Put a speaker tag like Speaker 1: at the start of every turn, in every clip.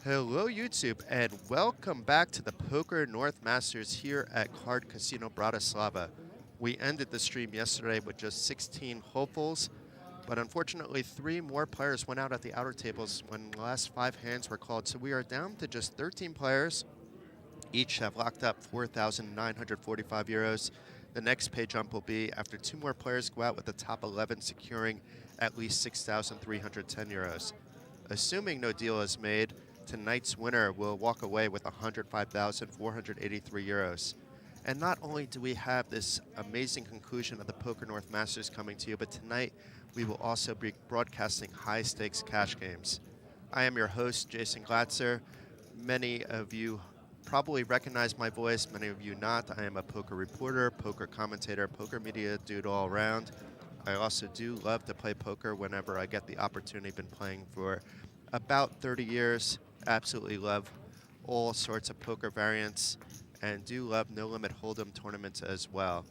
Speaker 1: Hello YouTube and welcome back to the Poker North Masters here at Card Casino Bratislava. We ended the stream yesterday with just 16 hopefuls, but unfortunately 3 more players went out at the outer tables when the last 5 hands were called, so we are down to just 13 players. Each have locked up 4,945 euros. The next pay jump will be after 2 more players go out with the top 11 securing at least 6,310 euros. Assuming no deal is made, tonight's winner will walk away with 105,483 euros. And not only do we have this amazing conclusion of the Poker North Masters coming to you, but tonight we will also be broadcasting high-stakes cash games. I am your host, Jason Glatzer. Many of you probably recognize my voice, many of you not. I am a poker reporter, poker commentator, poker media dude all around. I also do love to play poker whenever I get the opportunity. Been playing for about 30 years. Absolutely love all sorts of poker variants and do love No Limit Hold'em tournaments as well.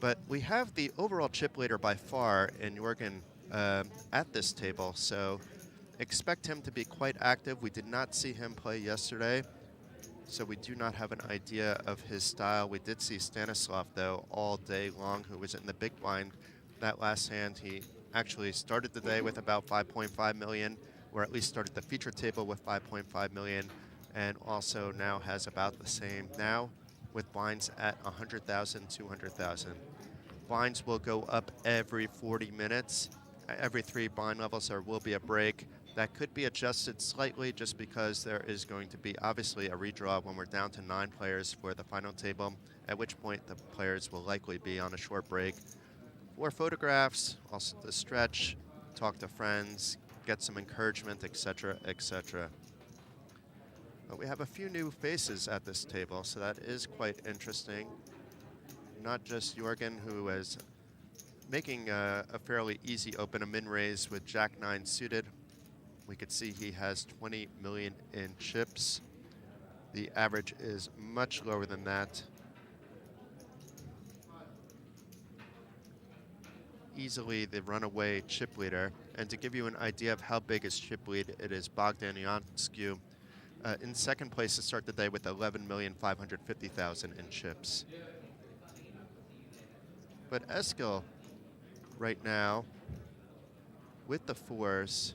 Speaker 1: But we have the overall chip leader by far in Jorgen at this table, so expect him to be quite active. We did not see him play yesterday, so we do not have an idea of his style. We did see Stanislav, though, all day long, who was in the big blind. That last hand, he actually started the day with about 5.5 million, or at least started the feature table with 5.5 million, and also now has about the same now with blinds at 100,000, 200,000. Blinds will go up every 40 minutes. Every 3 blind levels there will be a break. That could be adjusted slightly just because there is going to be obviously a redraw when we're down to 9 players for the final table, at which point the players will likely be on a short break for photographs, also to stretch, talk to friends, get some encouragement, etc., etc. But we have a few new faces at this table, so that is quite interesting. Not just Jorgen, who is making a fairly easy open, a min-raise with Jack-9 suited. We could see he has 20 million in chips. The average is much lower than that. Easily the runaway chip leader. And to give you an idea of how big his chip lead, it is Bogdan Yanscu in second place to start the day with 11,550,000 in chips. But Eskil right now with the 4s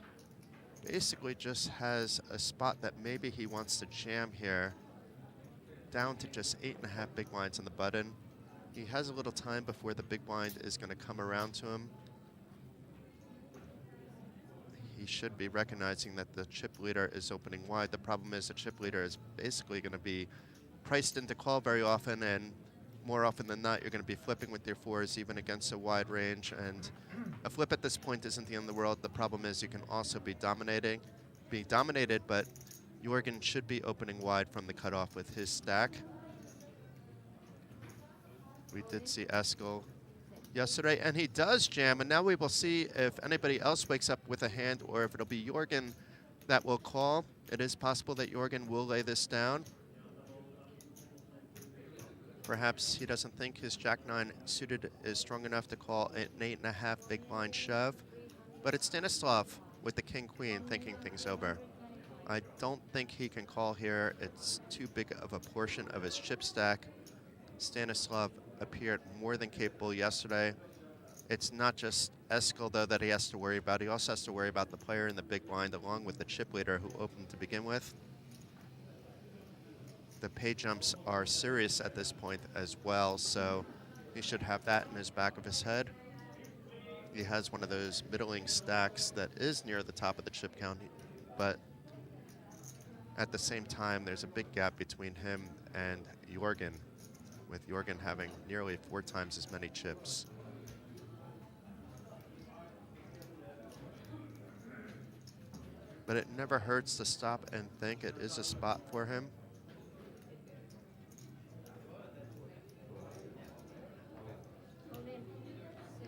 Speaker 1: basically just has a spot that maybe he wants to jam here, down to just 8.5 big blinds on the button. He has a little time before the big blind is going to come around to him. He should be recognizing that the chip leader is opening wide. The problem is the chip leader is basically going to be priced into call very often, and more often than not, you're going to be flipping with your 4s even against a wide range. And a flip at this point isn't the end of the world. The problem is you can also be dominated, but Jorgen should be opening wide from the cutoff with his stack. We did see Eskil yesterday, and he does jam, and now we will see if anybody else wakes up with a hand or if it'll be Jorgen that will call. It is possible that Jorgen will lay this down. Perhaps he doesn't think his Jack-9 suited is strong enough to call an 8.5 big blind shove, but it's Stanislav with the King-Queen thinking things over. I don't think he can call here. It's too big of a portion of his chip stack. Stanislav appeared more than capable yesterday. It's not just Eskil, though, that he has to worry about. He also has to worry about the player in the big blind along with the chip leader who opened to begin with. The pay jumps are serious at this point as well, so he should have that in his back of his head. He has one of those middling stacks that is near the top of the chip count, but at the same time, there's a big gap between him and Jorgen, with Jorgen having nearly 4 times as many chips. But it never hurts to stop and think. It is a spot for him.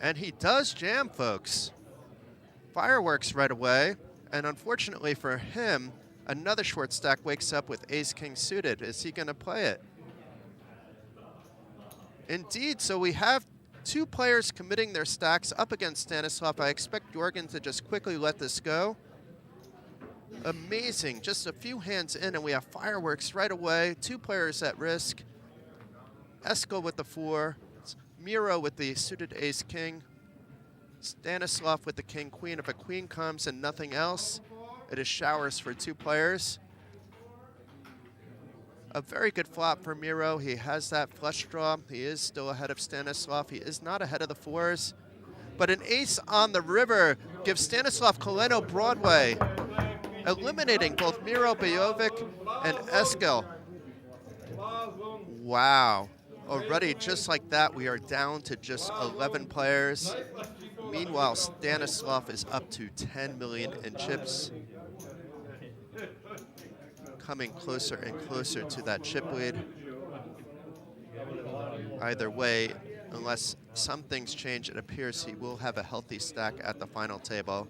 Speaker 1: And he does jam, folks. Fireworks right away. And unfortunately for him, another short stack wakes up with ace-king suited. Is he going to play it? Indeed, so we have 2 players committing their stacks up against Stanislav. I expect Jorgen to just quickly let this go. Amazing. Just a few hands in, and we have fireworks right away. 2 players at risk. Eskel with the 4. Miro with the suited ace-king. Stanislav with the king-queen. If a queen comes and nothing else, it is showers for 2 players. A very good flop for Miro. He has that flush draw. He is still ahead of Stanislav. He is not ahead of the 4s. But an ace on the river gives Stanislav Koleno Broadway, eliminating both Miro Bejovic and Eskel. Wow. Already, just like that, we are down to just 11 players. Meanwhile, Stanislav is up to 10 million in chips, coming closer and closer to that chip lead. Either way, unless some things change, it appears he will have a healthy stack at the final table.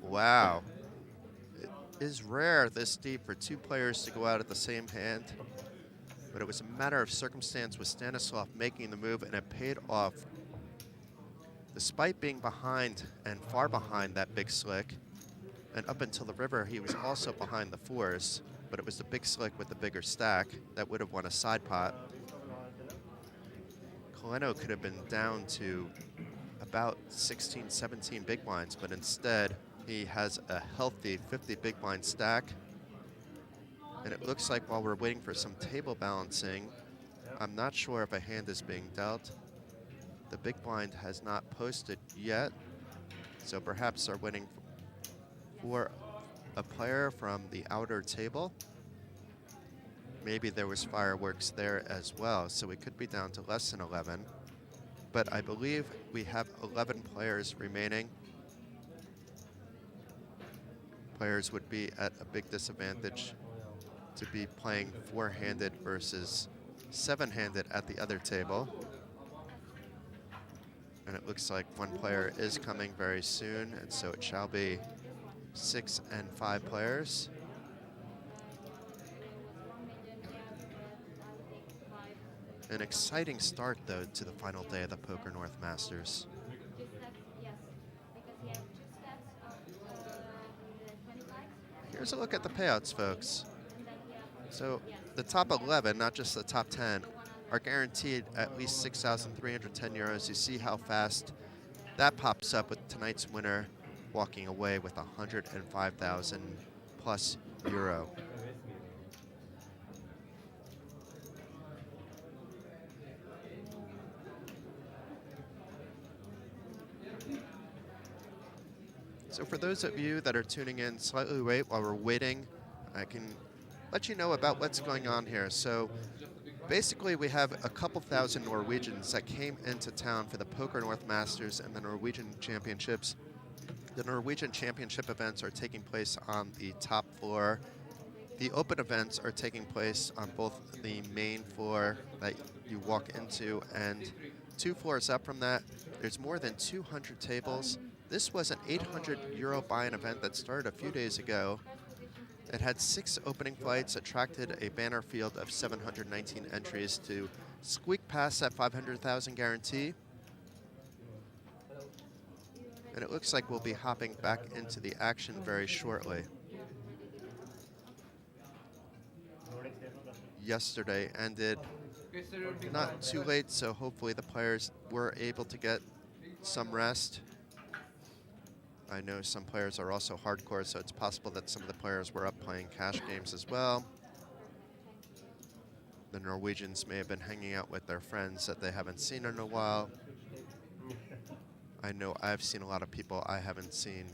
Speaker 1: Wow. It is rare this deep for 2 players to go out at the same hand, but it was a matter of circumstance with Stanislav making the move, and it paid off. Despite being behind and far behind that big slick, and up until the river, he was also behind the 4s, but it was the big slick with the bigger stack that would have won a side pot. Koleno could have been down to about 16, 17 big blinds, but instead he has a healthy 50 big blind stack. And it looks like while we're waiting for some table balancing, I'm not sure if a hand is being dealt. The big blind has not posted yet, so perhaps they're waiting for a player from the outer table. Maybe there was fireworks there as well, so we could be down to less than 11. But I believe we have 11 players remaining. Players would be at a big disadvantage to be playing 4-handed versus 7-handed at the other table. And it looks like one player is coming very soon, and so it shall be 6 and 5 players. An exciting start, though, to the final day of the Poker North Masters. Here's a look at the payouts, folks. So the top 11, not just the top 10, are guaranteed at least 6,310 euros. You see how fast that pops up with tonight's winner walking away with 105,000 plus euro. So for those of you that are tuning in slightly late while we're waiting, I can let you know about what's going on here. So basically we have a couple thousand Norwegians that came into town for the Poker North Masters and the Norwegian Championships. The Norwegian Championship events are taking place on the top floor. The open events are taking place on both the main floor that you walk into and 2 floors up from that. There's more than 200 tables. This was an 800 euro buy-in event that started a few days ago. It had 6 opening flights, attracted a banner field of 719 entries to squeak past that 500,000 guarantee. And it looks like we'll be hopping back into the action very shortly. Yesterday ended not too late, so hopefully the players were able to get some rest. I know some players are also hardcore, so it's possible that some of the players were up playing cash games as well. The Norwegians may have been hanging out with their friends that they haven't seen in a while. I know I've seen a lot of people I haven't seen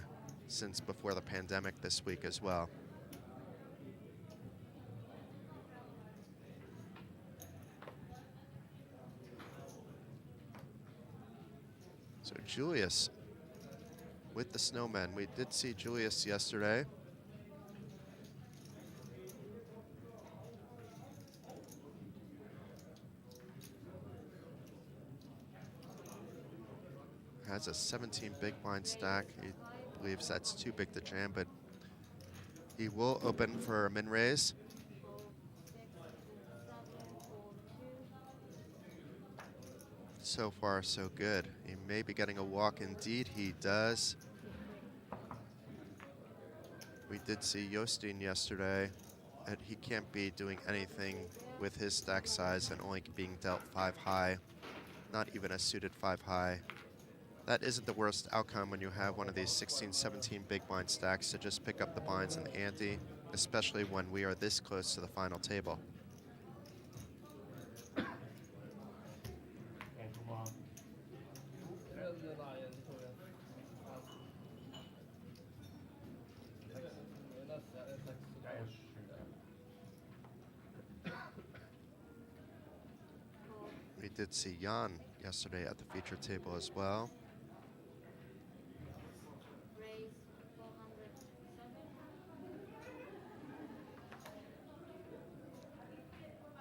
Speaker 1: since before the pandemic this week as well. So Julius with the snowmen. We did see Julius yesterday. Has a 17 big blind stack. He believes that's too big to jam, but he will open for a min raise. So far, so good. He may be getting a walk. Indeed, he does. We did see Jostein yesterday, and he can't be doing anything with his stack size and only being dealt 5 high, not even a suited 5 high. That isn't the worst outcome when you have one of these 16, 17 big blind stacks to just pick up the blinds in the ante, especially when we are this close to the final table. We did see Jan yesterday at the feature table as well.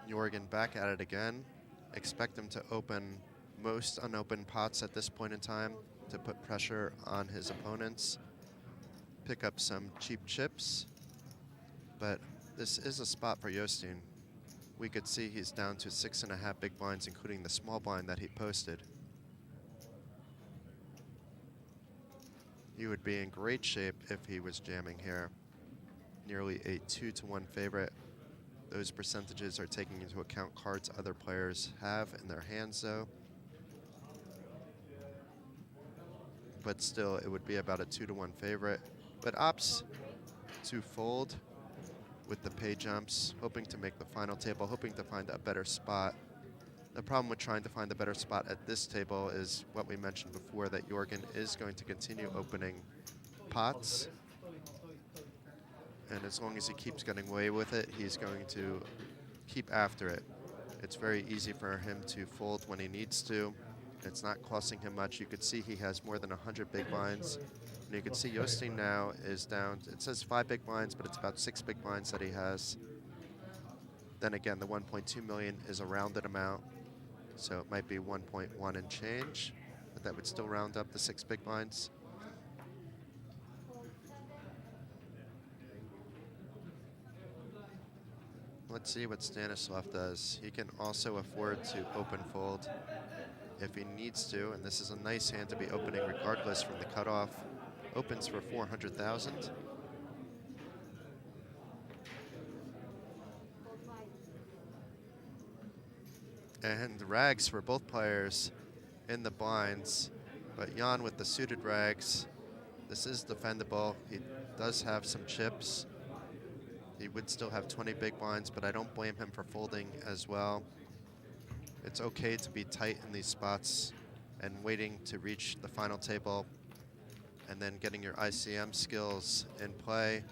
Speaker 1: Jorgen back at it again. Expect him to open most unopened pots at this point in time to put pressure on his opponents. Pick up some cheap chips. But this is a spot for Jostein. We could see he's down to 6.5 big blinds, including the small blind that he posted. He would be in great shape if he was jamming here. Nearly a 2-to-1 favorite. Those percentages are taking into account cards other players have in their hands, though. But still, it would be about a 2-to-1 favorite. But opts to fold with the pay jumps, hoping to make the final table, hoping to find a better spot. The problem with trying to find a better spot at this table is what we mentioned before, that Jorgen is going to continue opening pots. And as long as he keeps getting away with it, he's going to keep after it. It's very easy for him to fold when he needs to. It's not costing him much. You could see he has more than 100 big blinds. And you can see Jostein now is down, it says 5 big blinds, but it's about 6 big blinds that he has. Then again, the 1.2 million is a rounded amount, so it might be 1.1 and change, but that would still round up the 6 big blinds. Let's see what Stanislav does. He can also afford to open fold if he needs to, and this is a nice hand to be opening regardless from the cutoff. Opens for 400,000. And rags for both players in the blinds, but Jan with the suited rags. This is defendable. He does have some chips. He would still have 20 big blinds, but I don't blame him for folding as well. It's okay to be tight in these spots and waiting to reach the final table and then getting your ICM skills in play.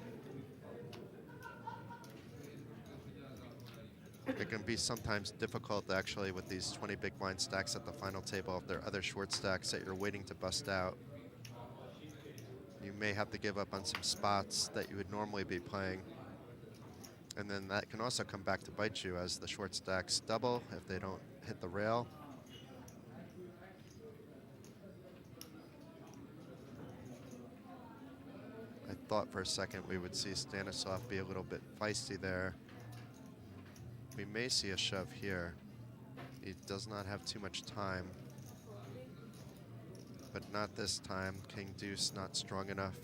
Speaker 1: It can be sometimes difficult actually with these 20 big blind stacks at the final table if there are other short stacks that you're waiting to bust out. You may have to give up on some spots that you would normally be playing. And then that can also come back to bite you as the short stacks double if they don't hit the rail. I thought for a second we would see Stanislav be a little bit feisty there. We may see a shove here. He does not have too much time. But not this time. King Deuce not strong enough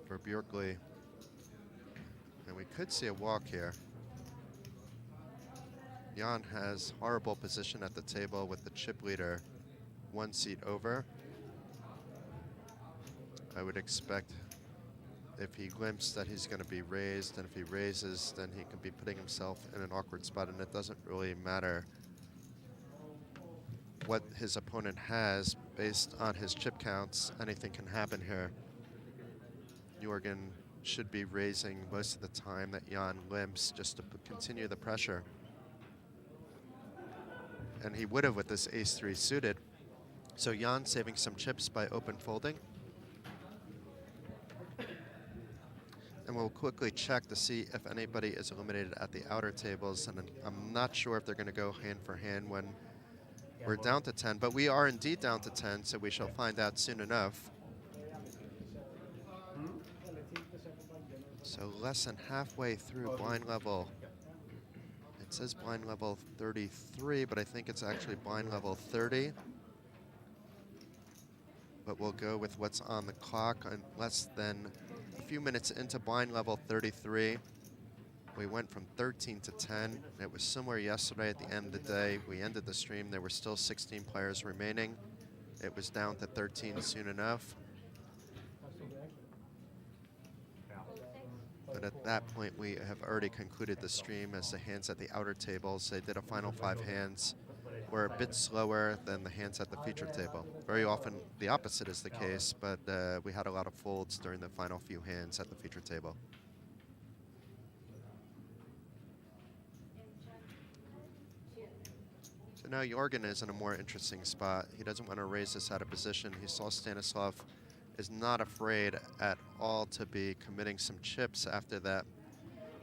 Speaker 1: for Björkli. And we could see a walk here. Jan has horrible position at the table with the chip leader 1 seat over. I would expect if he limps that he's going to be raised, and if he raises, then he can be putting himself in an awkward spot, and it doesn't really matter what his opponent has based on his chip counts. Anything can happen here. Jorgen should be raising most of the time that Jan limps just to continue the pressure. And he would have with this ace-3 suited. So Jan saving some chips by open folding. And we'll quickly check to see if anybody is eliminated at the outer tables. And I'm not sure if they're going to go hand for hand when we're down to 10. But we are indeed down to 10, so we shall find out soon enough. So less than halfway through blind level. It says blind level 33, but I think it's actually blind level 30. But we'll go with what's on the clock. In less than a few minutes into blind level 33. We went from 13 to 10. It was similar yesterday at the end of the day. We ended the stream. There were still 16 players remaining. It was down to 13 soon enough. But at that point, we have already concluded the stream as the hands at the outer tables. They did a final 5 hands. Were a bit slower than the hands at the feature table. Very often the opposite is the case, but we had a lot of folds during the final few hands at the feature table. So now Jorgen is in a more interesting spot. He doesn't want to raise this out of position. He saw Stanislav is not afraid at all to be committing some chips after that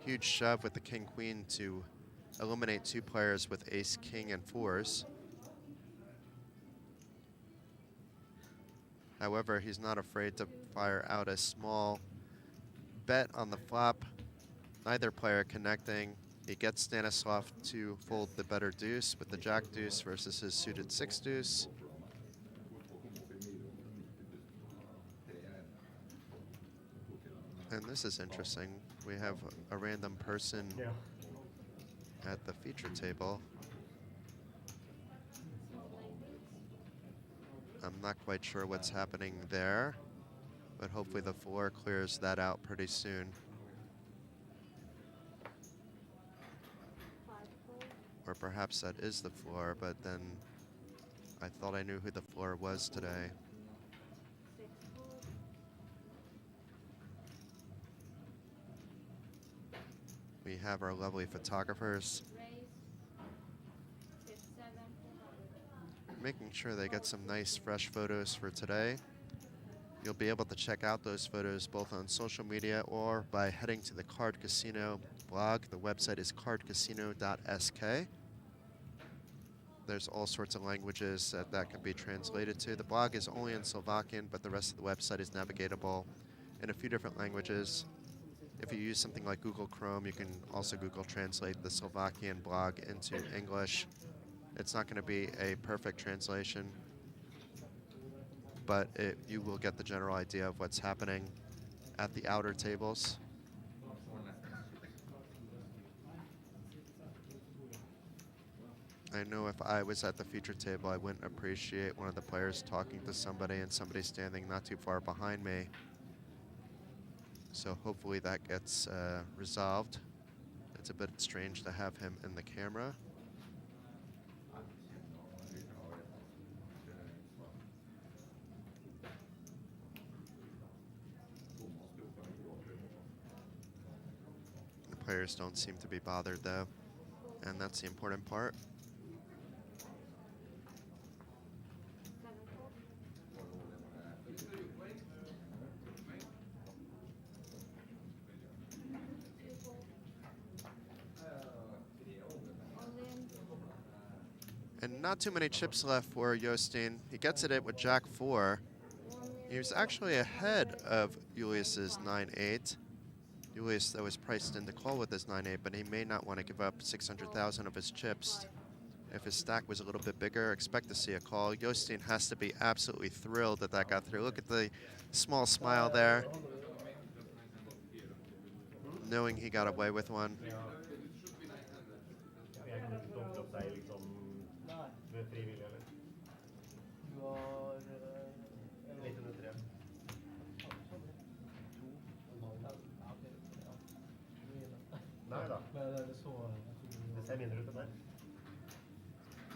Speaker 1: huge shove with the king-queen to eliminate 2 players with ace, king, and 4s. However, he's not afraid to fire out a small bet on the flop. Neither player connecting. He gets Stanislav to fold the better deuce with the jack deuce versus his suited 6 deuce. And this is interesting. We have a random person at the feature table. I'm not quite sure what's happening there, but hopefully the floor clears that out pretty soon. Or perhaps that is the floor, but then I thought I knew who the floor was today. We have our lovely photographers making sure they get some nice fresh photos for today. You'll be able to check out those photos both on social media or by heading to the Card Casino blog. The website is cardcasino.sk. There's all sorts of languages that can be translated to. The blog is only in Slovakian, but the rest of the website is navigatable in a few different languages. If you use something like Google Chrome, you can also Google Translate the Slovakian blog into English. It's not going to be a perfect translation, but you will get the general idea of what's happening at the outer tables. I know if I was at the feature table, I wouldn't appreciate one of the players talking to somebody and somebody standing not too far behind me. So hopefully that gets resolved. It's a bit strange to have him in the camera. The players don't seem to be bothered though, and that's the important part. And not too many chips left for Jostein. He gets it with Jack 4. He was actually ahead of Julius's 9-8. Julius, though, was priced in to call with his 9-8, but he may not want to give up 600,000 of his chips. If his stack was a little bit bigger, expect to see a call. Jostein has to be absolutely thrilled that that got through. Look at the small smile there, knowing he got away with one.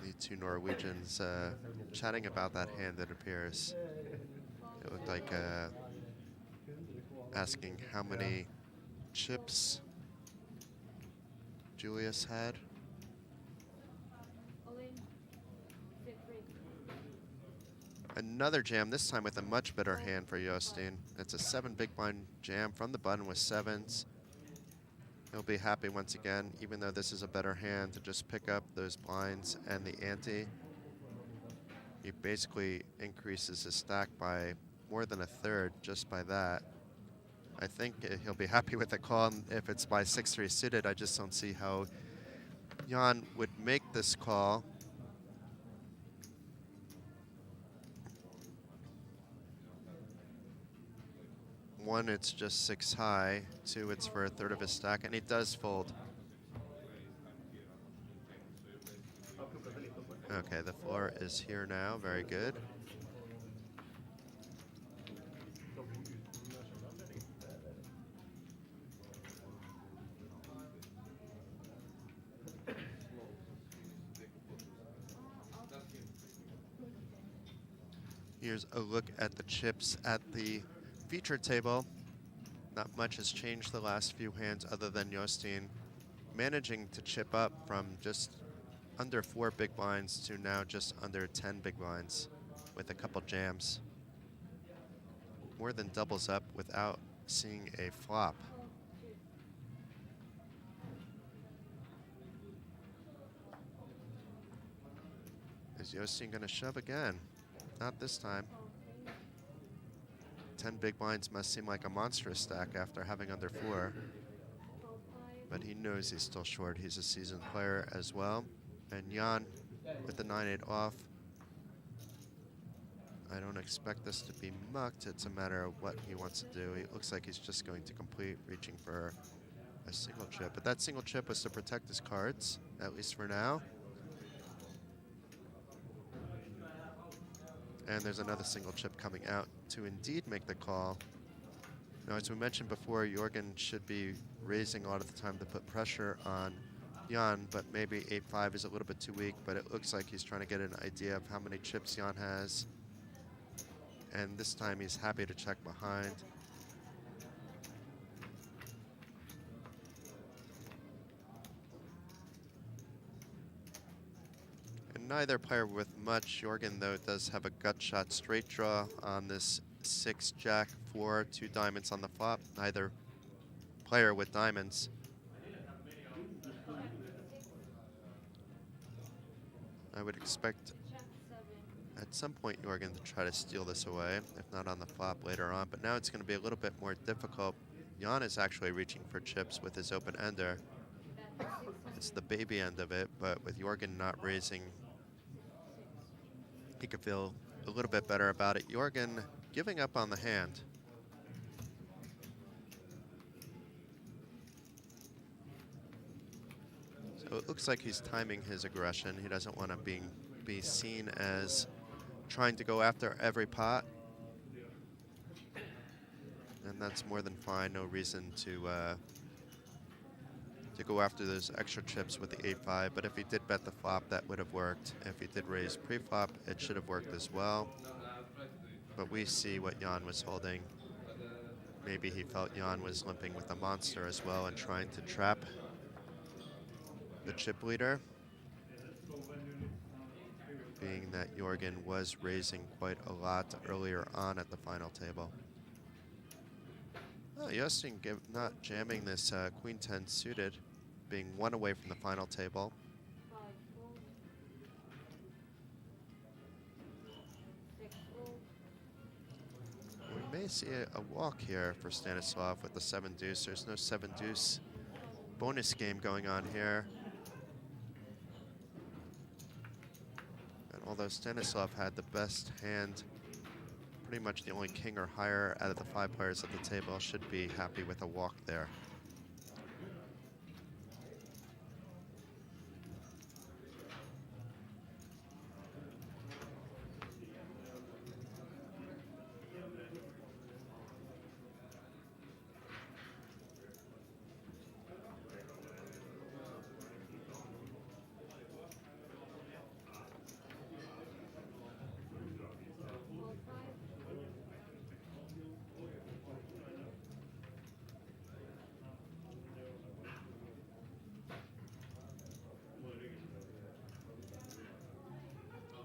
Speaker 1: The 2 Norwegians chatting about that hand, it appears. It looked like asking how many chips Julius had. Another jam, this time with a much better hand for Jostein. It's a 7 big blind jam from the button with 7s. He'll be happy once again, even though this is a better hand, to just pick up those blinds and the ante. He basically increases his stack by more than a third just by that. I think he'll be happy with the call if it's by 6-3 suited. I just don't see how Jan would make this call. One, it's just 6 high. Two, it's for a third of his stack, and he does fold. Okay, the floor is here now. Very good. Here's a look at the chips at the feature table. Not much has changed the last few hands other than Jostein managing to chip up from just under 4 big blinds to now just under 10 big blinds with a couple jams. More than doubles up without seeing a flop. Is Jostein gonna shove again? Not this time. 10 big blinds must seem like a monstrous stack after having under 4. But he knows he's still short. He's a seasoned player as well. And Jan with the 9-8 off. I don't expect this to be mucked. It's a matter of what he wants to do. It looks like he's just going to complete, reaching for a single chip. But that single chip was to protect his cards, at least for now. And there's another single chip coming out to indeed make the call. Now, as we mentioned before, Jorgen should be raising a lot of the time to put pressure on Jan, but maybe 8-5 is a little bit too weak, but it looks like he's trying to get an idea of how many chips Jan has. And this time he's happy to check behind. And neither player with much. Jorgen, though, does have a gut shot straight draw on this 6-Jack 4, 2 diamonds on the flop. Neither player with diamonds. I would expect at some point Jorgen to try to steal this away, if not on the flop later on, but now it's going to be a little bit more difficult. Jan is actually reaching for chips with his open ender. It's the baby end of it, but with Jorgen not raising, he could feel a little bit better about it. Jorgen giving up on the hand. So it looks like he's timing his aggression. He doesn't want to be seen as trying to go after every pot. And that's more than fine. No reason to go after those extra chips with the 8-5. But if he did bet the flop, that would have worked. If he did raise pre-flop, it should have worked as well. But we see what Jan was holding. Maybe he felt Jan was limping with a monster as well and trying to trap the chip leader. Being that Jorgen was raising quite a lot earlier on at the final table. Oh, Jostein not jamming this Queen 10 suited, being 1 away from the final table. We may see a walk here for Stanislav with the 7 deuce. There's no 7 deuce bonus game going on here. And although Stanislav had the best hand, pretty much the only king or higher out of the 5 players at the table, should be happy with a walk there.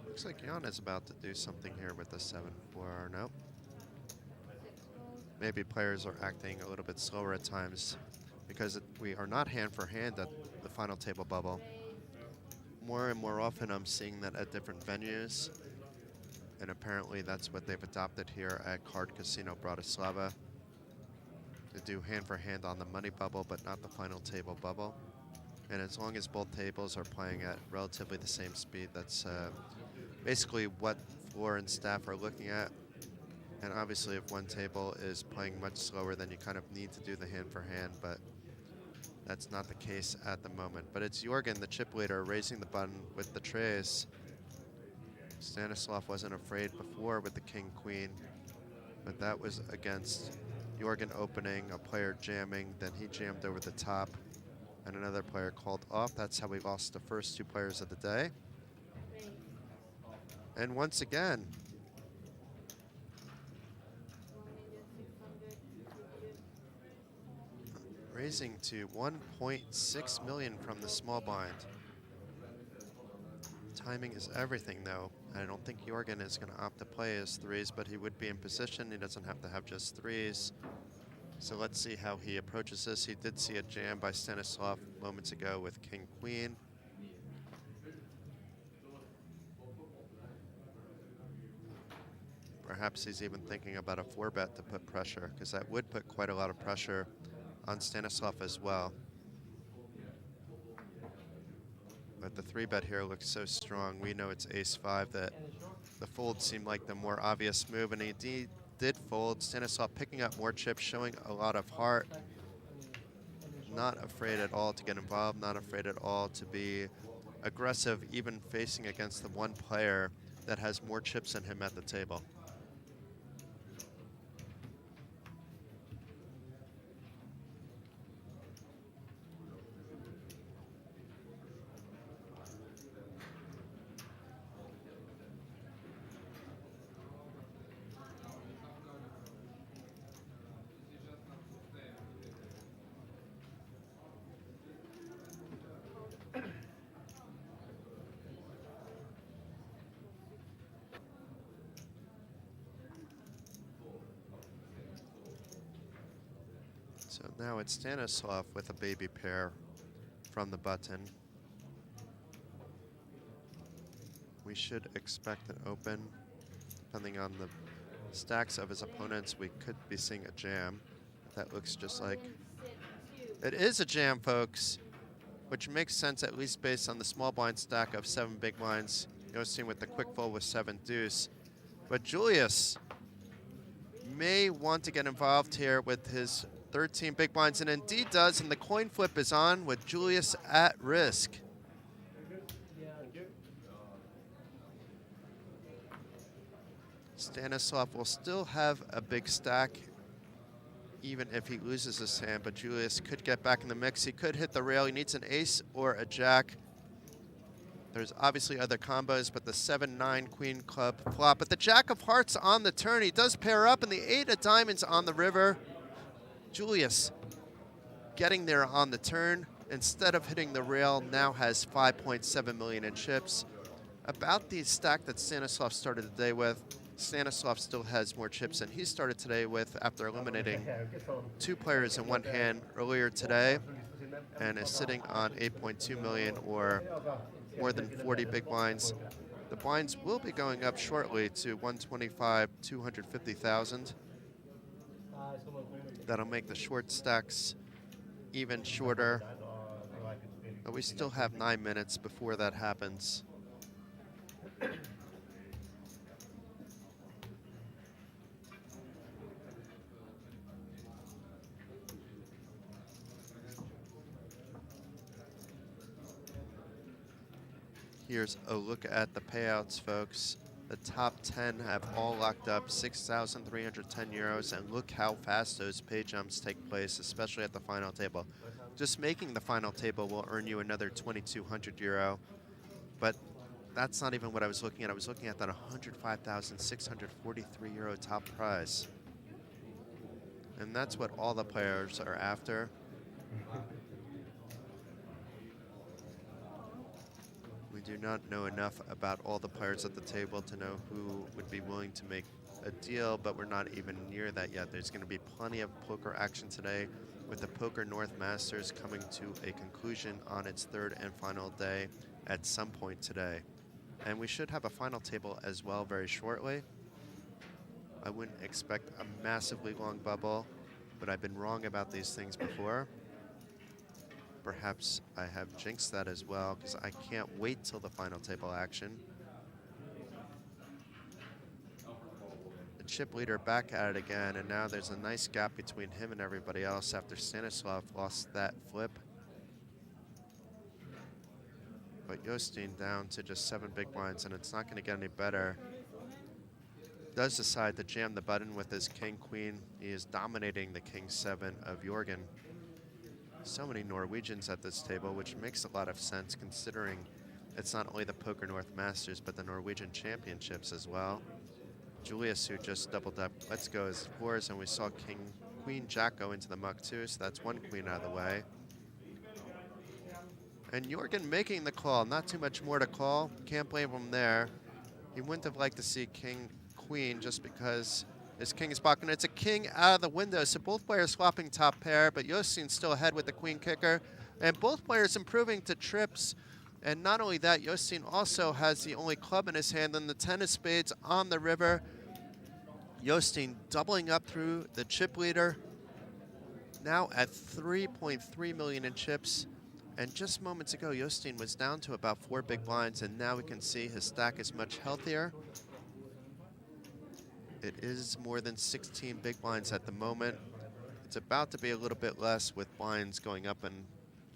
Speaker 1: Looks like Jan is about to do something here with the 7-4. Nope. Maybe players are acting a little bit slower at times because we are not hand for hand at the final table bubble. More and more often I'm seeing that at different venues, and apparently that's what they've adopted here at Card Casino Bratislava, to do hand for hand on the money bubble but not the final table bubble. And as long as both tables are playing at relatively the same speed, that's basically what floor and staff are looking at. And obviously, if one table is playing much slower, then you kind of need to do the hand for hand, but that's not the case at the moment. But it's Jorgen, the chip leader, raising the button with the trays. Stanislav wasn't afraid before with the king-queen, but that was against Jorgen opening, a player jamming, then he jammed over the top, and another player called off. That's how we lost the first two players of the day. And once again, raising to 1.6 million from the small blind. Timing is everything, though. I don't think Jorgen is going to opt to play his threes, but he would be in position. He doesn't have to have just threes. So let's see how he approaches this. He did see a jam by Stanislav moments ago with king-queen. Perhaps he's even thinking about a 4-bet to put pressure, because that would put quite a lot of pressure on Stanislav as well. But the 3-bet here looks so strong. We know it's ace-5 that the fold seemed like the more obvious move, and he did fold. Stanislav picking up more chips, showing a lot of heart. Not afraid at all to get involved, not afraid at all to be aggressive, even facing against the one player that has more chips than him at the table. So now it's Stanislav with a baby pair from the button. We should expect an open. Depending on the stacks of his opponents, we could be seeing a jam. That looks just like... It is a jam, folks, which makes sense at least based on the small blind stack of 7 big blinds. You know, seen with the quick fold with 7 deuce. But Julius may want to get involved here with his 13 big blinds, and indeed does, and the coin flip is on with Julius at risk. Stanislav will still have a big stack even if he loses this hand, but Julius could get back in the mix. He could hit the rail. He needs an ace or a jack. There's obviously other combos, but the 7-9 queen club flop. But the jack of hearts on the turn. He does pair up, and the 8 of diamonds on the river. Julius getting there on the turn. Instead of hitting the rail, now has 5.7 million in chips. About the stack that Stanislav started the day with. Stanislav still has more chips than he started today with after eliminating 2 players in one hand earlier today, and is sitting on 8.2 million, or more than 40 big blinds. The blinds will be going up shortly to 125, 250,000. That'll make the short stacks even shorter, but we still have 9 minutes before that happens. Here's a look at the payouts, folks. The top 10 have all locked up 6,310 euros, and look how fast those pay jumps take place, especially at the final table. Just making the final table will earn you another 2,200 euro, but that's not even what I was looking at. I was looking at that 105,643 euro top prize. And that's what all the players are after. We do not know enough about all the players at the table to know who would be willing to make a deal, but we're not even near that yet. There's going to be plenty of poker action today, with the Poker North Masters coming to a conclusion on its 3rd and final day at some point today. And we should have a final table as well very shortly. I wouldn't expect a massively long bubble, but I've been wrong about these things before. Perhaps I have jinxed that as well, because I can't wait till the final table action. The chip leader back at it again, and now there's a nice gap between him and everybody else after Stanislav lost that flip. But Jostein down to just 7 big blinds, and it's not going to get any better. Does decide to jam the button with his king-queen. He is dominating the king-7 of Jorgen. So many Norwegians at this table, which makes a lot of sense considering it's not only the Poker North Masters, but the Norwegian Championships as well. Julius, who just doubled up, let's go as 4s, and we saw King, Queen, Jack go into the muck too, so that's 1 queen out of the way. And Jorgen making the call, not too much more to call, can't blame him there. He wouldn't have liked to see King, Queen, just because his king is blocking. It's a king out of the window, so both players swapping top pair, but Jostein's still ahead with the queen kicker, and both players improving to trips. And not only that, Jostein also has the only club in his hand and the 10 of spades on the river. Jostein doubling up through the chip leader, now at 3.3 million in chips. And just moments ago, Jostein was down to about 4 big blinds, and now we can see his stack is much healthier. It is more than 16 big blinds at the moment. It's about to be a little bit less with blinds going up in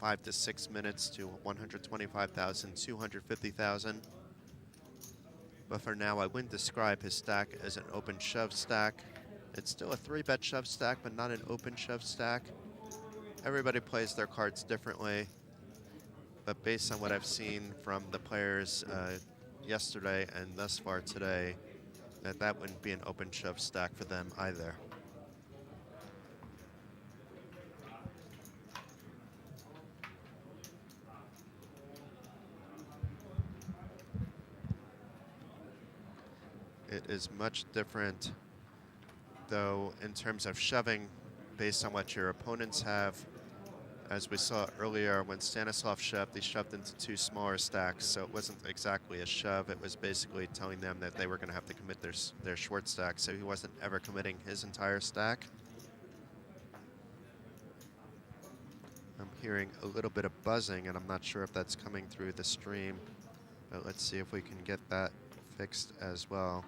Speaker 1: 5 to 6 minutes to 125,000, 250,000. But for now, I wouldn't describe his stack as an open shove stack. It's still a 3-bet shove stack, but not an open shove stack. Everybody plays their cards differently. But based on what I've seen from the players yesterday and thus far today, that wouldn't be an open shove stack for them either. It is much different, though, in terms of shoving based on what your opponents have. As we saw earlier, when Stanislav shoved, he shoved into 2 smaller stacks, so it wasn't exactly a shove. It was basically telling them that they were going to have to commit their short stack, so he wasn't ever committing his entire stack. I'm hearing a little bit of buzzing, and I'm not sure if that's coming through the stream, but let's see if we can get that fixed as well.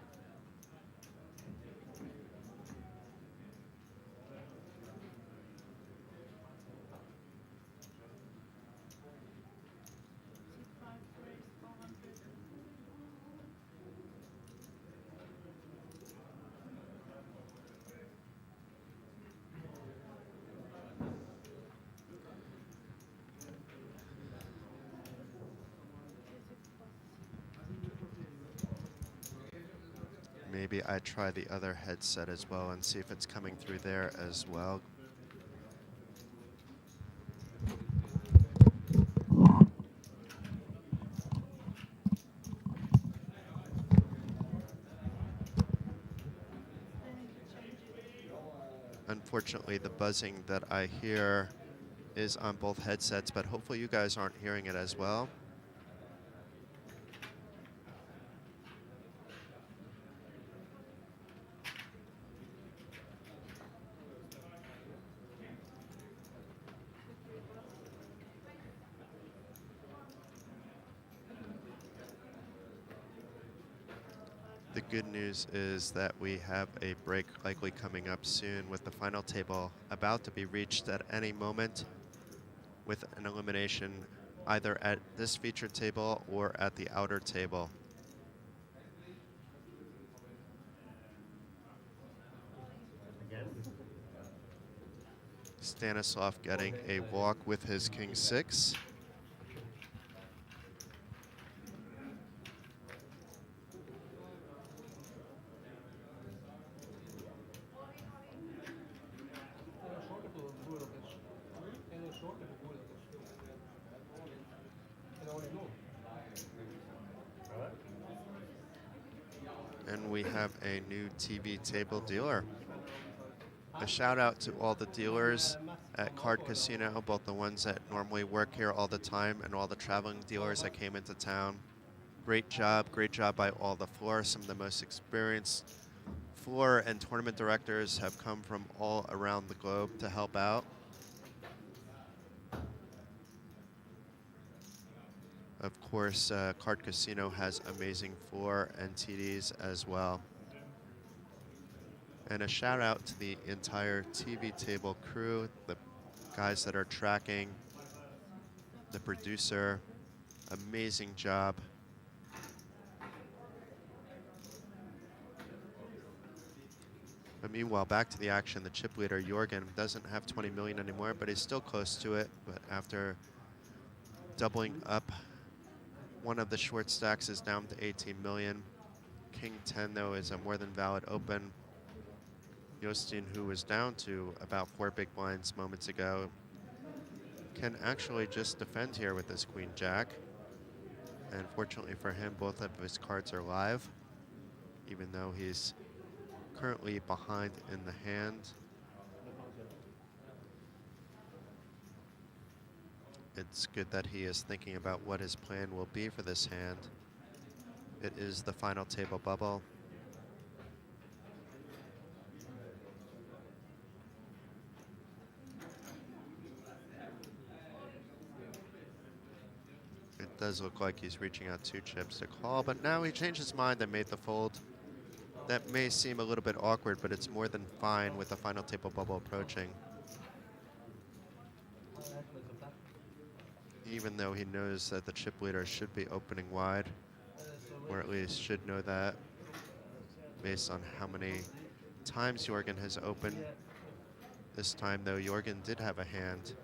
Speaker 1: Maybe I try the other headset as well and see if it's coming through there as well. Unfortunately, the buzzing that I hear is on both headsets, but hopefully you guys aren't hearing it as well. The good news is that we have a break likely coming up soon, with the final table about to be reached at any moment, with an elimination either at this featured table or at the outer table. Stanislav getting a walk with his king-6. And we have a new TV table dealer. A shout out to all the dealers at Card Casino, both the ones that normally work here all the time and all the traveling dealers that came into town. Great job by all the floor. Some of the most experienced floor and tournament directors have come from all around the globe to help out. Of course, Card Casino has amazing floor and TDs as well. And a shout out to the entire TV table crew, the guys that are tracking, the producer. Amazing job. But meanwhile, back to the action. The chip leader, Jorgen, doesn't have 20 million anymore, but he's still close to it. But after doubling up, one of the short stacks is down to 18 million. King 10, though, is a more than valid open. Jostein, who was down to about 4 big blinds moments ago, can actually just defend here with this queen jack. And fortunately for him, both of his cards are live, even though he's currently behind in the hand. It's good that he is thinking about what his plan will be for this hand. It is the final table bubble. It does look like he's reaching out 2 chips to call, but now he changed his mind and made the fold. That may seem a little bit awkward, but it's more than fine with the final table bubble approaching. Even though he knows that the chip leader should be opening wide, or at least should know that based on how many times Jorgen has opened. This time, though, Jorgen did have a hand.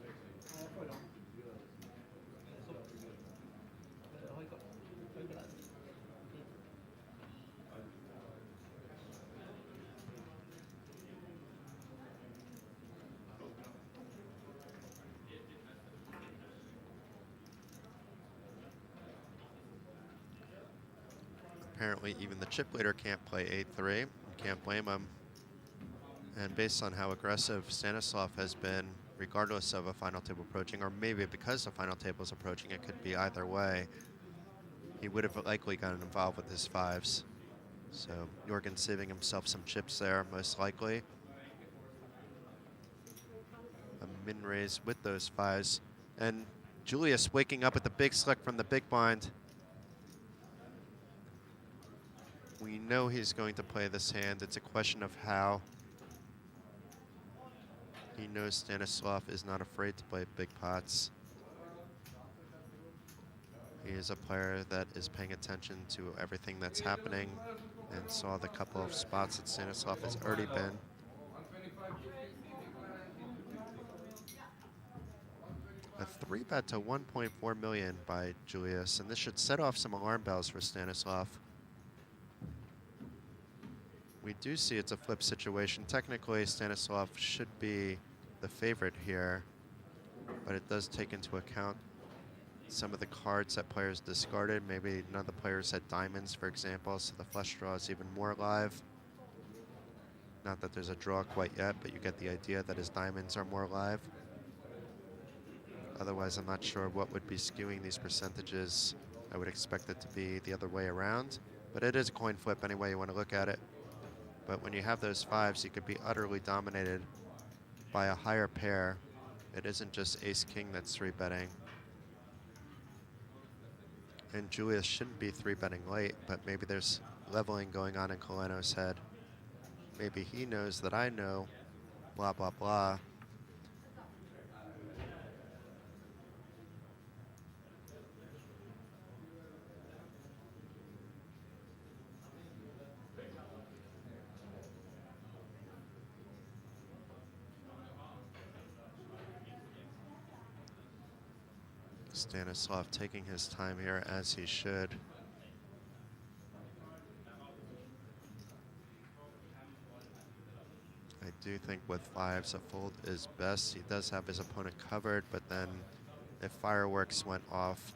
Speaker 1: Apparently, even the chip leader can't play 8-3. You can't blame him. And based on how aggressive Stanislav has been, regardless of a final table approaching, or maybe because the final table is approaching, it could be either way, he would have likely gotten involved with his 5s. So Jorgen saving himself some chips there, most likely. A min raise with those 5s. And Julius waking up with the big slick from the big blind. We know he's going to play this hand. It's a question of how. He knows Stanislav is not afraid to play big pots. He is a player that is paying attention to everything that's happening and saw the couple of spots that Stanislav has already been. A 3-bet to 1.4 million by Julius, and this should set off some alarm bells for Stanislav. We do see it's a flip situation. Technically, Stanislav should be the favorite here, but it does take into account some of the cards that players discarded. Maybe none of the players had diamonds, for example, so the flush draw is even more live. Not that there's a draw quite yet, but you get the idea that his diamonds are more live. Otherwise, I'm not sure what would be skewing these percentages. I would expect it to be the other way around, but it is a coin flip any way you want to look at it. But when you have those 5s, you could be utterly dominated by a higher pair. It isn't just ace-king that's 3-betting. And Julius shouldn't be 3-betting late, but maybe there's leveling going on in Coleno's head. Maybe he knows that I know, blah, blah, blah. Stanislav taking his time here, as he should. I do think with 5s, a fold is best. He does have his opponent covered, but then if fireworks went off,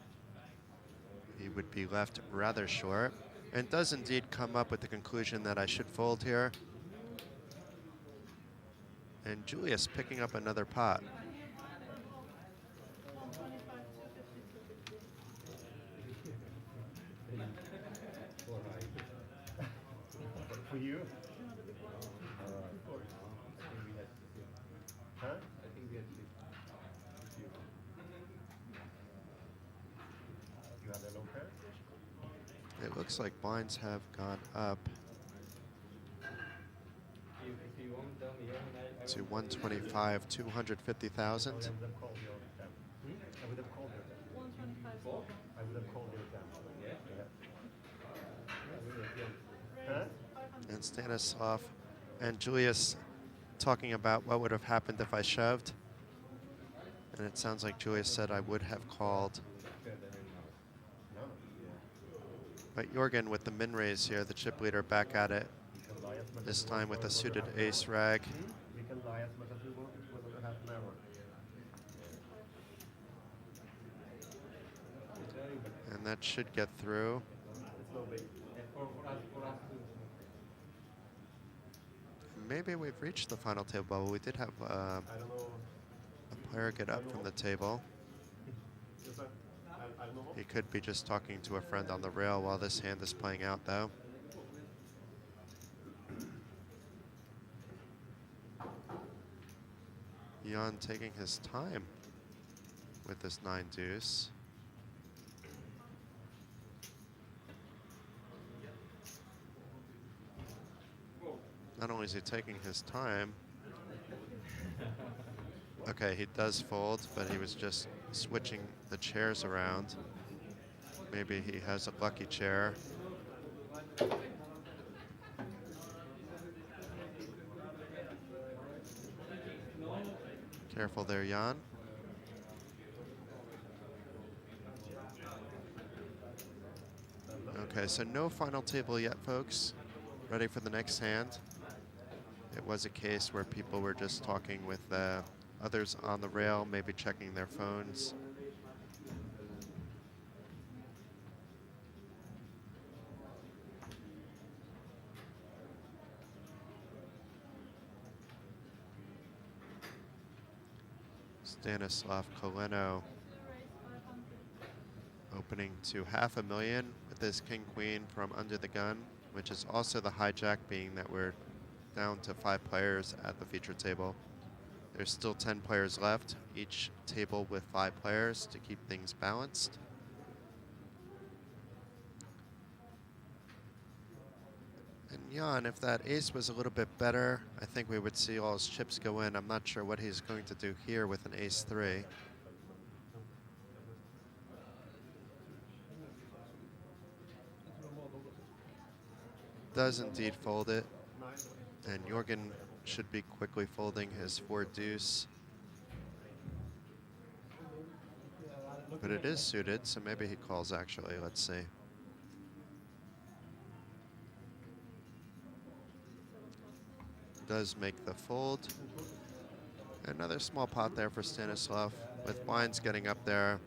Speaker 1: he would be left rather short. And does indeed come up with the conclusion that I should fold here. And Julius picking up another pot.
Speaker 2: For you? Huh? You have a low pair?
Speaker 1: It looks like blinds have gone up. to 125, 250,000.
Speaker 2: I would have called your dam. I would have called your dam. 125 small. I would have called your dam. Yeah. Huh?
Speaker 1: And Stanislav and Julius talking about what would have happened if I shoved. And it sounds like Julius said I would have called.
Speaker 2: No.
Speaker 1: But Jorgen with the min raise here, the chip leader back at it,
Speaker 2: You can lie as much as
Speaker 1: this
Speaker 2: you
Speaker 1: time
Speaker 2: want
Speaker 1: with a
Speaker 2: for
Speaker 1: suited
Speaker 2: half an
Speaker 1: ace
Speaker 2: hour.
Speaker 1: rag.
Speaker 2: You can lie as much as you want for half an hour.
Speaker 1: And that should get through.
Speaker 2: It's no big.
Speaker 1: Maybe we've reached the final table bubble. We did have
Speaker 2: I don't know.
Speaker 1: a player get up from the table.
Speaker 2: I don't know.
Speaker 1: He could be just talking to a friend on the rail while this hand is playing out, though. Jan taking his time with this 9 deuce. Not only is he taking his time. Okay, he does fold, but he was just switching the chairs around. Maybe he has a lucky chair. Careful there, Jan. Okay, so no final table yet, folks. Ready for the next hand. It was a case where people were just talking with others on the rail, maybe checking their phones. Stanislav Koleno opening to $500,000 with this king-queen from under the gun, which is also the hijack, being that we're down to 5 players at the feature table. There's still 10 players left, each table with 5 players to keep things balanced. And Jan, if that ace was a little bit better, I think we would see all his chips go in. I'm not sure what he's going to do here with an ace-3. Does indeed fold it. And Jorgen should be quickly folding his 4 deuce. But it is suited, so maybe he calls actually. Let's see. Does make the fold. Another small pot there for Stanislav. With blinds getting up there,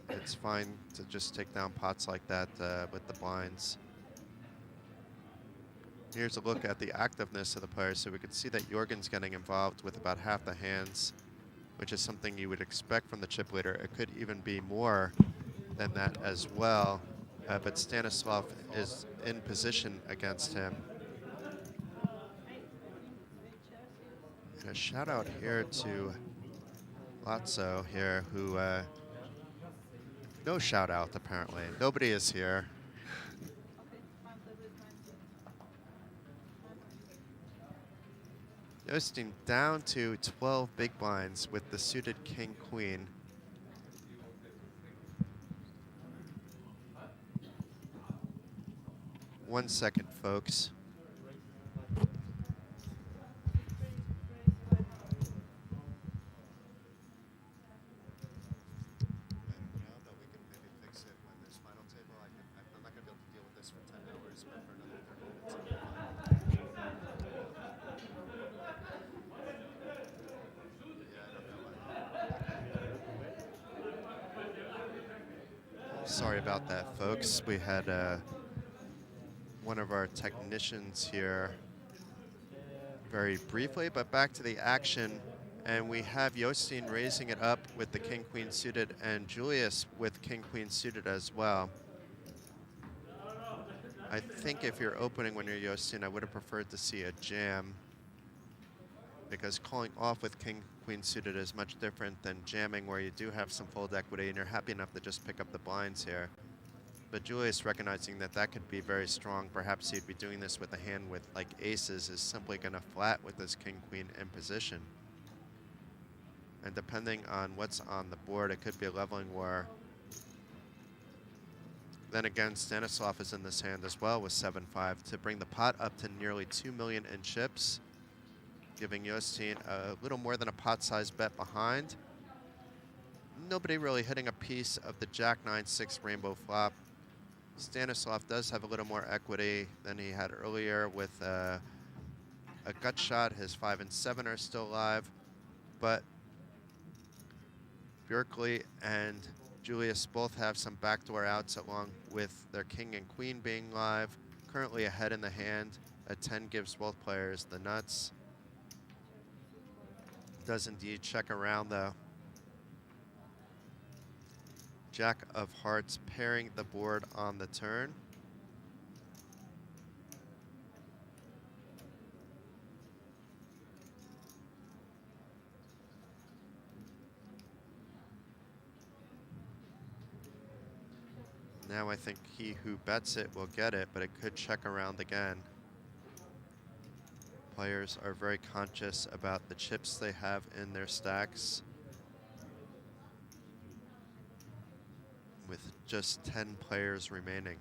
Speaker 1: it's fine to just take down pots like that with the blinds. Here's a look at the activeness of the players, so we can see that Jorgen's getting involved with about half the hands, which is something you would expect from the chip leader. It could even be more than that as well, but Stanislav is in position against him. And a shout out here to Lotso here, who, no shout out apparently. Nobody is here. Jostein down to 12 big blinds with the suited king-queen. One second, folks. Sorry about that, folks. We had one of our technicians here very briefly, but back to the action. And we have Jostein raising it up with the king-queen suited and Julius with king-queen suited as well. I think if you're opening when you're Jostein, I would have preferred to see a jam, because calling off with king-queen suited is much different than jamming, where you do have some fold equity and you're happy enough to just pick up the blinds here. But Julius, recognizing that that could be very strong, perhaps he'd be doing this with a hand with like aces, is simply going to flat with this king-queen in position. And depending on what's on the board, it could be a leveling war. Then again, Stanislav is in this hand as well with 7-5 to bring the pot up to nearly 2 million in chips, giving Yostin a little more than a pot-sized bet behind. Nobody really hitting a piece of the Jack-9-6 rainbow flop. Stanislav does have a little more equity than he had earlier with a gut shot. His 5 and 7 are still alive, but Björkli and Julius both have some backdoor outs along with their king and queen being live. Currently ahead in the hand. A 10 gives both players the nuts. Does indeed check around though. Jack of hearts pairing the board on the turn. Now I think he who bets it will get it, but it could check around again. Players are very conscious about the chips they have in their stacks. With just 10 players remaining.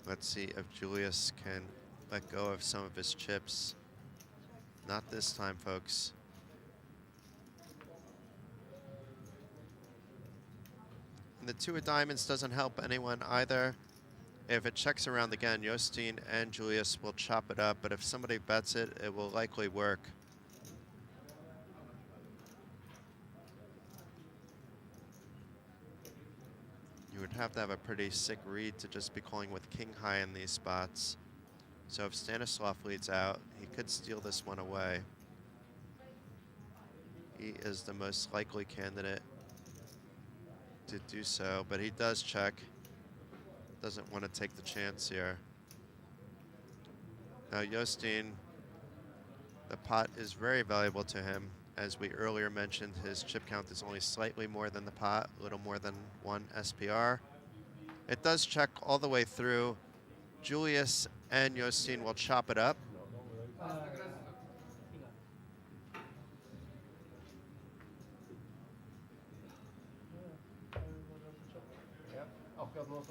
Speaker 1: Let's see if Julius can let go of some of his chips. Not this time, folks. And the 2 of diamonds doesn't help anyone either. If it checks around again, Yostin and Julius will chop it up, but if somebody bets it, it will likely work. You would have to have a pretty sick read to just be calling with king high in these spots. So if Stanislav leads out, he could steal this one away. He is the most likely candidate to do so, but he does check. Doesn't want to take the chance here. Now Yostin, the pot is very valuable to him. As we earlier mentioned, his chip count is only slightly more than the pot, a little more than 1 SPR. It does check all the way through. Julius and Yostin will chop it up.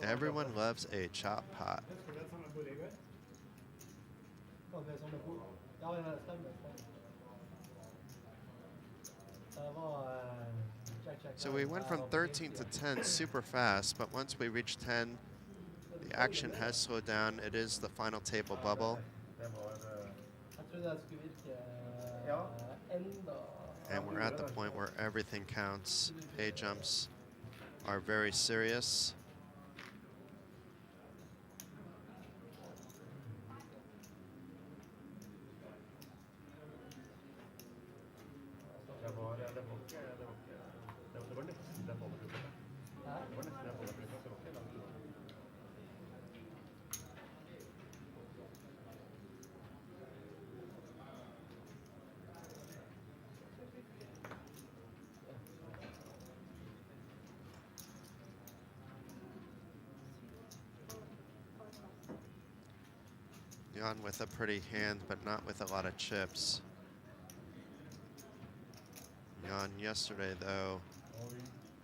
Speaker 1: Everyone loves a chop pot. So we went from 13 to 10 super fast, but once we reach 10, the action has slowed down. It is the final table bubble. And we're at the point where everything counts. A jumps are very serious. Jan with a pretty hand, but not with a lot of chips. Jan yesterday, though,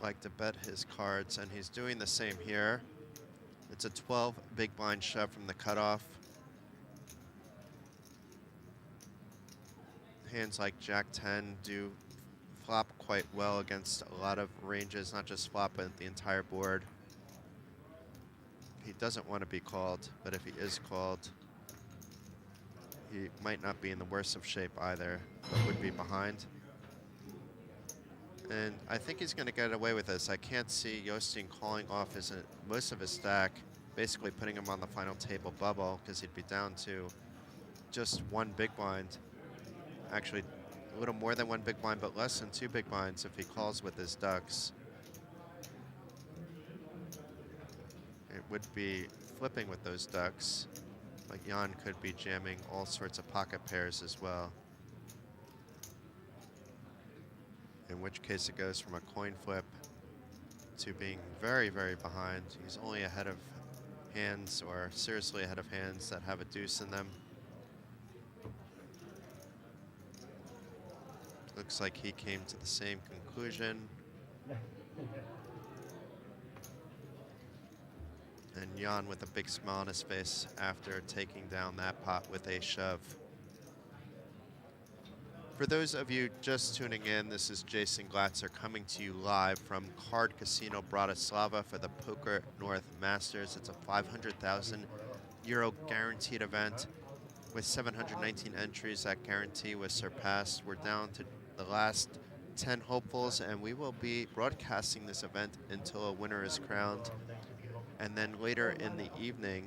Speaker 1: liked to bet his cards, and he's doing the same here. It's a 12 big blind shove from the cutoff. Hands like Jack-10 do flop quite well against a lot of ranges, not just flop, but the entire board. He doesn't want to be called, but if he is called, he might not be in the worst of shape either, but would be behind. And I think he's going to get away with this. I can't see Yostin calling off most of his stack, basically putting him on the final table bubble, because he'd be down to just 1 big blind. Actually, a little more than 1 big blind, but less than 2 big blinds if he calls with his ducks. It would be flipping with those ducks, but Jan could be jamming all sorts of pocket pairs as well. in which case it goes from a coin flip to being very, very behind. He's only ahead of hands, or seriously ahead of hands, that have a deuce in them. Looks like he came to the same conclusion. And Jan with a big smile on his face after taking down that pot with a shove. For those of you just tuning in, this is Jason Glatzer coming to you live from Card Casino Bratislava for the Poker North Masters. It's a 500,000 euro guaranteed event. With 719 entries, that guarantee was surpassed. We're down to the last 10 hopefuls, and we will be broadcasting this event until a winner is crowned. And then later in the evening,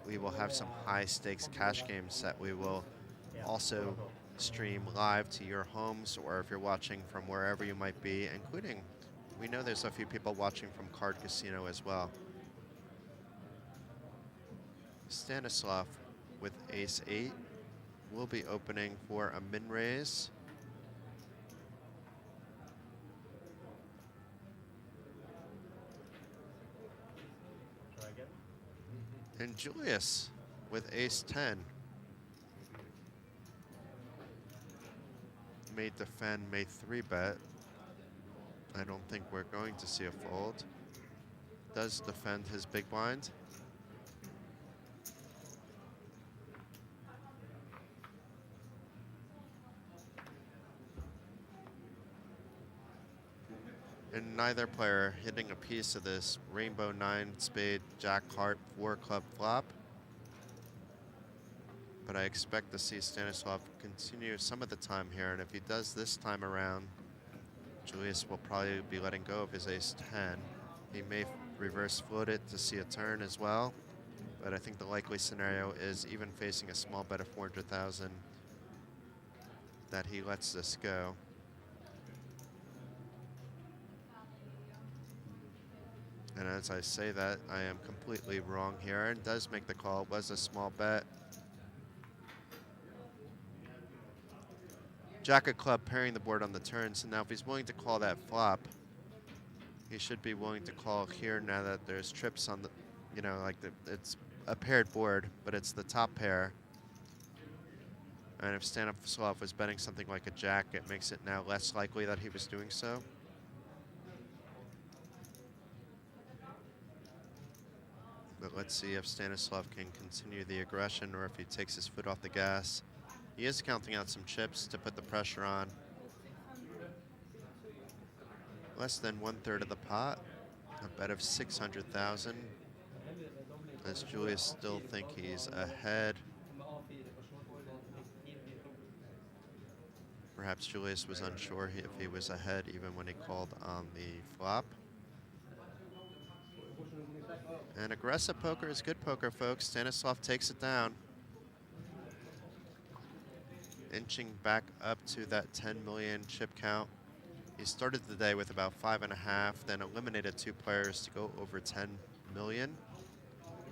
Speaker 1: we will have some high stakes cash games that we will also stream live to your homes, or if you're watching from wherever you might be, including, we know there's a few people watching from Card Casino as well. Stanislav with ace-8 will be opening for a min raise.
Speaker 2: Try again.
Speaker 1: And Julius with ace-10 may defend, may 3-bet. I don't think we're going to see a fold. Does defend his big blind. And neither player hitting a piece of this rainbow 9 spade jack heart 4 club flop. But I expect to see Stanislav continue some of the time here, and if he does this time around, Julius will probably be letting go of his ace-10. He may reverse float it to see a turn as well, but I think the likely scenario is, even facing a small bet of 400,000, that he lets this go. And as I say that, I am completely wrong here, and does make the call. It was a small bet. Jack of club pairing the board on the turn, so now if he's willing to call that flop, he should be willing to call here now that there's trips on the, you know, like it's a paired board, but it's the top pair. And if Stanislav was betting something like a jack, it makes it now less likely that he was doing so. But let's see if Stanislav can continue the aggression, or if he takes his foot off the gas. He is counting out some chips to put the pressure on. Less than 1/3 of the pot, a bet of 600,000. Does Julius still think he's ahead? Perhaps Julius was unsure if he was ahead even when he called on the flop. And aggressive poker is good poker, folks. Stanislav takes it down. Inching back up to that 10 million chip count. He started the day with about 5.5, then eliminated 2 players to go over 10 million.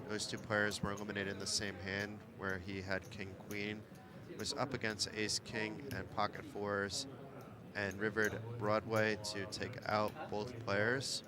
Speaker 1: Those 2 players were eliminated in the same hand, where he had king-queen, was up against ace-king and pocket fours, and rivered Broadway to take out both players.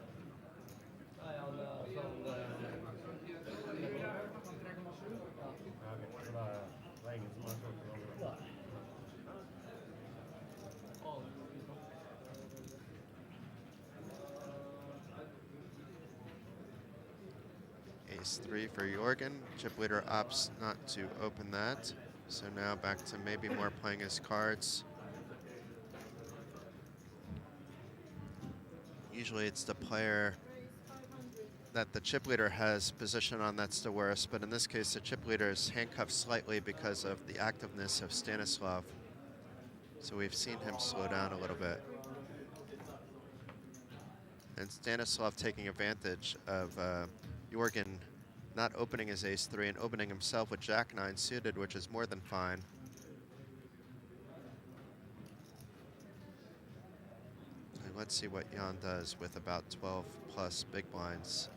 Speaker 1: Ace-3 for Jorgen. Chip leader opts not to open that. So now back to maybe more playing his cards. Usually it's the player that the chip leader has position on that's the worst, but in this case the chip leader is handcuffed slightly because of the activeness of Stanislav. So we've seen him slow down a little bit. And Stanislav taking advantage of Jorgen not opening his ace-3 and opening himself with jack-9 suited, which is more than fine. And let's see what Jan does with about 12 plus big blinds.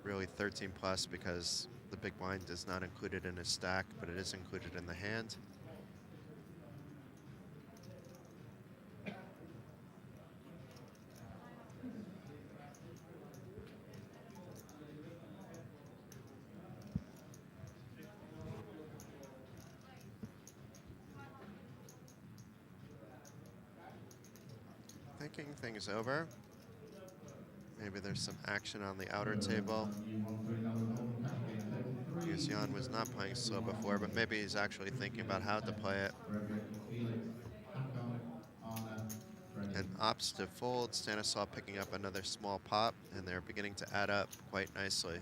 Speaker 1: Really 13 plus, because the big blind is not included in his stack, but it is included in the hand. thinking things over. Maybe there's some action on the outer table. Because Jan was not playing slow before, but maybe he's actually thinking about how to play it. And opts to fold, Stanislav picking up another small pop, and they're beginning to add up quite nicely.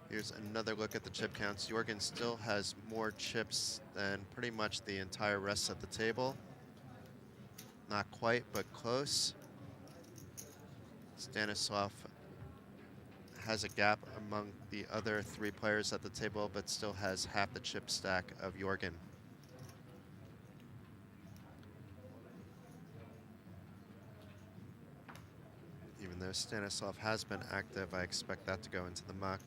Speaker 1: Here's another look at the chip counts. Jorgen still has more chips than pretty much the entire rest of the table. Not quite, but close. Stanislav has a gap among the other three players at the table, but still has half the chip stack of Jorgen. Even though Stanislav has been active, I expect that to go into the muck,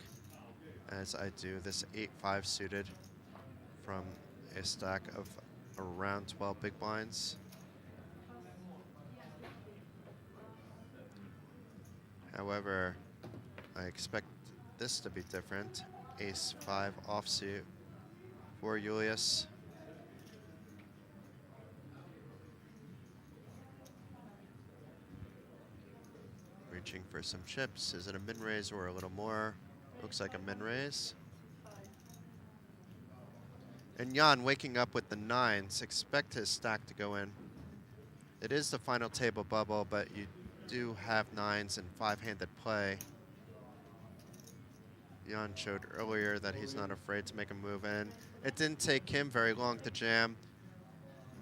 Speaker 1: as I do this 8-5 suited from a stack of around 12 big blinds. However, I expect this to be different. Ace-5 offsuit for Julius. Reaching for some chips. Is it a min-raise or a little more? Looks like a min-raise. And Jan waking up with the 9s. Expect his stack to go in. It is the final table bubble, but you do have 9s and 5-handed play. Jan showed earlier that he's not afraid to make a move in. It didn't take him very long to jam.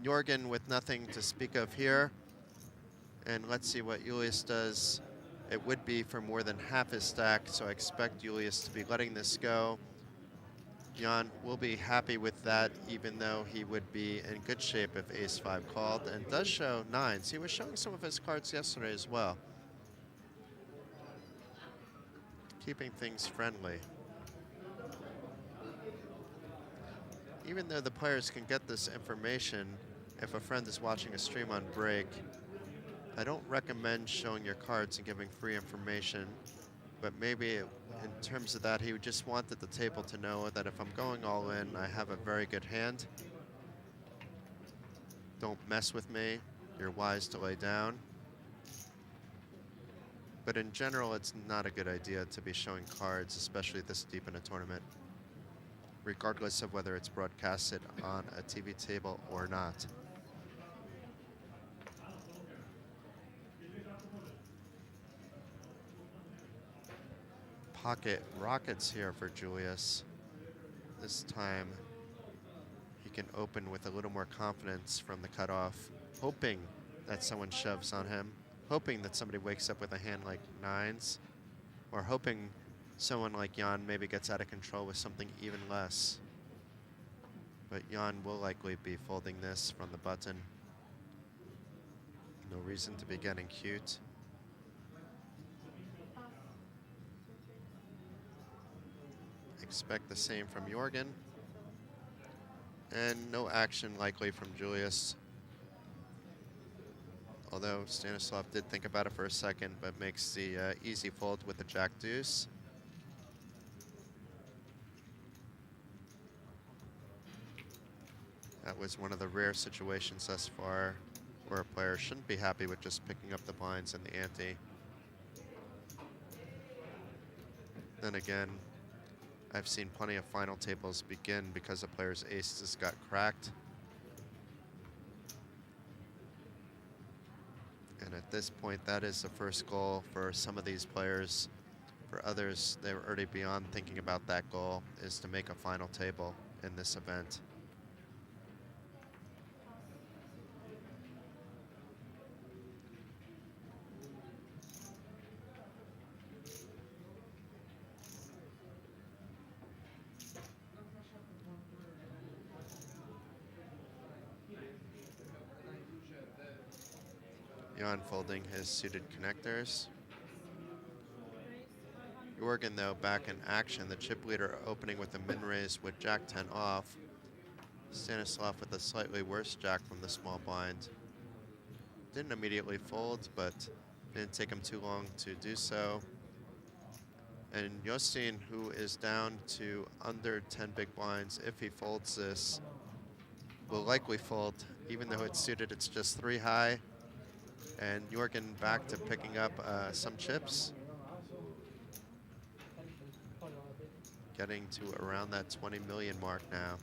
Speaker 1: Jorgen with nothing to speak of here. And let's see what Julius does. It would be for more than half his stack, so I expect Julius to be letting this go. Jan will be happy with that, even though he would be in good shape if Ace-5 called, and does show 9s. He was showing some of his cards yesterday as well. Keeping things friendly. Even though the players can get this information if a friend is watching a stream on break, I don't recommend showing your cards and giving free information, but maybe in terms of that, he just wanted the table to know that if I'm going all in, I have a very good hand. Don't mess with me. You're wise to lay down. But in general, it's not a good idea to be showing cards, especially this deep in a tournament, regardless of whether it's broadcasted on a TV table or not. Pocket rockets here for Julius. This time, he can open with a little more confidence from the cutoff, hoping that someone shoves on him, hoping that somebody wakes up with a hand like 9s, or hoping someone like Jan maybe gets out of control with something even less. But Jan will likely be folding this from the button. No reason to be getting cute. Expect the same from Jorgen. And no action likely from Julius. Although Stanislav did think about it for a second, but makes the easy fold with the Jack-Deuce. That was one of the rare situations thus far where a player shouldn't be happy with just picking up the blinds and the ante. Then again, I've seen plenty of final tables begin because a player's aces got cracked. And at this point, that is the first goal for some of these players. For others, they were already beyond thinking about that goal, is to make a final table in this event. Jan folding his suited connectors. Jorgen, though, back in action. The chip leader opening with a min-raise with Jack-10 off. Stanislav with a slightly worse jack from the small blind. Didn't immediately fold, but didn't take him too long to do so. And Yostin, who is down to under 10 big blinds, if he folds this, will likely fold. Even though it's suited, it's just 3 high. And Jorgen back to picking up some chips. Getting to around that 20 million mark now.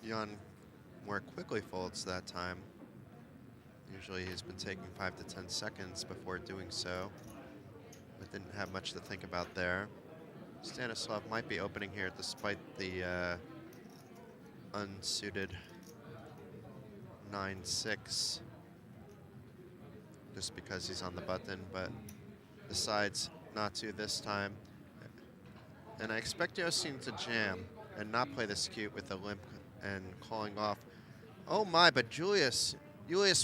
Speaker 1: Jan more quickly folds that time. Usually he's been taking 5 to 10 seconds before doing so, but didn't have much to think about there. Stanislav might be opening here despite the unsuited 9-6, just because he's on the button, but decides not to this time. And I expect Yosin to jam and not play this cute with the limp and calling off. Oh my, but Julius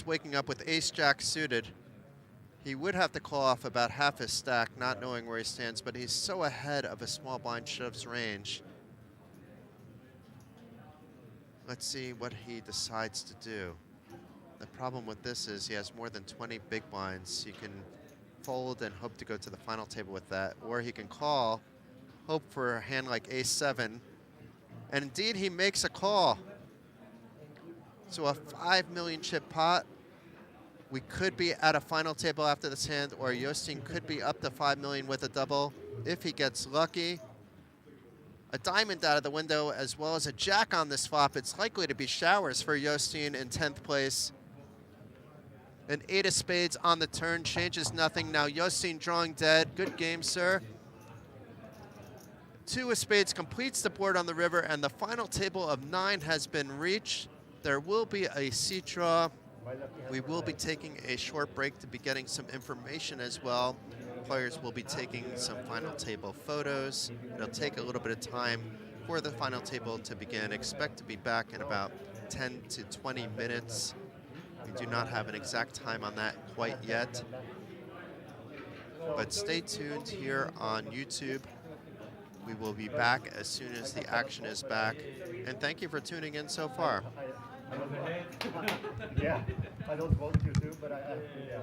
Speaker 1: waking up with ace-jack suited. He would have to call off about half his stack, not knowing where he stands, but he's so ahead of a small blind shove's range. Let's see what he decides to do. The problem with this is he has more than 20 big blinds. He can fold and hope to go to the final table with that, or he can call, hope for a hand like ace-7, and indeed he makes a call. So a 5 million chip pot. We could be at a final table after this hand, or Yosin could be up to 5 million with a double if he gets lucky. A diamond out of the window as well as a jack on this flop. It's likely to be showers for Yosin in 10th place. An 8 of spades on the turn changes nothing. Now Yosin drawing dead. Good game, sir. 2 of spades completes the board on the river, and the final table of 9 has been reached. There will be a seat draw. We will be taking a short break to be getting some information as well. Players will be taking some final table photos. It'll take a little bit of time for the final table to begin. Expect to be back in about 10 to 20 minutes. We do not have an exact time on that quite yet. But stay tuned here on YouTube. We will be back as soon as the action is back. And thank you for tuning in so far.
Speaker 2: Yeah, I don't vote you too, but yeah.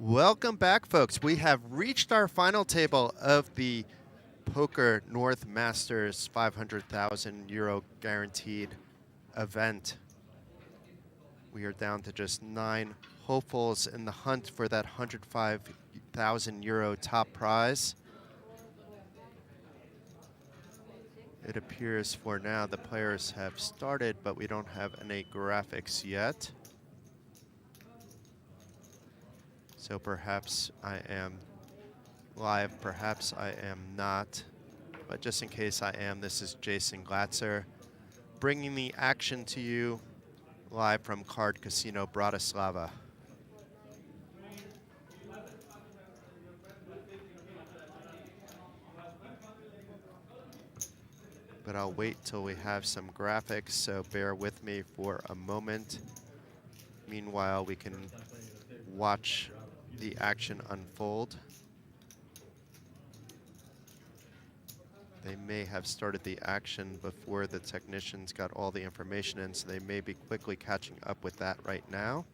Speaker 1: Welcome back, folks. We have reached our final table of the Poker North Masters 500,000 euro guaranteed event. We are down to just 9 hopefuls in the hunt for that 105,000 euro top prize. It appears for now the players have started, but we don't have any graphics yet. So perhaps I am live, perhaps I am not. But just in case I am, this is Jason Glatzer bringing the action to you live from Card Casino Bratislava. But I'll wait till we have some graphics, so bear with me for a moment. Meanwhile, we can watch the action unfold. They may have started the action before the technicians got all the information in, so they may be quickly catching up with that right now.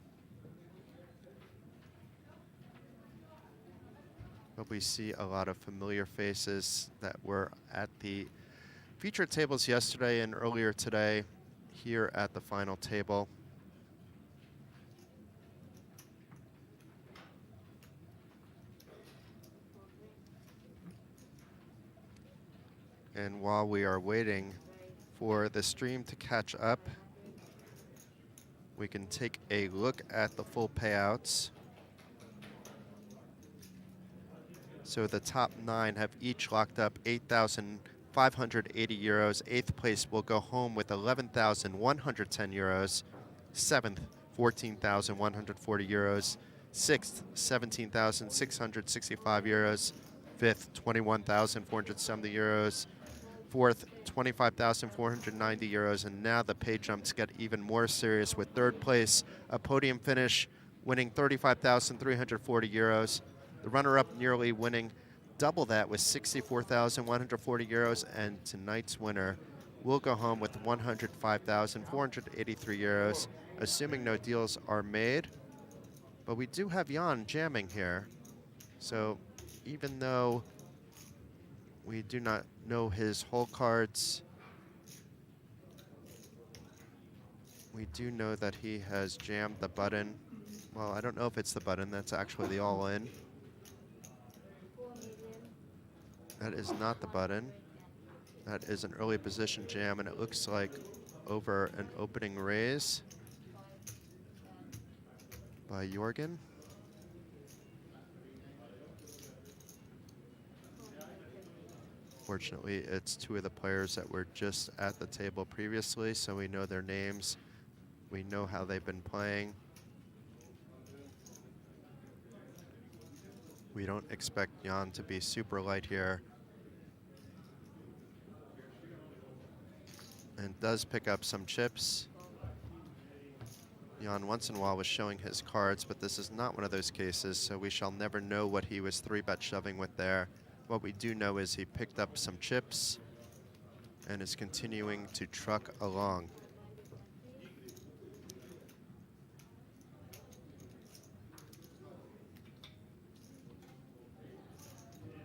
Speaker 1: But we see a lot of familiar faces that were at the featured tables yesterday and earlier today here at the final table. And while we are waiting for the stream to catch up, We can take a look at the full payouts. So the top 9 have each locked up 8,580 euros. 8th place will go home with 11,110 euros. 7th, 14,140 euros. 6th, 17,665 euros. 5th, 21,470 euros. 4th, 25,490 euros. And now the pay jumps get even more serious with 3rd place, a podium finish, winning 35,340 euros. The runner-up nearly winning double that with 64,140 euros, and tonight's winner will go home with 105,483 euros, assuming no deals are made. But we do have Jan jamming here, so even though we do not know his hole cards, we do know that he has jammed the button. Well, I don't know if it's the button, that's actually the all-in. That is not the button. That is an early position jam, and it looks like over an opening raise by Jorgen. Fortunately, it's 2 of the players that were just at the table previously, so we know their names. We know how they've been playing. We don't expect Jan to be super light here. And does pick up some chips. Jan once in a while was showing his cards, but this is not one of those cases, so we shall never know what he was 3-bet shoving with there. What we do know is he picked up some chips and is continuing to truck along.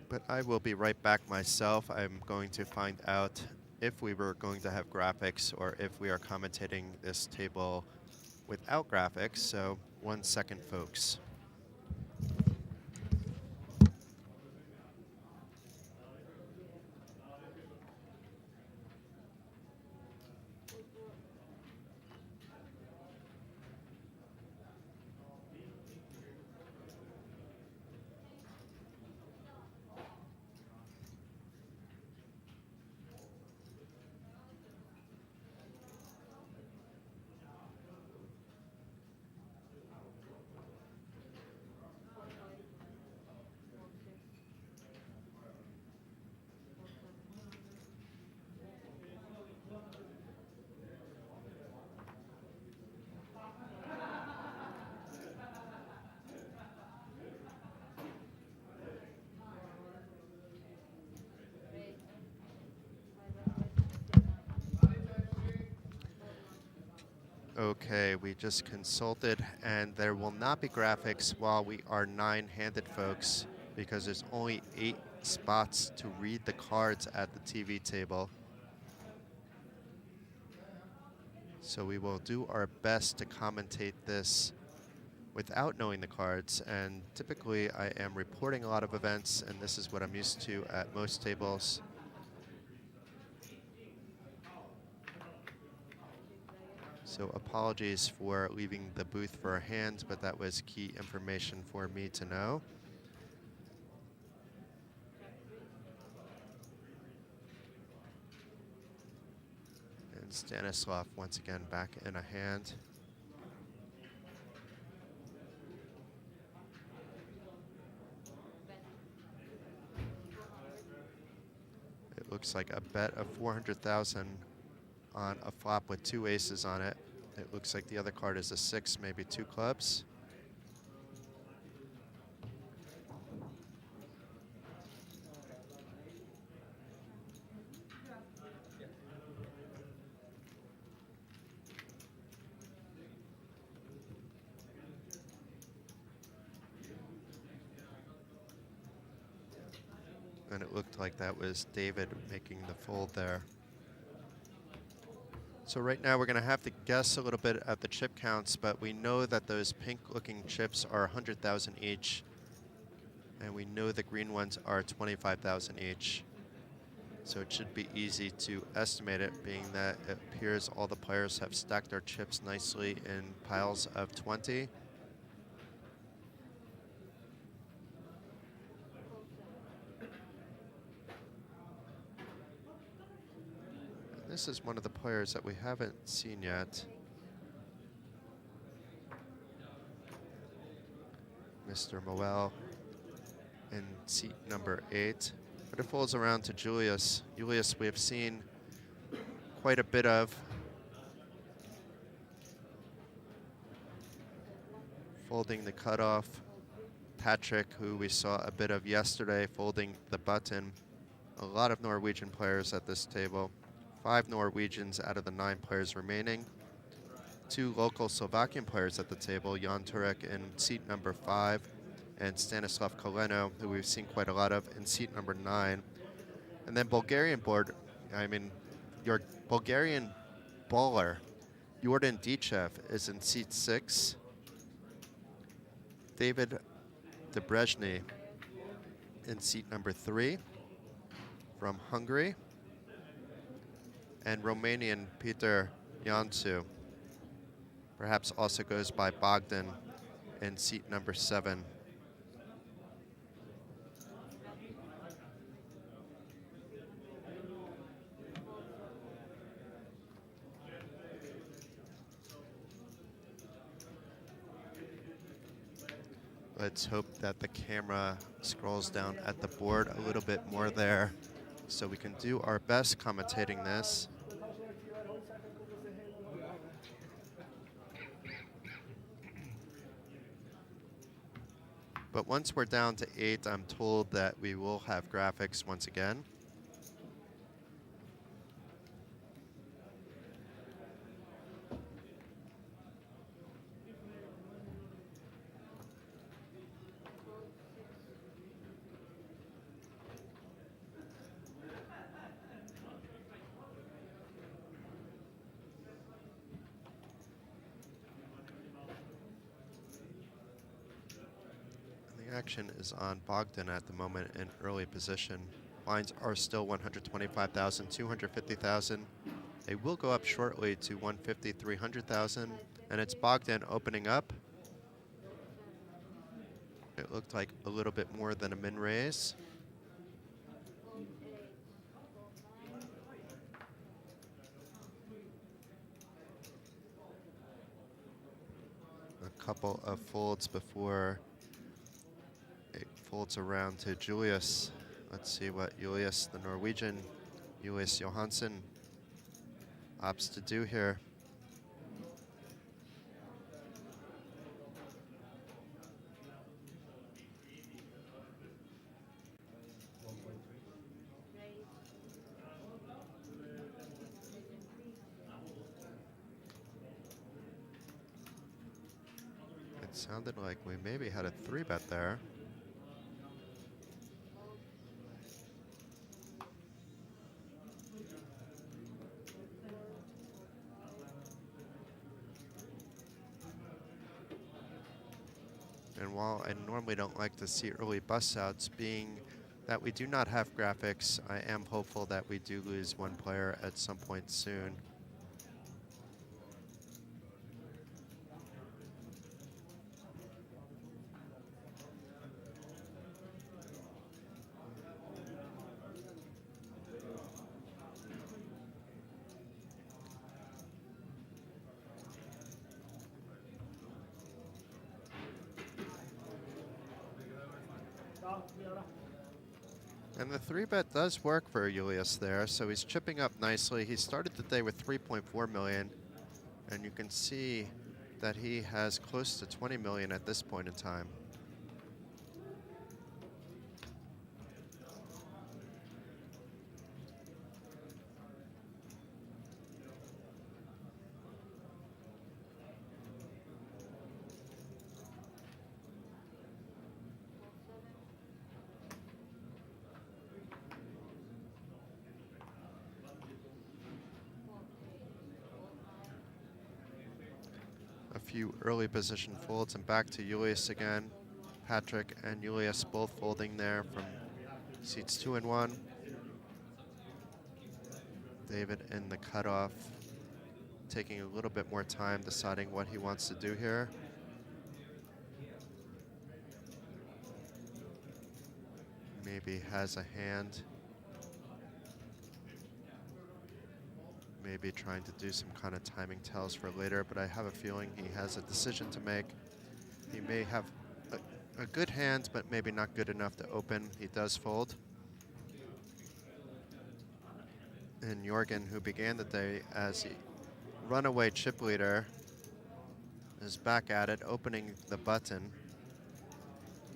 Speaker 1: But I will be right back myself. I'm going to find out if we were going to have graphics or if we are commentating this table without graphics. So 1 second, folks. Okay, we just consulted, and there will not be graphics while we are 9-handed, folks, because there's only 8 spots to read the cards at the TV table. So we will do our best to commentate this without knowing the cards, and typically I am reporting a lot of events, and this is what I'm used to at most tables. So apologies for leaving the booth for a hand, but that was key information for me to know. And Stanislav once again back in a hand. It looks like a bet of 400,000 on a flop with 2 aces on it. It looks like the other card is a 6, maybe 2 clubs. And it looked like that was David making the fold there. So right now we're going to have to guess a little bit at the chip counts, but we know that those pink-looking chips are 100,000 each, and we know the green ones are 25,000 each. So it should be easy to estimate it, being that it appears all the players have stacked their chips nicely in piles of 20. And this is one of the players that we haven't seen yet. Mr. Moel in seat number 8. But it folds around to Julius. Julius we have seen quite a bit of. Folding the cutoff. Patrick, who we saw a bit of yesterday, folding the button. A lot of Norwegian players at this table. 5 Norwegians out of the 9 players remaining. 2 local Slovakian players at the table, Jan Turek in seat number 5, and Stanislav Koleno, who we've seen quite a lot of, in seat number 9. And then Bulgarian board, I mean, your Bulgarian bowler, Jordan Dichev, is in seat 6. David Debrezhny in seat number 3 from Hungary. And Romanian Peter Iancu perhaps also goes by Bogdan in seat number 7. Let's hope that the camera scrolls down at the board a little bit more there so we can do our best commentating this. But once we're down to 8, I'm told that we will have graphics once again. The action is on Bogdan at the moment in early position. Lines are still 125,000, 250,000. They will go up shortly to 150, 300,000. And it's Bogdan opening up. It looked like a little bit more than a min raise. A couple of folds before it folds around to Julius. Let's see what Julius, the Norwegian, Julius Johansson, opts to do here. It sounded like we maybe had a 3-bet there. And while I normally don't like to see early bust outs, being that we do not have graphics, I am hopeful that we do lose one player at some point soon. And the 3-bet does work for Julius there, so he's chipping up nicely. He started the day with 3.4 million, and you can see that he has close to 20 million at this point in time. Few early position folds and back to Julius again. Patrick and Julius both folding there from seats 2 and 1. David in the cutoff, taking a little bit more time deciding what he wants to do here. Maybe has a hand. Maybe trying to do some kind of timing tells for later, but I have a feeling he has a decision to make. He may have a good hand, but maybe not good enough to open. He does fold. And Jorgen, who began the day as a runaway chip leader, is back at it, opening the button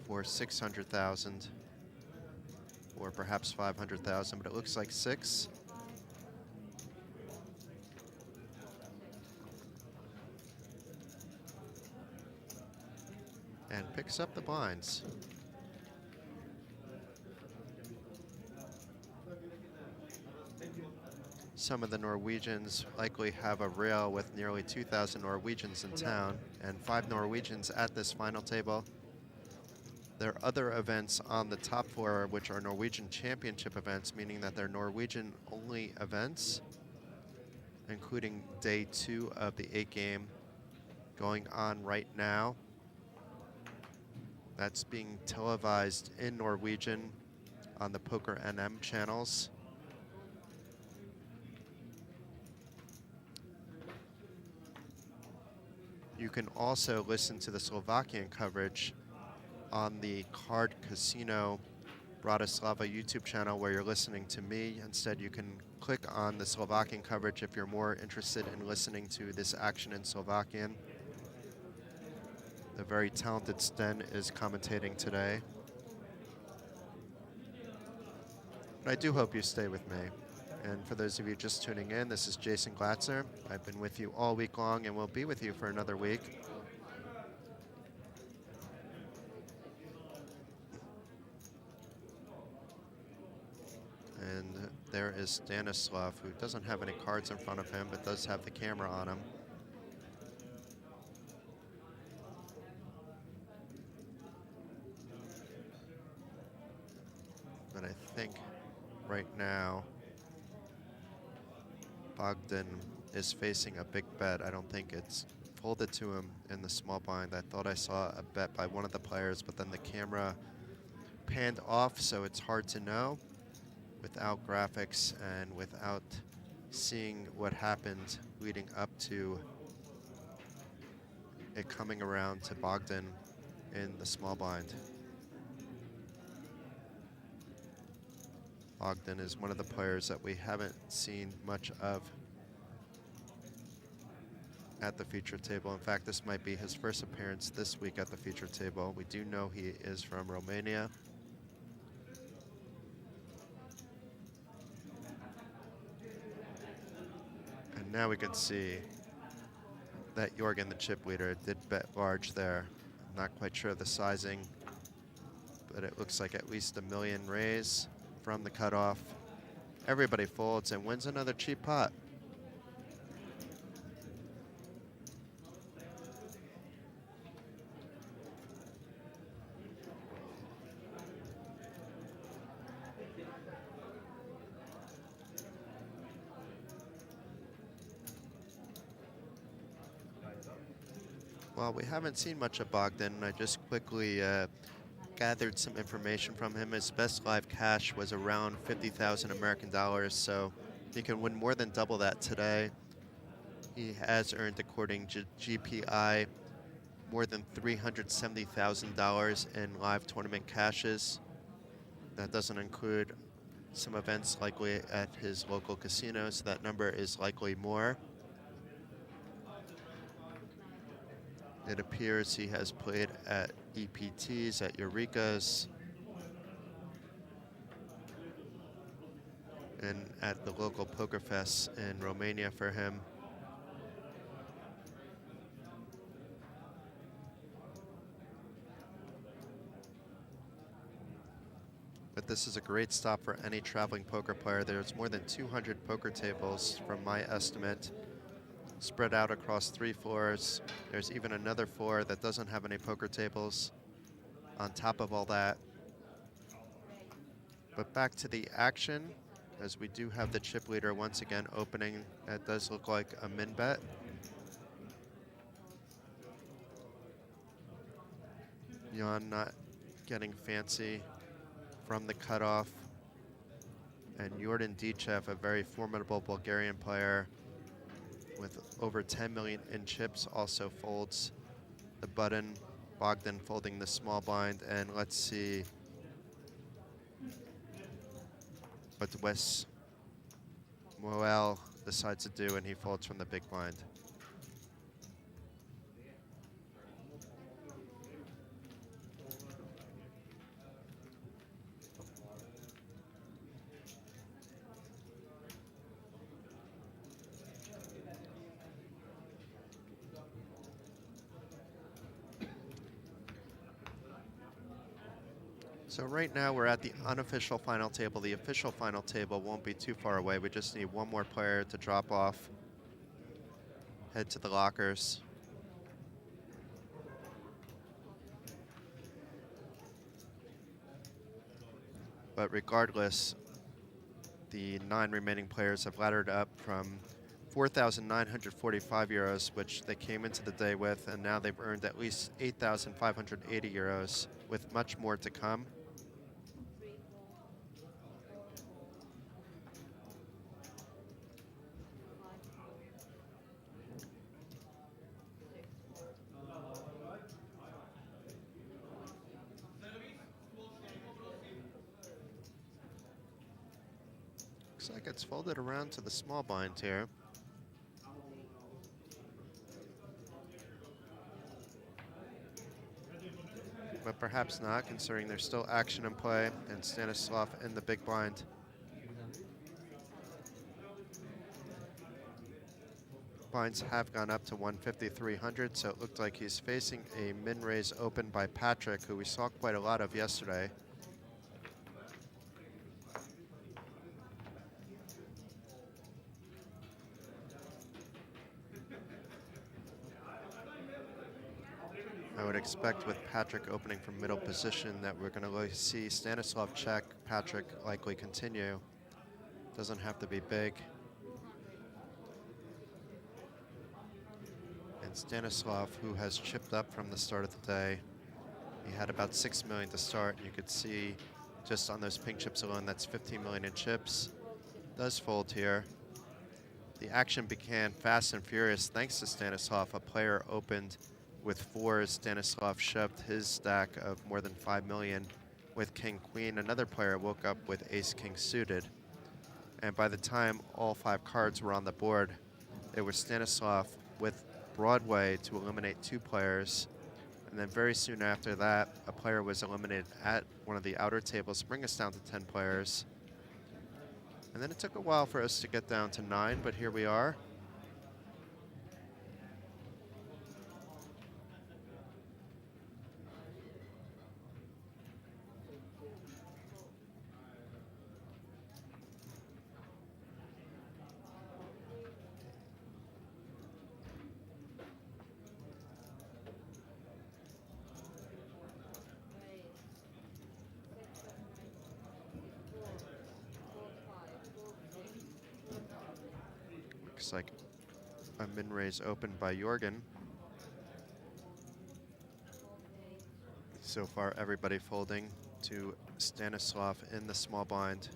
Speaker 1: for 600,000 or perhaps 500,000, but it looks like 6. And picks up the blinds. Some of the Norwegians likely have a rail with nearly 2,000 Norwegians in town and 5 Norwegians at this final table. There are other events on the top floor which are Norwegian championship events, meaning that they're Norwegian-only events, including day 2 of the 8 game going on right now. That's being televised in Norwegian on the Poker NM channels. You can also listen to the Slovakian coverage on the Card Casino Bratislava YouTube channel where you're listening to me. Instead, you can click on the Slovakian coverage if you're more interested in listening to this action in Slovakian. The very talented Sten is commentating today. But I do hope you stay with me. And for those of you just tuning in, this is Jason Glatzer. I've been with you all week long and will be with you for another week. And there is Stanislav, who doesn't have any cards in front of him, but does have the camera on him. But I think right now, Bogdan is facing a big bet. I don't think it's folded to him in the small blind. I thought I saw a bet by one of the players, but then the camera panned off, so it's hard to know without graphics and without seeing what happened leading up to it coming around to Bogdan in the small blind. Bogdan is one of the players that we haven't seen much of at the feature table. In fact, this might be his first appearance this week at the feature table. We do know he is from Romania. And now we can see that Jorgen, the chip leader, did bet large there. I'm not quite sure of the sizing, but it looks like at least $1 million raise from the cutoff. Everybody folds and wins another cheap pot. Well, we haven't seen much of Bogdan. I just quickly gathered some information from him. His best live cash was around 50,000 American dollars, so he can win more than double that today. He has earned, according to GPI, more than $370,000 in live tournament cashes. That doesn't include some events likely at his local casino, so that number is likely more. It appears he has played at EPTs, at Eureka's, and at the local poker fests in Romania for him. But this is a great stop for any traveling poker player. There's more than 200 poker tables, from my estimate, spread out across 3 floors. There's even another floor that doesn't have any poker tables on top of all that. But back to the action. as we do have the chip leader once again opening. That does look like a min bet. Jan not getting fancy from the cutoff. And Jordan Dichev, a very formidable Bulgarian player with over 10 million in chips, also folds the button. Bogdan folding the small blind. And let's see what Wes Moel decides to do, and he folds from the big blind. So right now we're at the unofficial final table. The official final table won't be too far away. We just need one more player to drop off, head to the lockers. But regardless, the 9 remaining players have laddered up from 4,945 euros, which they came into the day with, and now they've earned at least 8,580 euros, with much more to come. Looks like it's folded around to the small blind here. But perhaps not, considering there's still action in play, and Stanislav in the big blind. Blinds have gone up to 150-300, so it looked like he's facing a min-raise open by Patrick, who we saw quite a lot of yesterday. I would expect with Patrick opening from middle position that we're going to see Stanislav check, Patrick likely continue. Doesn't have to be big. And Stanislav, who has chipped up from the start of the day, he had about 6 million to start. You could see just on those pink chips alone, that's 15 million in chips. Does fold here. The action began fast and furious thanks to Stanislav. A player opened with 4. Stanislav shoved his stack of more than 5 million with King Queen. Another player woke up with Ace King suited. And by the time all 5 cards were on the board, it was Stanislav with Broadway to eliminate 2 players. And then very soon after that, a player was eliminated at one of the outer tables, bring us down to 10 players. And then it took a while for us to get down to 9, but here we are. Looks like a min-raise opened by Jorgen. So far, everybody folding to Stanislav in the small blind.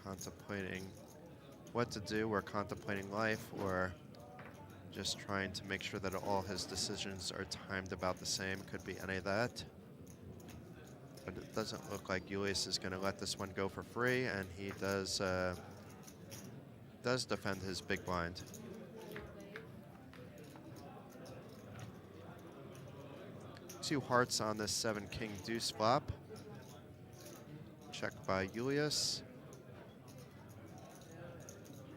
Speaker 1: Contemplating what to do, or contemplating life, or just trying to make sure that all his decisions are timed about the same. Could be any of that. But it doesn't look like Julius is going to let this one go for free, and he does defend his big blind. Two hearts on this 7-king deuce flop. Check by Julius.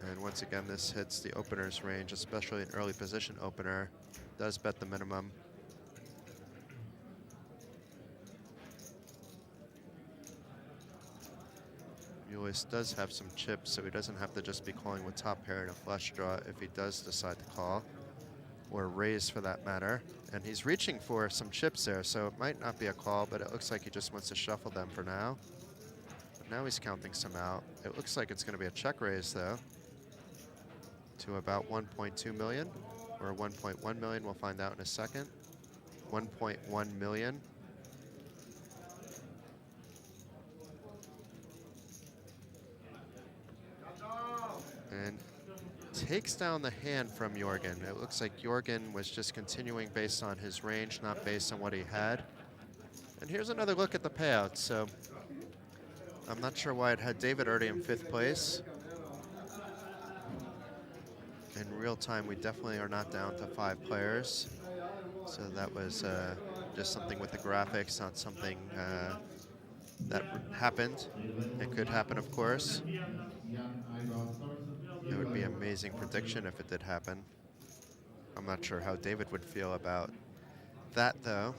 Speaker 1: And once again, this hits the opener's range, especially an early position opener. Does bet the minimum. Julius does have some chips, so he doesn't have to just be calling with top pair and a flush draw if he does decide to call. or raise for that matter. And he's reaching for some chips there, so it might not be a call, but it looks like he just wants to shuffle them for now. But now he's counting some out. It looks like it's going to be a check raise, though, to about 1.2 million or 1.1 million. We'll find out in a second. 1.1 million. And takes down the hand from Jorgen. It looks like Jorgen was just continuing based on his range, not based on what he had. And here's another look at the payout. So I'm not sure why it had David already in 5th place. In real time, we definitely are not down to 5 players. So that was just something with the graphics, not something that happened. It could happen, of course. It would be an amazing prediction if it did happen. I'm not sure how David would feel about that, though.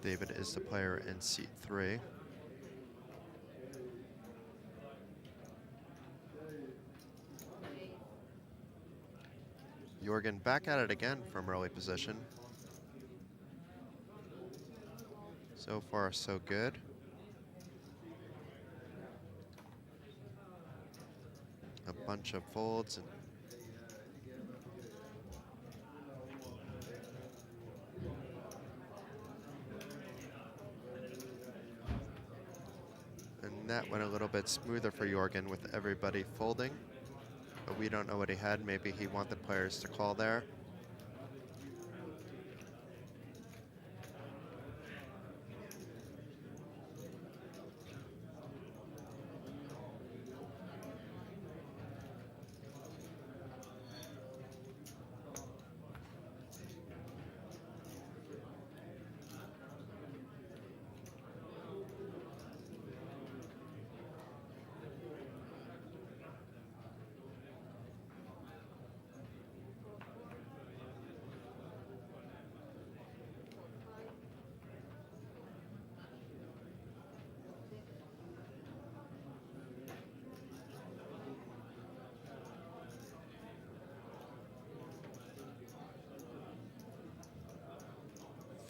Speaker 1: David is the player in seat 3. Jorgen back at it again from early position. So far, so good. A bunch of folds. And that went a little bit smoother for Jorgen with everybody folding. But we don't know what he had. Maybe he wanted players to call there.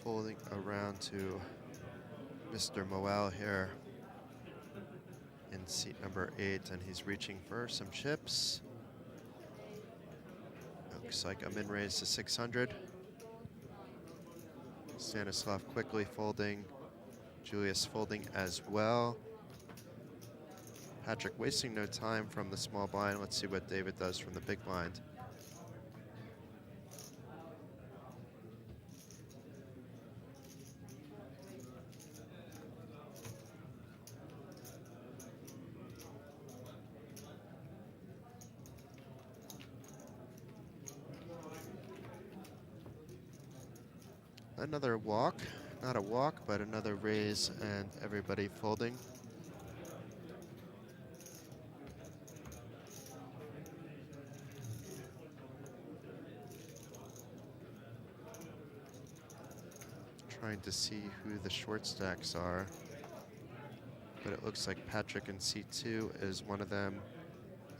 Speaker 1: Folding around to Mr. Moel here in seat number 8, and he's reaching for some chips. Looks like a min raise to 600. Stanislav quickly folding. Julius folding as well. Patrick wasting no time from the small blind. Let's see what David does from the big blind. Another walk, not a walk, but another raise, and everybody folding. Trying to see who the short stacks are, but it looks like Patrick in seat 2 is one of them,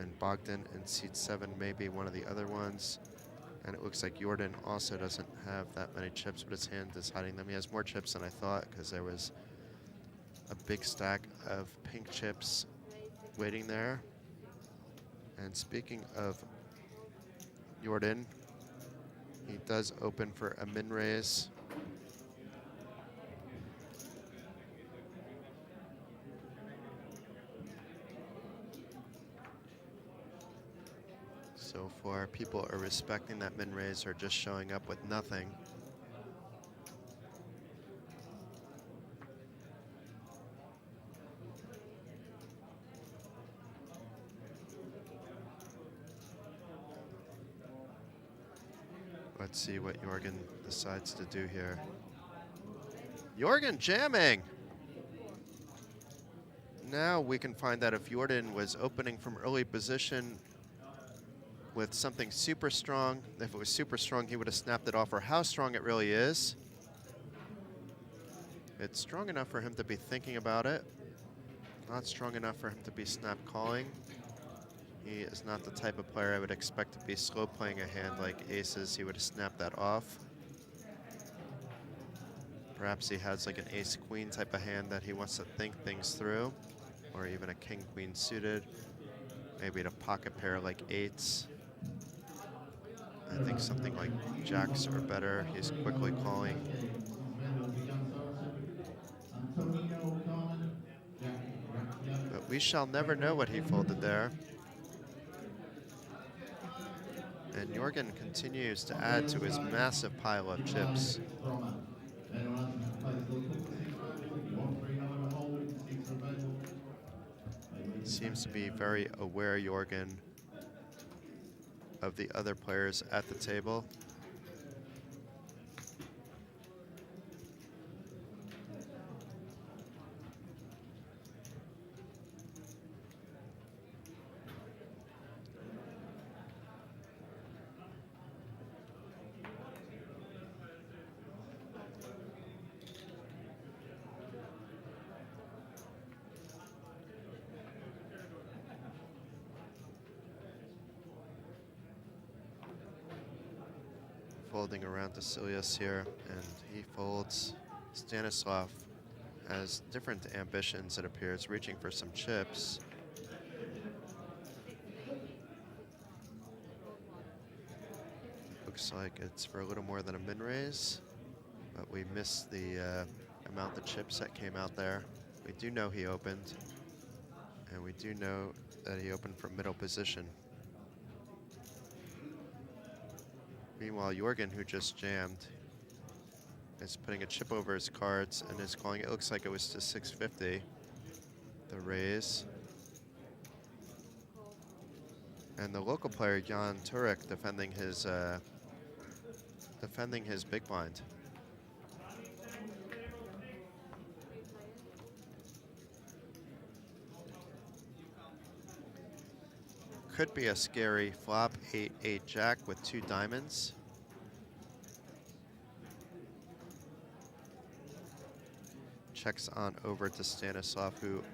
Speaker 1: and Bogdan in seat 7 may be one of the other ones. And it looks like Jordan also doesn't have that many chips, but his hand is hiding them. He has more chips than I thought, because there was a big stack of pink chips waiting there. And speaking of Jordan, he does open for a min raise. So far, people are respecting that min raise or just showing up with nothing. Let's see what Jorgen decides to do here. Jorgen jamming! Now we can find out if Jordan was opening from early position with something super strong. If it was super strong, he would have snapped it off, or how strong it really is. It's strong enough for him to be thinking about it. Not strong enough for him to be snap calling. He is not the type of player I would expect to be slow playing a hand like aces. He would have snapped that off. Perhaps he has like an ace-queen type of hand that he wants to think things through, or even a king-queen suited. Maybe a pocket pair like eights. I think something like jacks are better. He's quickly calling. But we shall never know what he folded there. And Jorgen continues to add to his massive pile of chips. Seems to be very aware, Jorgen, of the other players at the table. Folding around to Silius here, and he folds. Stanislav has different ambitions, it appears, reaching for some chips. Looks like it's for a little more than a min raise, but we missed the amount of chips that came out there. We do know he opened, and we do know that he opened from middle position. Meanwhile, Jorgen, who just jammed, is putting a chip over his cards and is calling. It looks like it was to 650, the raise. And the local player, Jan Turek, defending his big blind. Could be a scary flop, 8-8 jack with 2 diamonds. Checks on over to Stanislav, who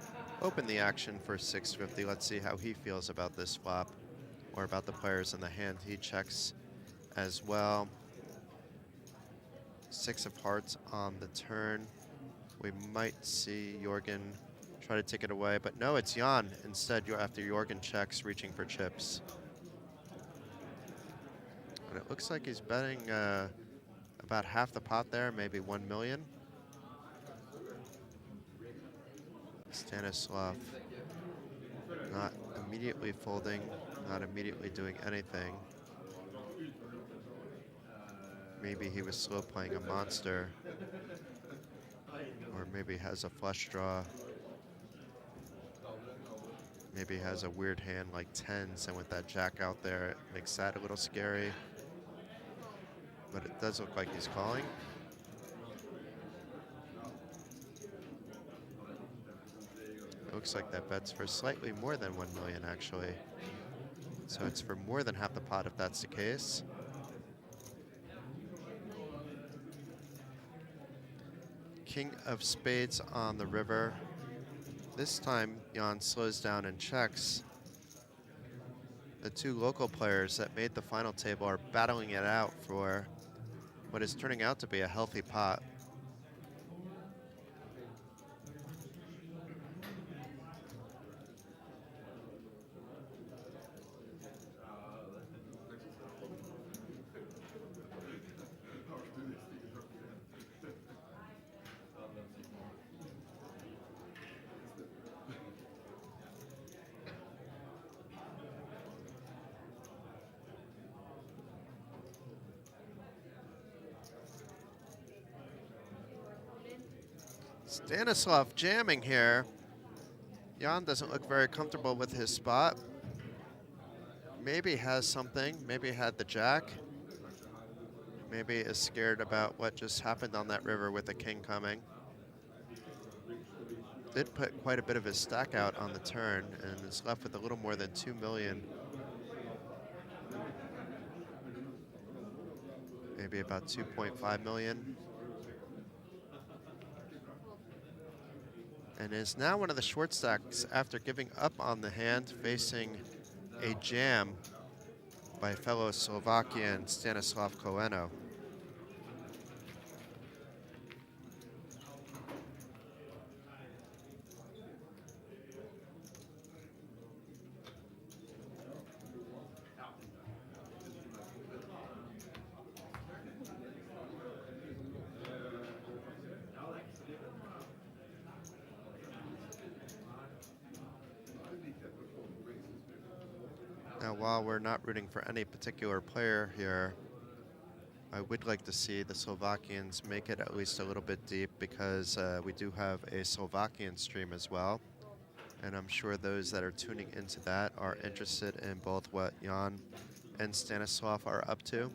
Speaker 1: opened the action for 650. Let's see how he feels about this flop, or about the players in the hand. He checks as well. 6 of hearts on the turn. We might see Jorgen try to take it away, but no, it's Jan instead after Jorgen checks, reaching for chips. And it looks like he's betting about half the pot there, maybe 1 million. Stanislav not immediately folding, not immediately doing anything. Maybe he was slow playing a monster, or maybe has a flush draw. Maybe has a weird hand like tens, and with that jack out there, it makes that a little scary. But it does look like he's calling. It looks like that bet's for slightly more than 1 million, actually. So it's for more than half the pot if that's the case. King of spades on the river. This time, Jan slows down and checks. The 2 local players that made the final table are battling it out for what is turning out to be a healthy pot. Stanislav jamming here. Jan doesn't look very comfortable with his spot. Maybe has something, maybe had the jack. Maybe is scared about what just happened on that river with the king coming. Did put quite a bit of his stack out on the turn and is left with a little more than 2 million. Maybe about 2.5 million. And is now one of the short stacks after giving up on the hand, facing a jam by fellow Slovakian Stanislav Koleno. Now, while we're not rooting for any particular player here, I would like to see the Slovakians make it at least a little bit deep because we do have a Slovakian stream as well. And I'm sure those that are tuning into that are interested in both what Jan and Stanislav are up to.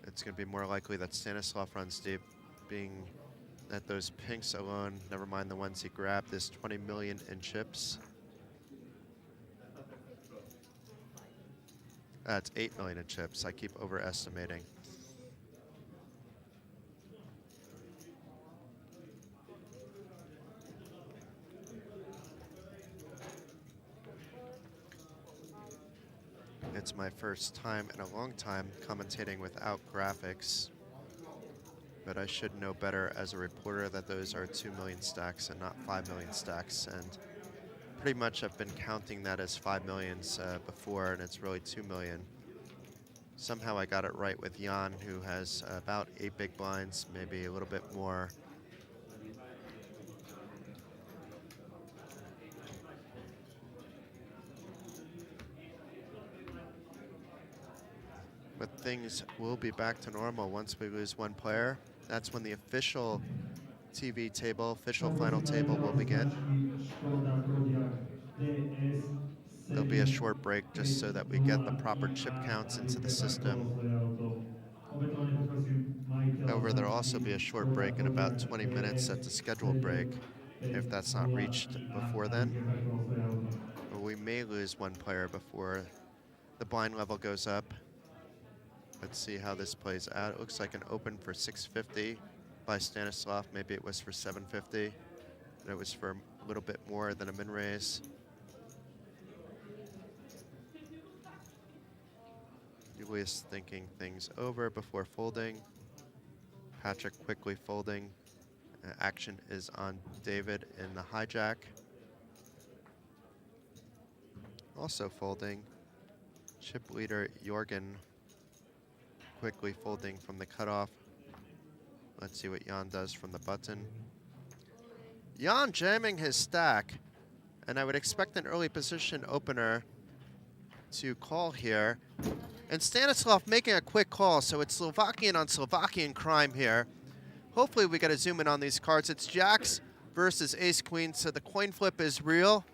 Speaker 1: It's going to be more likely that Stanislav runs deep, being that those pinks alone, never mind the ones he grabbed, is 20 million in chips. That's 8 million in chips. I keep overestimating. It's my first time in a long time commentating without graphics, but I should know better as a reporter that those are 2 million stacks and not 5 million stacks. And pretty much I've been counting that as 5 millions before, and it's really 2 million. Somehow I got it right with Jan, who has about 8 big blinds, maybe a little bit more. But things will be back to normal once we lose one player. That's when the official TV table, official final table will begin. There'll be a short break just so that we get the proper chip counts into the system. However, there'll also be a short break in about 20 minutes at the scheduled break, if that's not reached before then. Or we may lose one player before the blind level goes up. Let's see how this plays out. It looks like an open for 650 by Stanislav. Maybe it was for 750. And it was for a little bit more than a min raise. Julius thinking things over before folding. Patrick quickly folding. Action is on David in the hijack. Also folding. Chip leader Jorgen quickly folding from the cutoff. Let's see what Jan does from the button. Jan jamming his stack, and I would expect an early position opener to call here. And Stanislav making a quick call, so it's Slovakian on Slovakian crime here. Hopefully we get a zoom in on these cards. It's jacks versus ace-queen, so the coin flip is real.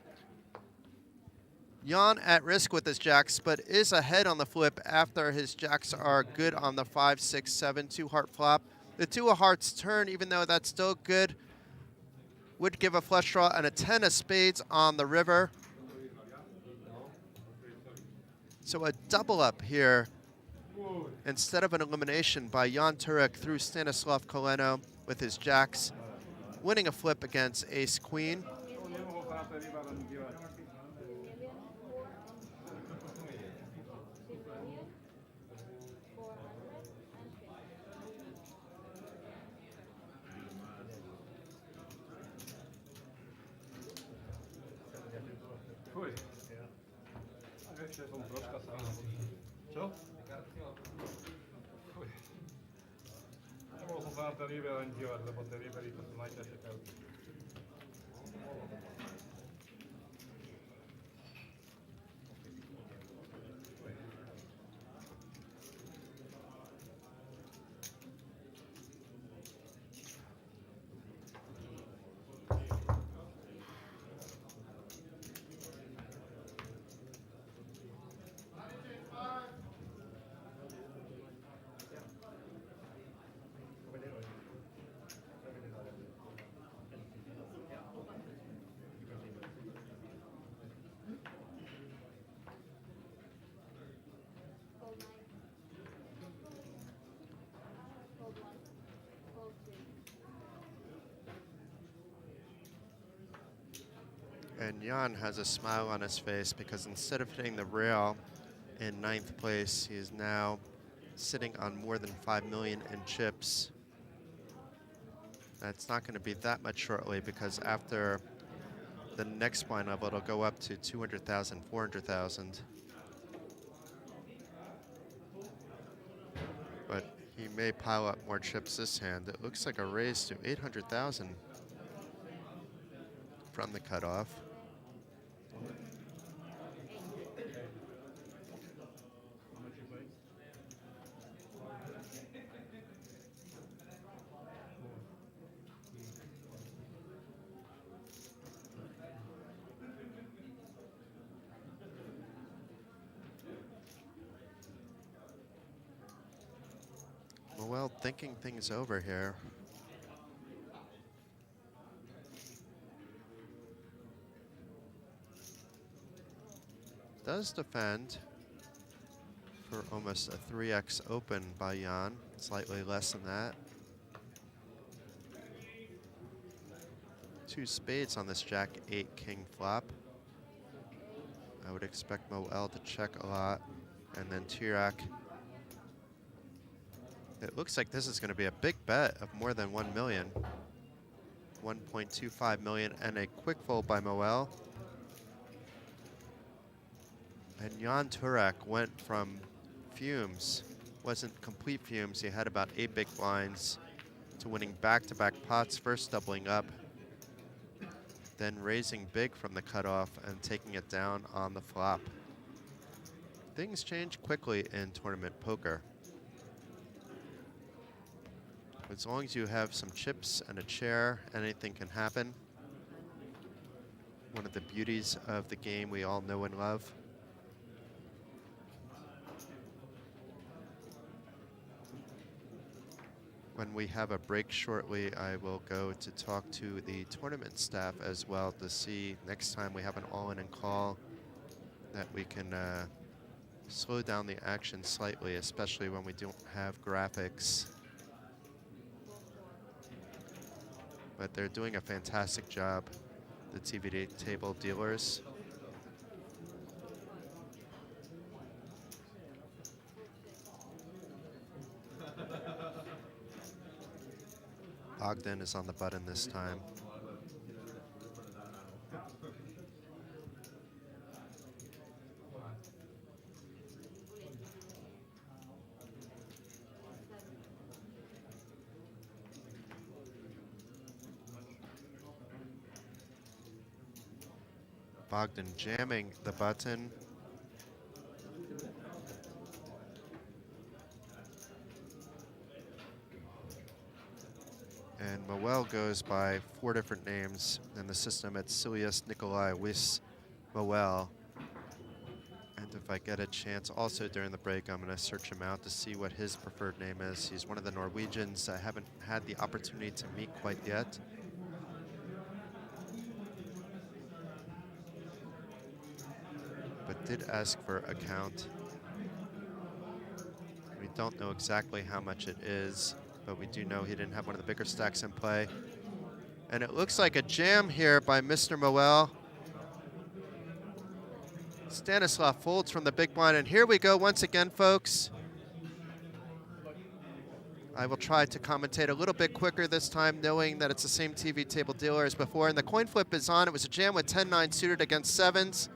Speaker 1: Jan at risk with his jacks, but is ahead on the flip after his jacks are good on the 5, 6, 7, 2-heart flop. The 2 of hearts turn, even though that's still good, would give a flush draw and a 10 of spades on the river. So a double up here instead of an elimination by Jan Turek through Stanislav Koleno with his jacks, winning a flip against ace-queen. And Jan has a smile on his face because instead of hitting the rail in 9th place, he is now sitting on more than 5 million in chips. That's not going to be that much shortly because after the next blind level, it'll go up to 200,000, 400,000. But he may pile up more chips this hand. It looks like a raise to 800,000 from the cutoff. Well, thinking things over here. Does defend for almost a 3x open by Jan, slightly less than that. 2 spades on this Jack 8 King flop. I would expect Moel to check a lot, and then Tirak. It looks like this is going to be a big bet of more than 1 million. 1.25 million and a quick fold by Moel. And Jan Turek went from fumes, wasn't complete fumes, he had about 8 big blinds, to winning back-to-back pots, first doubling up, then raising big from the cutoff and taking it down on the flop. Things change quickly in tournament poker. As long as you have some chips and a chair, anything can happen. One of the beauties of the game we all know and love. When we have a break shortly, I will go to talk to the tournament staff as well to see next time we have an all-in and call that we can slow down the action slightly, especially when we don't have graphics. But they're doing a fantastic job, the TV table dealers. Ogden is on the button this time. Bogdan jamming the button. And Moel goes by 4 different names in the system. It's Silius Nikolai Wis Moel. And if I get a chance also during the break, I'm going to search him out to see what his preferred name is. He's one of the Norwegians I haven't had the opportunity to meet quite yet. But did ask for a count. We don't know exactly how much it is, but we do know he didn't have one of the bigger stacks in play. And it looks like a jam here by Mr. Moel. Stanislav folds from the big blind, and here we go once again, folks. I will try to commentate a little bit quicker this time, knowing that it's the same TV table dealer as before. And the coin flip is on. It was a jam with 10-9 suited against 7s.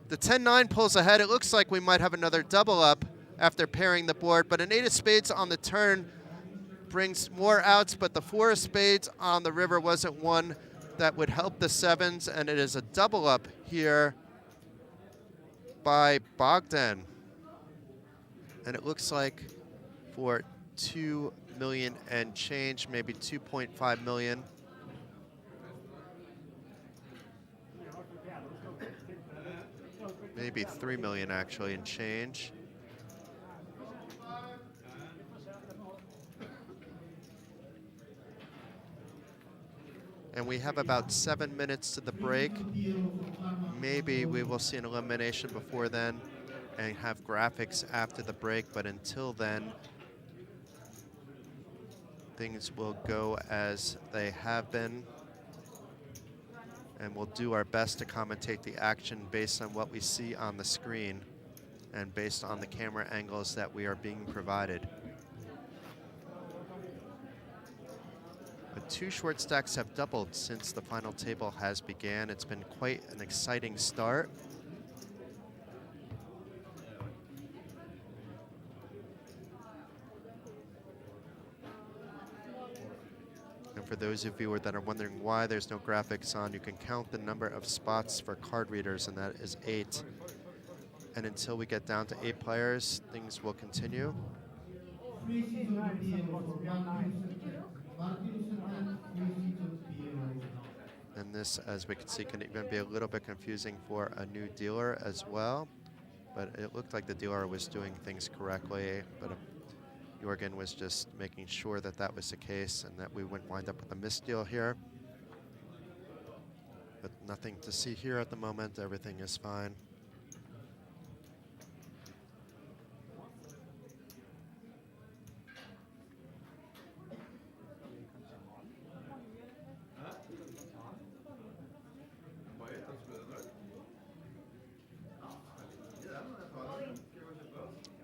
Speaker 1: The 10-9 pulls ahead. It looks like we might have another double up after pairing the board, but an 8 of spades on the turn brings more outs, but the 4 of spades on the river wasn't one that would help the 7s, and it is a double up here by Bogdan. And it looks like for 2 million and change, maybe 2.5 million. Maybe 3 million actually in change. And we have about 7 minutes to the break. Maybe we will see an elimination before then and have graphics after the break, but until then, things will go as they have been. And we'll do our best to commentate the action based on what we see on the screen and based on the camera angles that we are being provided. But two short stacks have doubled since the final table has began. It's been quite an exciting start. And for those of you that are wondering why there's no graphics on, you can count the number of spots for card readers, and that is 8. And until we get down to 8 players, things will continue. And this, as we can see, can even be a little bit confusing for a new dealer as well. But it looked like the dealer was doing things correctly, but Jorgen was just making sure that that was the case and that we wouldn't wind up with a misdeal here. But nothing to see here at the moment. Everything is fine.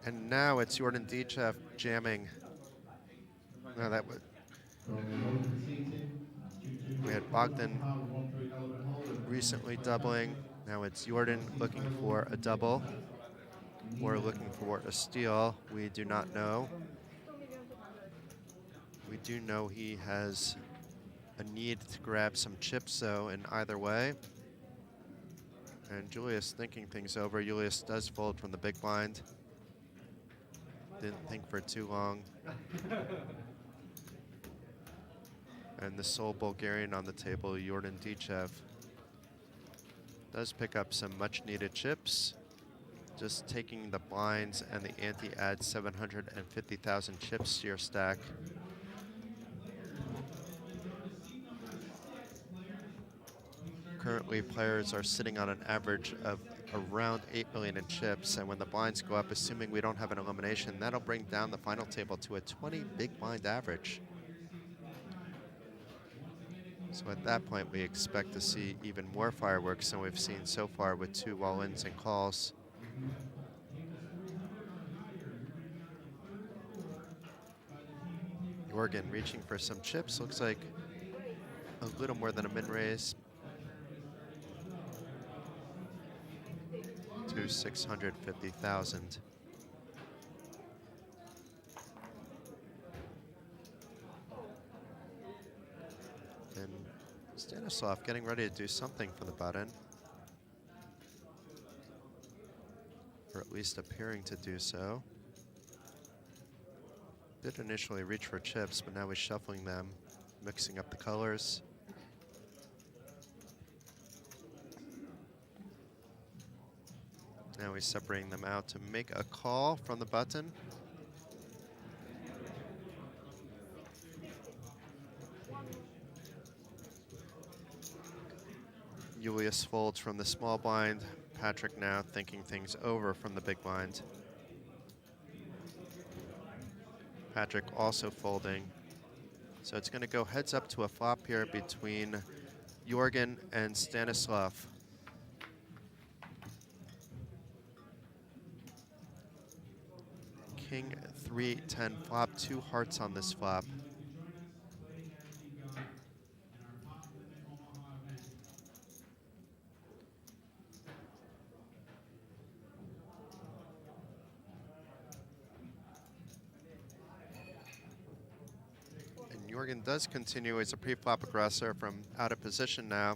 Speaker 1: And now it's Jordan Dichev jamming. No, that would. We had Bogdan recently doubling. Now it's Jordan looking for a double or looking for a steal. We do not know. We do know he has a need to grab some chips, though, in either way. And Julius thinking things over. Julius does fold from the big blind. Didn't think for too long. And the sole Bulgarian on the table, Jordan Dichev, does pick up some much-needed chips. Just taking the blinds and the ante adds 750,000 chips to your stack. Currently, players are sitting on an average of around 8 million in chips, and when the blinds go up, assuming we don't have an elimination, that'll bring down the final table to a 20 big blind average. So at that point, we expect to see even more fireworks than we've seen so far with 2 all-ins and calls. Jorgen reaching for some chips. Looks like a little more than a min raise to 650,000. And Stanislav getting ready to do something for the button, or at least appearing to do so. Did initially reach for chips, but now he's shuffling them, mixing up the colors. Now he's separating them out to make a call from the button. Julius folds from the small blind. Patrick now thinking things over from the big blind. Patrick also folding. So it's going to go heads up to a flop here between Jorgen and Stanislav. King 3-10 flop, 2 hearts on this flop. Jorgen does continue as a pre-flop aggressor from out of position now,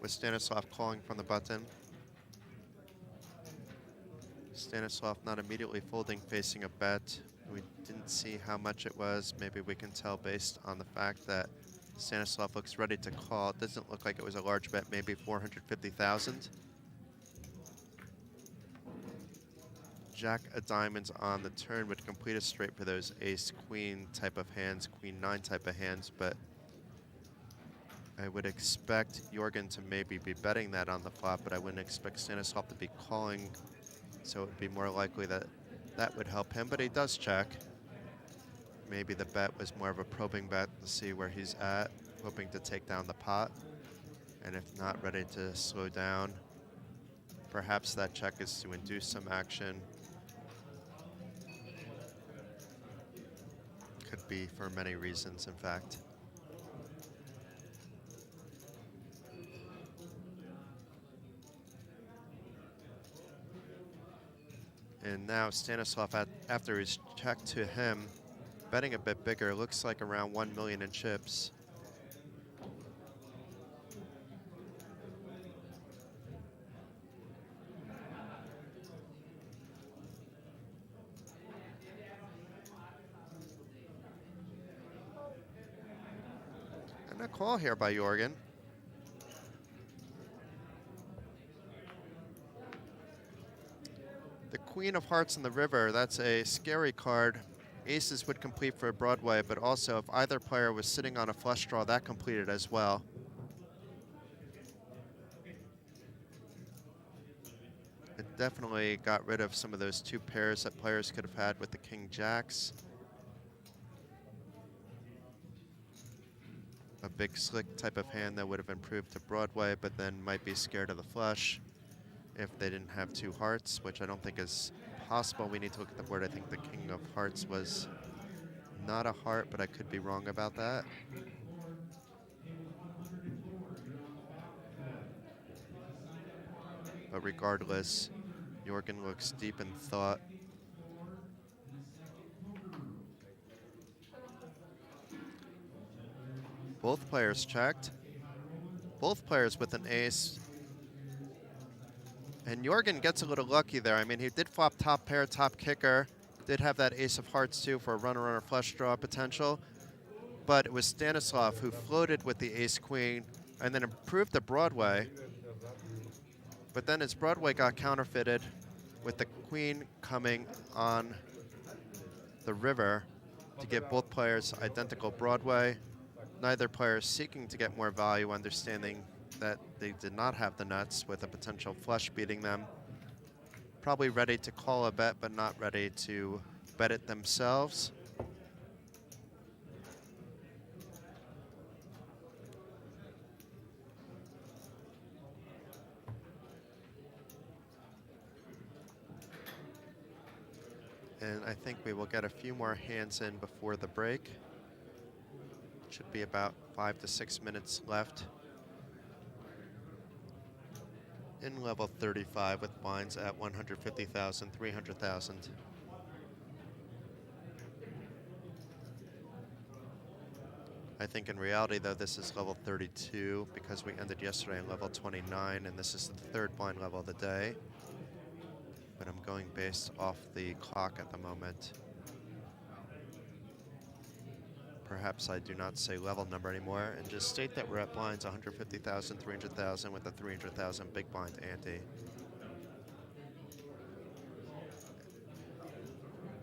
Speaker 1: with Stanislav calling from the button. Stanislav not immediately folding, facing a bet. We didn't see how much it was. Maybe we can tell based on the fact that Stanislav looks ready to call. It doesn't look like it was a large bet, maybe 450,000. Jack of diamonds on the turn would complete a straight for those ace-queen type of hands, queen-9 type of hands, but I would expect Jorgen to maybe be betting that on the flop, but I wouldn't expect Stanislav to be calling, so it would be more likely that that would help him, but he does check. Maybe the bet was more of a probing bet to see where he's at, hoping to take down the pot. And if not, ready to slow down. Perhaps that check is to induce some action. Could be for many reasons, in fact. And now Stanislav, after his check to him, betting a bit bigger, looks like around 1 million in chips. And a call here by Jorgen. The Queen of Hearts in the river, that's a scary card. Aces would complete for Broadway, but also if either player was sitting on a flush draw, that completed as well. It definitely got rid of some of those two pairs that players could have had with the King Jacks. A big slick type of hand that would have improved to Broadway, but then might be scared of the flush if they didn't have two hearts, which I don't think is possible. We need to look at the board. I think the King of Hearts was not a heart, but I could be wrong about that. But regardless, Jorgen looks deep in thought. Both players checked. Both players with an ace. And Jorgen gets a little lucky there. I mean, he did flop top pair, top kicker. Did have that ace of hearts too for a runner-runner flush draw potential. But it was Stanislav who floated with the ace-queen and then improved the Broadway. But then his Broadway got counterfeited with the queen coming on the river to give both players identical Broadway. Neither player seeking to get more value, understanding that they did not have the nuts with a potential flush beating them. Probably ready to call a bet, but not ready to bet it themselves. And I think we will get a few more hands in before the break. Should be about 5 to 6 minutes left in level 35 with blinds at 150,000, 300,000. I think in reality, though, this is level 32 because we ended yesterday in level 29, and this is the third blind level of the day. But I'm going based off the clock at the moment. Perhaps I do not say level number anymore and just state that we're at blinds 150,000, 300,000 with a 300,000 big blind ante.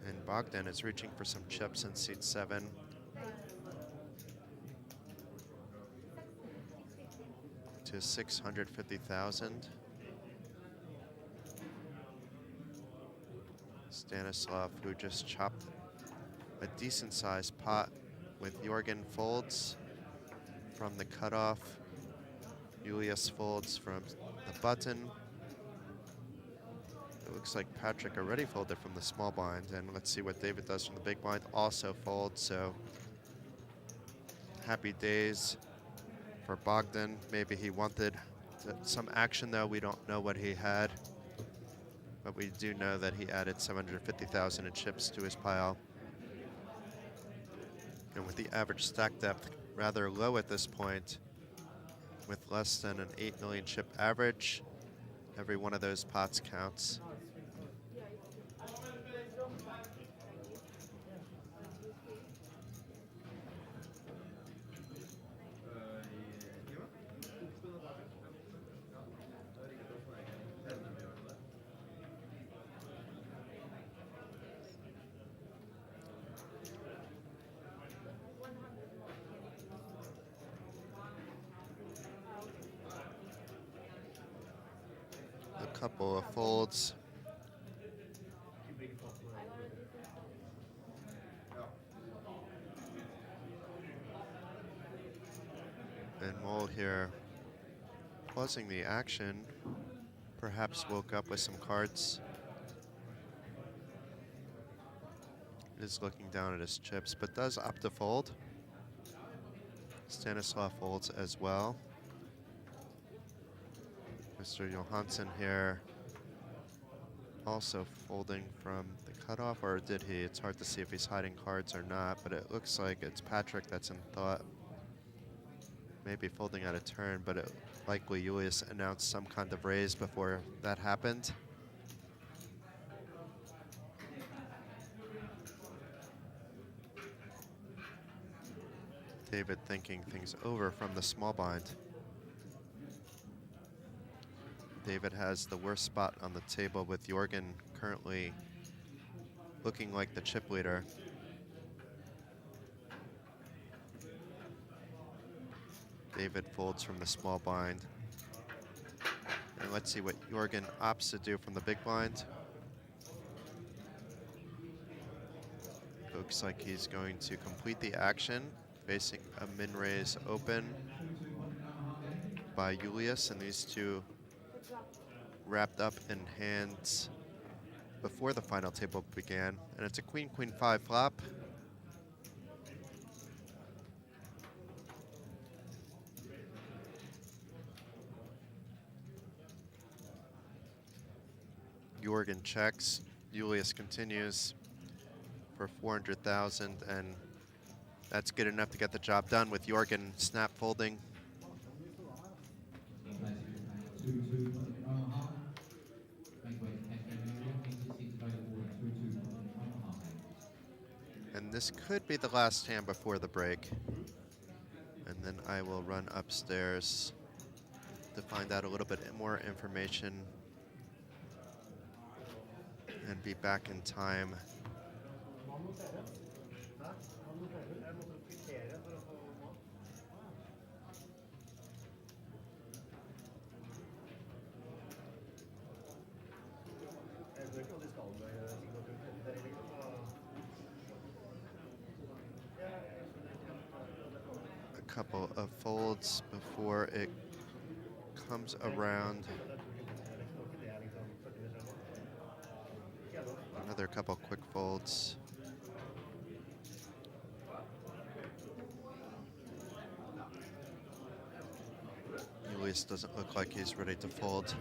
Speaker 1: And Bogdan is reaching for some chips in seat 7. To 650,000. Stanislav, who just chopped a decent sized pot with Jorgen folds from the cutoff. Julius folds from the button. It looks like Patrick already folded from the small blind, and let's see what David does from the big blind. Also folds, so happy days for Bogdan. Maybe he wanted some action, though. We don't know what he had, but we do know that he added 750,000 in chips to his pile. And with the average stack depth rather low at this point, with less than an 8 million chip average, every one of those pots counts. A couple of folds. And Mole here pausing the action, perhaps woke up with some cards. Is looking down at his chips, but does opt to fold. Stanislav folds as well. Mr. Johansson here also folding from the cutoff, or did he? It's hard to see if he's hiding cards or not, but it looks like it's Patrick that's in thought. Maybe folding out a turn, but it likely Julius announced some kind of raise before that happened. David thinking things over from the small blind. David has the worst spot on the table with Jorgen currently looking like the chip leader. David folds from the small blind. And let's see what Jorgen opts to do from the big blind. Looks like he's going to complete the action, facing a min-raise open by Julius, and these two wrapped up in hands before the final table began. And it's a queen, queen, 5 flop. Jorgen checks, Julius continues for 400,000, and that's good enough to get the job done with Jorgen snap folding. And this could be the last hand before the break. And then I will run upstairs to find out a little bit more information and be back in time. A couple of folds before it comes around. Another couple quick folds. Julius doesn't look like he's ready to fold.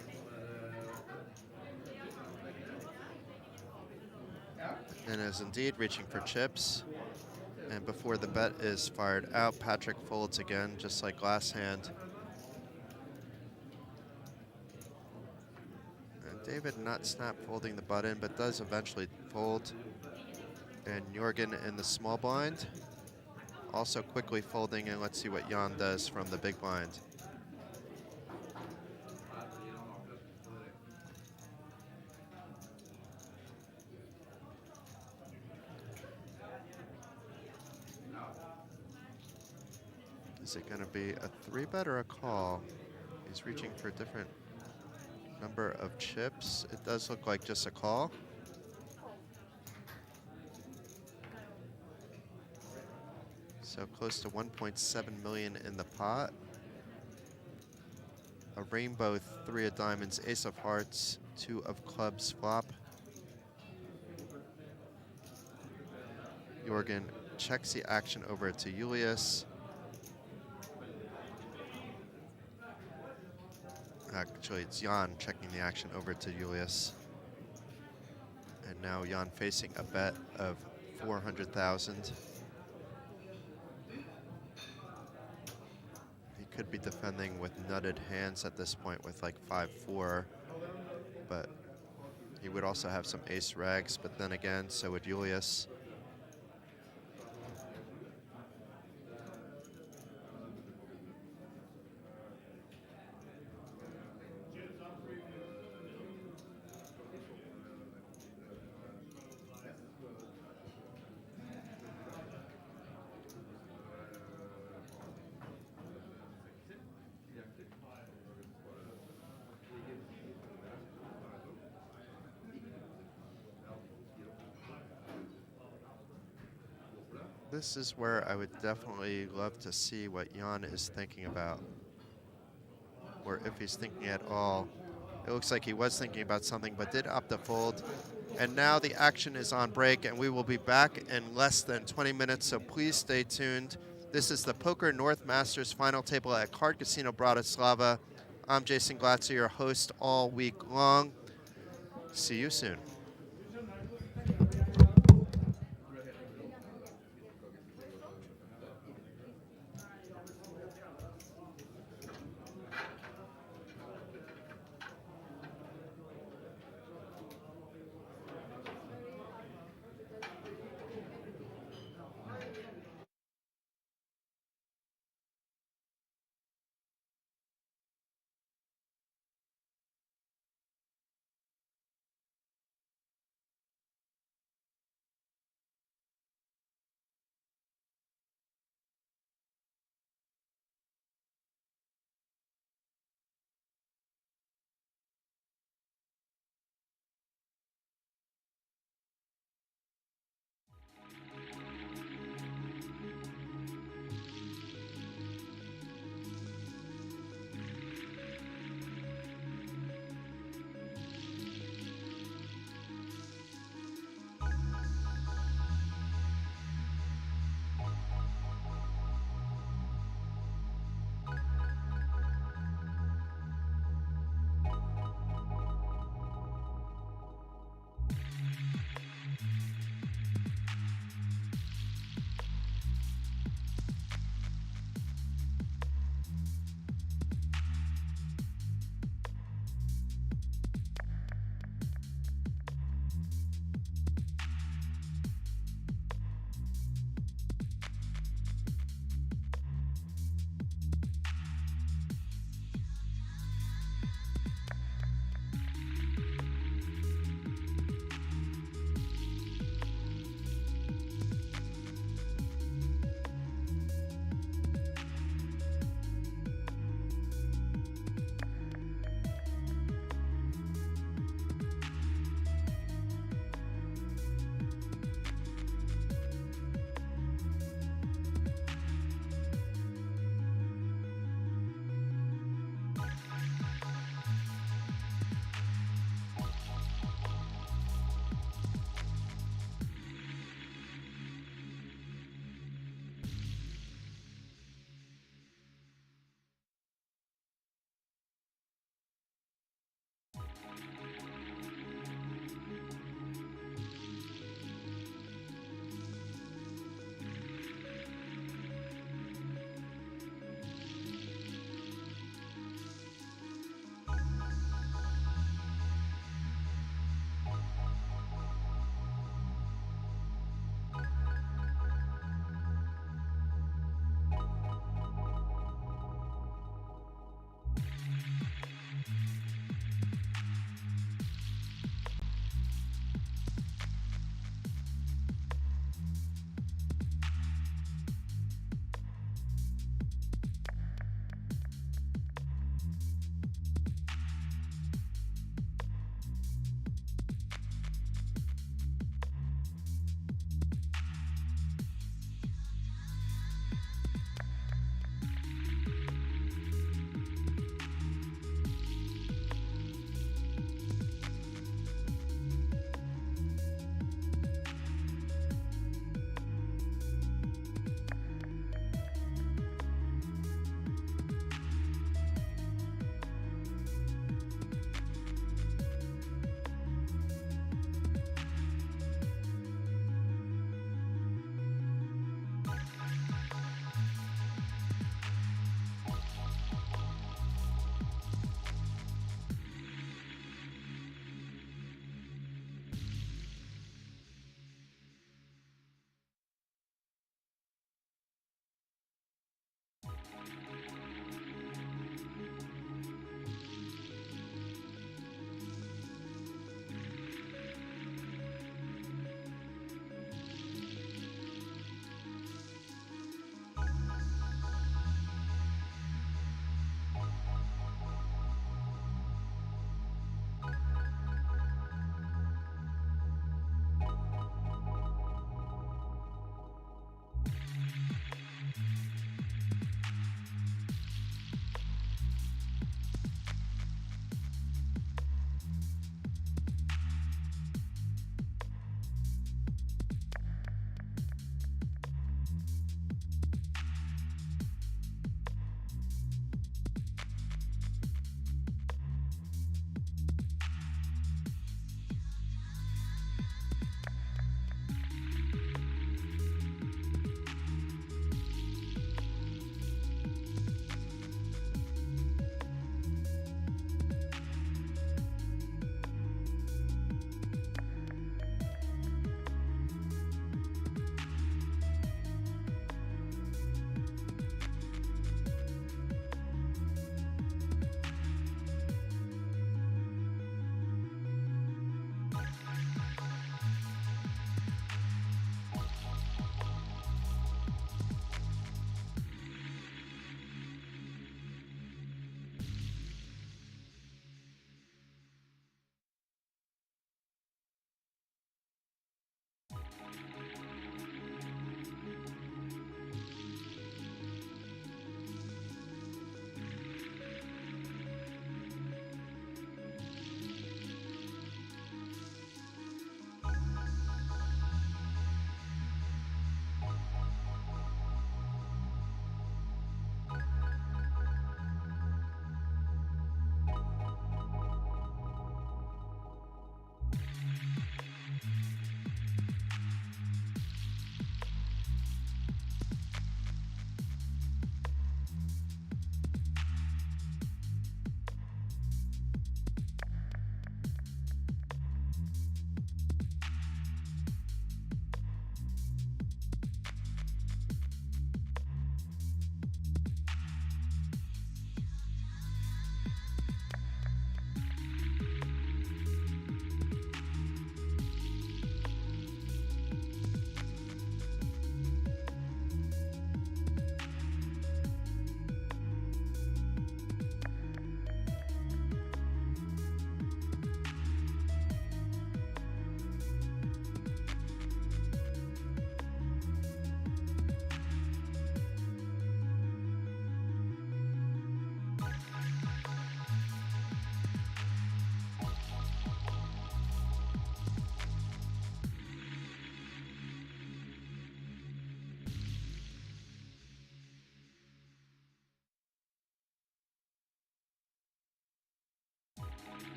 Speaker 1: And is indeed reaching for chips. And before the bet is fired out, Patrick folds again, just like last hand. And David not snap folding the button, but does eventually fold. And Jorgen in the small blind, also quickly folding, and let's see what Jan does from the big blind. Is it going to be a 3-bet or a call? He's reaching for a different number of chips. It does look like just a call. So close to 1.7 million in the pot. A rainbow 3 of diamonds, ace of hearts, 2 of clubs flop. Jorgen checks the action over to Julius. Actually, it's Jan checking the action over to Julius. And now Jan facing a bet of 400,000. He could be defending with nutted hands at this point with like 5-4, but he would also have some ace rags, but then again, so would Julius. This is where I would definitely love to see what Jan is thinking about. or if he's thinking at all. It looks like he was thinking about something, but did opt to fold. And now the action is on break, and we will be back in less than 20 minutes, so please stay tuned. This is the Poker North Masters final table at Card Casino Bratislava. I'm Jason Glatzer, your host all week long. See you soon.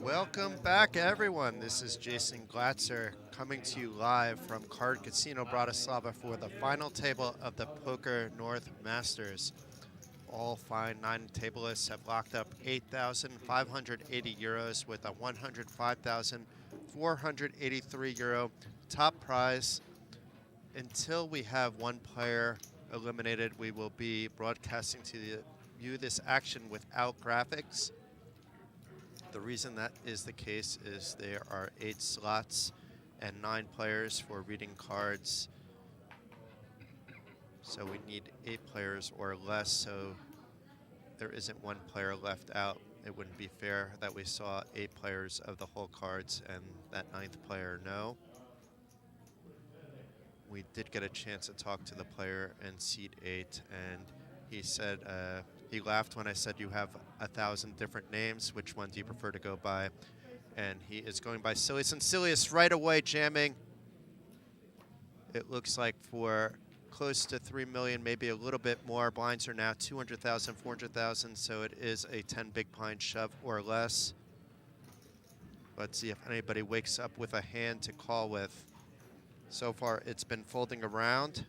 Speaker 1: Welcome back, everyone. This is Jason Glatzer coming to you live from Card Casino Bratislava for the final table of the Poker North Masters. All fine 9 tablists have locked up 8,580 euros with a 105,483 euro top prize. Until we have one player eliminated, we will be broadcasting to you this action without graphics. The reason that is the case is there are 8 slots and 9 players for reading cards. So we need 8 players or less, so there isn't one player left out. It wouldn't be fair that we saw 8 players of the whole cards and that 9th player no. We did get a chance to talk to the player in seat 8, and he said, he laughed when I said you have 1,000 different names. Which one do you prefer to go by? And he is going by Silius, and Silius right away jamming. It looks like for close to 3 million, maybe a little bit more. Blinds are now 200,000, 400,000, so it is a 10 big blind shove or less. Let's see if anybody wakes up with a hand to call with. So far, it's been folding around.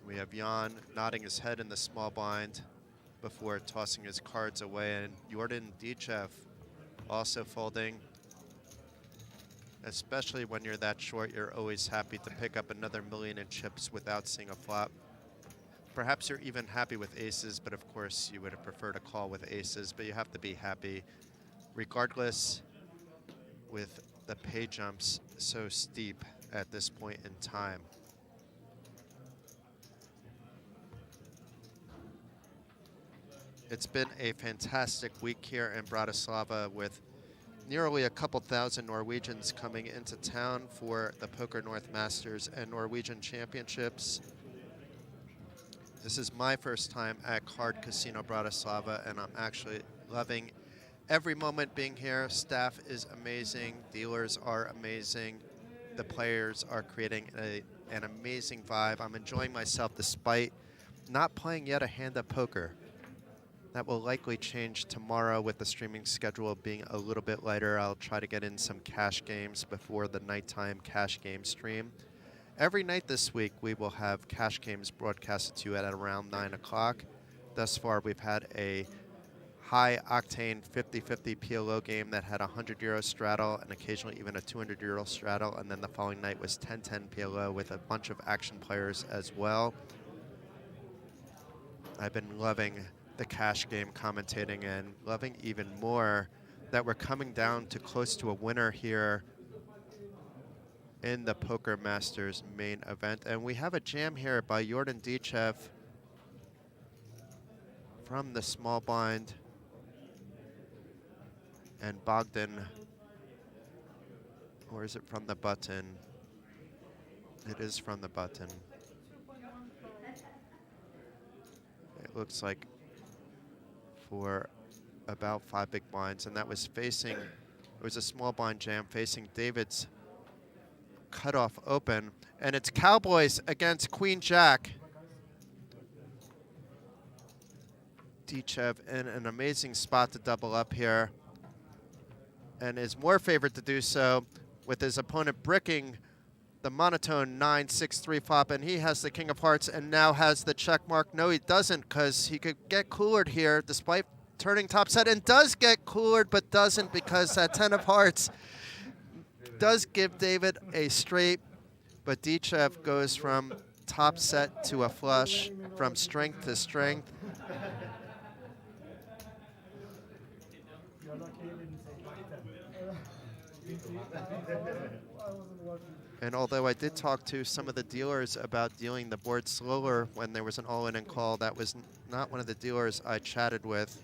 Speaker 1: We have Jan nodding his head in the small blind before tossing his cards away, and Jordan Dichev also folding. Especially when you're that short, you're always happy to pick up another million in chips without seeing a flop. Perhaps you're even happy with aces, but of course you would have preferred to call with aces, but you have to be happy regardless with the pay jumps so steep at this point in time. It's been a fantastic week here in Bratislava with nearly a couple thousand Norwegians coming into town for the Poker North Masters and Norwegian Championships. This is my first time at Card Casino Bratislava, and I'm actually loving every moment being here. Staff is amazing, dealers are amazing, the players are creating an amazing vibe. I'm enjoying myself despite not playing yet a hand of poker. That will likely change tomorrow with the streaming schedule being a little bit lighter. I'll try to get in some cash games before the nighttime cash game stream. Every night this week, we will have cash games broadcasted to you at around 9 o'clock. Thus far, we've had a high-octane 50-50 PLO game that had a 100 euro straddle and occasionally even a 200 euro straddle. And then the following night was 10-10 PLO with a bunch of action players as well. I've been loving the cash game commentating and loving even more that we're coming down to close to a winner here in the Poker Masters main event. And we have a jam here by Jordan Dichev from the small blind and Bogdan, or is it from the button? It is from the button. It looks like for about 5 big blinds, and that was facing, it was a small blind jam facing David's cutoff open, and it's Cowboys against Queen Jack. Dichev in an amazing spot to double up here, and is more favored to do so with his opponent bricking the monotone 9-6-3 flop, and he has the king of hearts and now has the check mark. No, he doesn't, because he could get coolered here despite turning top set, and does get coolered, but doesn't, because that 10 of hearts does give David a straight, but Dichev goes from top set to a flush, from strength to strength. And although I did talk to some of the dealers about dealing the board slower when there was an all-in and call, that was not one of the dealers I chatted with.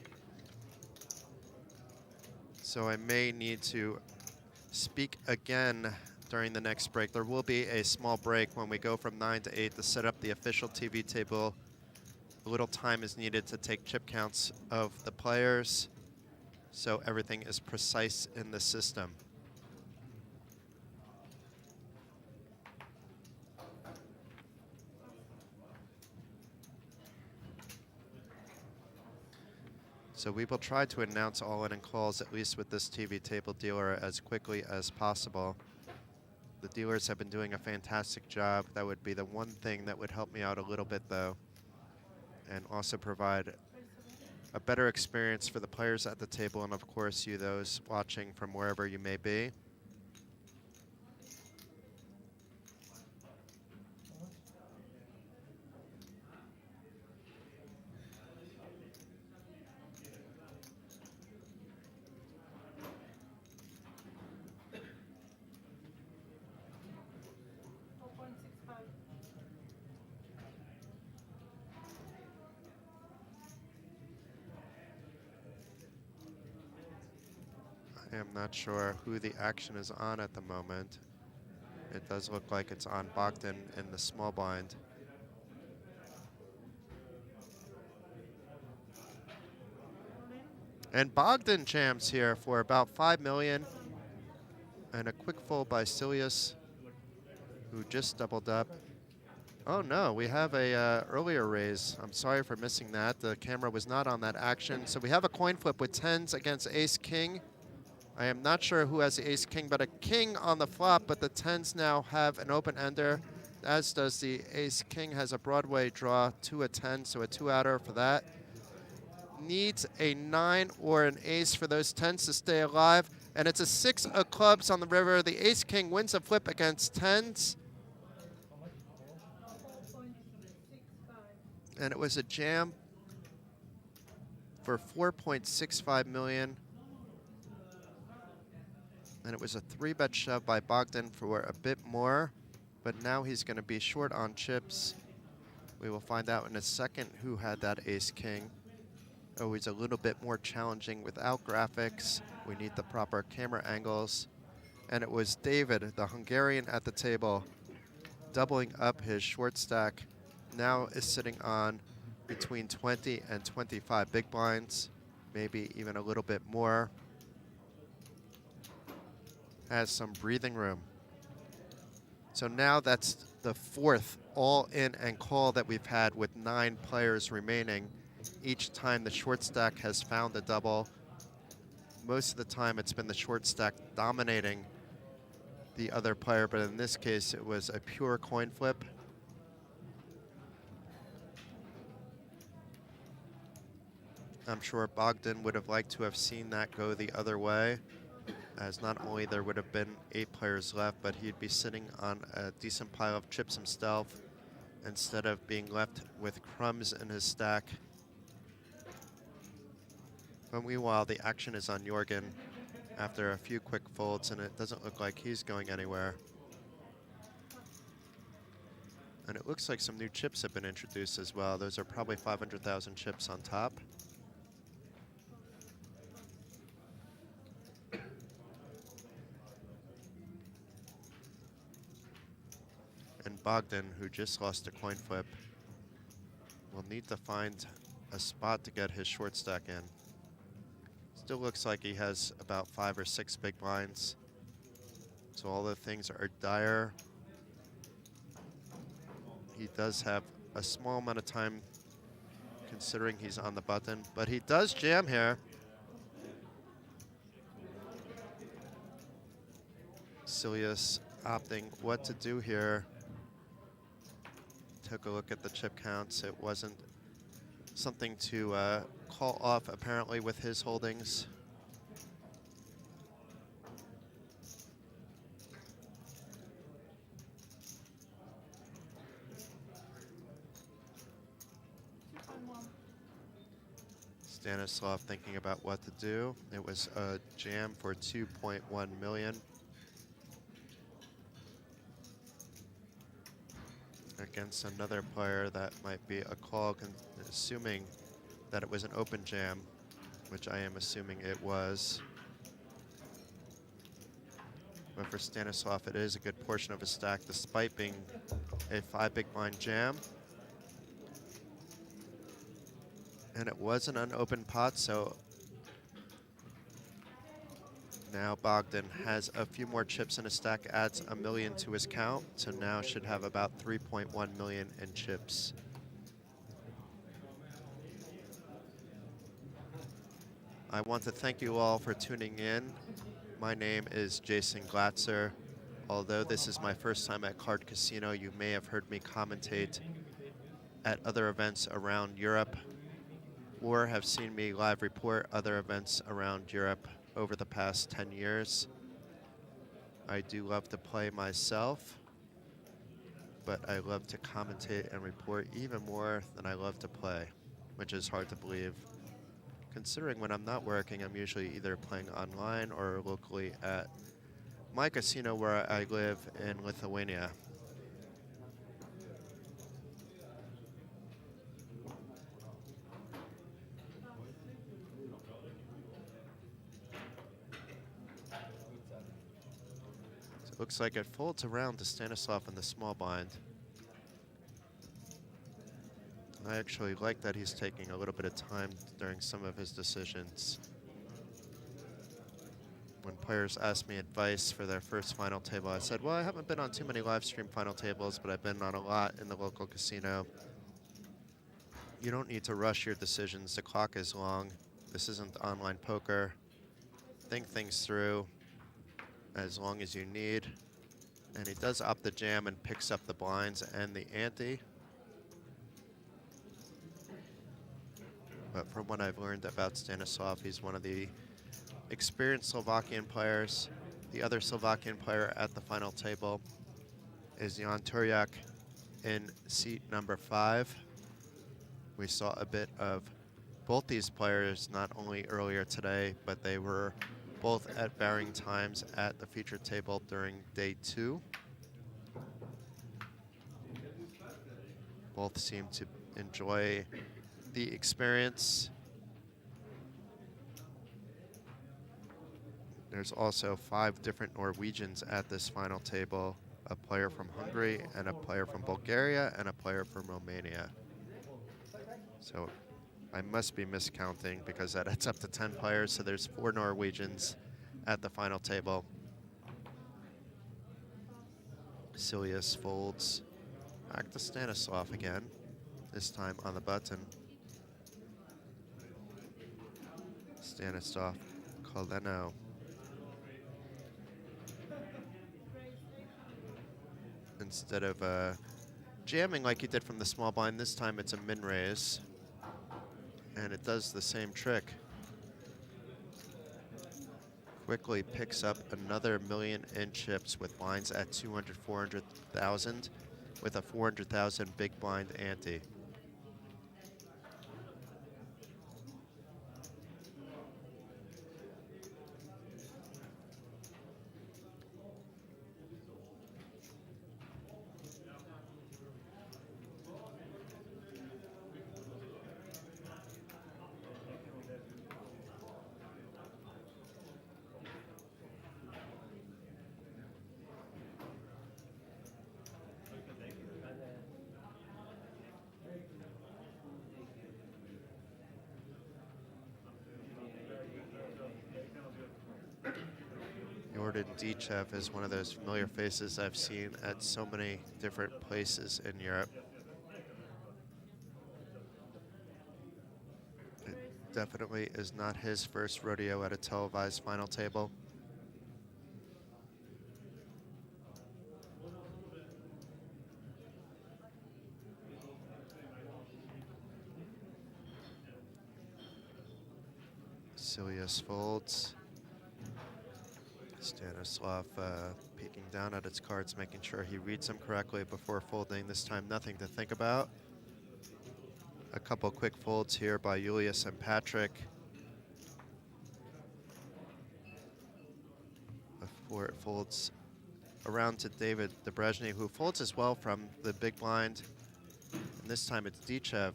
Speaker 1: So I may need to speak again during the next break. There will be a small break when we go from 9 to 8 to set up the official TV table. A little time is needed to take chip counts of the players, so everything is precise in the system. So we will try to announce all in and calls, at least with this TV table dealer, as quickly as possible. The dealers have been doing a fantastic job. That would be the one thing that would help me out a little bit, though, and also provide a better experience for the players at the table and, of course, you, those watching from wherever you may be. I am not sure who the action is on at the moment. It does look like it's on Bogdan in the small blind. And Bogdan jams here for about 5 million. And a quick fold by Silius, who just doubled up. Oh no, we have a earlier raise. I'm sorry for missing that. The camera was not on that action. So we have a coin flip with 10s against ace-king. I am not sure who has the ace-king, but a king on the flop, but the 10s now have an open-ender, as does the ace-king. Has a Broadway draw to a 10, so a 2-outer for that. Needs a 9 or an ace for those 10s to stay alive, and it's a 6 of clubs on the river. The ace-king wins a flip against 10s. And it was a jam for 4.65 million. And it was a 3-bet shove by Bogdan for a bit more, but now he's going to be short on chips. We will find out in a second who had that ace-king. Always a little bit more challenging without graphics. We need the proper camera angles. And it was David, the Hungarian at the table, doubling up his short stack. Now is sitting on between 20 and 25 big blinds, maybe even a little bit more. Has some breathing room. So now that's the 4th all-in and call that we've had with 9 players remaining. Each time the short stack has found a double. Most of the time it's been the short stack dominating the other player, but in this case it was a pure coin flip. I'm sure Bogdan would have liked to have seen that go the other way, as not only there would have been 8 players left, but he'd be sitting on a decent pile of chips himself instead of being left with crumbs in his stack. But meanwhile, the action is on Jorgen after a few quick folds, and it doesn't look like he's going anywhere. And it looks like some new chips have been introduced as well. Those are probably 500,000 chips on top. And Bogdan, who just lost a coin flip, will need to find a spot to get his short stack in. Still looks like he has about 5 or 6 big blinds. So all the things are dire. He does have a small amount of time considering he's on the button, but he does jam here. Silius opting what to do here. Took a look at the chip counts. It wasn't something to call off, apparently, with his holdings. Stanislav thinking about what to do. It was a jam for 2.1 million. Against another player, that might be a call, assuming that it was an open jam, which I am assuming it was. But for Stanislav, it is a good portion of his stack, despite being a 5 big blind jam. And it was an unopened pot, so now Bogdan has a few more chips in his stack, adds a million to his count, so now should have about 3.1 million in chips. I want to thank you all for tuning in. My name is Jason Glatzer. Although this is my first time at Card Casino, you may have heard me commentate at other events around Europe or have seen me live report other events around Europe over the past 10 years. I do love to play myself, but I love to commentate and report even more than I love to play, which is hard to believe. Considering when I'm not working, I'm usually either playing online or locally at my casino where I live in Lithuania. So it looks like it folds around to Stanislav in the small blind. I actually like that he's taking a little bit of time during some of his decisions. When players ask me advice for their first final table, I said, well, I haven't been on too many live stream final tables, but I've been on a lot in the local casino. You don't need to rush your decisions. The clock is long. This isn't online poker. Think things through as long as you need. And he does up the jam and picks up the blinds and the ante. But from what I've learned about Stanislav, he's one of the experienced Slovakian players. The other Slovakian player at the final table is Jan Turjak in seat number 5. We saw a bit of both these players not only earlier today, but they were both at varying times at the featured table during day 2. Both seem to enjoy the experience. There's also 5 different Norwegians at this final table, a player from Hungary and a player from Bulgaria and a player from Romania. So I must be miscounting because that adds up to 10 players, so there's 4 Norwegians at the final table. Silius folds back to Stanislav again, this time on the button. Stanislav Koleno. Instead of jamming like he did from the small blind, this time it's a min raise. And it does the same trick. Quickly picks up another million in chips with blinds at 200, 400,000 with a 400,000 big blind ante. Jordan Dichev is one of those familiar faces I've seen at so many different places in Europe. It definitely is not his first rodeo at a televised final table. Silius folds. Stanislav peeking down at its cards, making sure he reads them correctly before folding. This time, nothing to think about. A couple quick folds here by Julius and Patrick before it folds around to David Debrezhny, who folds as well from the big blind. And this time it's Dichev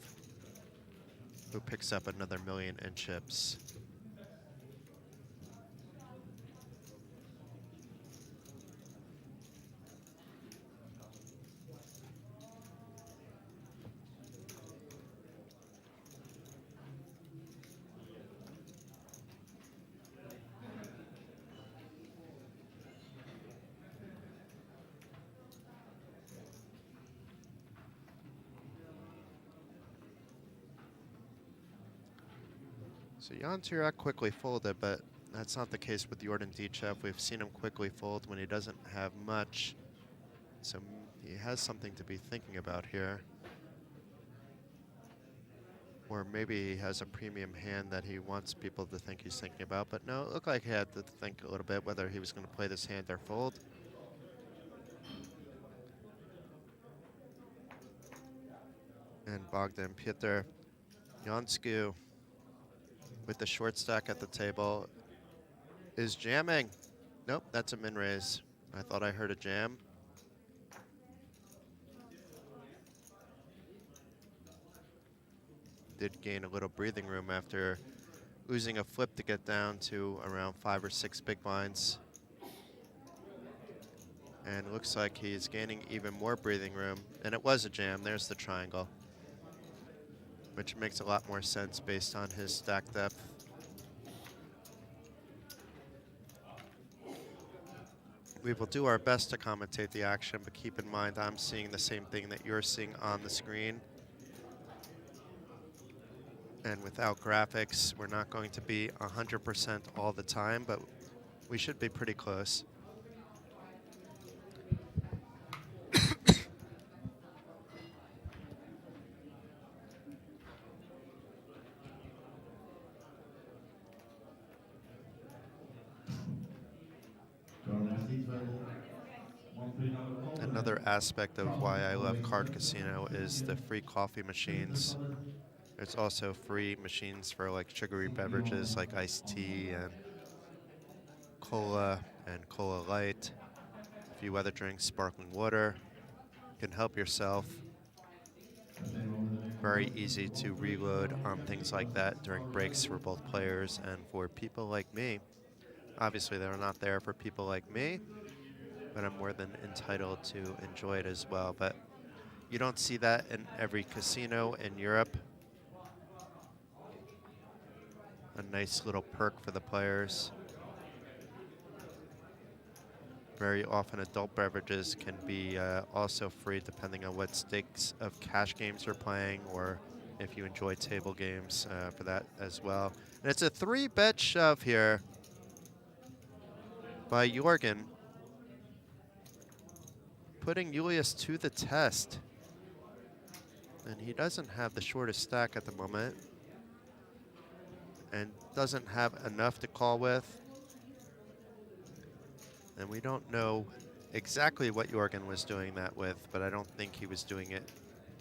Speaker 1: who picks up another million in chips. So Jan Turak quickly folded, but that's not the case with Jordan Dichev. We've seen him quickly fold when he doesn't have much. So he has something to be thinking about here. Or maybe he has a premium hand that he wants people to think he's thinking about. But no, it looked like he had to think a little bit whether he was going to play this hand or fold. And Bogdan Piotr Jansku with the short stack at the table is jamming. Nope, that's a min raise. I thought I heard a jam. Did gain a little breathing room after losing a flip to get down to around 5 or 6 big blinds. And looks like he's gaining even more breathing room. And it was a jam. There's the triangle, which makes a lot more sense based on his stack depth. We will do our best to commentate the action, but keep in mind I'm seeing the same thing that you're seeing on the screen. And without graphics, we're not going to be 100% all the time, but we should be pretty close. Another aspect of why I love Card Casino is the free coffee machines. There's also free machines for like sugary beverages like iced tea and cola and cola light. A few other drinks, sparkling water. You can help yourself. Very easy to reload on things like that during breaks for both players and for people like me. Obviously, they're not there for people like me, but I'm more than entitled to enjoy it as well. But you don't see that in every casino in Europe. A nice little perk for the players. Very often adult beverages can be also free depending on what stakes of cash games you're playing or if you enjoy table games for that as well. And it's a 3-bet shove here by Jorgen, putting Julius to the test. And he doesn't have the shortest stack at the moment and doesn't have enough to call with. And we don't know exactly what Jorgen was doing that with, but I don't think he was doing it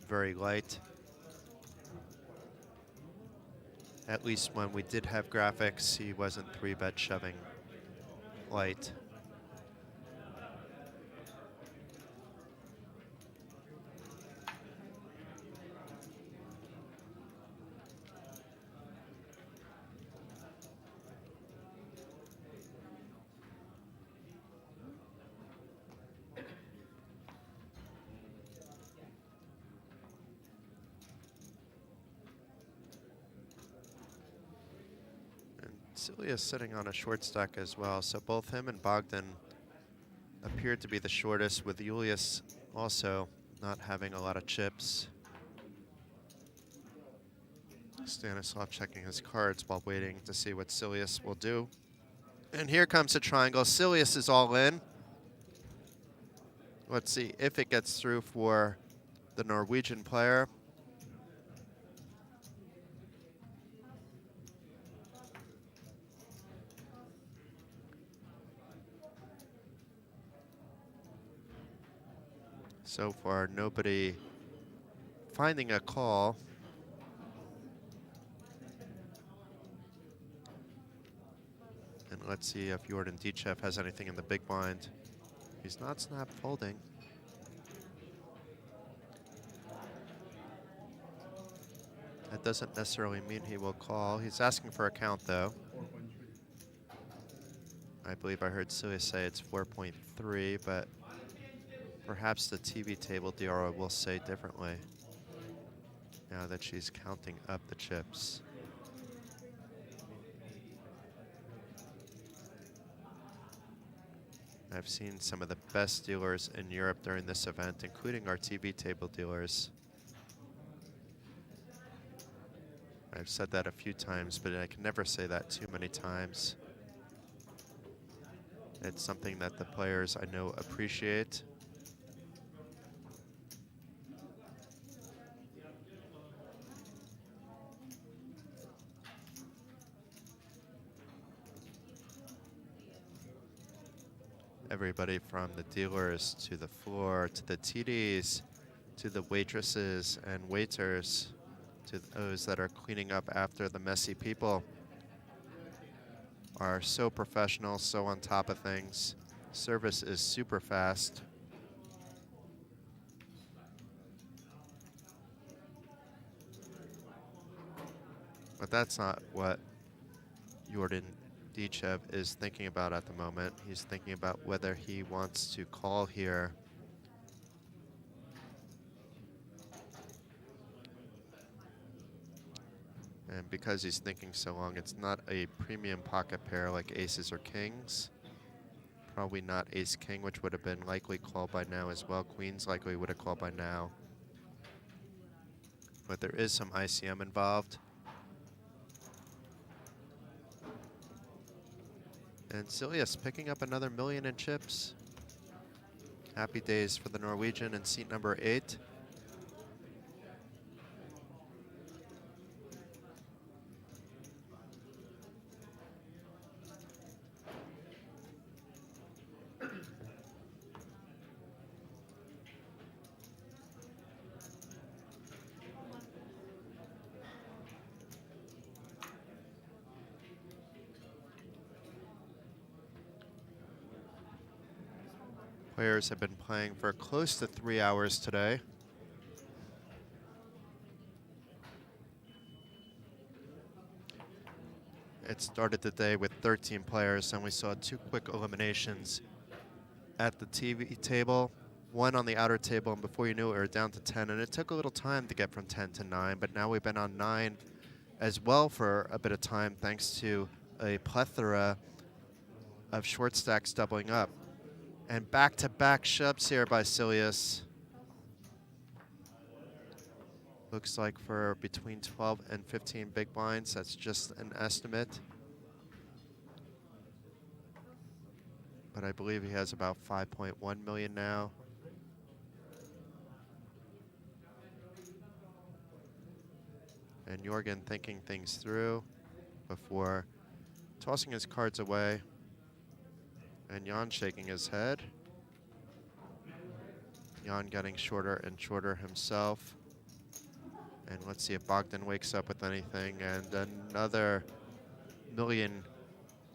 Speaker 1: very light. At least when we did have graphics, he wasn't 3-bet shoving light. Celia is sitting on a short stack as well, so both him and Bogdan appeared to be the shortest, with Julius also not having a lot of chips. Stanislav checking his cards while waiting to see what Silius will do. And here comes a triangle. Silius is all in. Let's see if it gets through for the Norwegian player. So far, nobody finding a call. And let's see if Jordan Dichev has anything in the big blind. He's not snap folding. That doesn't necessarily mean he will call. He's asking for a count, though.
Speaker 2: 4.3.
Speaker 1: I believe I heard Celia say it's 4.3, but perhaps the TV table DRO will say differently now that she's counting up the chips. I've seen some of the best dealers in Europe during this event, including our TV table dealers. I've said that a few times, but I can never say that too many times. It's something that the players I know appreciate. Everybody from the dealers to the floor, to the TDs, to the waitresses and waiters, to those that are cleaning up after the messy people, are so professional, so on top of things. Service is super fast. But that's not what Jordan Dichev is thinking about at the moment. He's thinking about whether he wants to call here. And because he's thinking so long, it's not a premium pocket pair like aces or kings. Probably not ace-king, which would have been likely called by now as well. Queens likely would have called by now. But there is some ICM involved. And Silius picking up another million in chips. Happy days for the Norwegian in seat number 8. Players have been playing for close to 3 hours today. It started the day with 13 players, and we saw 2 quick eliminations at the TV table, 1 on the outer table, and before you knew it, we were down to 10. And it took a little time to get from 10 to 9, but now we've been on 9 as well for a bit of time, thanks to a plethora of short stacks doubling up. And back-to-back shoves here by Silius. Looks like for between 12 and 15 big blinds. That's just an estimate. But I believe he has about 5.1 million now. And Jorgen thinking things through before tossing his cards away. And Jan shaking his head. Jan getting shorter and shorter himself. And let's see if Bogdan wakes up with anything. And another million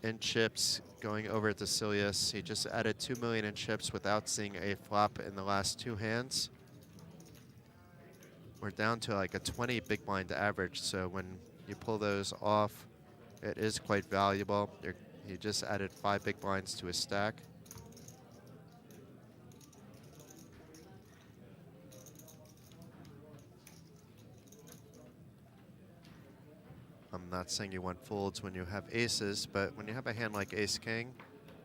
Speaker 1: in chips going over to Silius. He just added 2 million in chips without seeing a flop in the last 2 hands. We're down to like a 20 big blind average, so when you pull those off, it is quite valuable. He just added 5 big blinds to his stack. I'm not saying you want folds when you have aces, but when you have a hand like ace-king,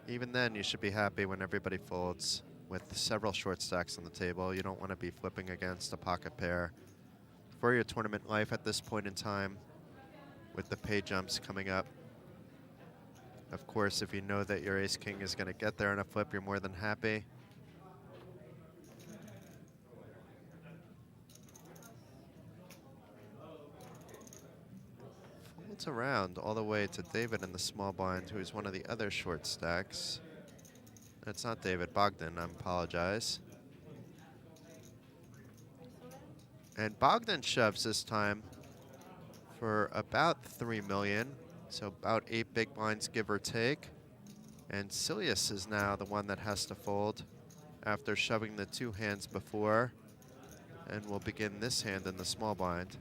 Speaker 1: even then you should be happy when everybody folds. With several short stacks on the table, you don't want to be flipping against a pocket pair for your tournament life at this point in time with the pay jumps coming up. Of course, if you know that your ace-king is going to get there on a flip, you're more than happy. Folds around all the way to David in the small blind, who is one of the other short stacks. That's not David, Bogdan, I apologize. And Bogdan shoves this time for about 3 million, so about 8 big blinds, give or take. And Silius is now the one that has to fold after shoving the 2 hands before. And we'll begin this hand in the small blind.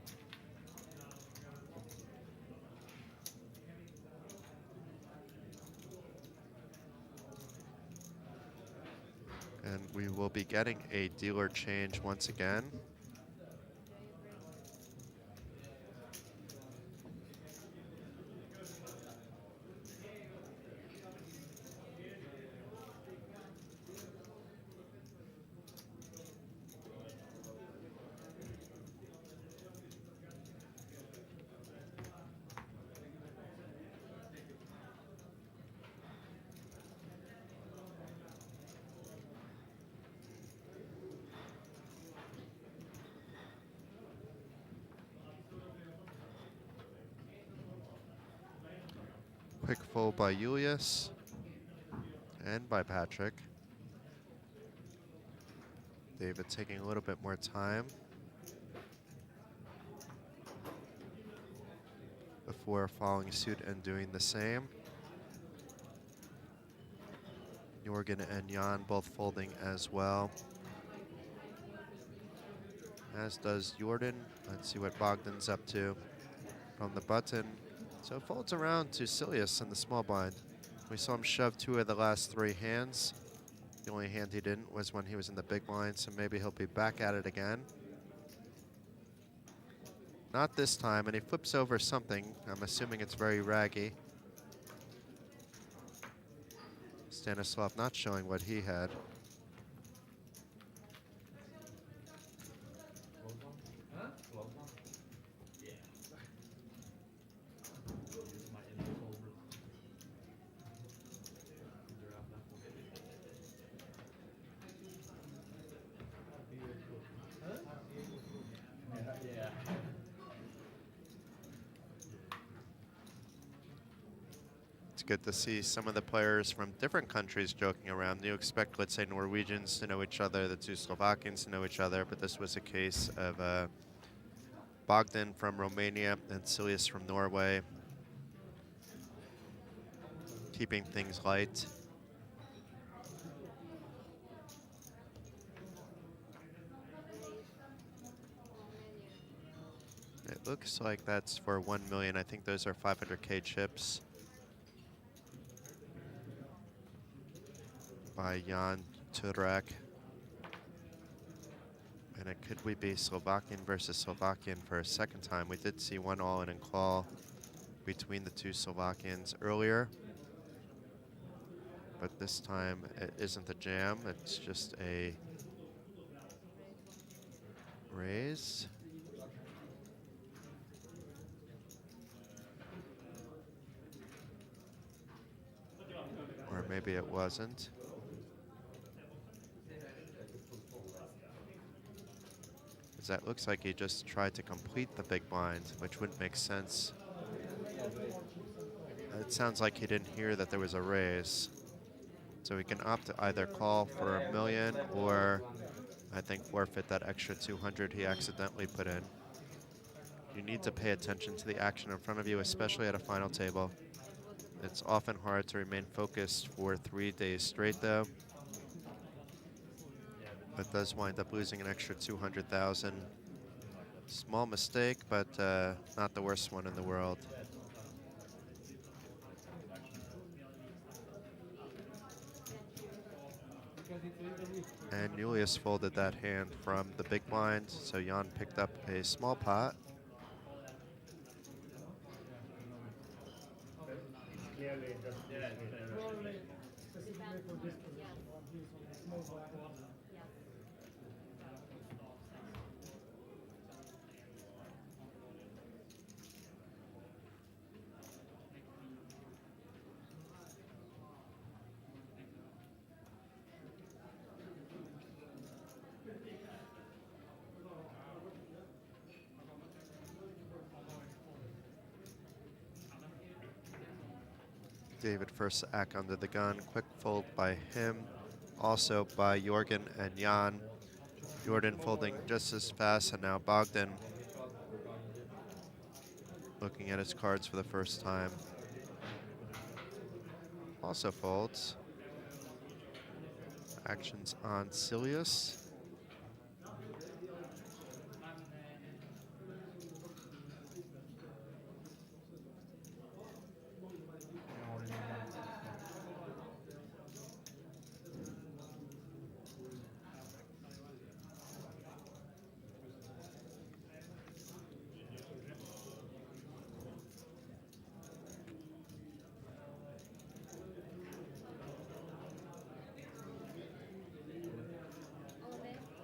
Speaker 1: And we will be getting a dealer change once again. quick fold by Julius and by Patrick. David taking a little bit more time before following suit and doing the same. Jorgen and Jan both folding as well, as does Jordan. Let's see what Bogdan's up to from the button. So it folds around to Silius in the small blind. We saw him shove 2 of the last 3 hands. The only hand he didn't was when he was in the big blind, so maybe he'll be back at it again. Not this time, and he flips over something. I'm assuming it's very raggy. Stanislav not showing what he had. It's good to see some of the players from different countries joking around. You expect, let's say, Norwegians to know each other, the 2 Slovakians to know each other, but this was a case of Bogdan from Romania and Silius from Norway, keeping things light. It looks like that's for 1 million. I think those are 500K chips by Jan Turek. And it could we be Slovakian versus Slovakian for a second time. We did see one all-in and call between the 2 Slovakians earlier. But this time it isn't a jam, it's just a raise. Or maybe it wasn't. Because that looks like he just tried to complete the big blind, which wouldn't make sense. It sounds like he didn't hear that there was a raise. So he can opt to either call for 1 million or I think forfeit that extra 200 he accidentally put in. You need to pay attention to the action in front of you, especially at a final table. It's often hard to remain focused for 3 days straight though. But does wind up losing an extra 200,000. Small mistake, but not the worst one in the world. And Julius folded that hand from the big blind, so Jan picked up a small pot. David first act under the gun, quick fold by him, also by Jorgen and Jan. Jordan folding just as fast, and now Bogdan looking at his cards for the first time. Also folds. Actions on Silius.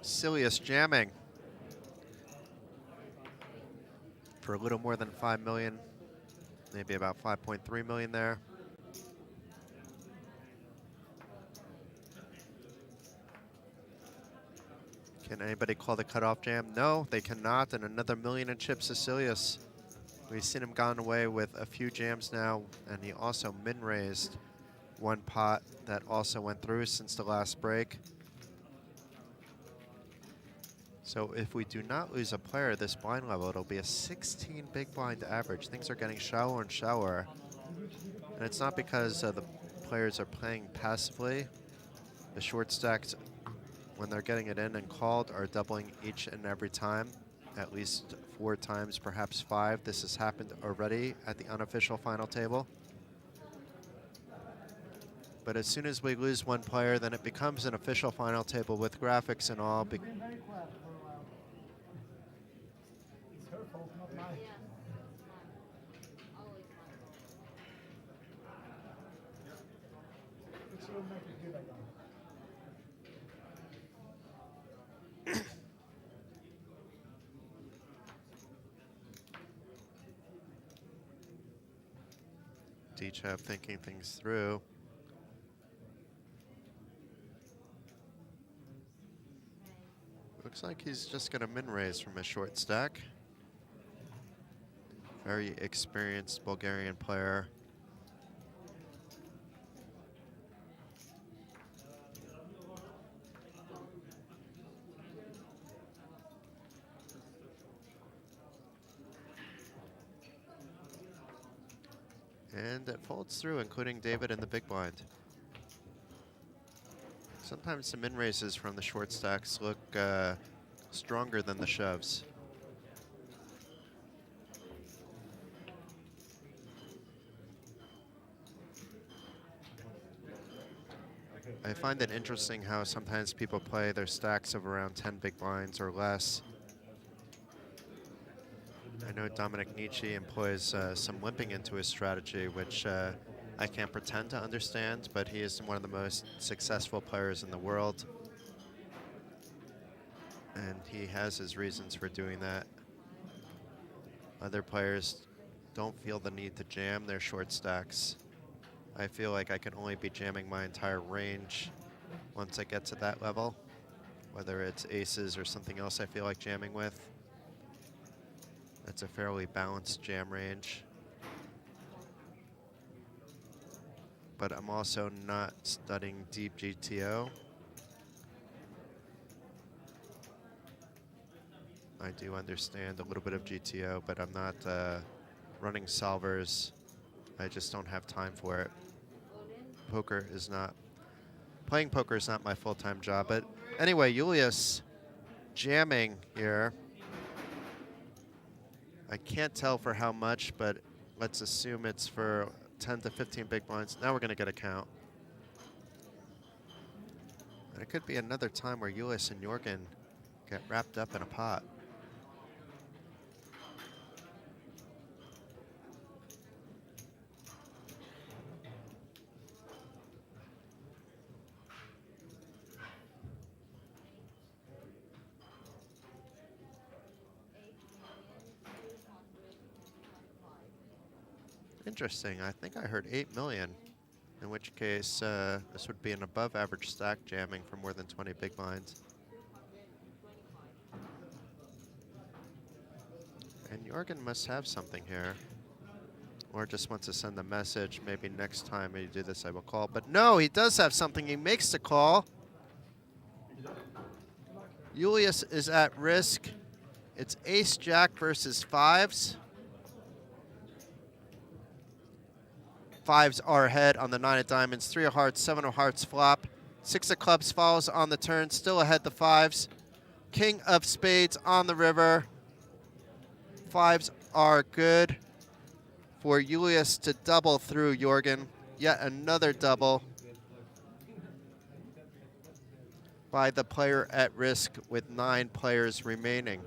Speaker 1: Silius jamming for a little more than 5 million, maybe about 5.3 million there. Can anybody call the cutoff jam? No, they cannot, and another million in chips to Silius. We've seen him gone away with a few jams now, and he also min-raised one pot that also went through since the last break. So if we do not lose a player this blind level, it'll be a 16 big blind average. Things are getting shallower and shallower. And it's not because the players are playing passively. The short stacks, when they're getting it in and called, are doubling each and every time, at least 4 times, perhaps 5. This has happened already at the unofficial final table. But as soon as we lose one player, then it becomes an official final table with graphics and all.
Speaker 2: It's her fault, not mine. But she'll make it good again.
Speaker 1: D-Chap thinking things through. Looks like he's just going to min-raise from a short stack. Very experienced Bulgarian player. And it folds through, including David in the big blind. Sometimes the min raises from the short stacks look stronger than the shoves. I find it interesting how sometimes people play their stacks of around 10 big blinds or less. I know Dominic Nietzsche employs some limping into his strategy, which I can't pretend to understand, but he is one of the most successful players in the world. And he has his reasons for doing that. Other players don't feel the need to jam their short stacks. I feel like I can only be jamming my entire range once I get to that level, whether it's aces or something else I feel like jamming with. That's a fairly balanced jam range. But I'm also not studying deep GTO. I do understand a little bit of GTO, but I'm not running solvers. I just don't have time for it. Playing poker is not my full-time job. But anyway, Julius jamming here. I can't tell for how much, but let's assume it's for 10 to 15 big blinds. Now we're going to get a count. And it could be another time where Julius and Jorgen get wrapped up in a pot. Interesting. I think I heard 8 million, in which case this would be an above average stack jamming for more than 20 big blinds. And Jorgen must have something here. Or just wants to send a message, maybe next time you do this I will call. But no, he does have something. He makes the call. Julius is at risk. It's ace-jack versus fives. Fives are ahead on the 9 of diamonds, 3 of hearts, 7 of hearts flop. 6 of clubs follows on the turn, still ahead the fives. King of spades on the river. Fives are good for Julius to double through Jorgen. Yet another double by the player at risk with 9 players remaining.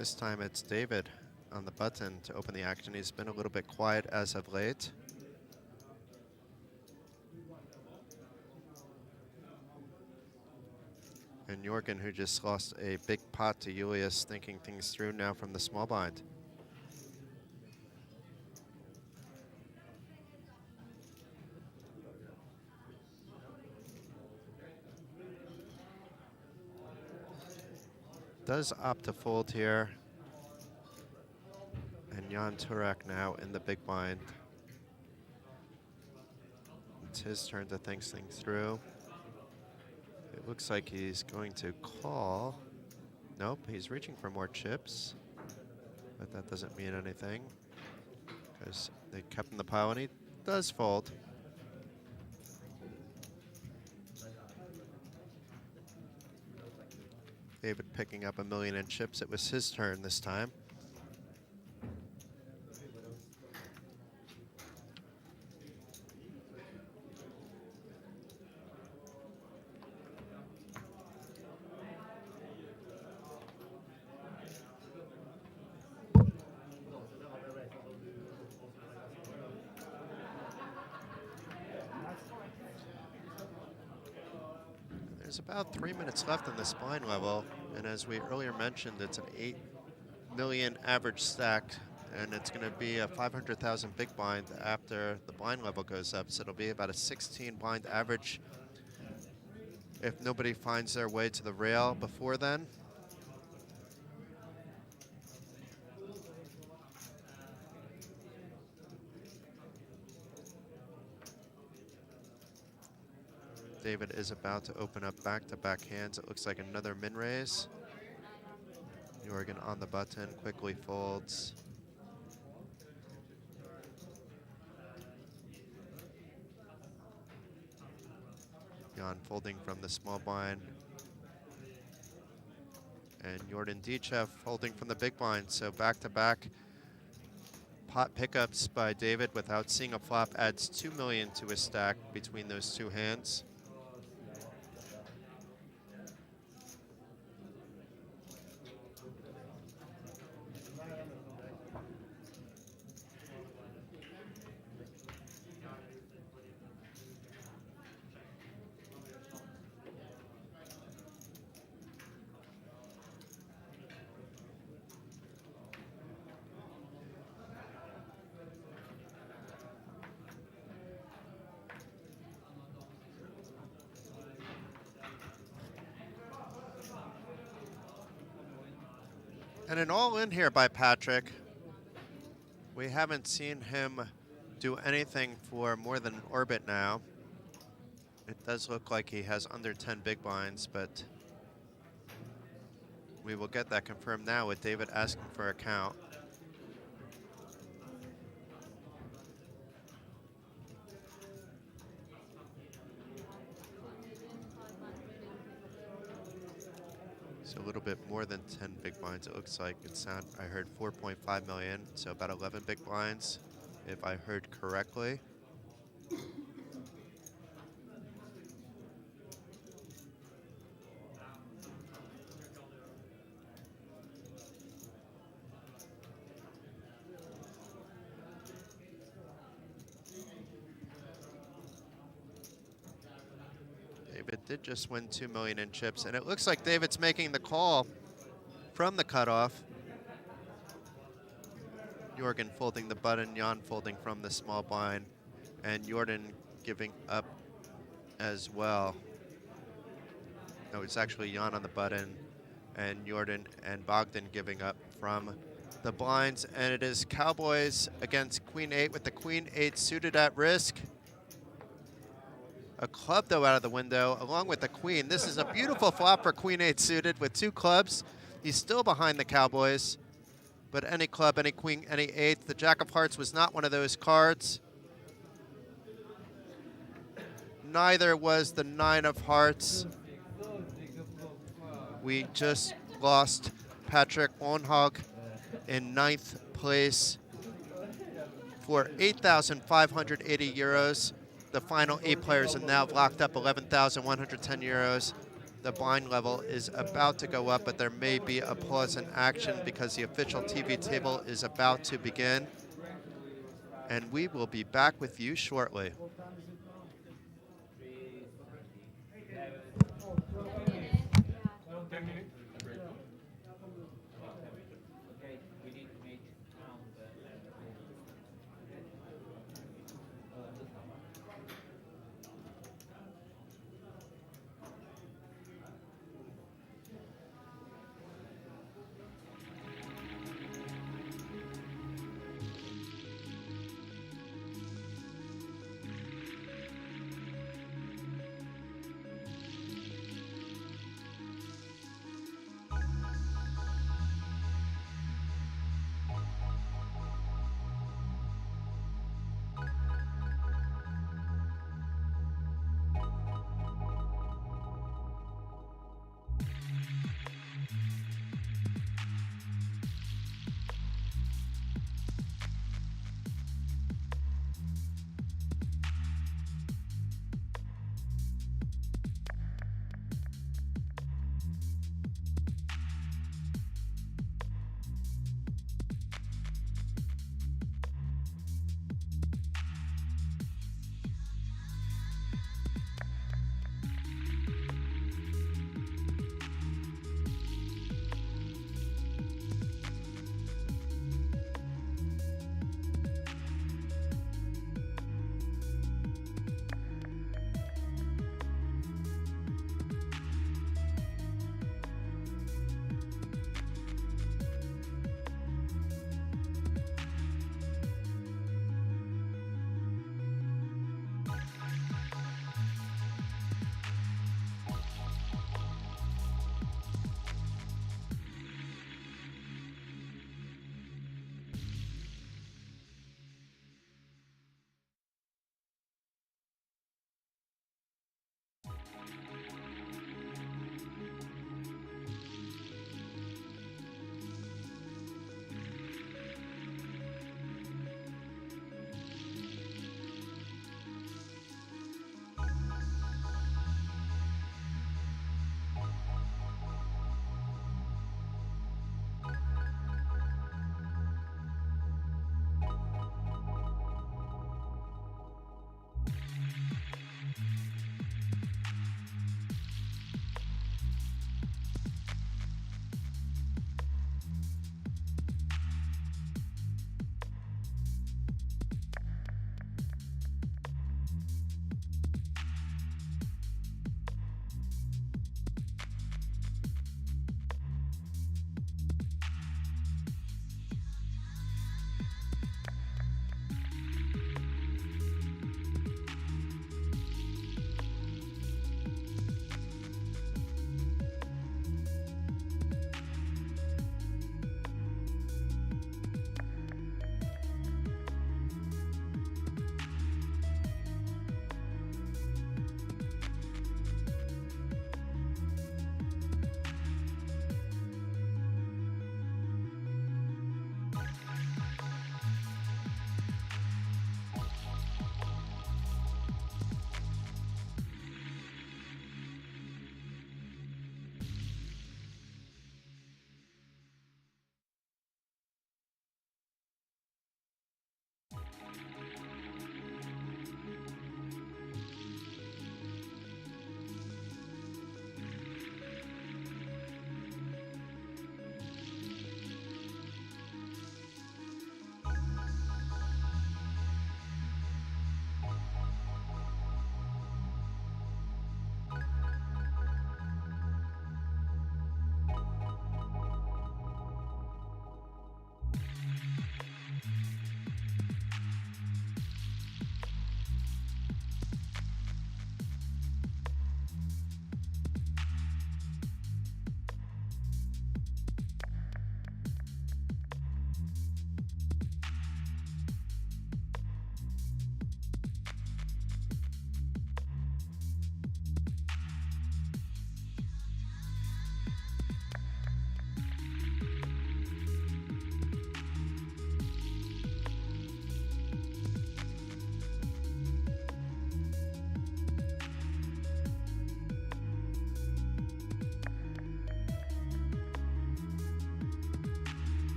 Speaker 1: This time it's David on the button to open the action. He's been a little bit quiet as of late. And Jorgen, who just lost a big pot to Julius, thinking things through now from the small blind. Does opt to fold here. And Jan Turek now in the big blind. It's his turn to think things through. It looks like he's going to call. Nope, he's reaching for more chips. But that doesn't mean anything, because they kept in the pile, and he does fold. David picking up $1 million in chips. It was his turn this time. There's about 3 minutes left in this blind level, and as we earlier mentioned, it's an 8 million average stack, and it's going to be a 500,000 big blind after the blind level goes up, so it'll be about a 16 blind average if nobody finds their way to the rail before then. David is about to open up back-to-back hands. It looks like another min raise. Jorgen on the button, quickly folds. Jan folding from the small blind. And Jordan Dichev folding from the big blind. So back-to-back pot pickups by David without seeing a flop adds 2 million to his stack between those two hands. And an all-in here by Patrick. We haven't seen him do anything for more than an orbit now. It does look like he has under 10 big blinds, but we will get that confirmed now with David asking for a count. So a little bit more than 10 big blinds, it looks like. I heard 4.5 million, so about 11 big blinds, if I heard correctly. David did just win 2 million in chips, and it looks like David's making the call from the cutoff. Jorgen folding the button, Jan folding from the small blind, and Jordan giving up as well. No, it's actually Jan on the button, and Jordan and Bogdan giving up from the blinds, and it is Cowboys against Queen 8 with the Queen 8 suited at risk. A club, though, out of the window, along with the queen. This is a beautiful flop for Queen 8 suited with 2 clubs. He's still behind the Cowboys, but any club, any queen, any 8. The Jack of Hearts was not one of those cards. Neither was the 9 of Hearts. We just lost Patrick Onhog in 9th place for 8,580 euros. The final 8 players have now locked up 11,110 euros. The blind level is about to go up, but there may be a pause in action because the official TV table is about to begin. And we will be back with you shortly.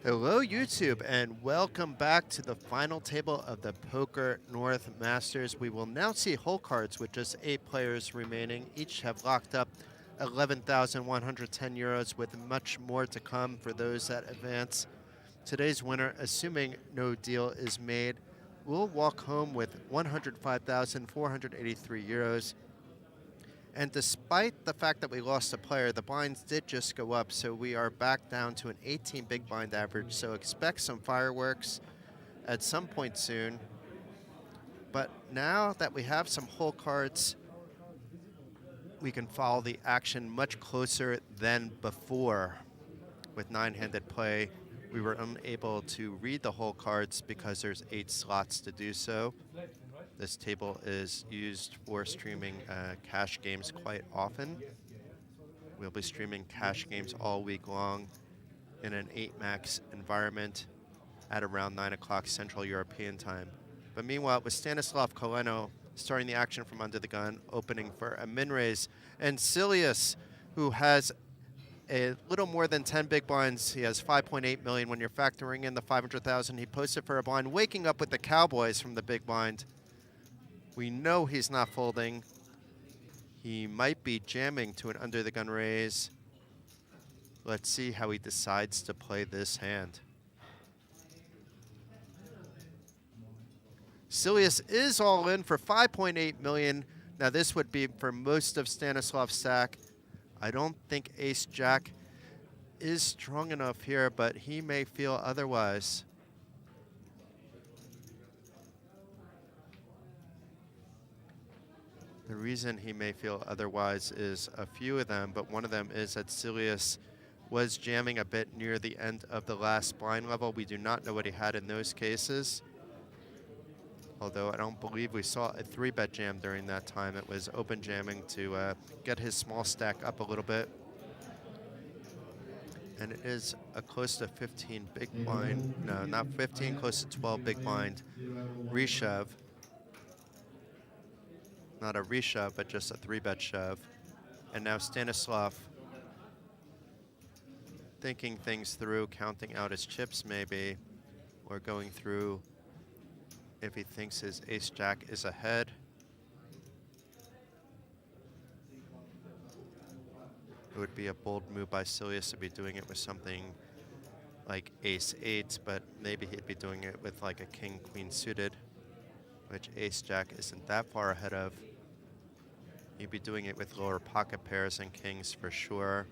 Speaker 1: Hello, YouTube, and welcome back to the final table of the Poker North Masters. We will now see hole cards with just 8 players remaining. Each have locked up 11,110 euros, with much more to come for those that advance. Today's winner, assuming no deal is made, will walk home with 105,483 euros. And despite the fact that we lost a player, the blinds did just go up, so we are back down to an 18 big blind average. So expect some fireworks at some point soon. But now that we have some hole cards, we can follow the action much closer than before. With 9-handed play, we were unable to read the hole cards because there's 8 slots to do so. This table is used for streaming cash games quite often. We'll be streaming cash games all week long in an 8-max environment at around 9 o'clock Central European time. But meanwhile, with Stanislav Koleno starting the action from under the gun, opening for a min raise, and Silius, who has a little more than 10 big blinds. He has 5.8 million when you're factoring in the 500,000 he posted for a blind, waking up with the Cowboys from the big blind. We know he's not folding. He might be jamming to an under the gun raise. Let's see how he decides to play this hand. Silius is all in for 5.8 million. Now this would be for most of Stanislav's stack. I don't think Ace-Jack is strong enough here, but he may feel otherwise. The reason he may feel otherwise is a few of them, but one of them is that Silius was jamming a bit near the end of the last blind level. We do not know what he had in those cases. Although I don't believe we saw a 3-bet jam during that time. It was open jamming to get his small stack up a little bit. And it is a close to 15 big blind. No, not 15, close to 12 big blind reshove. Not a reshove, but just a 3-bet shove. And now Stanislav thinking things through, counting out his chips maybe, or going through if he thinks his Ace-Jack is ahead. It would be a bold move by Silius to be doing it with something like Ace-8, but maybe he'd be doing it with like a King-Queen suited, which Ace-Jack isn't that far ahead of. He'd be doing it with lower pocket pairs and kings for sure.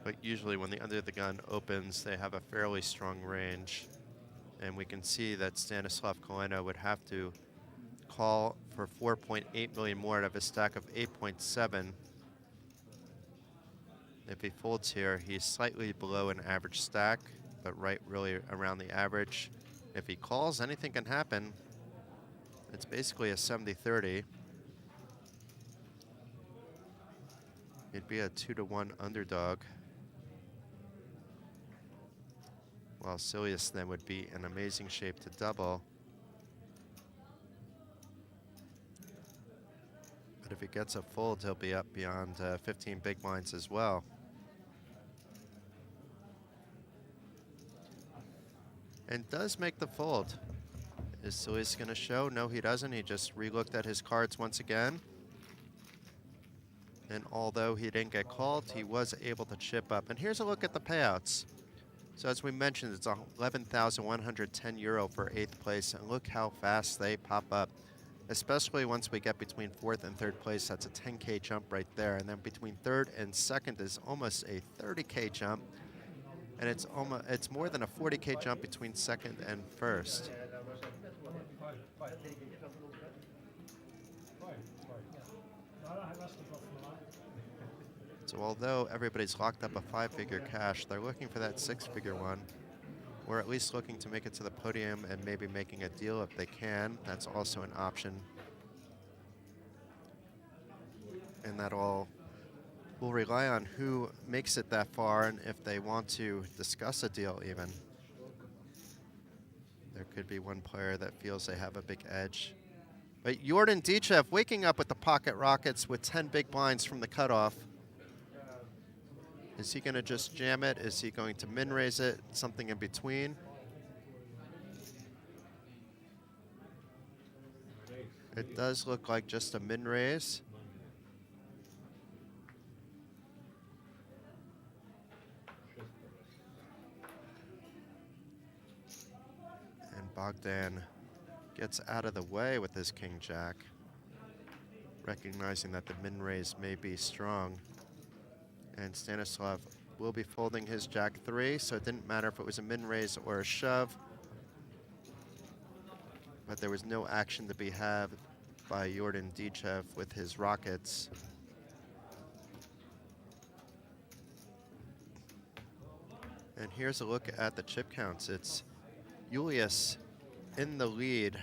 Speaker 1: But usually when the under the gun opens, they have a fairly strong range. And we can see that Stanislav Koleno would have to call for 4.8 million more out of a stack of 8.7. If he folds here, he's slightly below an average stack, but right really around the average. If he calls, anything can happen. It's basically a 70-30. He'd be a 2-to-1 underdog. While Silius then would be in amazing shape to double. But if he gets a fold, he'll be up beyond 15 big blinds as well. And does make the fold. Is Silius gonna show? No, he doesn't. He just re-looked at his cards once again. And although he didn't get called, he was able to chip up. And here's a look at the payouts. So as we mentioned, it's 11,110 euro for 8th place, and look how fast they pop up. Especially once we get between 4th and 3rd place, that's a 10K jump right there. And then between 3rd and 2nd is almost a 30K jump. And it's more than a 40K jump between 2nd and 1st. So although everybody's locked up a 5-figure cash, they're looking for that 6-figure one. Or at least looking to make it to the podium and maybe making a deal if they can. That's also an option. And that all will rely on who makes it that far and if they want to discuss a deal even. There could be one player that feels they have a big edge. But Jordan Dichev waking up with the pocket rockets with 10 big blinds from the cutoff. Is he going to just jam it? Is he going to min raise it? Something in between? It does look like just a min raise. And Bogdan gets out of the way with his king jack, recognizing that the min raise may be strong. And Stanislav will be folding his jack 3, so it didn't matter if it was a min raise or a shove. But there was no action to be had by Jordan Dichev with his rockets. And here's a look at the chip counts. It's Julius in the lead.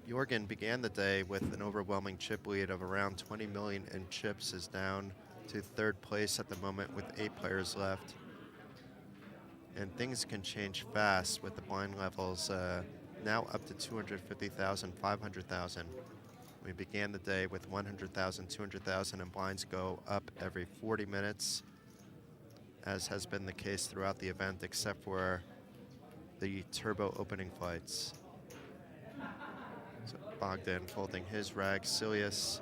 Speaker 1: Jorgen began the day with an overwhelming chip lead of around 20 million in chips, is down to third place at the moment with 8 players left. And things can change fast with the blind levels now up to 250,000, 500,000. We began the day with 100,000, 200,000, and blinds go up every 40 minutes, as has been the case throughout the event, except for the turbo opening flights. So Bogdan folding his rag. Silius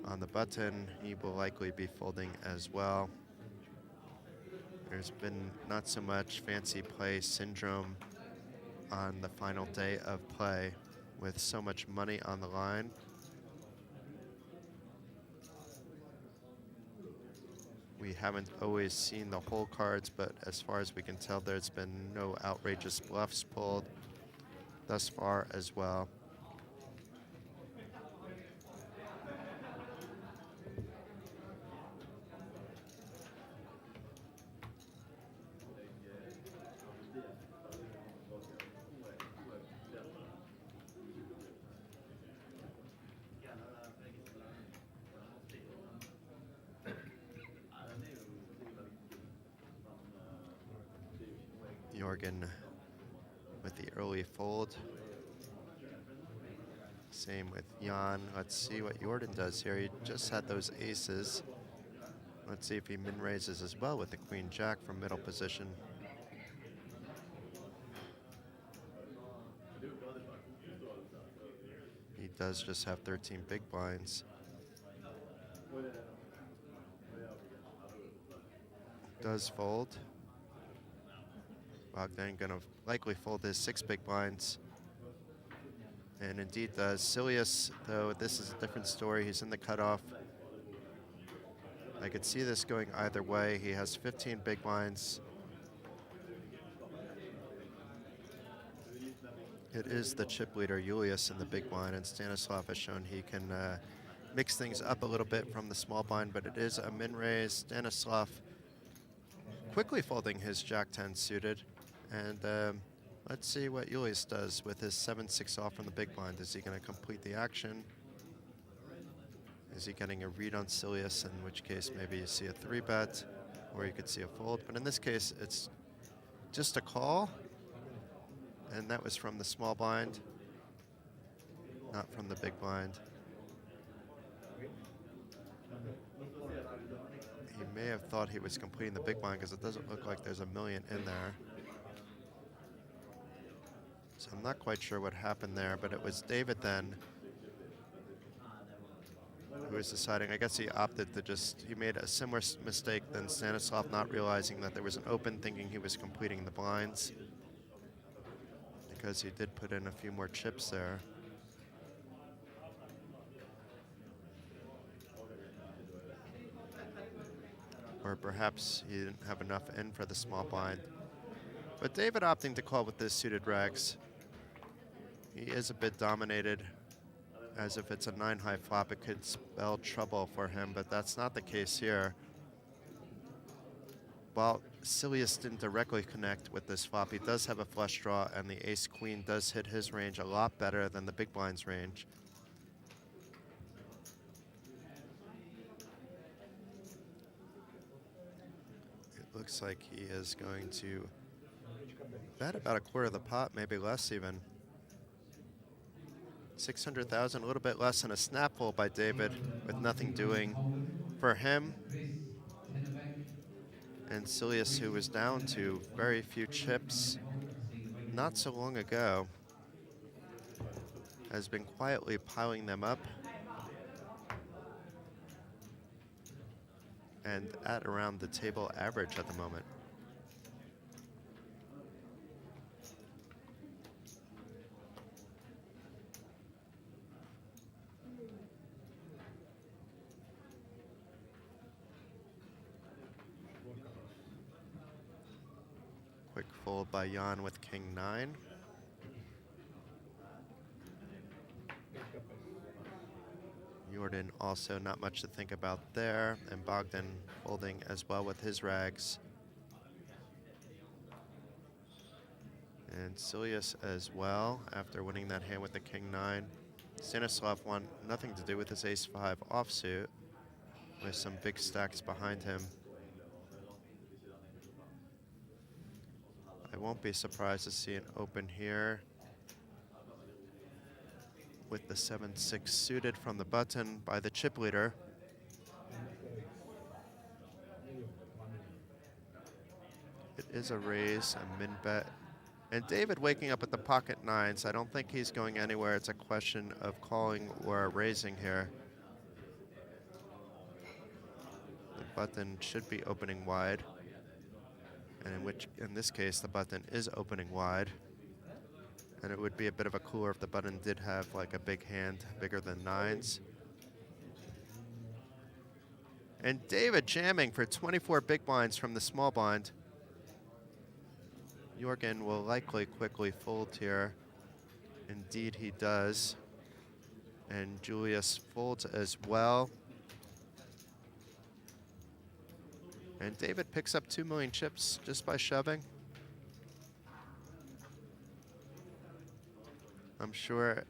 Speaker 1: on the button. He will likely be folding as well. There's been not so much fancy play syndrome on the final day of play with so much money on the line. We haven't always seen the whole cards, but as far as we can tell, there's been no outrageous bluffs pulled thus far as well. Jorgen with the early fold. Same with Jan. Let's see what Jordan does here. He just had those aces. Let's see if he min raises as well with the queen jack from middle position. He does just have 13 big blinds. Does fold. Bogdan gonna likely fold his 6 big blinds. And indeed does. Silius, though, this is a different story. He's in the cutoff. I could see this going either way. He has 15 big blinds. It is the chip leader, Julius, in the big blind, and Stanislav has shown he can mix things up a little bit from the small blind, but it is a min raise. Stanislav quickly folding his jack 10 suited. And let's see what Julius does with his 7-6 off from the big blind. Is he going to complete the action? Is he getting a read on Silius, in which case maybe you see a 3-bet, or you could see a fold. But in this case, it's just a call, and that was from the small blind, not from the big blind. He may have thought he was completing the big blind because it doesn't look like there's a million in there. So I'm not quite sure what happened there, but it was David then who was deciding. I guess he opted to he made a similar mistake than Stanislav, not realizing that there was an open, thinking he was completing the blinds, because he did put in a few more chips there. Or perhaps he didn't have enough in for the small blind. But David opting to call with this suited rags. He is a bit dominated, as if it's a 9-high flop, it could spell trouble for him, but that's not the case here. While Silius didn't directly connect with this flop, he does have a flush draw, and the ace-queen does hit his range a lot better than the big blind's range. It looks like he is going to bet about a quarter of the pot, maybe less even. 600,000, a little bit less than a snap fold by David, with nothing doing for him. And Silius, who was down to very few chips not so long ago, has been quietly piling them up and at around the table average at the moment. Quick fold by Jan with king 9. Jordan also not much to think about there, and Bogdan folding as well with his rags. And Silius as well after winning that hand with the king 9. Stanislav want nothing to do with his ace 5 offsuit with some big stacks behind him. I won't be surprised to see an open here with the 7-6 suited from the button by the chip leader. It is a raise, a min bet. And David waking up at the pocket 9s. I don't think he's going anywhere. It's a question of calling or raising here. The button should be opening wide. And in this case, the button is opening wide. And it would be a bit of a cooler if the button did have like a big hand, bigger than 9s. And David jamming for 24 big blinds from the small blind. Jorgen will likely quickly fold here. Indeed, he does. And Julius folds as well. And David picks up 2 million chips just by shoving. I'm sure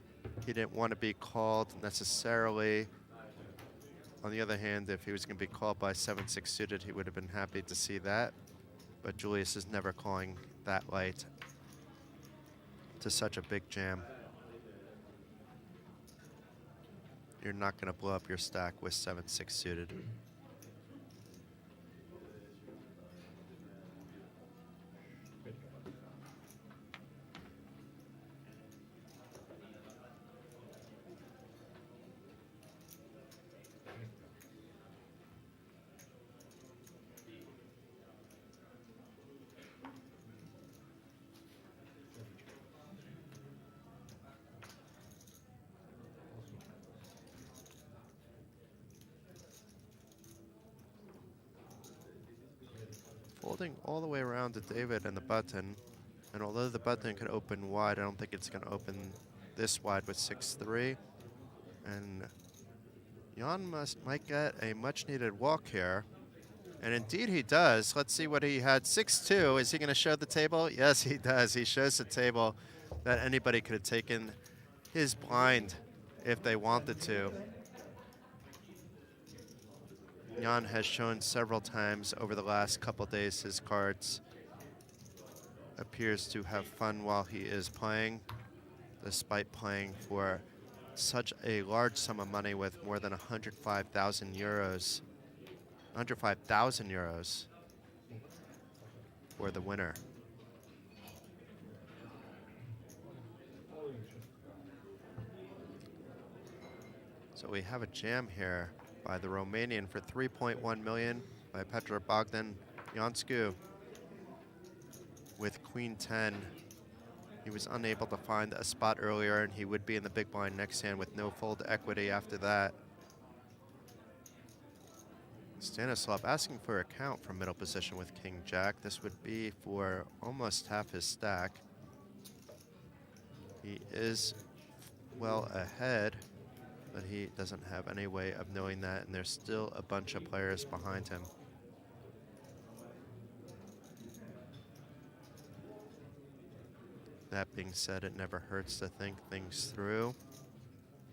Speaker 1: he didn't want to be called necessarily. On the other hand, if he was going to be called by 7-6 suited, he would have been happy to see that. But Julius is never calling that light to such a big jam. You're not going to blow up your stack with 7-6 suited. Folding all the way around to David and the button. And although the button could open wide, I don't think it's going to open this wide with 6-3. And Jan might get a much-needed walk here. And indeed he does. Let's see what he had. 6-2. Is he going to show the table? Yes, he does. He shows the table that anybody could have taken his blind if they wanted to. Jan has shown several times over the last couple days his cards. Appears to have fun while he is playing, despite playing for such a large sum of money with more than 105,000 euros. 105,000 euros for the winner. So we have a jam here by the Romanian for 3.1 million by Petra Bogdan Janscu with Queen 10. He was unable to find a spot earlier, and he would be in the big blind next hand with no fold equity after that. Stanislav asking for a count from middle position with King Jack. This would be for almost half his stack. He is well ahead, but he doesn't have any way of knowing that, and there's still a bunch of players behind him. That being said, it never hurts to think things through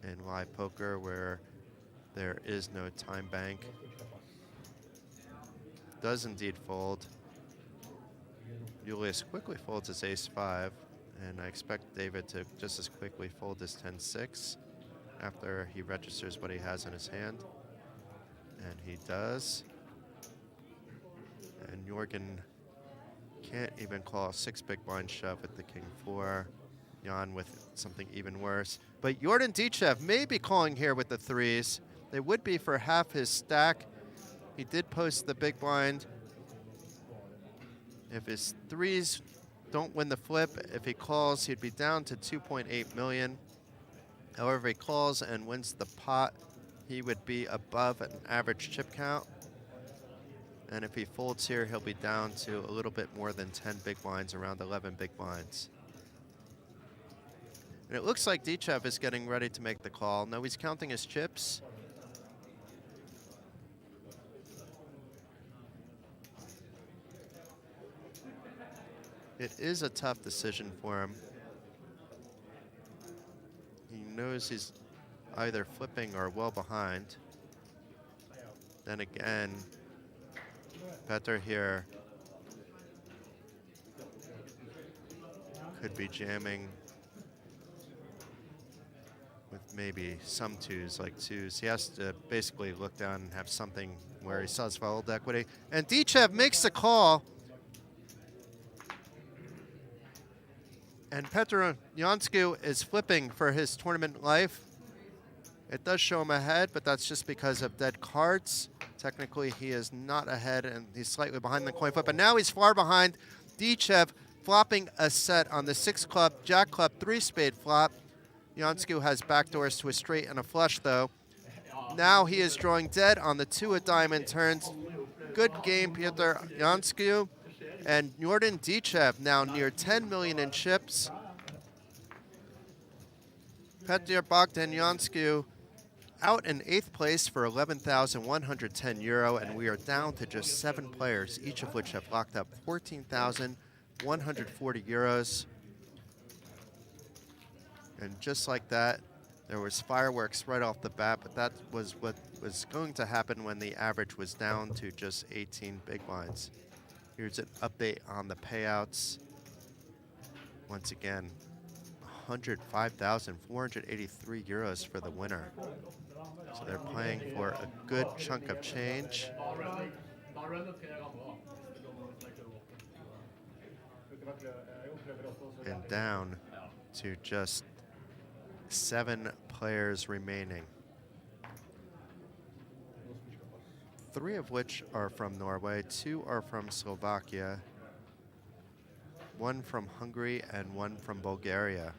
Speaker 1: in live poker where there is no time bank. Does indeed fold. Julius quickly folds his ace-5, and I expect David to just as quickly fold his 10-6 after he registers what he has in his hand. And he does. And Jorgen can't even call a 6 big blind shove with the king 4. Jan with something even worse. But Jordan Dichev may be calling here with the 3s. They would be for half his stack. He did post the big blind. If his 3s don't win the flip, if he calls, he'd be down to 2.8 million. However, if he calls and wins the pot, he would be above an average chip count. And if he folds here, he'll be down to a little bit more than 10 big blinds, around 11 big blinds. And it looks like Dichev is getting ready to make the call. No, he's counting his chips. It is a tough decision for him. He knows he's either flipping or well behind. Then again, Petter here could be jamming with maybe some 2s, like 2s. He has to basically look down and have something where he saws fold equity. And Dichev makes the call. And Petr Jansku is flipping for his tournament life. It does show him ahead, but that's just because of dead cards. Technically, he is not ahead, and he's slightly behind the coin flip. But now he's far behind. Dichev flopping a set on the 6 club, jack club, 3 spade flop. Jansku has backdoors to a straight and a flush, though. Now he is drawing dead on the 2 of diamond turns. Good game, Petr Jansku. And Jordan Dichev now near 10 million in chips. Petr Bogdanyansky out in 8th place for 11,110 euro, and we are down to just 7 players, each of which have locked up 14,140 euros. And just like that, there was fireworks right off the bat, but that was what was going to happen when the average was down to just 18 big blinds. Here's an update on the payouts. Once again, 105,483 euros for the winner. So they're playing for a good chunk of change. And down to just 7 players remaining. 3 of which are from Norway, 2 are from Slovakia, 1 from Hungary, and 1 from Bulgaria.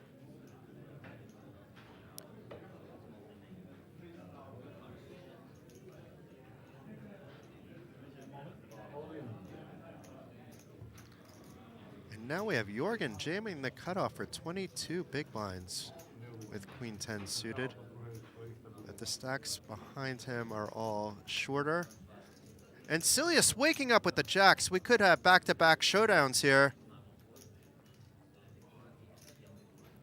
Speaker 1: And now we have Jorgen jamming the cutoff for 22 big blinds with Queen 10 suited. But the stacks behind him are all shorter. And Silius waking up with the jacks. We could have back-to-back showdowns here.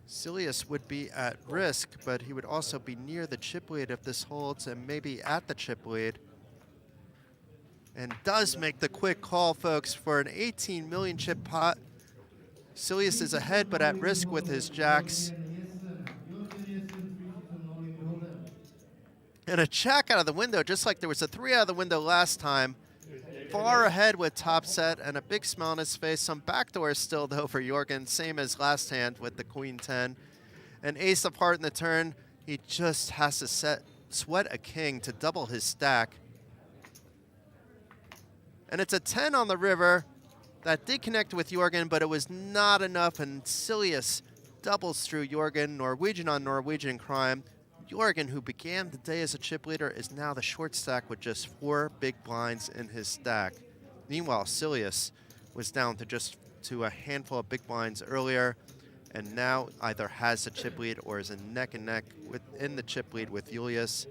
Speaker 1: Silius would be at risk, but he would also be near the chip lead if this holds, and maybe at the chip lead. And does make the quick call, folks, for an 18 million chip pot. Silius is ahead, but at risk with his jacks. And a jack out of the window, just like there was a 3 out of the window last time. Far ahead with top set and a big smile on his face. Some backdoors still, though, for Jorgen, same as last hand with the Queen 10. An ace apart in the turn. He just has to sweat a king to double his stack. And it's a 10 on the river. That did connect with Jorgen, but it was not enough, and Silius doubles through Jorgen. Norwegian on Norwegian crime. Jorgen, who began the day as a chip leader, is now the short stack with just 4 big blinds in his stack. Meanwhile, Silius was down to a handful of big blinds earlier, and now either has a chip lead or is in neck and neck within the chip lead with Julius.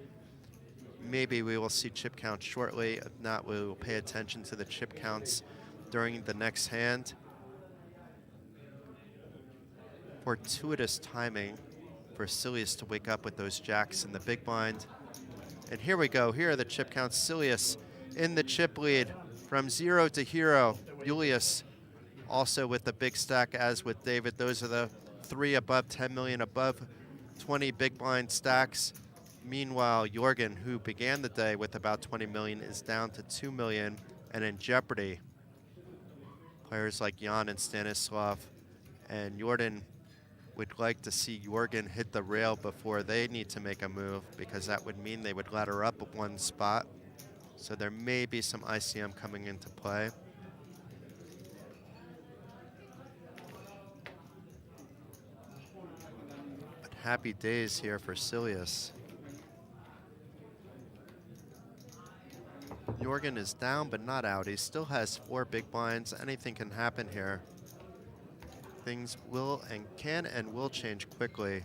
Speaker 1: Maybe we will see chip counts shortly. If not, we will pay attention to the chip counts during the next hand. Fortuitous timing for Silius to wake up with those jacks in the big blind. And here we go. Here are the chip counts. Silius in the chip lead from 0 to hero. Julius also with the big stack, as with David. Those are the 3 above 10 million, above 20 big blind stacks. Meanwhile, Jorgen, who began the day with about 20 million, is down to 2 million and in jeopardy Players like Jan and Stanislav and Jordan would like to see Jorgen hit the rail before they need to make a move, because that would mean they would ladder up one spot. So there may be some ICM coming into play. But happy days here for Silius. Jorgen is down but not out. He still has 4 big blinds. Anything can happen here. Things will and can and will change quickly.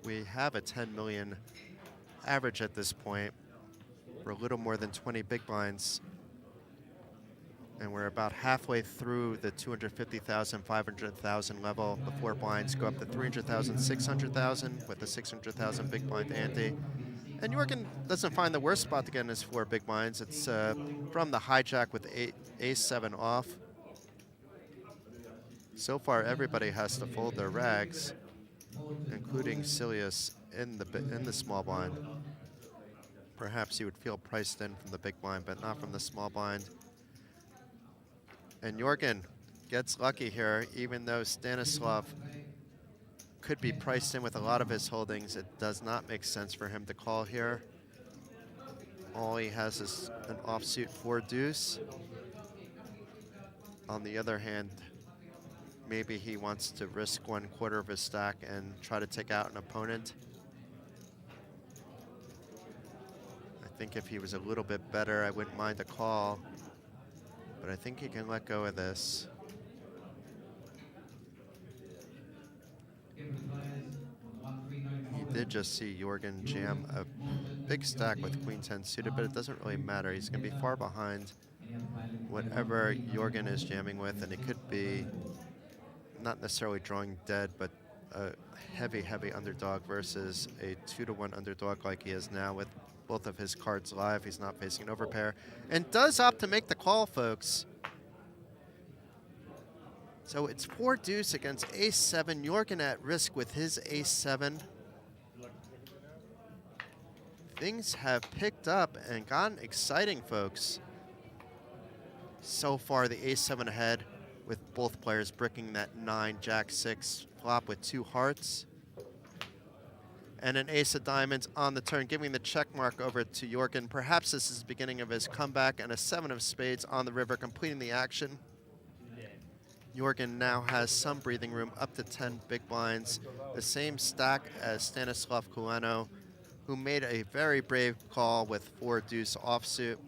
Speaker 1: We have a 10 million average at this point. We're a little more than 20 big blinds. And we're about halfway through the 250,000, 500,000 level. The 4 blinds go up to 300,000, 600,000 with the 600,000 big blind ante. And Jorgen doesn't find the worst spot to get in his 4 big blinds. It's from the hijack with ace-7 off. So far, everybody has to fold their rags, including Silius in the small blind. Perhaps he would feel priced in from the big blind, but not from the small blind. And Jorgen gets lucky here, even though Stanislav could be priced in with a lot of his holdings. It does not make sense for him to call here. All he has is an offsuit 4 deuce. On the other hand, maybe he wants to risk 1/4 of his stack and try to take out an opponent. I think if he was a little bit better, I wouldn't mind a call. But I think he can let go of this. He did just see Jorgen jam a big stack with Queen 10 suited, but it doesn't really matter. He's going to be far behind whatever Jorgen is jamming with, and it could be not necessarily drawing dead, but a heavy, heavy underdog versus a 2-to-1 underdog like he is now with both of his cards live. He's not facing an overpair and does opt to make the call, folks. So it's 4 deuce against ace-7. Jorgen at risk with his ace-7. Things have picked up and gotten exciting, folks. So far, the ace-7 ahead with both players bricking that 9 jack-6 flop with 2 hearts. And an ace of diamonds on the turn, giving the check mark over to Jorgen. Perhaps this is the beginning of his comeback, and a 7 of spades on the river, completing the action. Jorgen now has some breathing room, up to 10 big blinds. The same stack as Stanislav Kuleno, who made a very brave call with 4 deuce offsuit.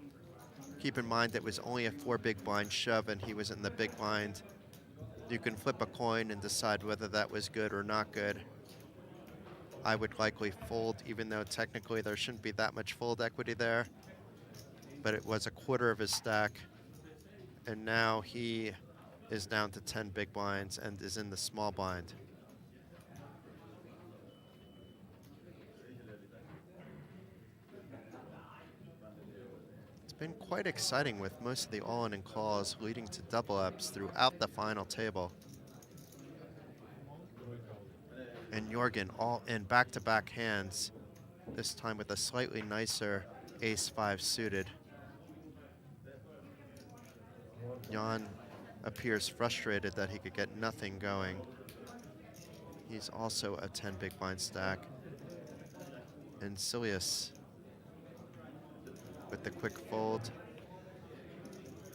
Speaker 1: Keep in mind it was only a 4 big blind shove, and he was in the big blind. You can flip a coin and decide whether that was good or not good. I would likely fold, even though technically there shouldn't be that much fold equity there. But it was a 1/4 of his stack. And now he is down to 10 big blinds and is in the small blind. It's been quite exciting with most of the all-in and calls leading to double ups throughout the final table. And Jorgen all in back-to-back hands, this time with a slightly nicer ace-5 suited. Jan appears frustrated that he could get nothing going. He's also a 10 big blind stack. And Silius with the quick fold.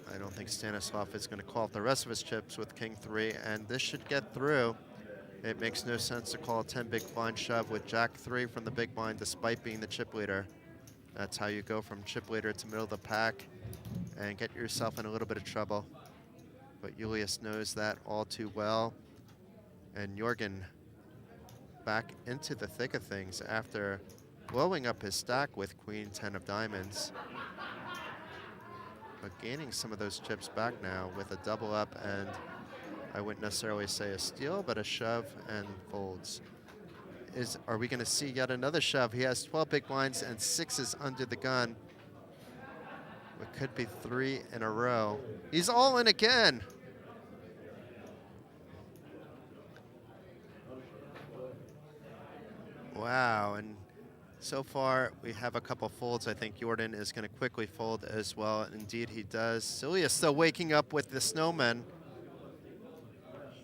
Speaker 1: I don't think Stanislav is going to call off the rest of his chips with king 3, and this should get through. It makes no sense to call a 10 big blind shove with jack 3 from the big blind despite being the chip leader. That's how you go from chip leader to middle of the pack and get yourself in a little bit of trouble. But Julius knows that all too well. And Jorgen back into the thick of things after blowing up his stack with Queen 10 of diamonds. But gaining some of those chips back now with a double up, and I wouldn't necessarily say a steal, but a shove and folds. Are we going to see yet another shove? He has 12 big blinds and 6s under the gun. It could be 3 in a row. He's all in again. Wow, and so far we have a couple folds. I think Jordan is going to quickly fold as well. Indeed, he does. Celia still waking up with the snowman.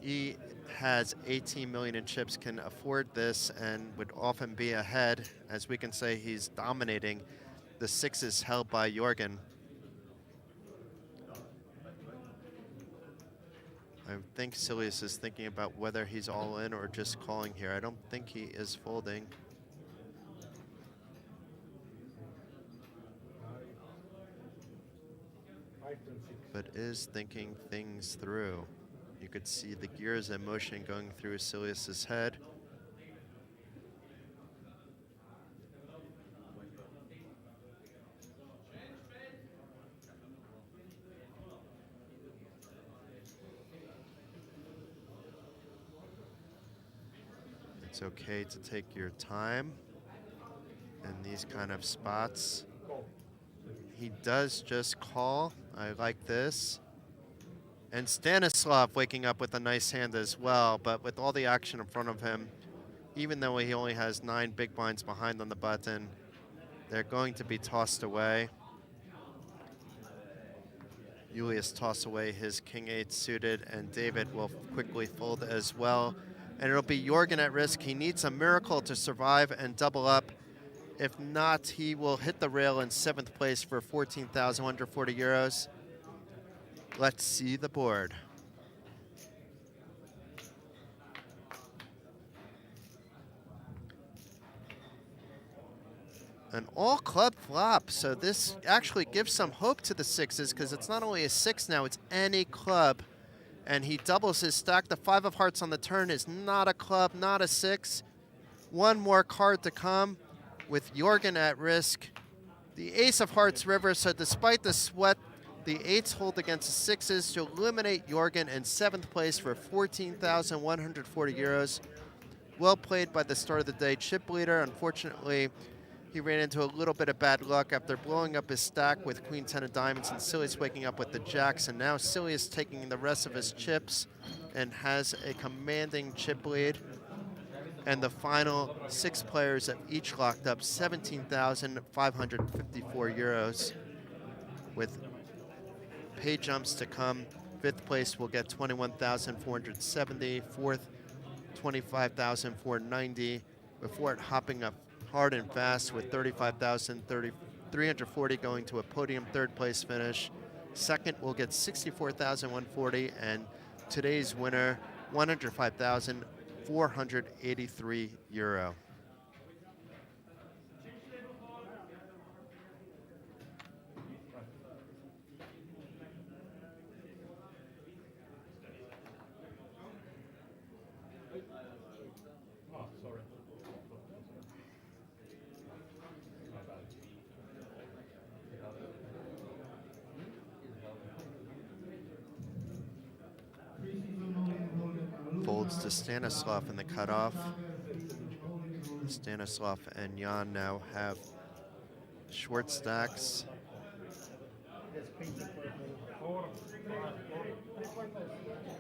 Speaker 1: He has 18 million in chips, can afford this, and would often be ahead. As we can say, he's dominating. The sixes held by Jorgen. I think Silius is thinking about whether he's all in or just calling here. I don't think he is folding, but is thinking things through. You could see the gears in motion going through Silius's head. It's okay to take your time in these kind of spots. He does just call. I like this. And Stanislav waking up with a nice hand as well, but with all the action in front of him, even though he only has 9 big blinds behind on the button, they're going to be tossed away. Julius toss away his king-8 suited, and David will quickly fold as well. And it'll be Jorgen at risk. He needs a miracle to survive and double up. If not, he will hit the rail in 7th place for 14,140 euros. Let's see the board. An all club flop, so this actually gives some hope to the sixes because it's not only a 6 now, it's any club. And he doubles his stack. The 5 of hearts on the turn is not a club, not a 6. One more card to come with Jorgen at risk. The ace of hearts river, so despite the sweat, the 8s hold against the 6s to eliminate Jorgen in 7th place for 14,140 euros. Well played by the start of the day chip leader. Unfortunately, he ran into a little bit of bad luck after blowing up his stack with Queen 10 of diamonds, and Silius waking up with the jacks, and now Silius taking the rest of his chips and has a commanding chip lead. And the final 6 players have each locked up 17,554 euros with pay jumps to come. 5th place will get 21,470, 4th 25,490, before it hopping up hard and fast with 35,340 going to a podium 3rd place finish. 2nd will get 64,140, and today's winner 105,483 euro.
Speaker 2: Oh, sorry.
Speaker 1: Folds to Stanislav in the cutoff. Stanislav and Jan now have short stacks.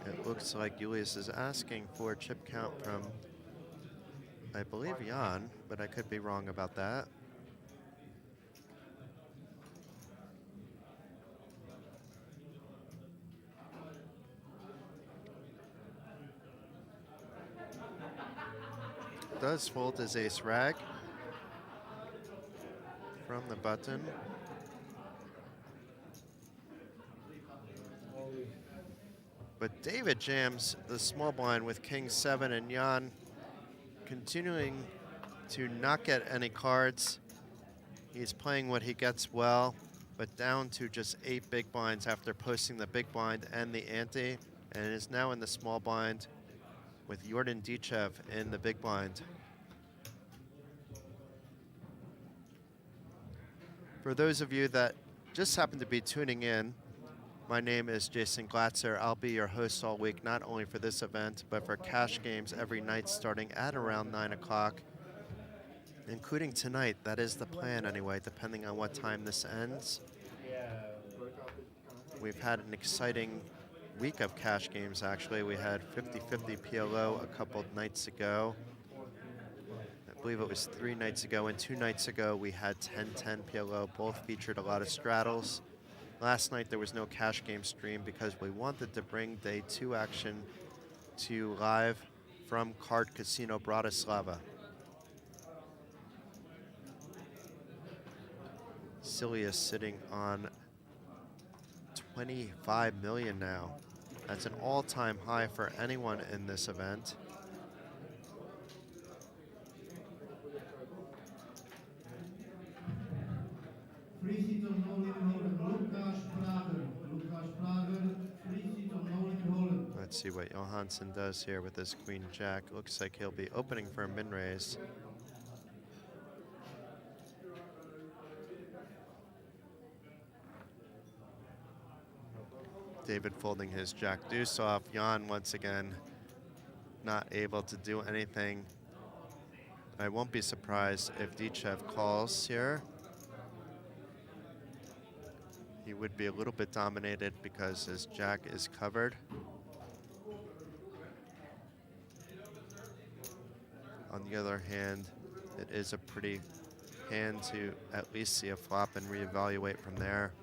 Speaker 1: It looks like Julius is asking for a chip count from, I believe, Jan, but I could be wrong about that. Does fold his ace rag from the button. But David jams the small blind with king 7, and Jan continuing to not get any cards. He's playing what he gets well, but down to just 8 big blinds after posting the big blind and the ante, and is now in the small blind with Jordan Dichev in the big blind. For those of you that just happen to be tuning in, my name is Jason Glatzer. I'll be your host all week, not only for this event, but for cash games every night starting at around 9 o'clock, including tonight. That is the plan anyway, depending on what time this ends. We've had an exciting week of cash games, actually. We had 50-50 PLO a couple nights ago. believe it was 3 nights ago, and 2 nights ago we had 10-10 PLO. Both featured a lot of straddles. Last night there was no cash game stream because we wanted to bring day 2 action to you live from Card Casino Bratislava. Silius sitting on 25 million now. That's an all-time high for anyone in this event. Let's see what Johansson does here with his queen jack. Looks like he'll be opening for a min raise. David folding his jack deuce off. Jan once again not able to do anything. I won't be surprised if Dichev calls here. He would be a little bit dominated because his jack is covered. On the other hand, it is a pretty hand to at least see a flop and reevaluate from there.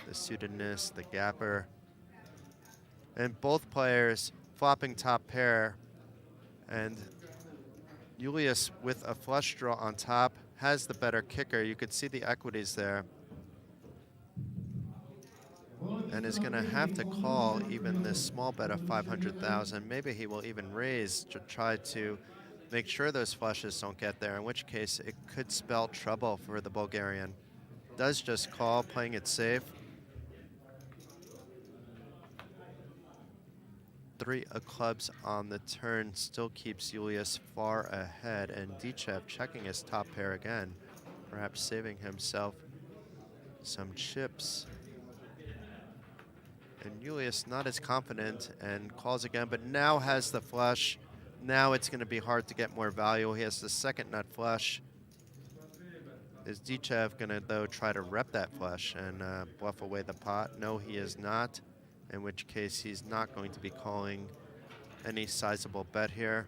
Speaker 1: The suitedness, the gapper. And both players flopping top pair. And Julius with a flush draw on top has the better kicker. You could see the equities there. And is gonna have to call even this small bet of 500,000. Maybe he will even raise to try to make sure those flushes don't get there, in which case it could spell trouble for the Bulgarian. Does just call, playing it safe. 3 of clubs on the turn still keeps Julius far ahead, and Dichev checking his top pair again, perhaps saving himself some chips. And Julius not as confident and calls again, but now has the flush. Now it's going to be hard to get more value. He has the second nut flush. Is Dichev going to, though, try to rep that flush and bluff away the pot? No, he is not, in which case he's not going to be calling any sizable bet here.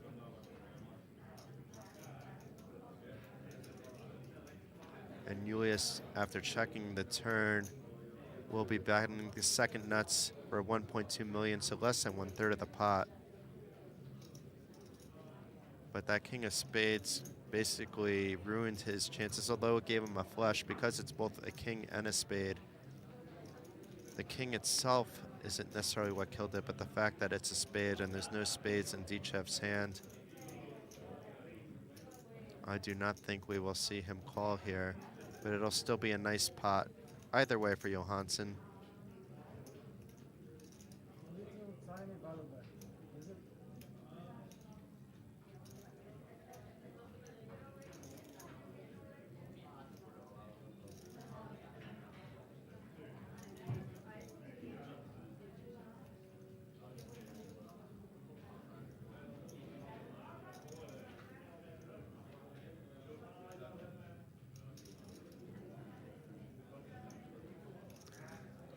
Speaker 1: And Julius, after checking the turn, will be battling the second nuts for 1.2 million, so less than 1/3 of the pot. But that king of spades basically ruined his chances, although it gave him a flush because it's both a king and a spade. The king itself isn't necessarily what killed it, but the fact that it's a spade and there's no spades in Dichev's hand. I do not think we will see him call here, but it'll still be a nice pot either way for Johansson.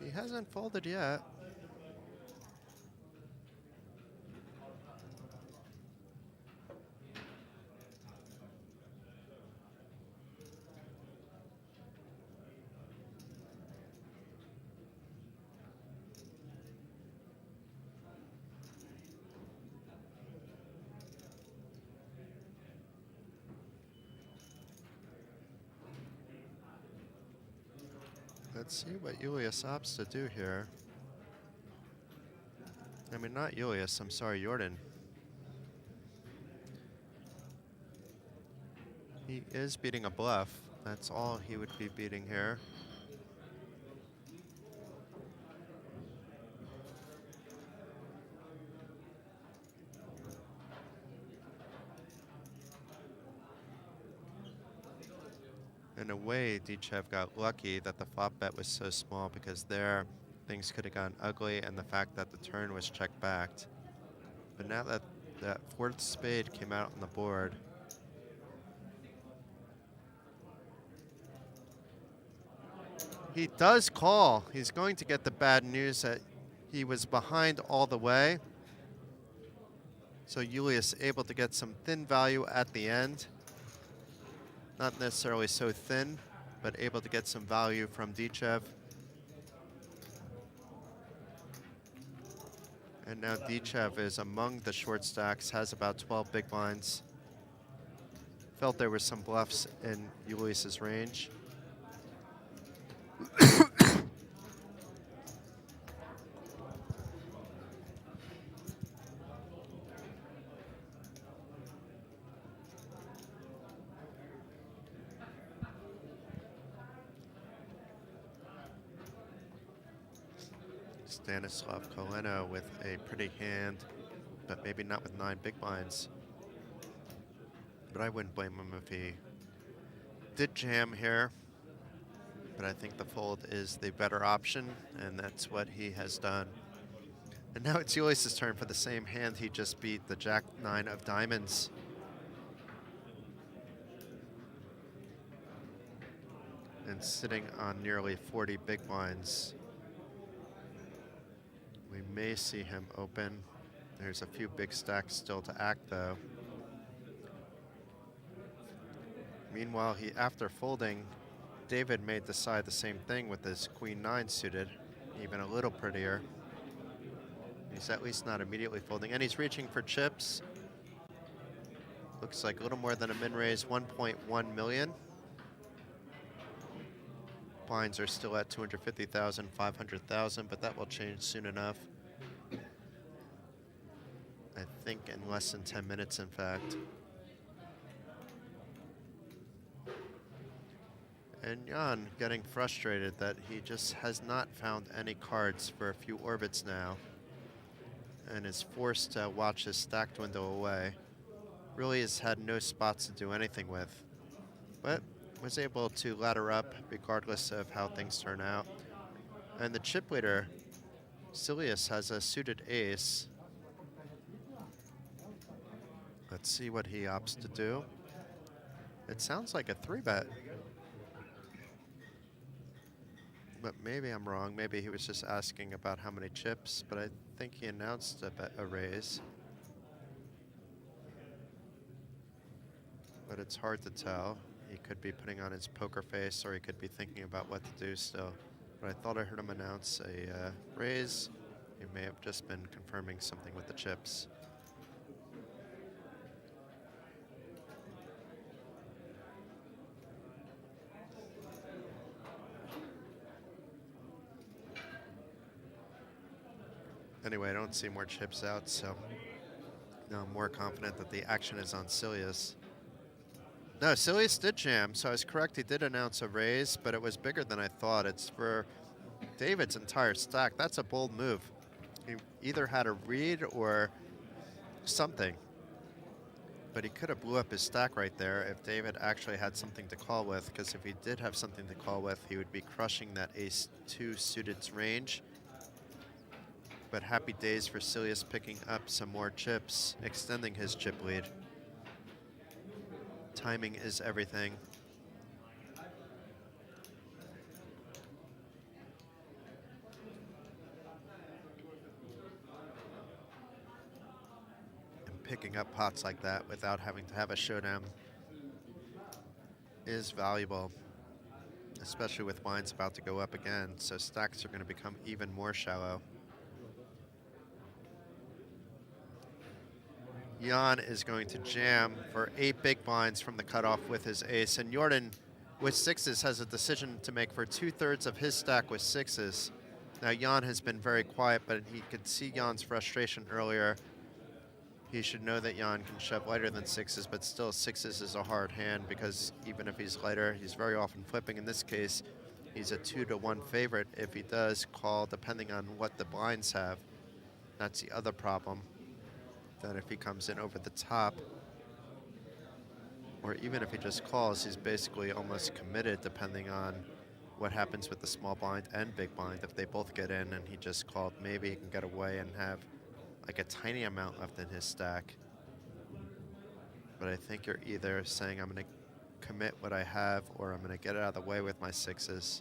Speaker 1: He hasn't folded yet. Let's see what Julius opts to do here. I mean, not Julius, I'm sorry, Jordan. He is beating a bluff. That's all he would be beating here. In a way, Dichev got lucky that the flop bet was so small, because there things could have gone ugly, and the fact that the turn was check backed. But now that that fourth spade came out on the board, he does call. He's going to get the bad news that he was behind all the way. So Julius able to get some thin value at the end. Not necessarily so thin, but able to get some value from Dichev. And now Dichev is among the short stacks, has about 12 big blinds. Felt there were some bluffs in Julius's range. Stanislav Koleno with a pretty hand, but maybe not with 9 big blinds. But I wouldn't blame him if he did jam here. But I think the fold is the better option, and that's what he has done. And now it's Julius's turn for the same hand he just beat, the Jack-9 of diamonds. And sitting on nearly 40 big blinds. We may see him open. There's a few big stacks still to act, though. Meanwhile, after folding, David may decide the same thing with his Queen-9 suited, even a little prettier. He's at least not immediately folding, and he's reaching for chips. Looks like a little more than a min raise, 1.1 million. Blinds are still at 250,000, 500,000, but that will change soon enough. I think in less than 10 minutes, in fact. And Jan getting frustrated that he just has not found any cards for a few orbits now, and is forced to watch his stack dwindle away. Really has had no spots to do anything with, but was able to ladder up regardless of how things turn out. And the chip leader, Silius, has a suited ace. Let's see what he opts to do. It sounds like a 3-bet. But maybe I'm wrong. Maybe he was just asking about how many chips, but I think he announced a raise. But it's hard to tell. He could be putting on his poker face, or he could be thinking about what to do still. But I thought I heard him announce a raise. He may have just been confirming something with the chips. Anyway, I don't see more chips out, so now I'm more confident that the action is on Silius. No, Silius did jam, so I was correct. He did announce a raise, but it was bigger than I thought. It's for David's entire stack. That's a bold move. He either had a read or something, but he could have blew up his stack right there if David actually had something to call with, because if he did have something to call with, he would be crushing that ace-2 suited's range. But happy days for Silius picking up some more chips, extending his chip lead. Timing is everything. And picking up pots like that without having to have a showdown is valuable, especially with blinds about to go up again, so stacks are going to become even more shallow. Jan is going to jam for 8 big blinds from the cutoff with his ace, and Jordan with 6s has a decision to make for 2/3 of his stack with 6s. Now Jan has been very quiet, but he could see Jan's frustration earlier. He should know that Jan can shove lighter than 6s, but still 6s is a hard hand, because even if he's lighter, he's very often flipping. In this case, he's a 2-to-1 favorite if he does call, depending on what the blinds have. That's the other problem. That if he comes in over the top, or even if he just calls, he's basically almost committed depending on what happens with the small blind and big blind. If they both get in and he just called, maybe he can get away and have like a tiny amount left in his stack. But I think you're either saying I'm going to commit what I have, or I'm going to get it out of the way with my 6s.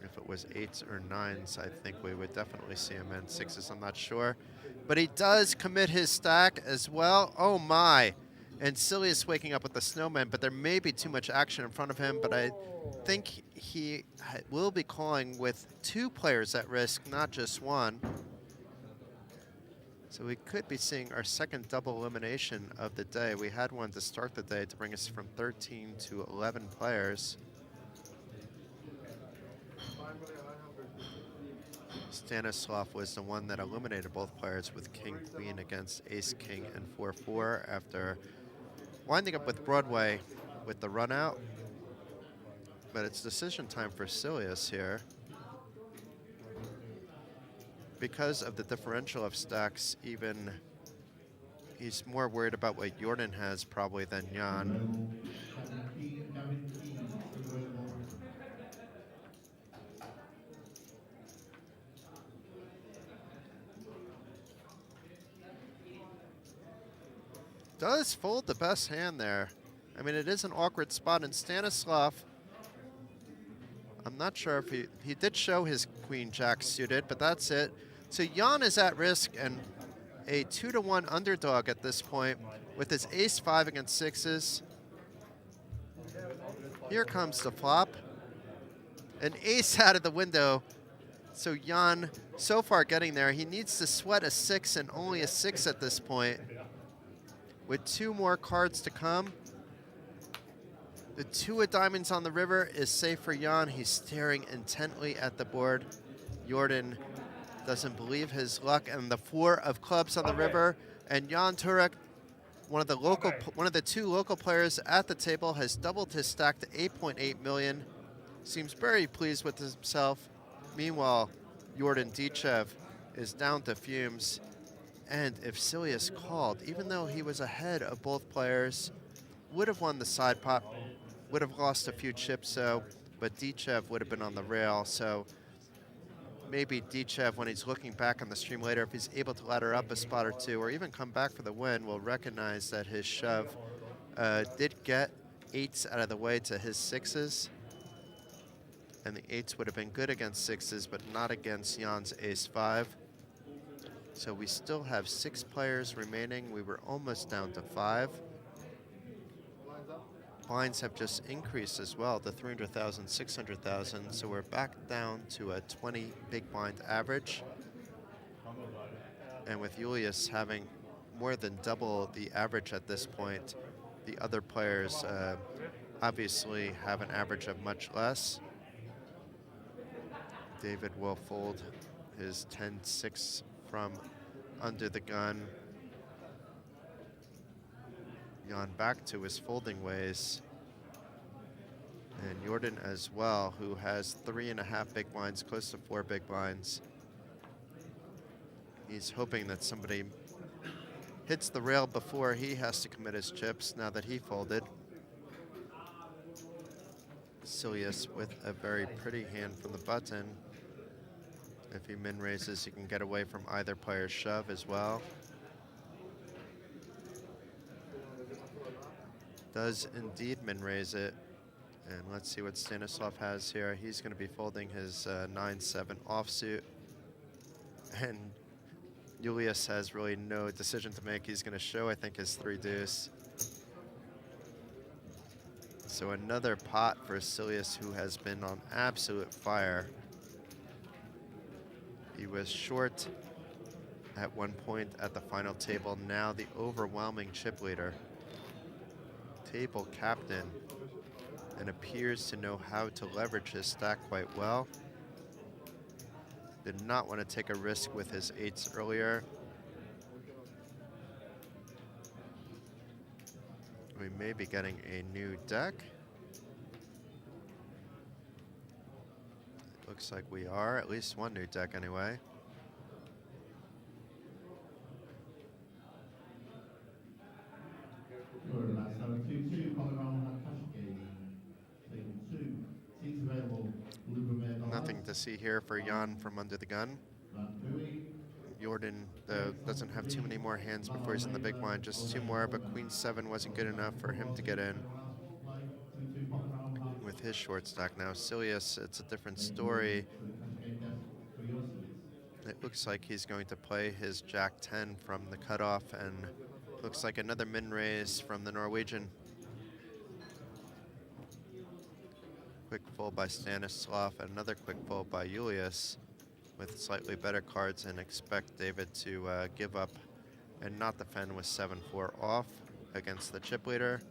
Speaker 1: If it was 8s or 9s, I think we would definitely see him in. 6s, I'm not sure. but he does commit his stack as well. Oh my. And Silius waking up with the snowman, but there may be too much action in front of him, but I think he will be calling with 2 players at risk, not just 1. So we could be seeing our second double elimination of the day. We had one to start the day to bring us from 13 to 11 players. Stanislav was the one that eliminated both players with King Queen against Ace King and 4-4 after winding up with Broadway with the run out. But it's decision time for Silius here. Because of the differential of stacks, even he's more worried about what Jordan has probably than Jan. Does fold the best hand there. I mean, it is an awkward spot, and Stanislav, I'm not sure if he did show his queen jack suited, but that's it. So Jan is at risk and a 2-1 underdog at this point with his ace-5 against 6s. Here comes the flop. An ace out of the window. So Jan, so far getting there, he needs to sweat a 6 and only a 6 at this point. With 2 more cards to come. The 2 of diamonds on the river is safe for Jan. He's staring intently at the board. Jordan doesn't believe his luck, and the 4 of clubs on the river. And Jan Turek, one of the 2 local players at the table, has doubled his stack to 8.8 million. Seems very pleased with himself. Meanwhile, Jordan Dichev is down to fumes. And if Silius called, even though he was ahead of both players, would have won the side pot, would have lost a few chips, so, but Dichev would have been on the rail. So maybe Dichev, when he's looking back on the stream later, if he's able to ladder up a spot or 2 or even come back for the win, will recognize that his shove did get 8s out of the way to his 6s. And the 8s would have been good against 6s, but not against Jan's ace-5. So we still have 6 players remaining. We were almost down to 5. Blinds have just increased as well to 300,000, 600,000. So we're back down to a 20 big blind average. And with Julius having more than double the average at this point, the other players obviously have an average of much less. David will fold his 10-6 from under the gun. Jan back to his folding ways. And Jordan as well, who has 3.5 big blinds, close to 4 big blinds. He's hoping that somebody hits the rail before he has to commit his chips now that he folded. Silius with a very pretty hand from the button. If he min raises, he can get away from either player's shove as well. Does indeed min raise it. And let's see what Stanislav has here. He's going to be folding his 9-7 offsuit. And Julius has really no decision to make. He's going to show, I think, his 3 deuce. So another pot for Silius, who has been on absolute fire. He was short at one point at the final table, now the overwhelming chip leader. Table captain, and appears to know how to leverage his stack quite well. Did not want to take a risk with his 8s earlier. We may be getting a new deck. Looks like we are, at least one new deck anyway. Nothing to see here for Jan from under the gun. Jordan doesn't have too many more hands before he's in the big blind, just 2 more, but Queen 7 wasn't good enough for him to get in with his short stack. Now Silius, it's a different story. It looks like he's going to play his Jack 10 from the cutoff, and looks like another min raise from the Norwegian. Quick fold by Stanislav, and another quick fold by Julius with slightly better cards, and expect David to give up and not defend with 7-4 off against the chip leader.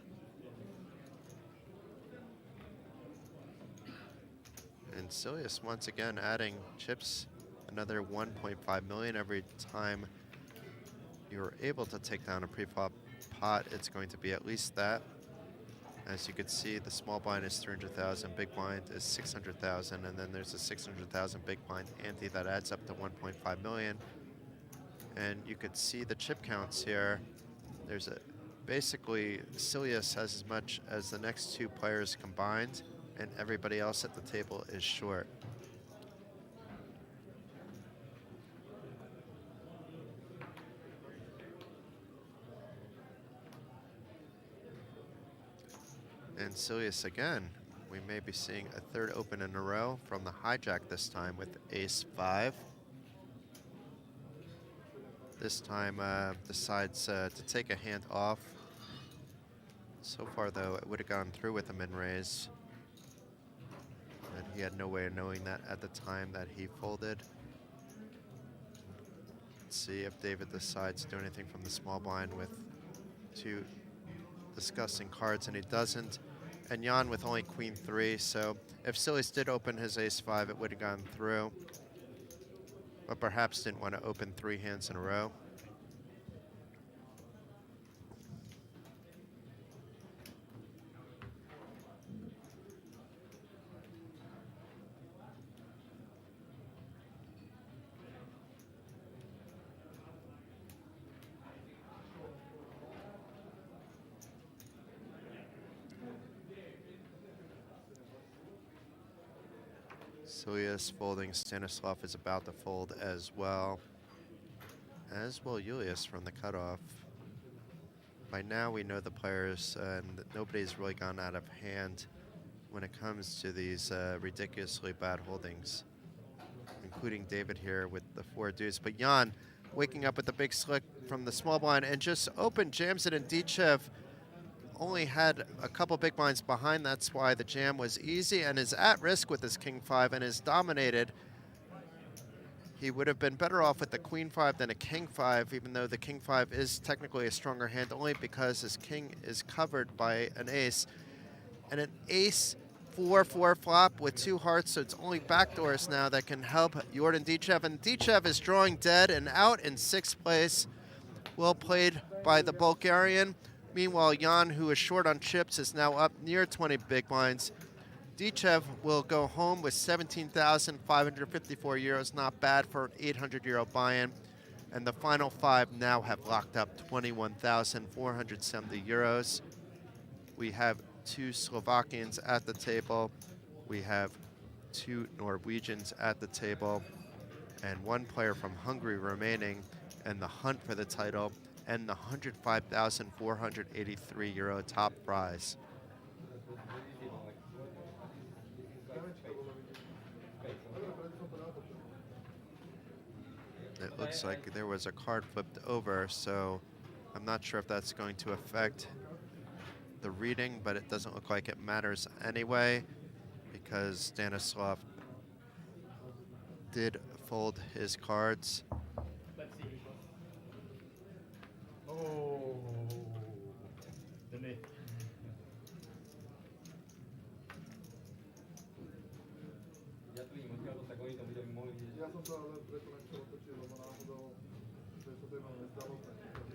Speaker 1: And Silius once again adding chips, another 1.5 million every time you're able to take down a pre-flop pot. It's going to be at least that. As you can see, the small blind is 300,000, big blind is 600,000, and then there's a 600,000 big blind ante that adds up to 1.5 million. And you could see the chip counts here. There's basically Silius has as much as the next two players combined, and everybody else at the table is short. And Silius again, we may be seeing a third open in a row from the hijack this time with ace-5. This time decides to take a hand off. So far though, it would have gone through with a min raise. And he had no way of knowing that at the time that he folded. Let's see if David decides to do anything from the small blind with two discussing cards, and he doesn't. And Jan with only queen 3, so if Silius did open his ace-5, it would have gone through. But perhaps didn't want to open 3 hands in a row. Silius folding, Stanislav is about to fold as well. As will Julius from the cutoff. By now we know the players, and nobody's really gone out of hand when it comes to these ridiculously bad holdings, including David here with the 4 deuce. But Jan waking up with the big slick from the small blind and just open jams it, and Dichev only had a couple big blinds behind. That's why the jam was easy, and is at risk with his king 5 and is dominated. He would have been better off with the queen 5 than a king 5, even though the king 5 is technically a stronger hand, only because his king is covered by an ace. And an ace 4-4 flop with 2 hearts, so it's only backdoors now that can help Jordan Dichev. And Dichev is drawing dead and out in 6th place. Well played by the Bulgarian. Meanwhile, Jan, who is short on chips, is now up near 20 big blinds. Dichev will go home with 17,554 euros. Not bad for an 800 euro buy-in. And the final 5 now have locked up 21,470 euros. We have 2 Slovakians at the table. We have 2 Norwegians at the table, and 1 player from Hungary remaining, and the hunt for the title and the 105,483 euro top prize. It looks like there was a card flipped over, so I'm not sure if that's going to affect the reading, but it doesn't look like it matters anyway, because Stanislav did fold his cards.
Speaker 2: Oh.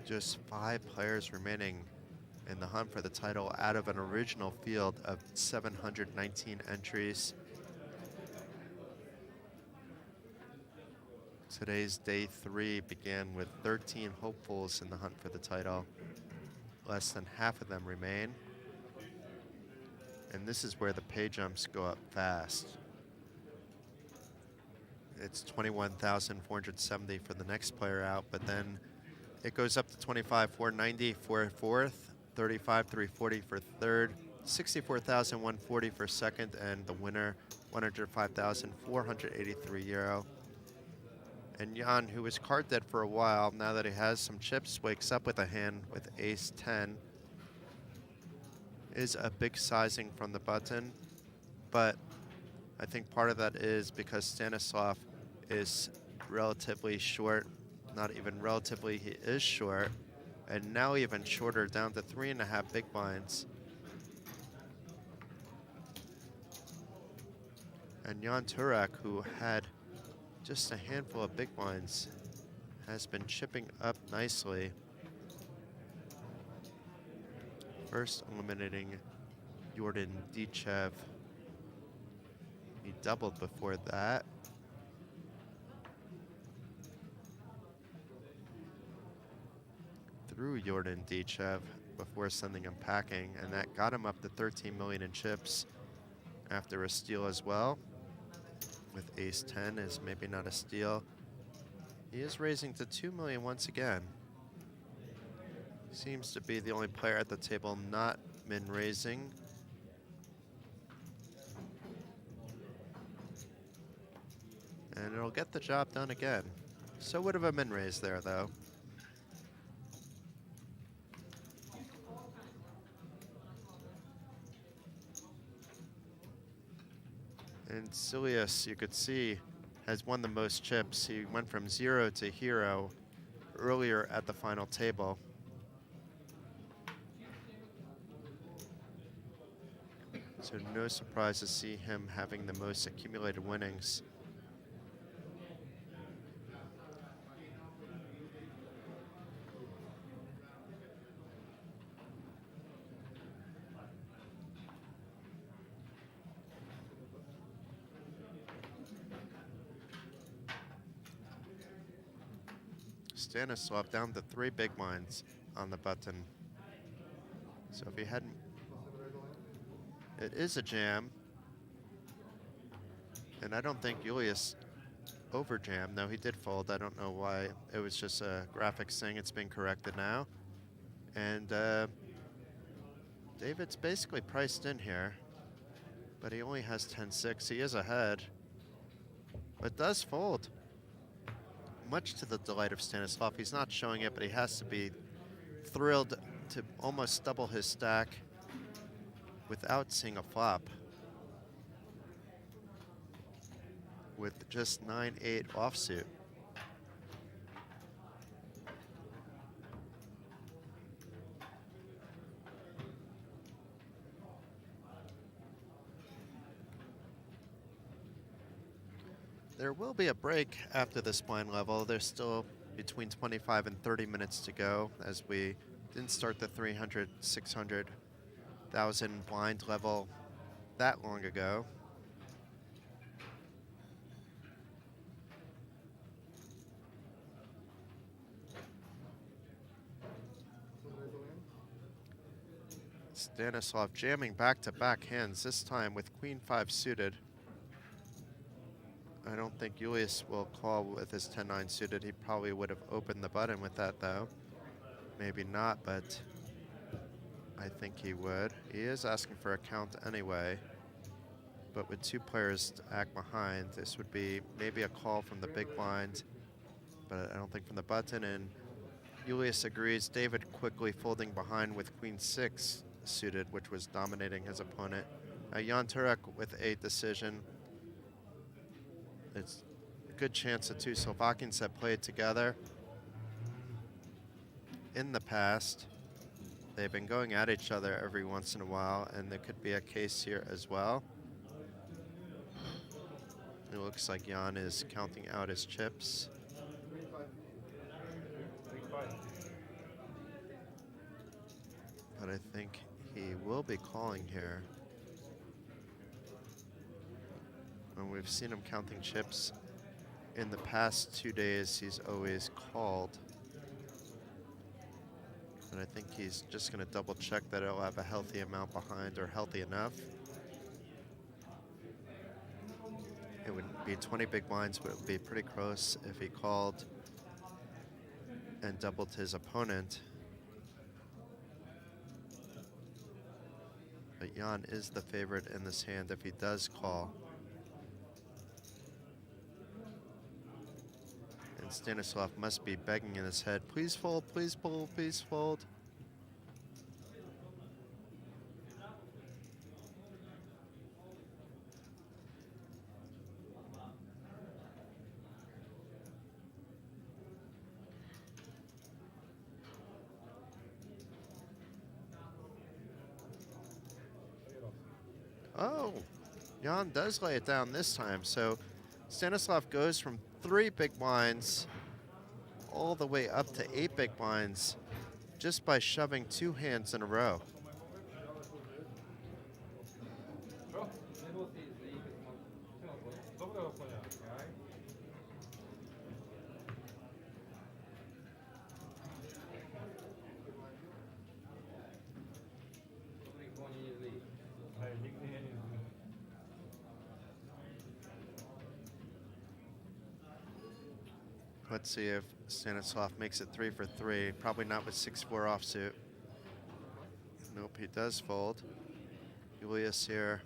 Speaker 1: Just 5 players remaining in the hunt for the title out of an original field of 719 entries. Today's day 3 began with 13 hopefuls in the hunt for the title. Less than half of them remain. And this is where the pay jumps go up fast. It's 21,470 for the next player out, but then it goes up to 25,490 for 4th, 35,340 for 3rd, 64,140 for 2nd, and the winner, 105,483 euro. And Jan, who was card dead for a while, now that he has some chips, wakes up with a hand with ace 10. Is a big sizing from the button, but I think part of that is because Stanislav is relatively short, not even relatively, he is short, and now even shorter, down to 3.5 big blinds. And Jan Turek, who had just a handful of big blinds, has been chipping up nicely. First eliminating Jordan Dichev. He doubled before that. Through Jordan Dichev before sending him packing, and that got him up to 13 million in chips after a steal as well. With ace 10 is maybe not a steal. He is raising to 2 million once again. Seems to be the only player at the table not min raising. And it'll get the job done again. So would have a min raise there though. And Silius, you could see, has won the most chips. He went from 0 to hero earlier at the final table. So no surprise to see him having the most accumulated winnings. Stanislav down to 3 big blinds on the button. So if he hadn't, it is a jam. And I don't think Julius over jammed. No, he did fold. I don't know why. It was just a graphics thing. It's been corrected now. And David's basically priced in here, but he only has 10-6. He is ahead, but does fold. Much to the delight of Stanislav. He's not showing it, but he has to be thrilled to almost double his stack without seeing a flop. With just 9-8 offsuit. There will be a break after this blind level. There's still between 25 and 30 minutes to go, as we didn't start the 300, 600,000 blind level that long ago. Stanislav jamming back-to-back hands, this time with Queen 5 suited. I don't think Julius will call with his 10-9 suited. He probably would have opened the button with that though. Maybe not, but I think he would. He is asking for a count anyway. But with 2 players to act behind, this would be maybe a call from the big blind, but I don't think from the button. And Julius agrees. David quickly folding behind with Queen 6 suited, which was dominating his opponent. Jan Turek with a decision. It's a good chance the 2 Slovakians have played together in the past. They've been going at each other every once in a while, and there could be a case here as well. It looks like Jan is counting out his chips. But I think he will be calling here. And we've seen him counting chips in the past 2 days. He's always called. And I think he's just going to double check that it'll have a healthy amount behind, or healthy enough. It wouldn't be 20 big blinds, but it would be pretty close if he called and doubled his opponent. But Jan is the favorite in this hand if he does call. And Stanislav must be begging in his head, please fold, please fold, please fold. Oh, Jan does lay it down this time. So Stanislav goes from 3 big blinds all the way up to 8 big blinds just by shoving 2 hands in a row. Let's see if Stanislav makes it 3 for 3. Probably not with 6-4 offsuit. Nope, he does fold. Julius here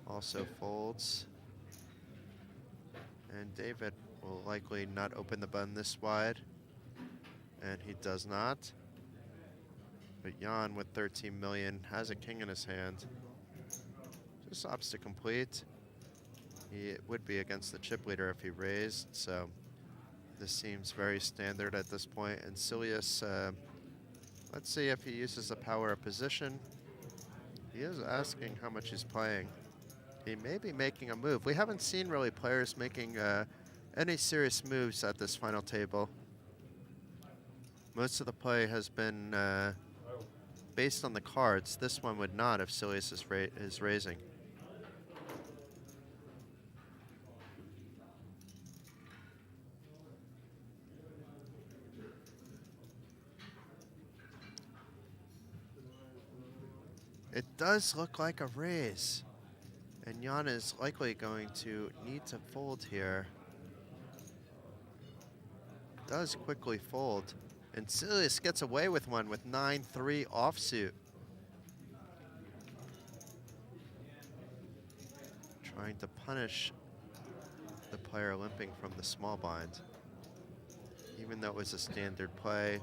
Speaker 1: also folds. And David will likely not open the button this wide. And he does not. But Jan with 13 million has a king in his hand. Just opts to complete. He would be against the chip leader if he raised, so this seems very standard at this point. And Silius, let's see if he uses the power of position. He is asking how much he's playing. He may be making a move. We haven't seen really players making any serious moves at this final table. Most of the play has been based on the cards. This one would not if Silius is raising. It does look like a raise. And Jan is likely going to need to fold here. Does quickly fold. And Silius gets away with one with 9-3 offsuit. Trying to punish the player limping from the small blind. Even though it was a standard play,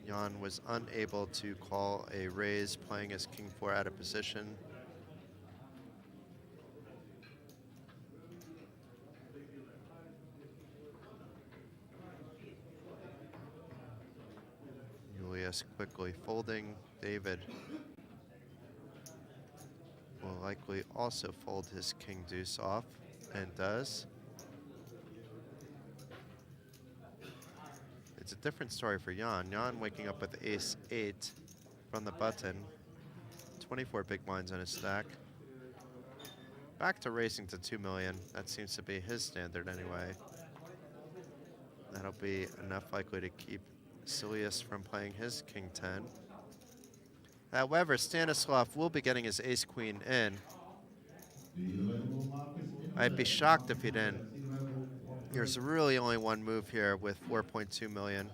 Speaker 1: Jan was unable to call a raise, playing his king 4 out of position. Julius quickly folding. David will likely also fold his king deuce off, and does. It's a different story for Jan. Jan waking up with ace 8 from the button. 24 big blinds on his stack. Back to racing to 2 million. That seems to be his standard anyway. That'll be enough likely to keep Silius from playing his king 10. However, Stanislav will be getting his ace queen in. I'd be shocked if he didn't. There's really only one move here with 4.2 million.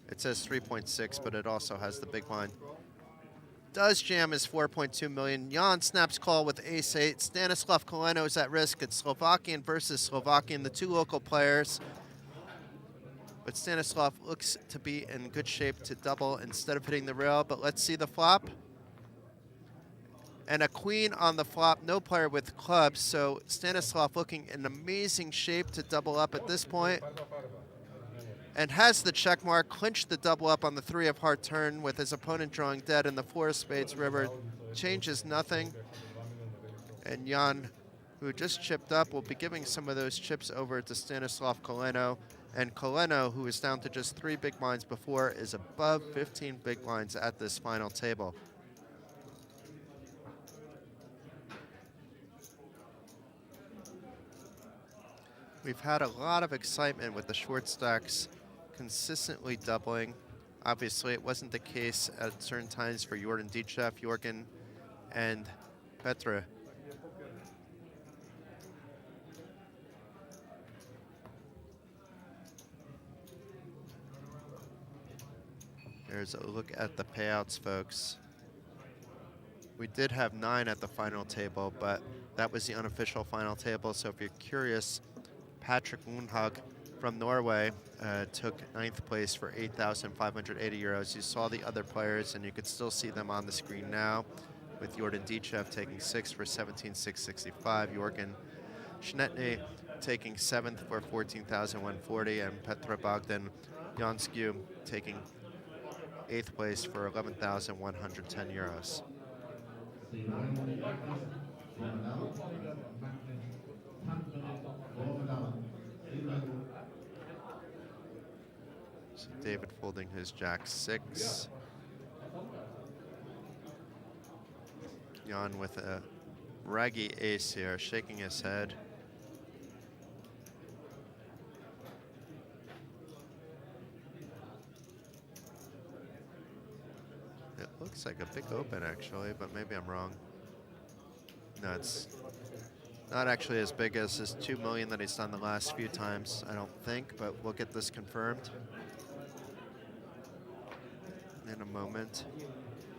Speaker 1: It says 3.6, but it also has the big blind. Does jam his 4.2 million. Jan snaps call with ace 8. Stanislav Koleno is at risk. It's Slovakian versus Slovakian, the two local players. But Stanislav looks to be in good shape to double instead of hitting the rail. But let's see the flop. And a queen on the flop, no player with clubs. So Stanislav looking in amazing shape to double up at this point. And has the check mark, clinched the double up on the 3 of heart turn with his opponent drawing dead in the 4 of spades river. Changes nothing. And Jan, who just chipped up, will be giving some of those chips over to Stanislav Koleno. And Koleno, who is down to just 3 big blinds before, is above 15 big blinds at this final table. We've had a lot of excitement with the short stacks consistently doubling. Obviously, it wasn't the case at certain times for Jordan Dichev, Jorgen, and Petra. There's a look at the payouts, folks. We did have 9 at the final table, but that was the unofficial final table, so if you're curious Patrick Lundhag from Norway took ninth place for 8,580 euros. You saw the other players, and you could still see them on the screen now, with Jordan Dichev taking sixth for 17,665, Jorgen Schnetny taking seventh for 14,140, and Petra Bogdan Jansku taking eighth place for 11,110 euros. So David folding his jack six. Jan with a raggy ace here, shaking his head. It looks like a big open actually, but maybe I'm wrong. No, it's not actually as big as his 2 million that he's done the last few times, I don't think, but we'll get this confirmed in a moment.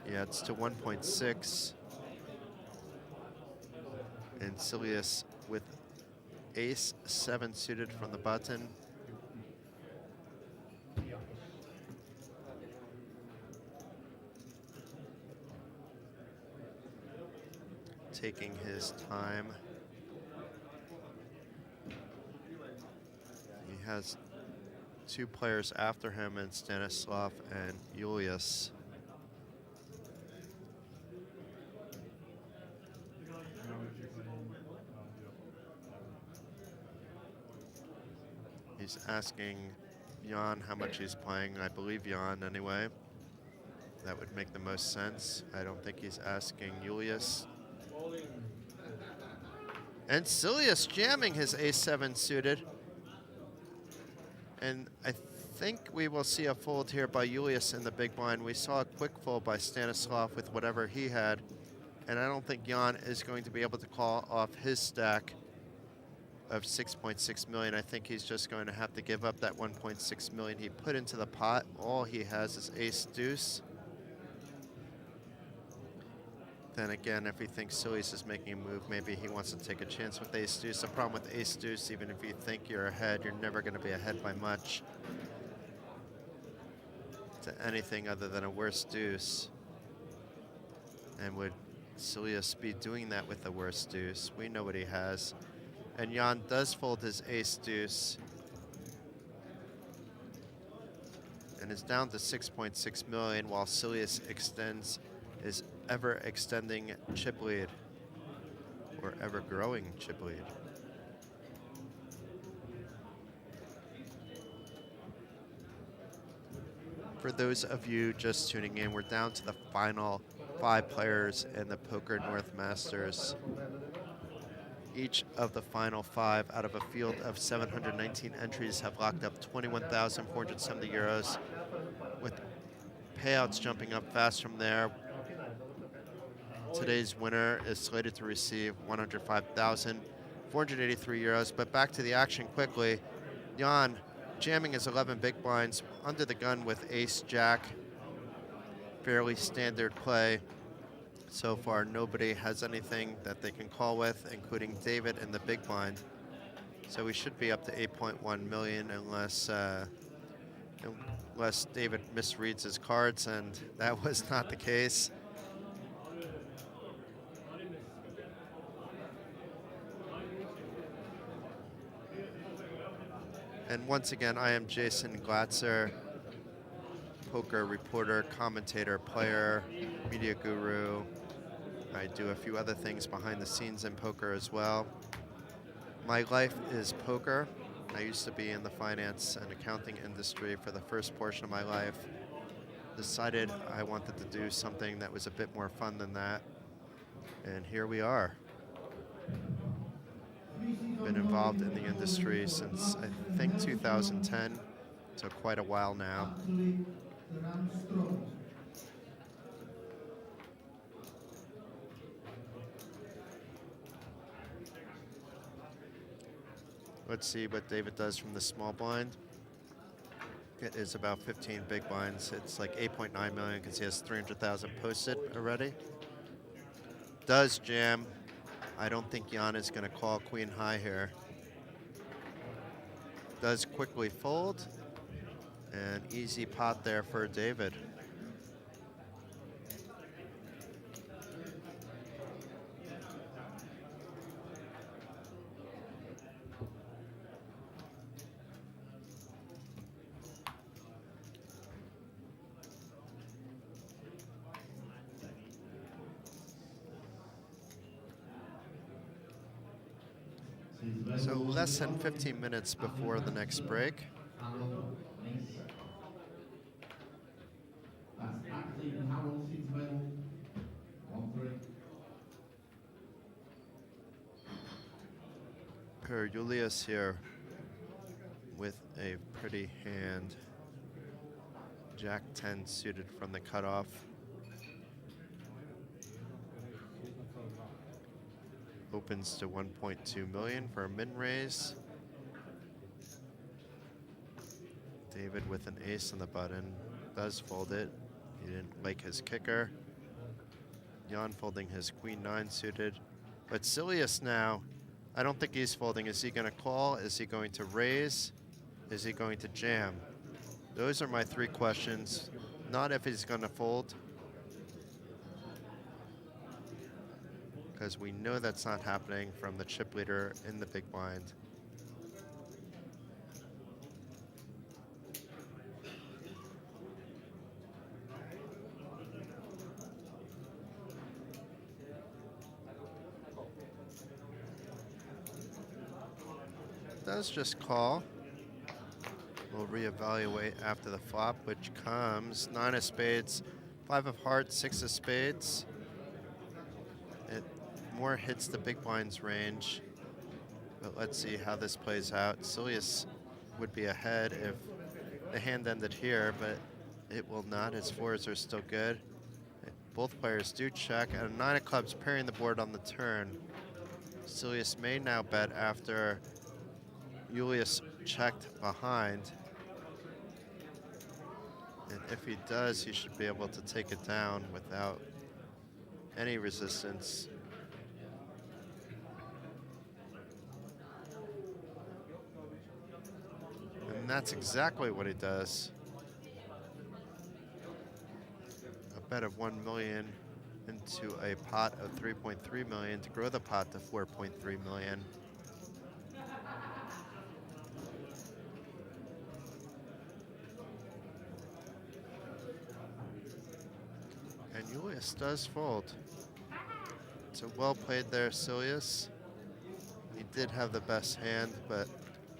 Speaker 1: Yeah, it's to 1.6. And Silius with ace 7 suited from the button. Taking his time. He has two players after him in Stanislav and Julius. He's asking Jan how much he's playing. I believe Jan anyway. That would make the most sense. I don't think he's asking Julius. And Silius jamming his ace-7 suited. And I think we will see a fold here by Julius in the big blind. We saw a quick fold by Stanislav with whatever he had. And I don't think Jan is going to be able to call off his stack of 6.6 million. I think he's just going to have to give up that 1.6 million he put into the pot. All he has is ace deuce. Then again, if he thinks Silius is making a move, maybe he wants to take a chance with ace deuce. The problem with ace deuce, even if you think you're ahead, you're never going to be ahead by much to anything other than a worse deuce. And would Silius be doing that with the worst deuce? We know what he has. And Jan does fold his ace deuce and is down to 6.6 million while Silius extends his ever-extending chip lead, or ever-growing chip lead. For those of you just tuning in, we're down to the final 5 players in the Poker North Masters. Each of the final 5 out of a field of 719 entries have locked up 21,470 euros, with payouts jumping up fast from there. Today's winner is slated to receive 105,483 euros. But back to the action quickly. Jan jamming his 11 big blinds under the gun with ace jack. Fairly standard play. So far, nobody has anything that they can call with, including David in the big blind. So we should be up to 8.1 million unless David misreads his cards, and that was not the case. And once again, I am Jason Glatzer, poker reporter, commentator, player, media guru. I do a few other things behind the scenes in poker as well. My life is poker. I used to be in the finance and accounting industry for the first portion of my life. Decided I wanted to do something that was a bit more fun than that. And here we are. Been involved in the industry since I think 2010, so quite a while now. Let's see what David does from the small blind. It is about 15 big blinds. It's like 8.9 million because he has 300,000 posted already. Does jam. I don't think Jan is going to call queen high here. does quickly fold. And easy pot there for David. So less than 15 minutes before the next break. Per Julius here with a pretty hand. Jack 10 suited from the cutoff. Opens to 1.2 million for a min raise. David with an ace on the button does fold it. He didn't like his kicker. Jan folding his queen 9 suited. But Silius now, I don't think he's folding. Is he going to call? Is he going to raise? Is he going to jam? Those are my three questions. Not if he's going to fold, because we know that's not happening from the chip leader in the big blind. Does just call. We'll reevaluate after the flop, which comes 9 of spades, 5 of hearts, 6 of spades. It more hits the big blind's range, but let's see how this plays out. Silius would be ahead if the hand ended here, but it will not. His fours are still good. Both players do check, and a 9 of clubs pairing the board on the turn. Silius may now bet after Julius checked behind. And if he does, he should be able to take it down without any resistance. And that's exactly what he does. A bet of 1 million into a pot of 3.3 million to grow the pot to 4.3 million. And Julius does fold. So well played there, Silius. He did have the best hand, but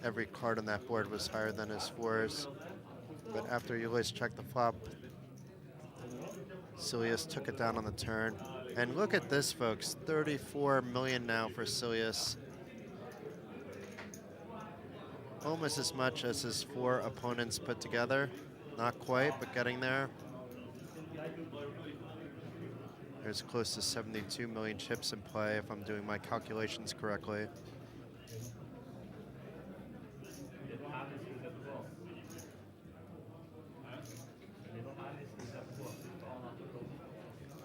Speaker 1: every card on that board was higher than his fours. But after Julius checked the flop, Silius took it down on the turn. And look at this, folks, 34 million now for Silius. Almost as much as his 4 opponents put together. Not quite, but getting there. There's close to 72 million chips in play, if I'm doing my calculations correctly.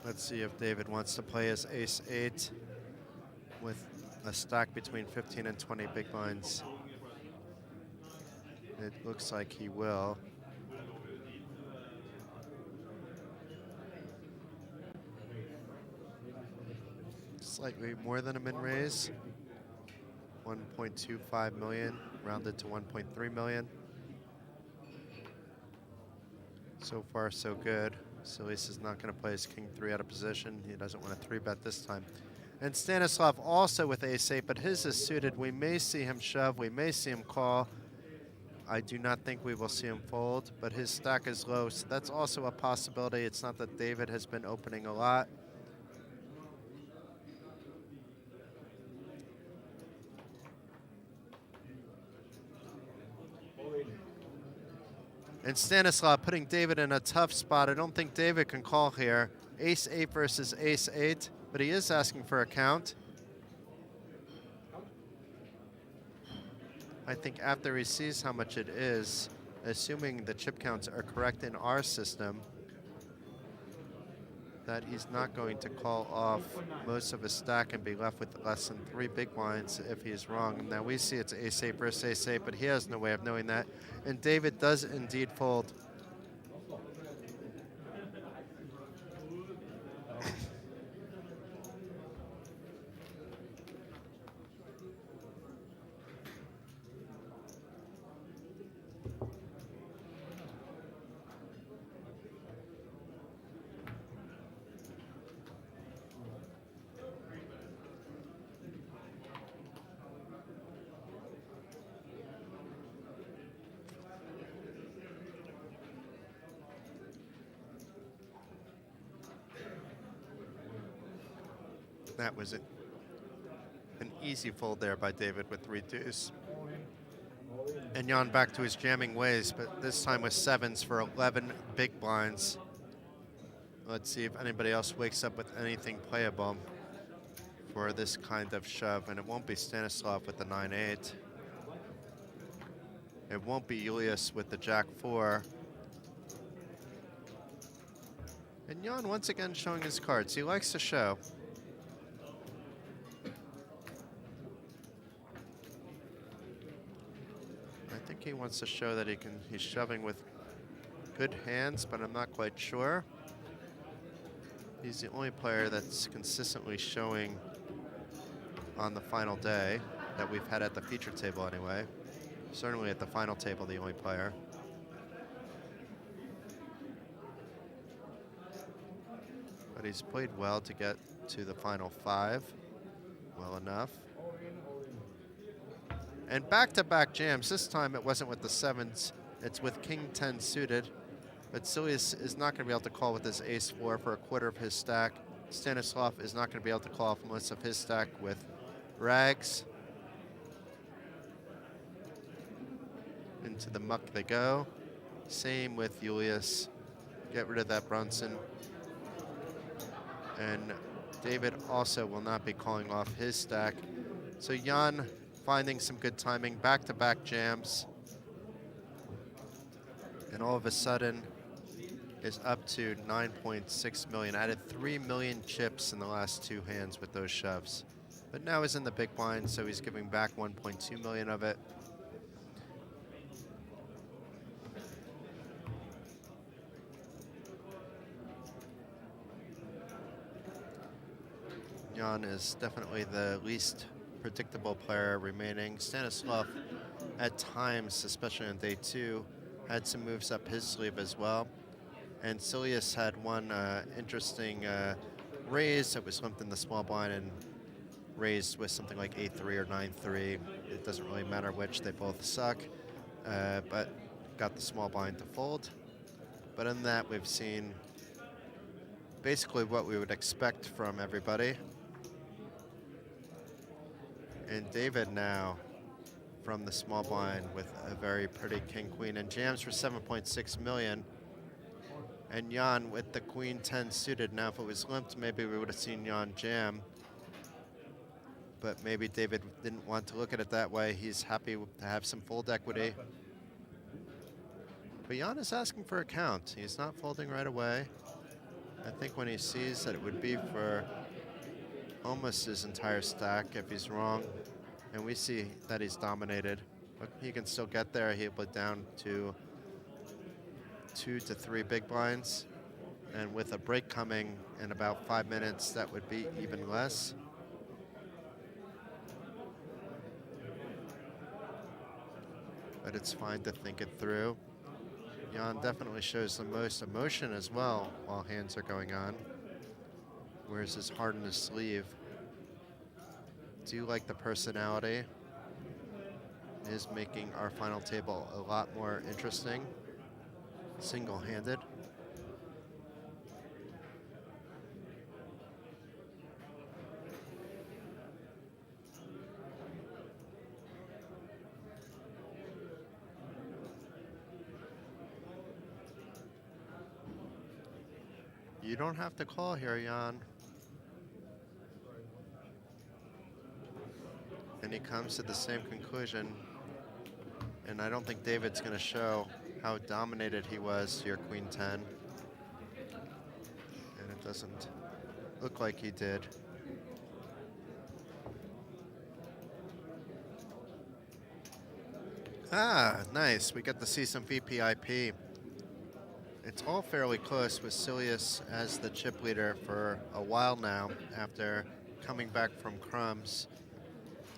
Speaker 1: Let's see if David wants to play his ace-8 with a stack between 15 and 20 big blinds. It looks like he will. Slightly more than a min raise. 1.25 million, rounded to 1.3 million. So far, so good. Silius is not going to play his king 3 out of position. He doesn't want to 3-bet this time. And Stanislav also with ace-8, but his is suited. We may see him shove. We may see him call. I do not think we will see him fold, but his stack is low, so that's also a possibility. It's not that David has been opening a lot. And Stanislav putting David in a tough spot. I don't think David can call here. Ace-8 versus ace-8, but he is asking for a count. I think after he sees how much it is, assuming the chip counts are correct in our system, that he's not going to call off most of his stack and be left with less than 3 big blinds if he's wrong. Now we see it's ace-8 versus ace-8, but he has no way of knowing that. And David does indeed fold. That was an easy fold there by David with 3 deuce. And Jan back to his jamming ways, but this time with 7s for 11 big blinds. Let's see if anybody else wakes up with anything playable for this kind of shove. And it won't be Stanislav with the 9-8. It won't be Julius with the Jack-4. And Jan once again showing his cards. He likes to show. I think he wants to show that he's shoving with good hands, but I'm not quite sure. He's the only player that's consistently showing on the final day that we've had at the feature table anyway. Certainly at the final table, the only player. But he's played well to get to the final 5. Well enough. And back-to-back jams. This time it wasn't with the 7s. It's with King 10 suited. But Silius is not going to be able to call with his ace-4 for a quarter of his stack. Stanislav is not going to be able to call off most of his stack with rags. Into the muck they go. Same with Julius. Get rid of that Brunson. And David also will not be calling off his stack. So Jan finding some good timing, back-to-back jams. And all of a sudden is up to 9.6 million. Added 3 million chips in the last 2 hands with those shoves. But now he's in the big blind, so he's giving back 1.2 million of it. Jan is definitely the least predictable player remaining. Stanislav, at times, especially on day 2, had some moves up his sleeve as well. And Silius had one interesting raise that was lumped in the small blind and raised with something like 8-3 or 9-3. It doesn't really matter which, they both suck. But got the small blind to fold. But in that, we've seen basically what we would expect from everybody. And David now from the small blind with a very pretty king-queen and jams for 7.6 million. And Jan with the queen 10 suited. Now if it was limped, maybe we would have seen Jan jam. But maybe David didn't want to look at it that way. He's happy to have some fold equity. But Jan is asking for a count. He's not folding right away. I think when he sees that it would be for almost his entire stack if he's wrong. And we see that he's dominated. But he can still get there. He'll put down to 2 to 3 big blinds. And with a break coming in about 5 minutes, that would be even less. But it's fine to think it through. Jan definitely shows the most emotion as well while hands are going on. Wears his heart on his sleeve. Do like the personality. Is making our final table a lot more interesting. Single-handed. You don't have to call here, Jan. And he comes to the same conclusion. And I don't think David's going to show how dominated he was to your queen 10. And it Doesn't look like he did. Ah, nice. We get to see some VPIP. It's all fairly close with Silius as the chip leader for a while now after coming back from crumbs.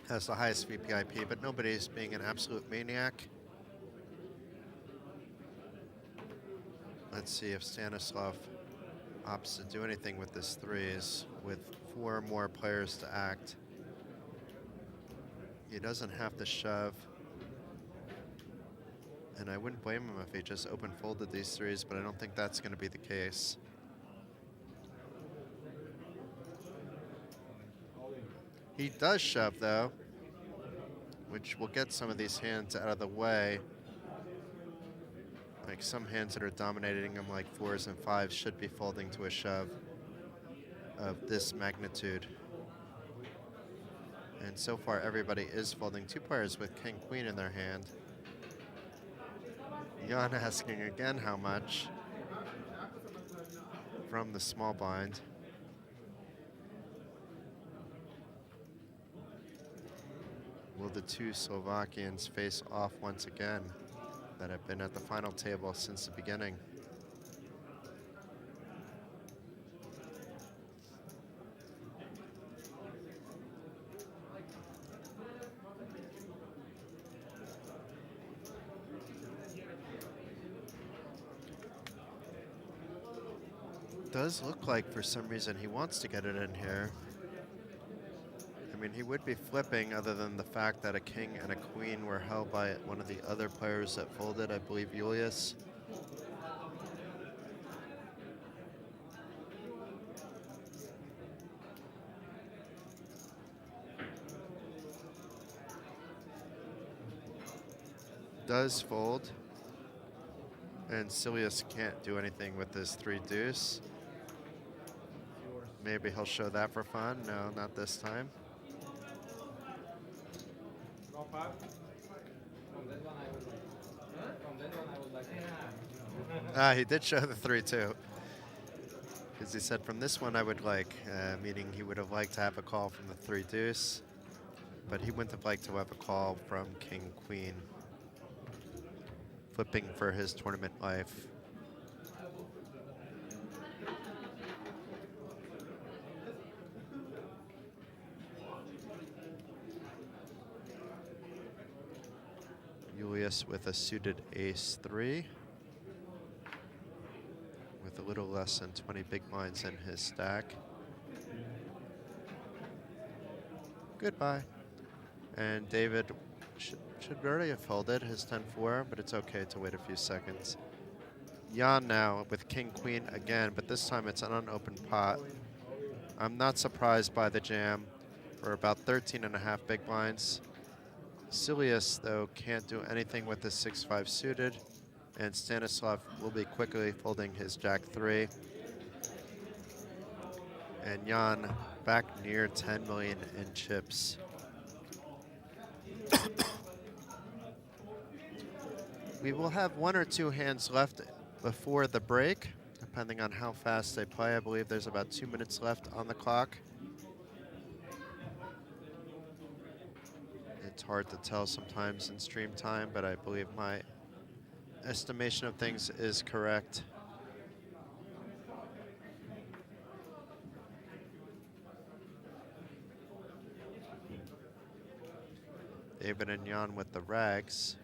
Speaker 1: Has the highest VPIP, but nobody's being an absolute maniac. Let's see if Stanislav opts to do anything with this threes with 4 more players to act. He doesn't have to shove. And I wouldn't blame him if he just open folded these threes, but I don't think that's going to be the case. He does shove though, which will get some of these hands out of the way. Like some hands that are dominating him, like 4s and 5s, should be folding to a shove of this magnitude. And so far, everybody is folding. 2 players with king, queen in their hand. Jan asking again how much from the small blind. Will the 2 Slovakians face off once again that have been at the final table since the beginning? Does look like for some reason he wants to get it in here. I mean, he would be flipping other than the fact that a king and a queen were held by one of the other players that folded, I believe Julius. Does fold. And Silius can't do anything with this 3 deuce. Maybe he'll show that for fun. No, not this time. He did show the 3 too. Because he said from this one I would like, meaning he would have liked to have a call from the 3 deuce. But he wouldn't have liked to have a call from king queen. Flipping for his tournament life. Julius with a suited ace-3. With a little less than 20 big blinds in his stack. Goodbye. And David should already have folded his 10-4, but it's okay to wait a few seconds. Jan now with king-queen again, but this time it's an unopened pot. I'm not surprised by the jam for about 13.5 big blinds. Silius, though, can't do anything with his 6-5 suited, and Stanislav will be quickly folding his jack-3. And Jan back near 10 million in chips. We will have 1 or 2 hands left before the break, depending on how fast they play. I believe there's about 2 minutes left on the clock. It's hard to tell sometimes in stream time, but I believe my estimation of things is correct. David and Jan with the rags.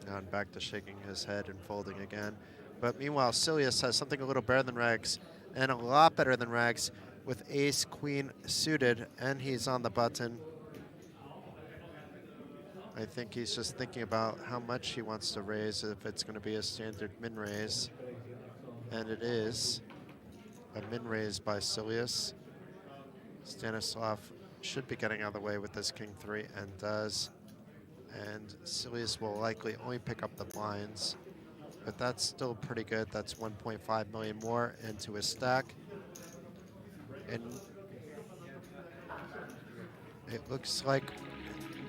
Speaker 1: Jan back to shaking his head and folding again. But meanwhile, Silius has something a little better than rags, and a lot better than rags, with ace, queen suited, and he's on the button. I think he's just thinking about how much he wants to raise, if it's going to be a standard min-raise. And it is a min-raise by Silius. Stanislav should be getting out of the way with this king-3, and does. And Silius will likely only pick up the blinds, but that's still pretty good. That's 1.5 million more into his stack. And it looks like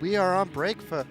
Speaker 1: we are on break, folks.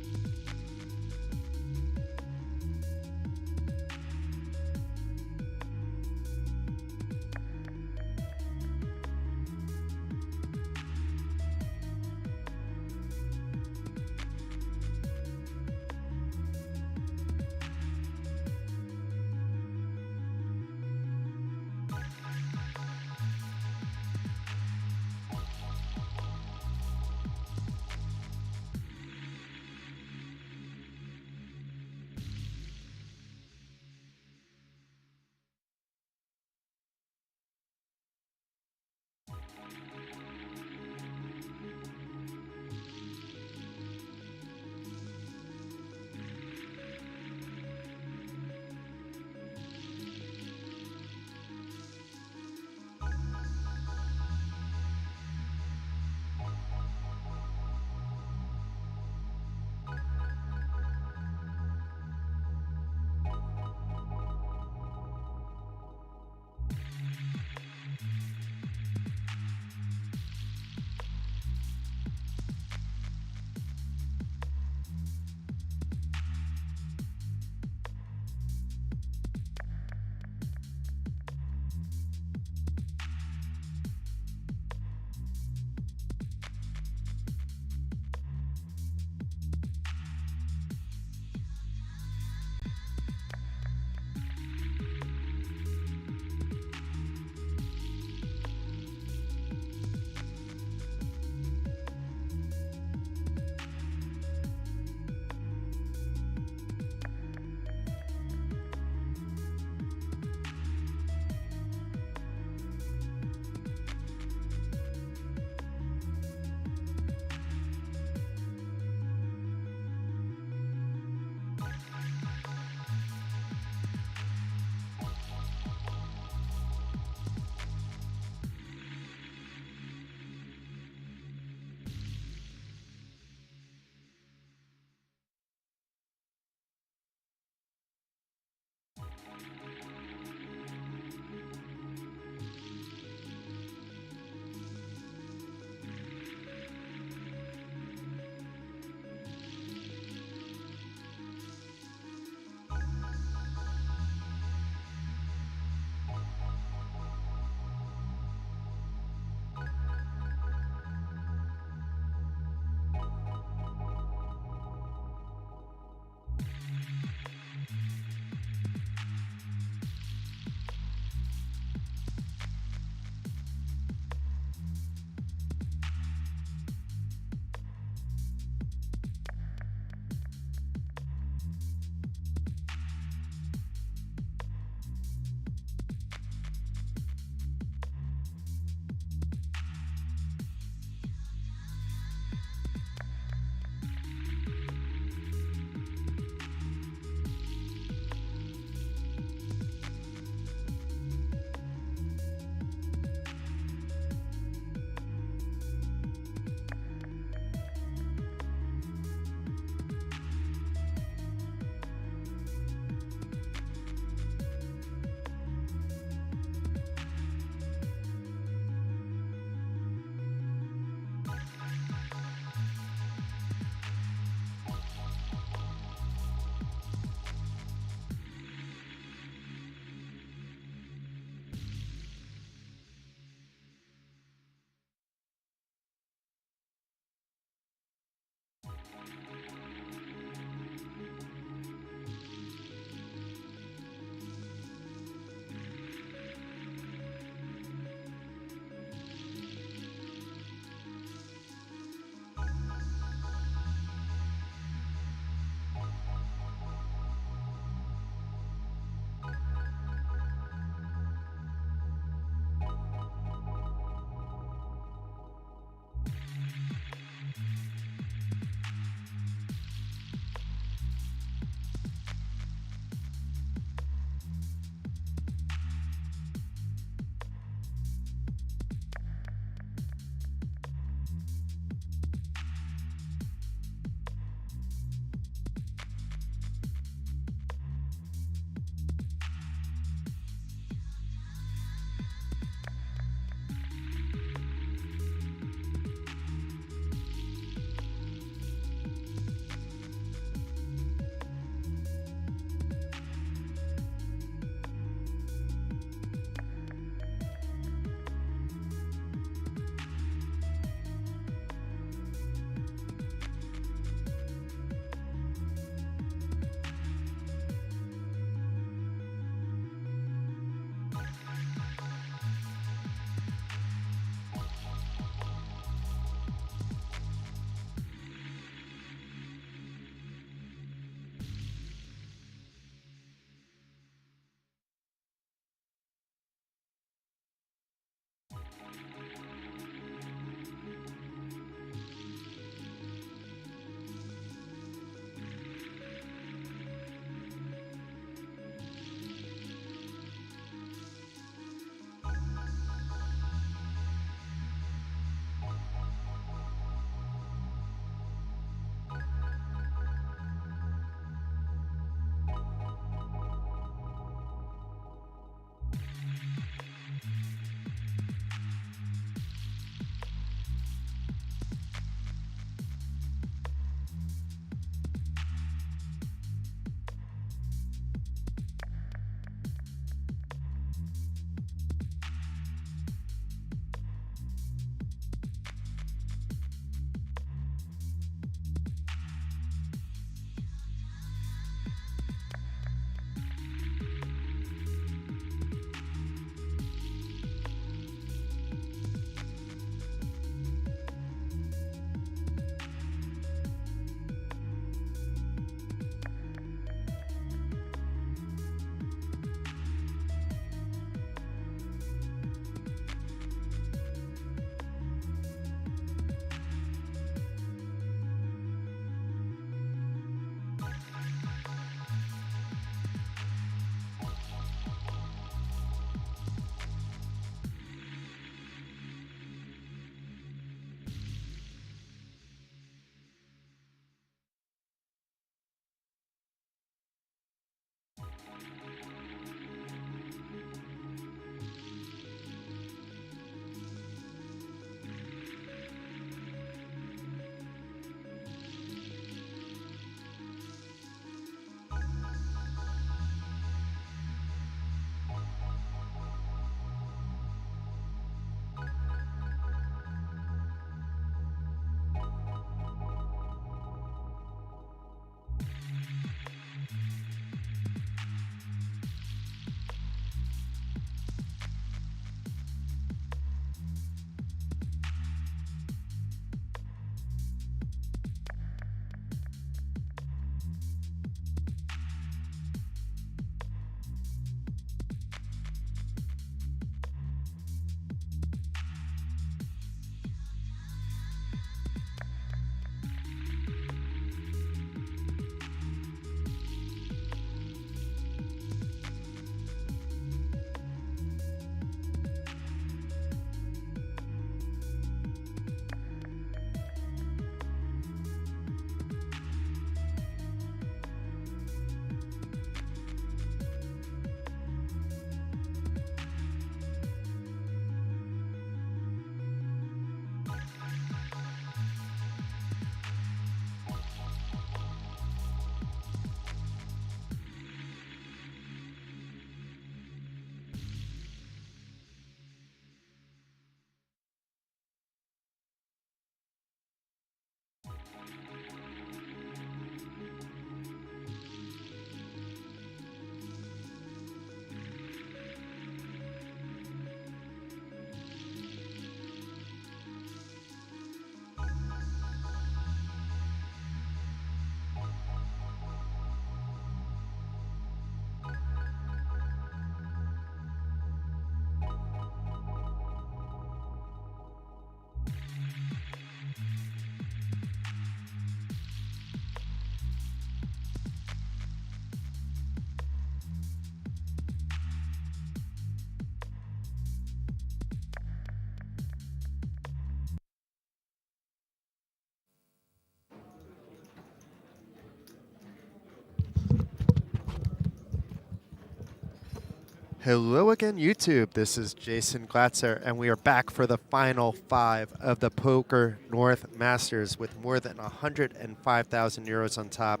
Speaker 1: Hello again, YouTube. This is Jason Glatzer, and we are back for the final 5 of the Poker North Masters with more than 105,000 euros on top.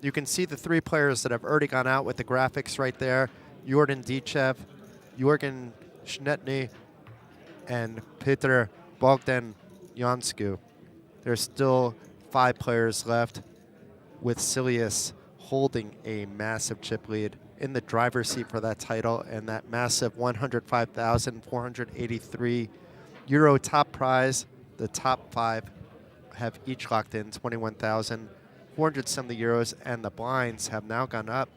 Speaker 1: You can see the 3 players that have already gone out with the graphics right there. Jordan Dichev, Jorgen Schnetny, and Petr Bogdan Jansku. There's still 5 players left, with Silius holding a massive chip lead in the driver's seat for that title, and that massive 105,483 euro top prize. The top 5 have each locked in 21,470 euros, and the blinds have now gone up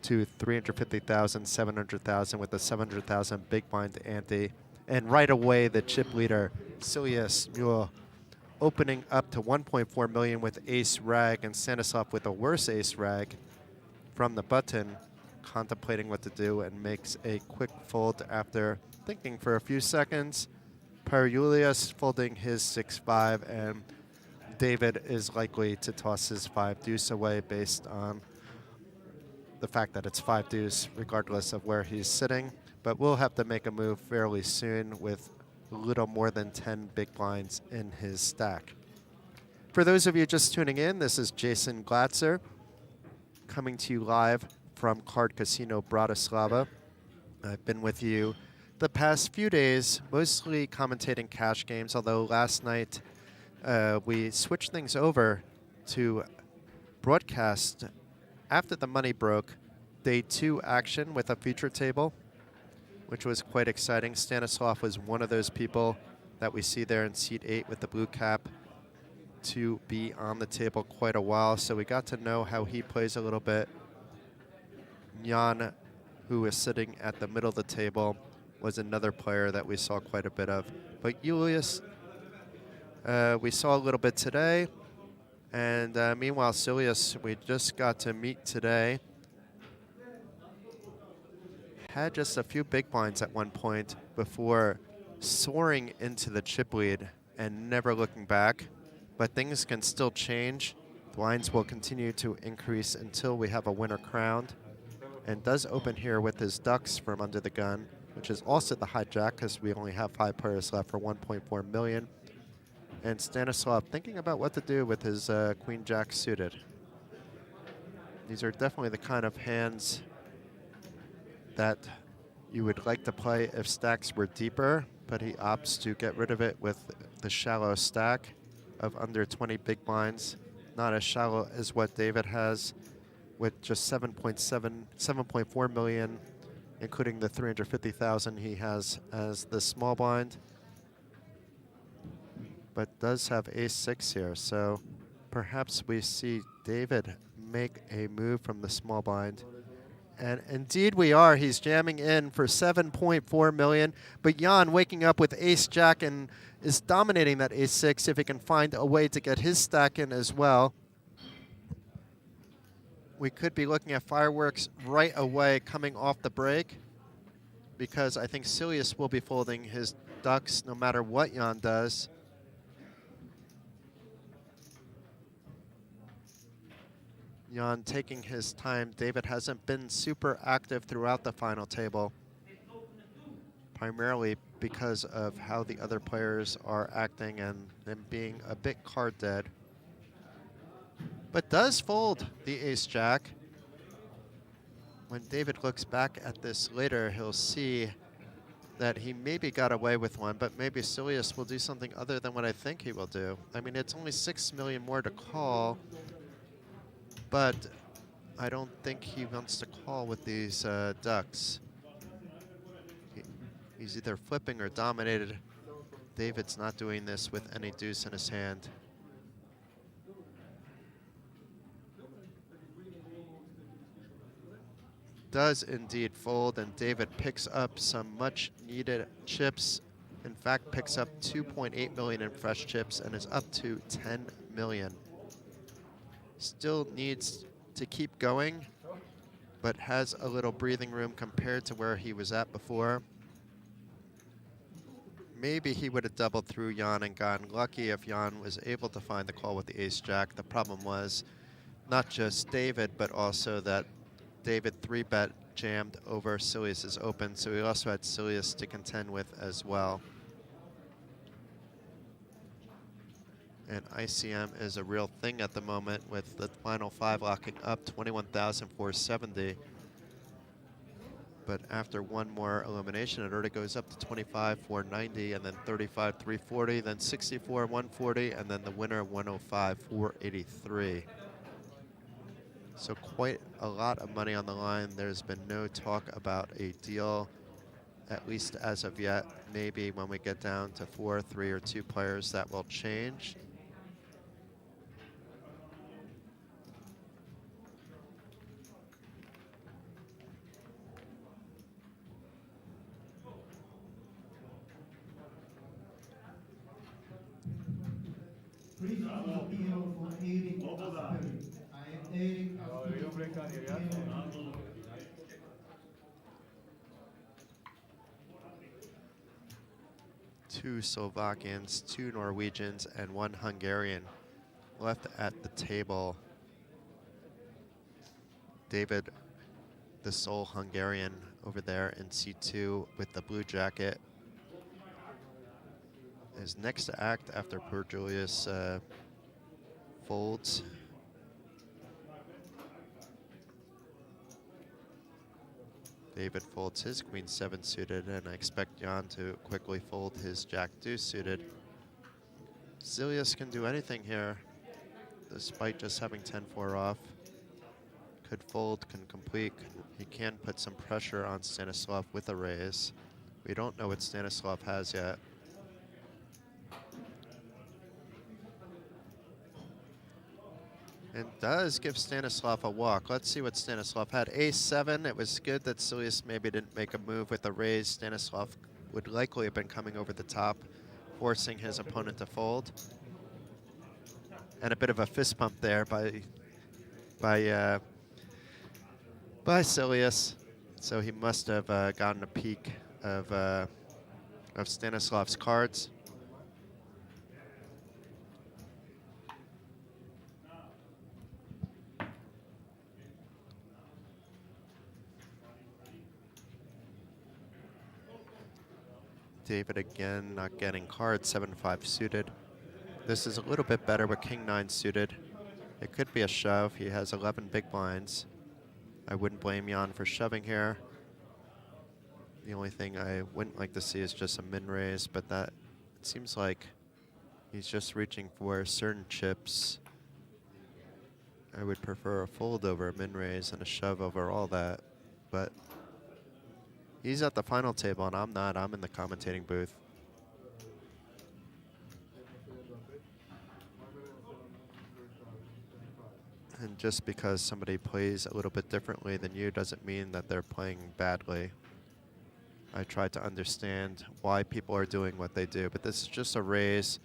Speaker 1: to 350,000, 700,000 with a 700,000 big blind ante. And right away, the chip leader, Silius Mule, opening up to 1.4 million with ace rag, and Stanislav with a worse ace rag from the button, contemplating what to do, and makes a quick fold after thinking for a few seconds. Per Julius folding his 6-5, and David is likely to toss his 5 deuce away based on the fact that it's 5 deuce regardless of where he's sitting. But we'll have to make a move fairly soon with a little more than 10 big blinds in his stack. For those of you just tuning in, this is Jason Glatzer coming to you live from Card Casino Bratislava. I've been with you the past few days, mostly commentating cash games, although last night we switched things over to broadcast after the money broke day 2 action with a feature table, which was quite exciting. Stanislav was one of those people that we see there in seat 8 with the blue cap to be on the table quite a while, so we got to know how he plays a little bit. Jan, who is sitting at the middle of the table, was another player that we saw quite a bit of. But Julius, we saw a little bit today, and meanwhile, Silius, we just got to meet today. Had just a few big blinds at one point before soaring into the chip lead and never looking back. But things can still change. Blinds will continue to increase until we have a winner crowned. And does open here with his ducks from under the gun, which is also the hijack because we only have 5 players left for 1.4 million. And Stanislav thinking about what to do with his queen jack suited. These are definitely the kind of hands that you would like to play if stacks were deeper, but he opts to get rid of it with the shallow stack of under 20 big blinds. Not as shallow as what David has with just 7.4 million, including the 350,000 he has as the small blind, but does have ace-6 here, so perhaps we see David make a move from the small blind. And indeed we are. He's jamming in for 7.4 million. But Jan waking up with ace-jack and is dominating that ace-6 if he can find a way to get his stack in as well. We could be looking at fireworks right away coming off the break, because I think Silius will be folding his ducks no matter what Jan does. Jan taking his time. David hasn't been super active throughout the final table, primarily because of how the other players are acting and them being a bit card dead. But does fold the ace-jack. When David looks back at this later, he'll see that he maybe got away with one, but maybe Silius will do something other than what I think he will do. I mean, it's only 6 million more to call, but I don't think he wants to call with these ducks. He's either flipping or dominated. David's not doing this with any deuce in his hand. Does indeed fold, and David picks up some much needed chips. In fact, picks up 2.8 million in fresh chips and is up to 10 million. Still needs to keep going, but has a little breathing room compared to where he was at before. Maybe he would have doubled through Jan and gotten lucky if Jan was able to find the call with the ace-jack. The problem was not just David, but also that David 3-bet jammed over Silius's open, so he also had Silius to contend with as well. And ICM is a real thing at the moment with the final 5 locking up 21,470. But after one more elimination, it already goes up to 25,490, and then 35,340, then 64,140, and then the winner 105,483. So quite a lot of money on the line. There's been no talk about a deal, at least as of yet. Maybe when we get down to 4, 3, or 2 players, that will change. Two Slovakians, 2 Norwegians, and 1 Hungarian left at the table. David, the sole Hungarian over there in C2 with the blue jacket, is next to act after poor Julius folds. David folds his queen 7 suited, and I expect Jan to quickly fold his jack deuce suited. Silius can do anything here, despite just having 10-4 off. Could fold, can complete. He can put some pressure on Stanislav with a raise. We don't know what Stanislav has yet. And does give Stanislav a walk. Let's see what Stanislav had. Ace-7. It was good that Silius maybe didn't make a move with a raise. Stanislav would likely have been coming over the top, forcing his opponent to fold. And a bit of a fist pump there by Silius. So he must have gotten a peek of Stanislav's cards. David again not getting cards, 7-5 suited. This is a little bit better with King 9 suited. It could be a shove. He has 11 big blinds. I wouldn't blame Jan for shoving here. The only thing I wouldn't like to see is just a min raise, but that it seems like he's just reaching for certain chips. I would prefer a fold over a min raise and a shove over all that, but he's at the final table and I'm not. I'm in the commentating booth. And just because somebody plays a little bit differently than you doesn't mean that they're playing badly. I try to understand why people are doing what they do, but this is just a raise.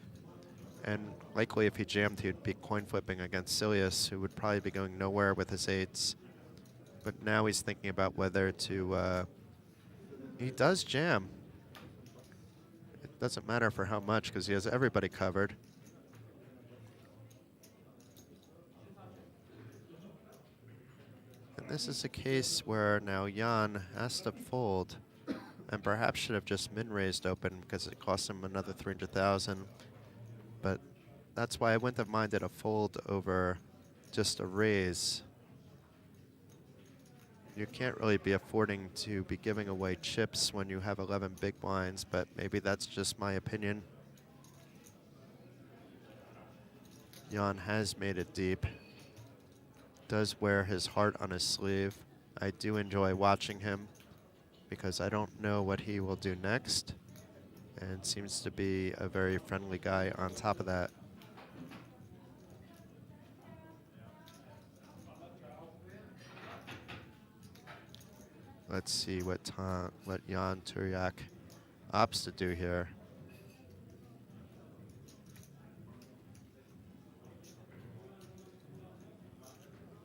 Speaker 1: And likely if he jammed, he'd be coin flipping against Silius, who would probably be going nowhere with his 8s. But now he's thinking about whether to, he does jam. It doesn't matter for how much because he has everybody covered. And this is a case where now Jan has to fold and perhaps should have just min-raised open because it cost him another 300,000. But that's why I wouldn't have minded a fold over just a raise. You can't really be affording to be giving away chips when you have 11 big blinds, but maybe that's just my opinion. Jan has made it deep. Does wear his heart on his sleeve. I do enjoy watching him because I don't know what he will do next, and seems to be a very friendly guy on top of that. Let's see what Jan Turyak opts to do here.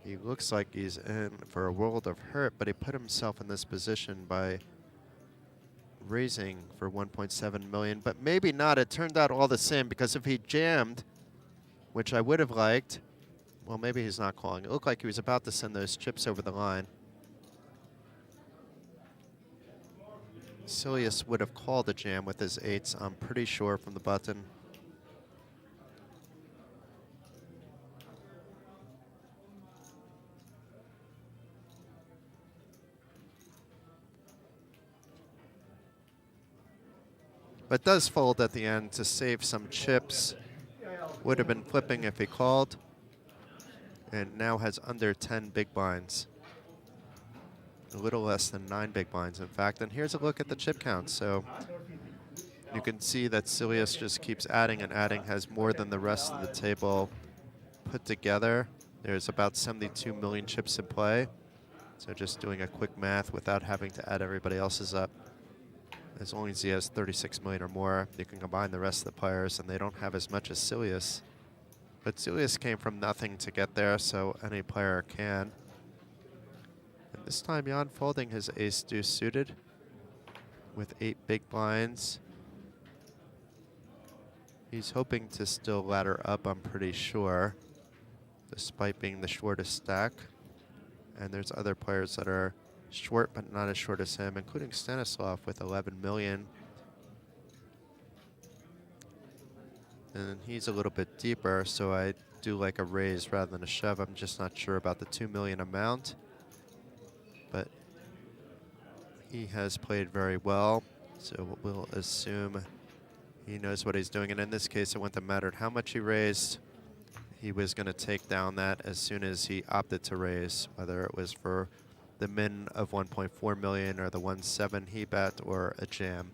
Speaker 1: He looks like he's in for a world of hurt, but he put himself in this position by raising for 1.7 million, but maybe not. It turned out all the same, because if he jammed, which I would have liked, well, maybe he's not calling. It looked like he was about to send those chips over the line. Silius would have called a jam with his eights, I'm pretty sure, from the button. But does fold at the end to save some chips. Would have been flipping if he called. And now has under 10 big blinds. A little less than 9 big blinds, in fact. And here's a look at the chip count. So you can see that Silius just keeps adding and adding, has more than the rest of the table put together. There's about 72 million chips in play. So just doing a quick math without having to add everybody else's up. As long as he has 36 million or more, you can combine the rest of the players, and they don't have as much as Silius. But Silius came from nothing to get there, so any player can. And this time, Jan folding his ace-deuce suited with 8 big blinds. He's hoping to still ladder up, I'm pretty sure, despite being the shortest stack. And there's other players that are short, but not as short as him, including Stanislav with 11 million. And he's a little bit deeper, so I do like a raise rather than a shove. I'm just not sure about the 2 million amount. But he has played very well, so we'll assume he knows what he's doing. And in this case, it wouldn't have mattered how much he raised. He was going to take down that as soon as he opted to raise, whether it was for the min of 1.4 million or the 1.7 he bet or a jam.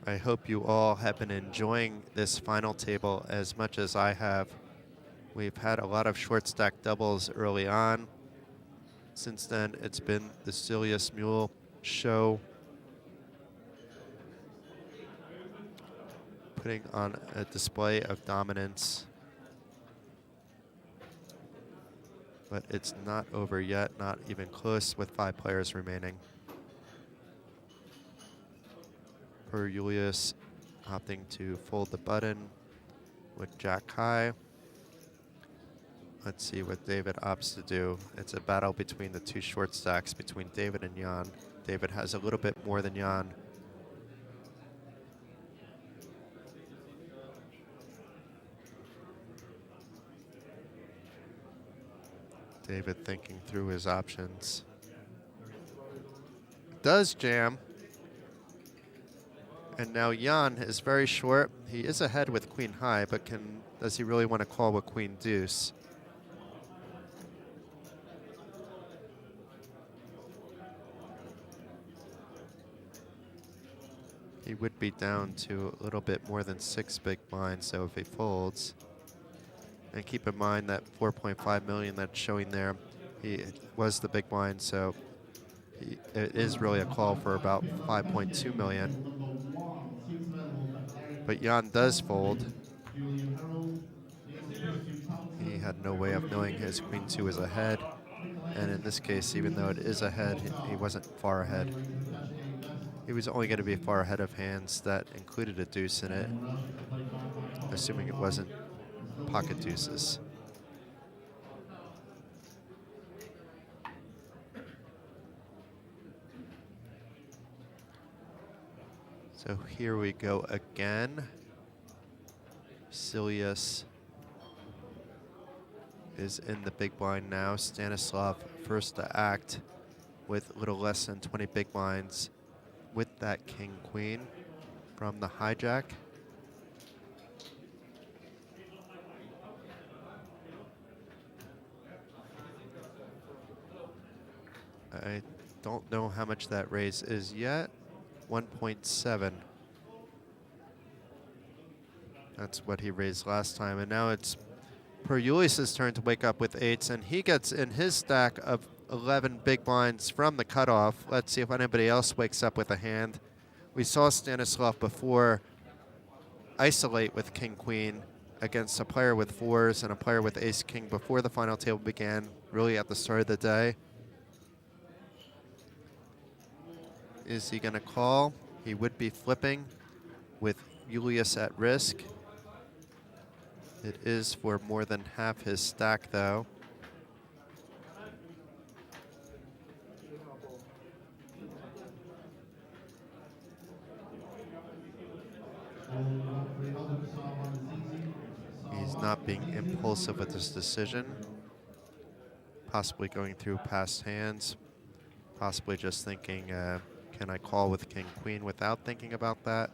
Speaker 1: I hope you all have been enjoying this final table as much as I have. We've had a lot of short stack doubles early on. Since then, it's been the Silius Mule show, putting on a display of dominance. But it's not over yet, not even close, with 5 players remaining. Per Julius opting to fold the button with Jack high. Let's see what David opts to do. It's a battle between the 2 short stacks between David and Jan. David has a little bit more than Jan. David thinking through his options. Does jam. And now Jan is very short. He is ahead with queen high, but does he really want to call with queen deuce? He would be down to a little bit more than 6 big blinds, so if he folds. And keep in mind that 4.5 million that's showing there, he was the big blind, so it is really a call for about 5.2 million. But Jan does fold. He had no way of knowing his queen 2 is ahead. And in this case, even though it is ahead, he wasn't far ahead. He was only going to be far ahead of hands that included a deuce in it, assuming it wasn't pocket deuces. So here we go again. Silius is in the big blind now. Stanislav first to act with a little less than 20 big blinds with that king queen from the hijack. I don't know how much that raise is yet. 1.7. That's what he raised last time. And now it's per Julius's turn to wake up with 8s, and he gets in his stack of 11 big blinds from the cutoff. Let's see if anybody else wakes up with a hand. We saw Stanislav before isolate with king-queen against a player with 4s and a player with ace-king before the final table began, really at the start of the day. Is he going to call? He would be flipping with Julius at risk. It is for more than half his stack, though. He's not being impulsive with his decision. Possibly going through past hands. Possibly just thinking, can I call with king-queen without thinking about that?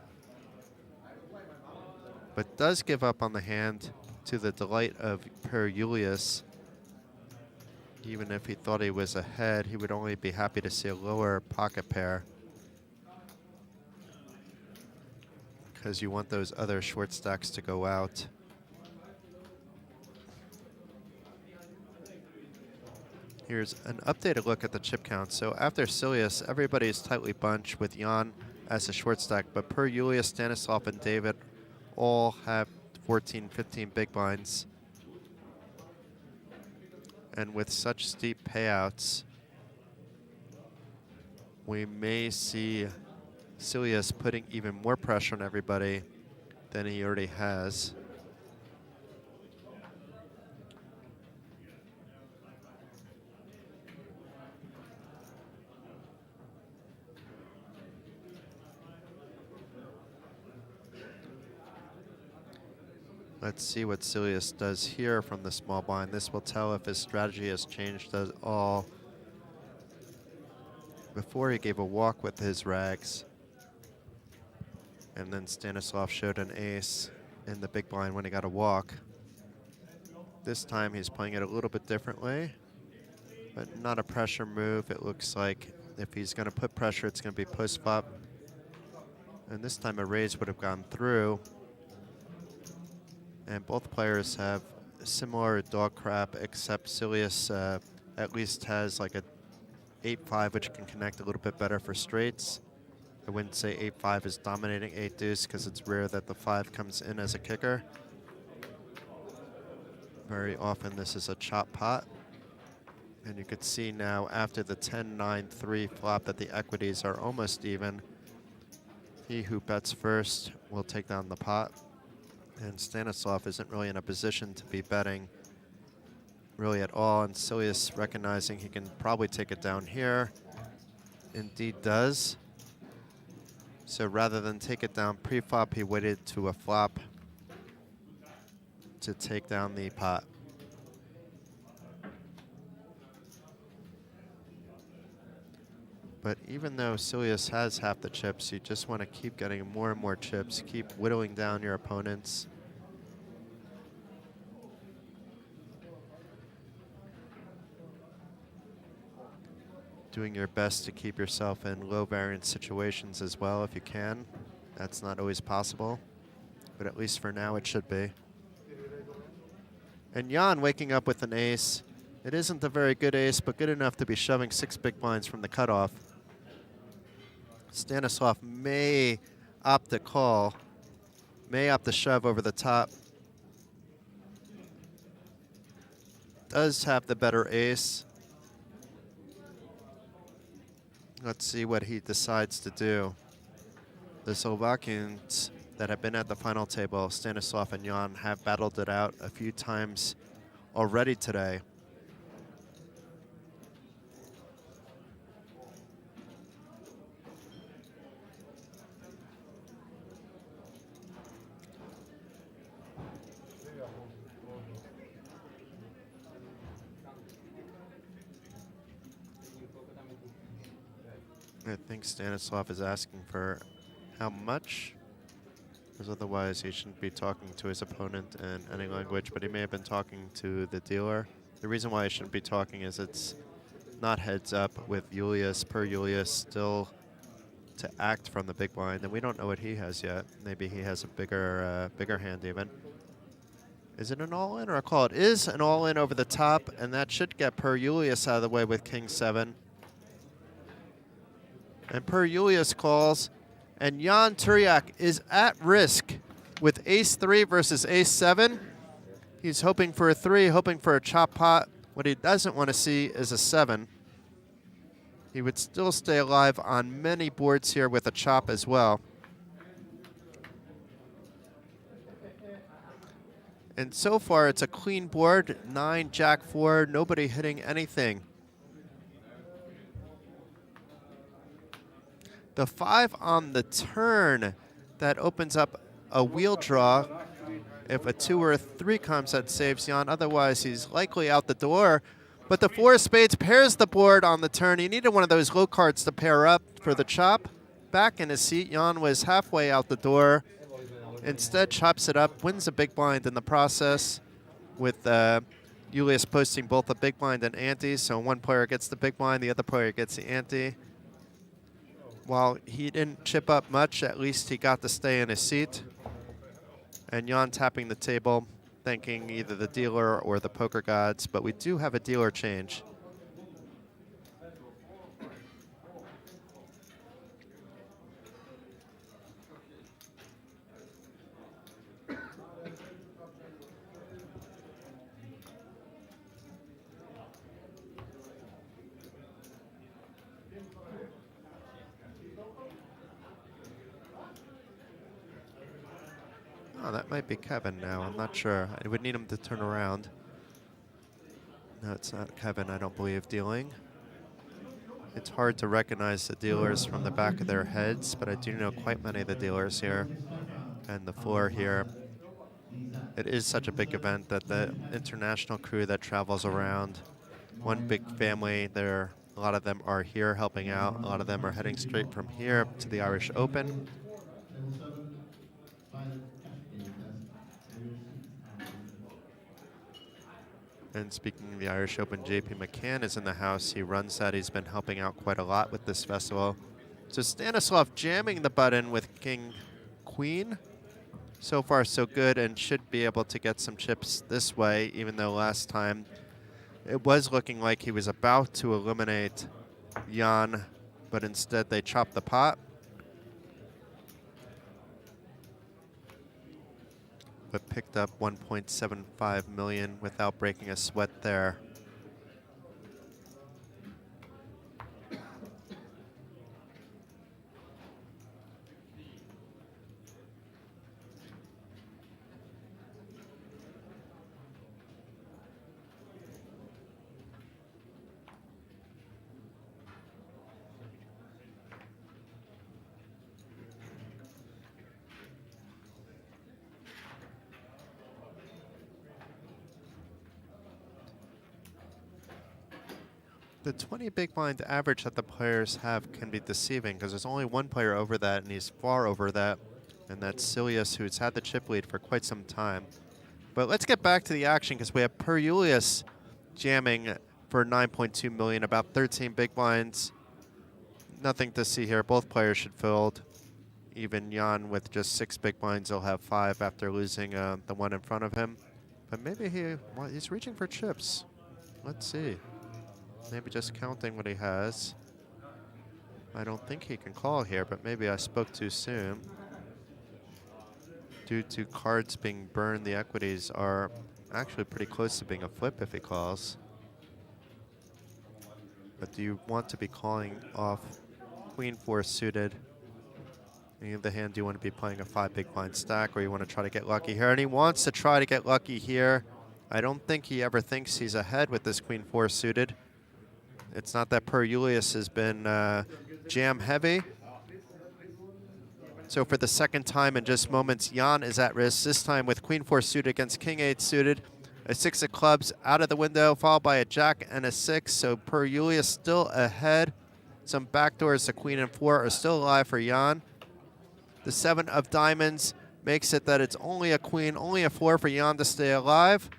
Speaker 1: But does give up on the hand to the delight of Per Julius. Even if he thought he was ahead, he would only be happy to see a lower pocket pair, because you want those other short stacks to go out. Here's an updated look at the chip count. So after Silius, everybody is tightly bunched with Jan as a short stack, but Per Julius, Stanislav, and David all have 14, 15 big blinds. And with such steep payouts, we may see Silius putting even more pressure on everybody than he already has. Let's see what Silius does here from the small blind. This will tell if his strategy has changed at all. Before, he gave a walk with his rags, and then Stanislav showed an ace in the big blind when he got a walk. This time he's playing it a little bit differently, but not a pressure move. It looks like if he's going to put pressure, it's going to be post flop. And this time a raise would have gone through. And both players have similar dog crap, except Silius at least has like a 8-5, which can connect a little bit better for straights. I wouldn't say 8-5 is dominating 8-deuce, because it's rare that the 5 comes in as a kicker. Very often this is a chop pot. And you could see now after the 10-9-3 flop that the equities are almost even. He who bets first will take down the pot. And Stanislav isn't really in a position to be betting really at all. And Silius, recognizing he can probably take it down here, indeed does. So rather than take it down pre-flop, he waited to a flop to take down the pot. But even though Silius has half the chips, you just want to keep getting more and more chips, keep whittling down your opponents. Doing your best to keep yourself in low variance situations as well if you can. That's not always possible, but at least for now it should be. And Jan waking up with an ace. It isn't a very good ace, but good enough to be shoving 6 big blinds from the cutoff. Stanislav may opt to call, may opt to shove over the top. Does have the better ace. Let's see what he decides to do. The Slovakians that have been at the final table, Stanislav and Jan, have battled it out a few times already today. I think Stanislav is asking for how much, because otherwise he shouldn't be talking to his opponent in any language, but he may have been talking to the dealer. The reason why he shouldn't be talking is it's not heads up with Julius, Per Julius, still to act from the big blind, and we don't know what he has yet. Maybe he has a bigger hand even. Is it an all-in or a call? It is an all-in over the top, and that should get Per Julius out of the way with King 7. And Per Julius calls, and Jan Turiak is at risk with ace-3 versus ace-7. He's hoping for a 3, hoping for a chop pot. What he doesn't want to see is a 7. he would still stay alive on many boards here with a chop as well. And so far, it's a clean board, 9, Jack 4, nobody hitting anything. The 5 on the turn, that opens up a wheel draw. If a 2 or a 3 comes, that saves Jan. Otherwise, he's likely out the door. But the 4 of spades pairs the board on the turn. He needed one of those low cards to pair up for the chop. Back in his seat, Jan was halfway out the door. Instead, chops it up, wins a big blind in the process, with Julius posting both the big blind and ante. So one player gets the big blind, the other player gets the ante. While he didn't chip up much, at least he got to stay in his seat. And Jan tapping the table, thanking either the dealer or the poker gods, but we do have a dealer change. Oh, that might be Kevin now. I'm not sure. I would need him to turn around. No, it's not Kevin, I don't believe, dealing. It's hard to recognize the dealers from the back of their heads, but I do know quite many of the dealers here. And the floor here. It is such a big event that the international crew that travels around, one big family, a lot of them are here helping out. A lot of them are heading straight from here to the Irish Open. And speaking of the Irish Open, JP McCann is in the house. He runs that. He's been helping out quite a lot with this festival. So Stanislav jamming the button with King Queen. So far, so good, and should be able to get some chips this way, even though last time it was looking like he was about to eliminate Jan, but instead they chopped the pot. But picked up 1.75 million without breaking a sweat there. The 20 big blind average that the players have can be deceiving because there's only one player over that, and he's far over that, and that's Silius, who's had the chip lead for quite some time. But let's get back to the action because we have Per Julius jamming for 9.2 million, about 13 big blinds. Nothing to see here. Both players should fold. Even Jan with just 6 big blinds will have 5 after losing the one in front of him. But maybe he's reaching for chips. Let's see. Maybe just counting what he has. I don't think he can call here, but maybe I spoke too soon. Due to cards being burned, the equities are actually pretty close to being a flip if he calls. But do you want to be calling off Queen 4 suited? In the other hand, do you want to be playing a 5 big blind stack, or you want to try to get lucky here? And he wants to try to get lucky here. I don't think he ever thinks he's ahead with this Queen 4 suited. It's not that Per Julius has been jam heavy. So for the second time in just moments, Jan is at risk, this time with Queen 4 suited against King 8 suited. A 6 of clubs out of the window, followed by a Jack and a 6. So Per Julius still ahead. Some backdoors, the Queen and 4 are still alive for Jan. The 7 of diamonds makes it that it's only a Queen, only a 4 for Jan to stay alive.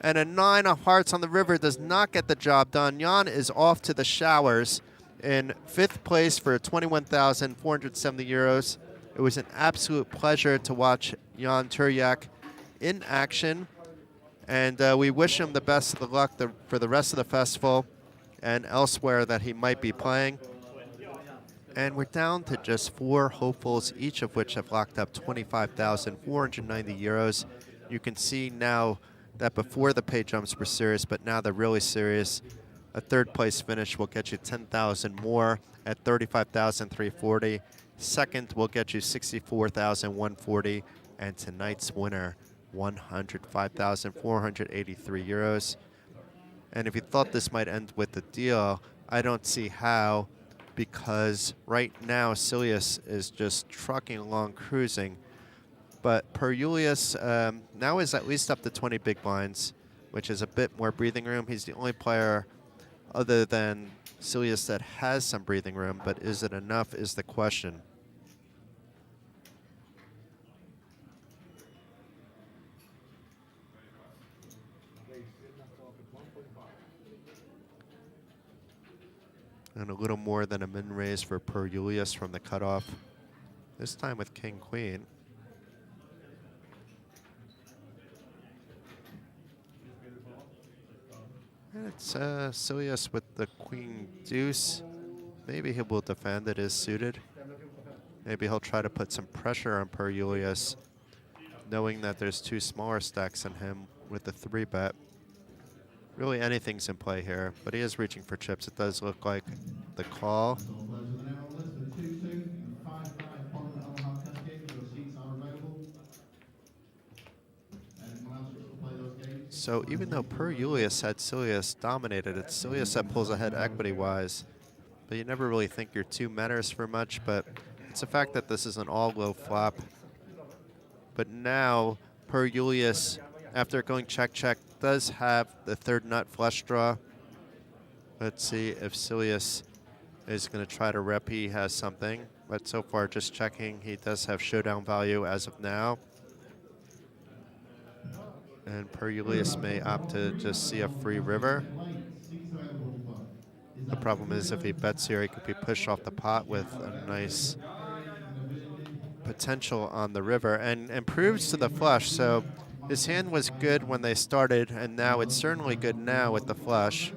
Speaker 1: And a 9 of hearts on the river does not get the job done. Jan is off to the showers in 5th place for 21,470 euros. It was an absolute pleasure to watch Jan Turyak in action. And we wish him the best of the luck for the rest of the festival and elsewhere that he might be playing. And we're down to just 4 hopefuls, each of which have locked up 25,490 euros. You can see now that before the pay jumps were serious, but now they're really serious. A third place finish will get you 10,000 more at 35,340. Second will get you 64,140, and tonight's winner, 105,483 euros. And if you thought this might end with a deal, I don't see how, because right now Silius is just trucking along, cruising. But Per Julius now is at least up to 20 big blinds, which is a bit more breathing room. He's the only player other than Silius that has some breathing room, but is it enough is the question. And a little more than a min raise for Per Julius from the cutoff, this time with King Queen. And it's Silius with the Queen Deuce. Maybe he will defend, it is suited. Maybe he'll try to put some pressure on Per Julius, knowing that there's two smaller stacks on him with the 3-bet. Really anything's in play here, but he is reaching for chips. It does look like the call. So even though Per Julius had Silius dominated, it's Silius that pulls ahead equity-wise. But you never really think your two matters for much, but it's a fact that this is an all-low flop. But now, Per Julius, after going check-check, does have the third nut flush draw. Let's see if Silius is going to try to rep. He has something, but so far just checking. He does have showdown value as of now. And Per Julius may opt to just see a free river. The problem is if he bets here, he could be pushed off the pot with a nice potential on the river and proves to the flush. So his hand was good when they started, and now it's certainly good now with the flush.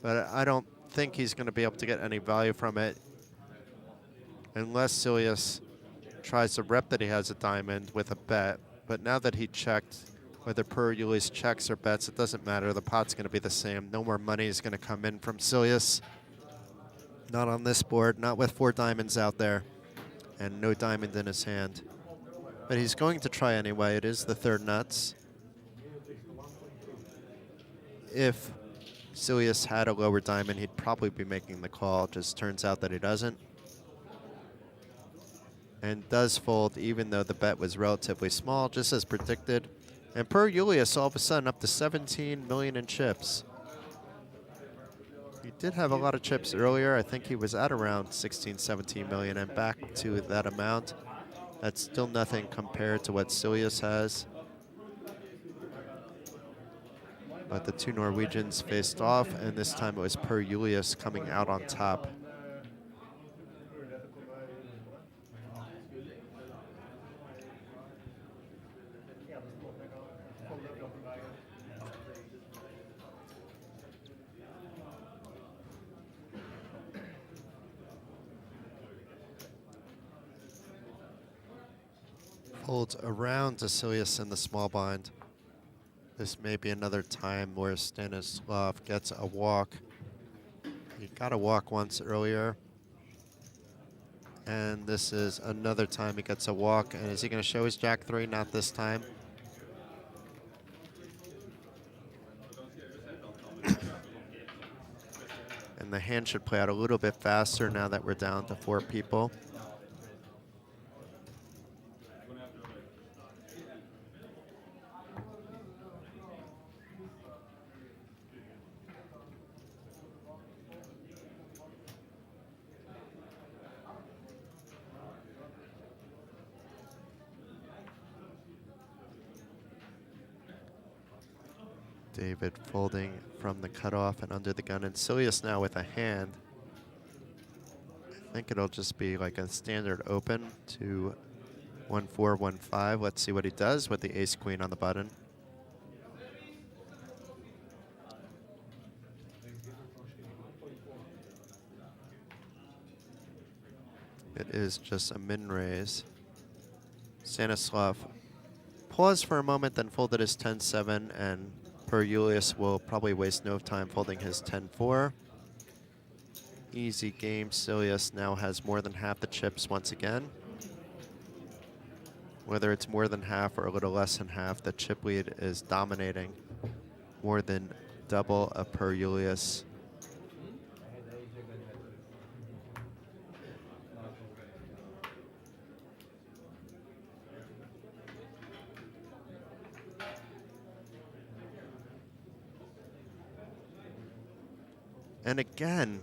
Speaker 1: But I don't think he's going to be able to get any value from it unless Silius tries to rep that he has a diamond with a bet. But now that he checked, whether Per Julius checks or bets, it doesn't matter. The pot's going to be the same. No more money is going to come in from Silius. Not on this board, not with 4 diamonds out there, and no diamond in his hand. But he's going to try anyway. It is the third nuts. If Silius had a lower diamond, he'd probably be making the call. Just turns out that he doesn't. And does fold, even though the bet was relatively small, just as predicted. And Per Julius, all of a sudden, up to 17 million in chips. He did have a lot of chips earlier. I think he was at around 16, 17 million, and back to that amount. That's still nothing compared to what Silius has. But the two Norwegians faced off, and this time it was Per Julius coming out on top. Folds around to Silius in the small blind. This may be another time where Stanislav gets a walk. He got a walk once earlier. And this is another time he gets a walk. And is he going to show his Jack 3? Not this time. And the hand should play out a little bit faster now that we're down to 4 people. David folding from the cutoff and under the gun, and Silius now with a hand. I think it'll just be like a standard open to 1-4, 1-5. Let's see what he does with the ace-queen on the button. It is just a min raise. Stanislav paused for a moment, then folded his 10-7 and Per Julius will probably waste no time folding his 10-4. Easy game. Silius now has more than half the chips once again. Whether it's more than half or a little less than half, the chip lead is dominating more than double of Per Julius. And again,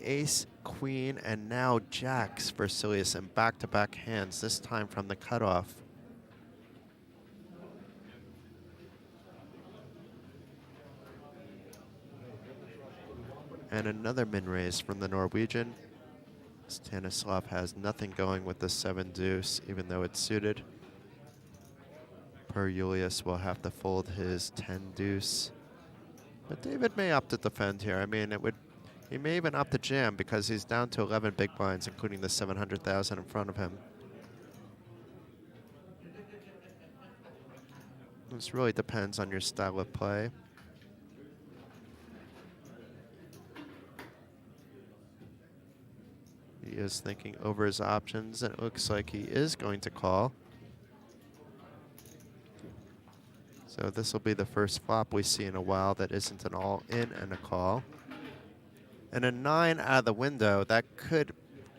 Speaker 1: ace, queen, and now jacks for Silius in back-to-back hands, this time from the cutoff. And another min-raise from the Norwegian. Stanislav has nothing going with the 7 deuce, even though it's suited. Per Julius will have to fold his 10 deuce. But David may opt to defend here. I mean, he may even opt to jam because he's down to 11 big blinds, including the 700,000 in front of him. This really depends on your style of play. He is thinking over his options, and it looks like he is going to call. So this will be the first flop we see in a while that isn't an all-in and a call. And a 9 out of the window, that could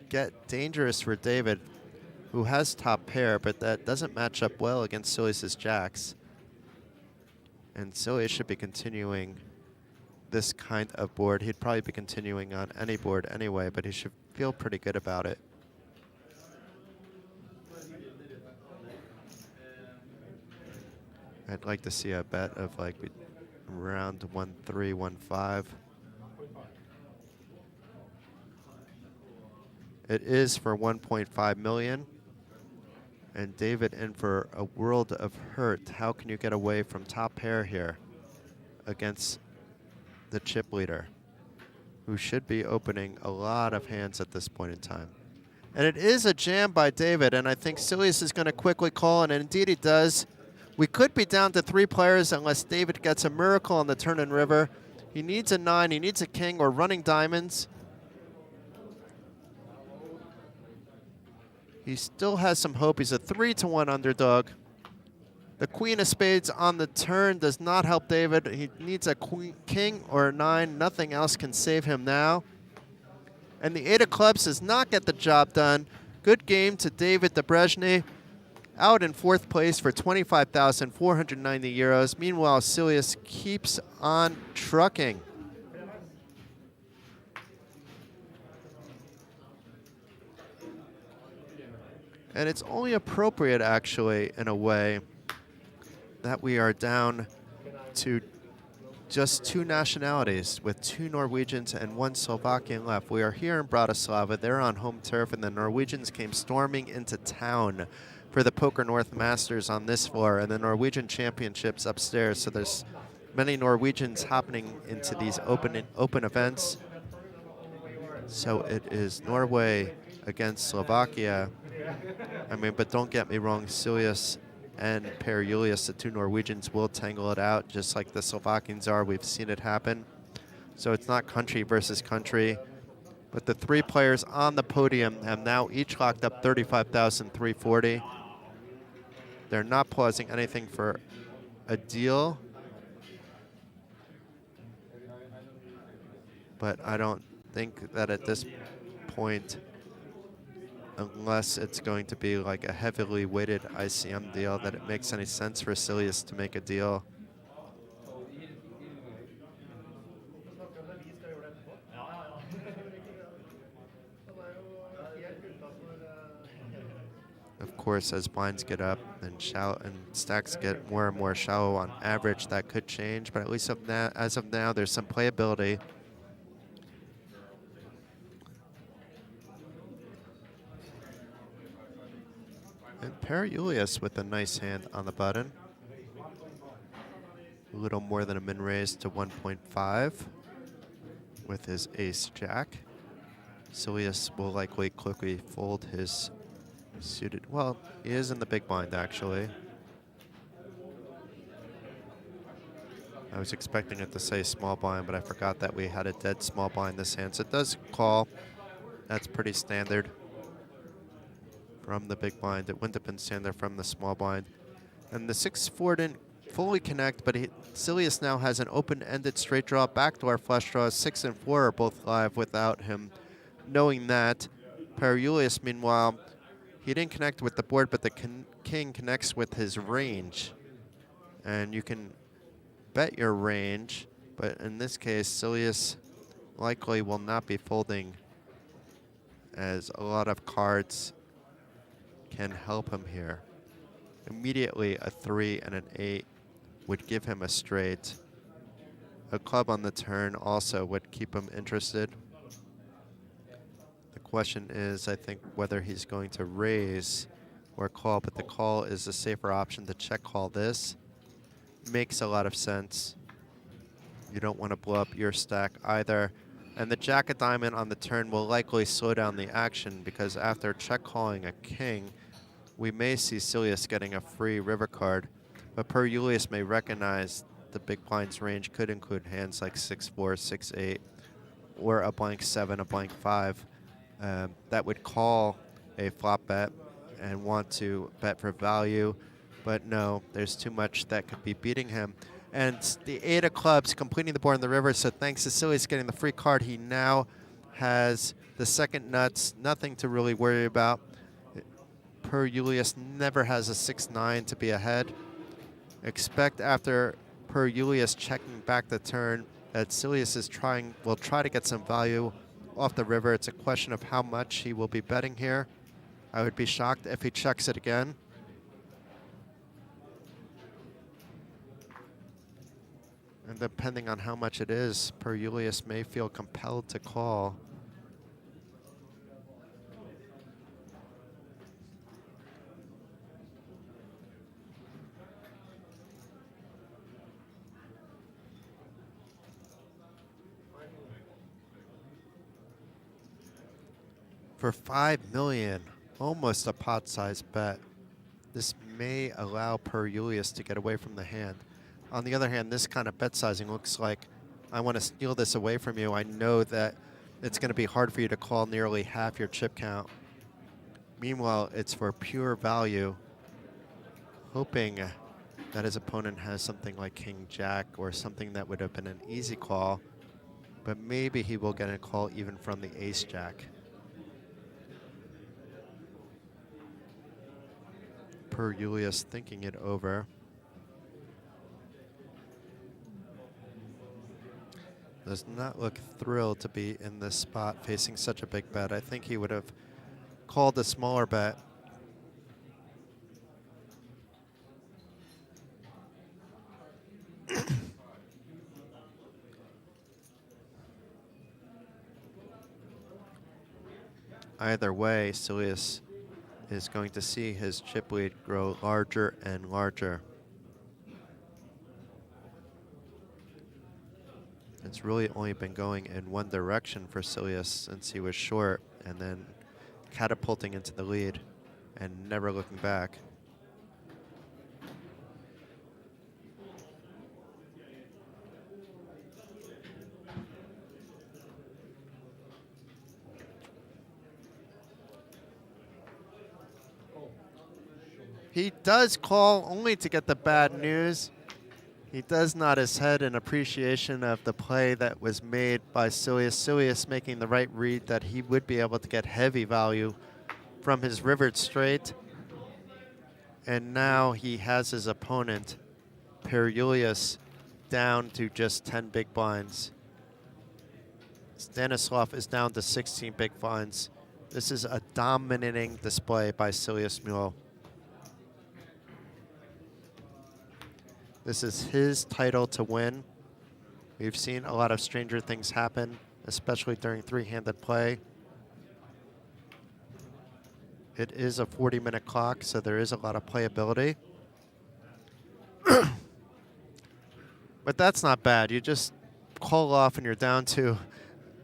Speaker 1: get dangerous for David, who has top pair, but that doesn't match up well against Silius's jacks. And Silius should be continuing this kind of board. He'd probably be continuing on any board anyway, but he should feel pretty good about it. I'd like to see a bet of like around 1.3, 1.5. It is for 1.5 million. And David in for a world of hurt. How can you get away from top pair here against the chip leader, who should be opening a lot of hands at this point in time? And it is a jam by David, and I think Silius is going to quickly call, and indeed he does. We could be down to 3 players unless David gets a miracle on the turn and river. He needs a 9, he needs a king, or running diamonds. He still has some hope. He's a 3-1 underdog. The queen of spades on the turn does not help David. He needs a queen, king or a 9. Nothing else can save him now. And the 8 of clubs does not get the job done. Good game to David Debrezhny. Out in 4th place for 25,490 euros. Meanwhile, Silius keeps on trucking. And it's only appropriate, actually, in a way, that we are down to just 2 nationalities, with 2 Norwegians and 1 Slovakian left. We are here in Bratislava. They're on home turf, and the Norwegians came storming into town for the Poker North Masters on this floor, and the Norwegian Championships upstairs. So there's many Norwegians happening into these open events. So it is Norway against Slovakia. I mean, but don't get me wrong, Silius and Per Julius, the 2 Norwegians, will tangle it out just like the Slovakians are. We've seen it happen. So it's not country versus country. But the 3 players on the podium have now each locked up 35,340. They're not pausing anything for a deal. But I don't think that at this point, unless it's going to be like a heavily weighted ICM deal, that it makes any sense for Silius to make a deal. Of course, as blinds get up and stacks get more and more shallow on average, that could change. But at least as of now, there's some playability. And Per Julius with a nice hand on the button. A little more than a min raise to 1.5 with his ace-jack. Silius will likely quickly fold his suited. Well, he is in the big blind, actually. I was expecting it to say small blind, but I forgot that we had a dead small blind this hand. So it does call. That's pretty standard from the big blind. It wouldn't have been standard from the small blind. And the 6-4 didn't fully connect, but Silius now has an open-ended straight draw, backdoor flush draw. 6 and 4 are both live without him knowing that. Periulius, meanwhile, he didn't connect with the board, but the king connects with his range. And you can bet your range, but in this case, Silius likely will not be folding, as a lot of cards can help him here. Immediately, a 3 and an 8 would give him a straight. A club on the turn also would keep him interested. The question is, I think, whether he's going to raise or call, but the call is a safer option to check call this. Makes a lot of sense. You don't want to blow up your stack either. And the jack of diamond on the turn will likely slow down the action, because after check calling a king, we may see Silius getting a free river card. But Periulius may recognize the big blind's range could include hands like 6-4, 6-8, or a blank 7, a blank 5. That would call a flop bet and want to bet for value. But no, there's too much that could be beating him. And the 8 of clubs completing the board in the river, so thanks to Silius getting the free card, he now has the second nuts, nothing to really worry about. Periulius never has a 6-9 to be ahead. Expect after Periulius checking back the turn that Silius will try to get some value off the river. It's a question of how much he will be betting here. I would be shocked if he checks it again. And depending on how much it is, Periulius may feel compelled to call. For 5 million, almost a pot-sized bet. This may allow Periulius to get away from the hand. On the other hand, this kind of bet sizing looks like, I want to steal this away from you. I know that it's going to be hard for you to call nearly half your chip count. Meanwhile, it's for pure value, hoping that his opponent has something like King Jack or something that would have been an easy call, but maybe he will get a call even from the Ace Jack. Periulius thinking it over. Does not look thrilled to be in this spot facing such a big bet. I think he would have called a smaller bet. Either way, Silius is going to see his chip lead grow larger and larger. It's really only been going in one direction for Silius since he was short, and then catapulting into the lead and never looking back. He does call only to get the bad news. He does nod his head in appreciation of the play that was made by Silius. Silius making the right read that he would be able to get heavy value from his rivered straight. And now he has his opponent, Periulius, down to just 10 big blinds. Stanislav is down to 16 big blinds. This is a dominating display by Silius Mule. This is his title to win. We've seen a lot of stranger things happen, especially during three-handed play. It is a 40-minute clock, so there is a lot of playability. But that's not bad. You just call off and you're down to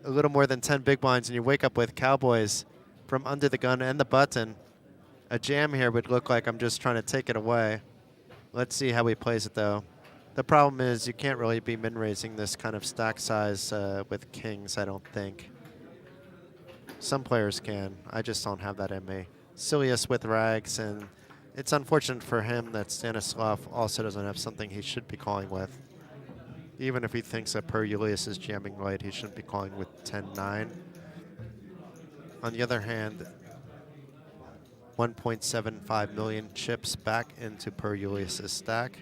Speaker 1: a little more than 10 big blinds, and you wake up with Cowboys from under the gun and the button. A jam here would look like I'm just trying to take it away. Let's see how he plays it, though. The problem is you can't really be min-raising this kind of stack size with kings, I don't think. Some players can. I just don't have that in me. Silius with rags, and it's unfortunate for him that Stanislav also doesn't have something he should be calling with. Even if he thinks that Per Julius is jamming right, he shouldn't be calling with 10-9. On the other hand, 1.75 million chips back into Per Julius's stack,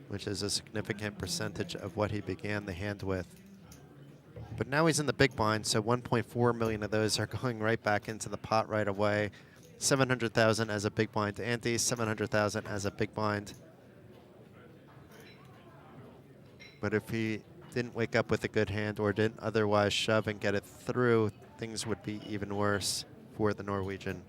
Speaker 1: which is a significant percentage of what he began the hand with. But now he's in the big blind, so 1.4 million of those are going right back into the pot right away. 700,000 as a big blind to ante, 700,000 as a big blind. But if he didn't wake up with a good hand or didn't otherwise shove and get it through, things would be even worse for the Norwegian.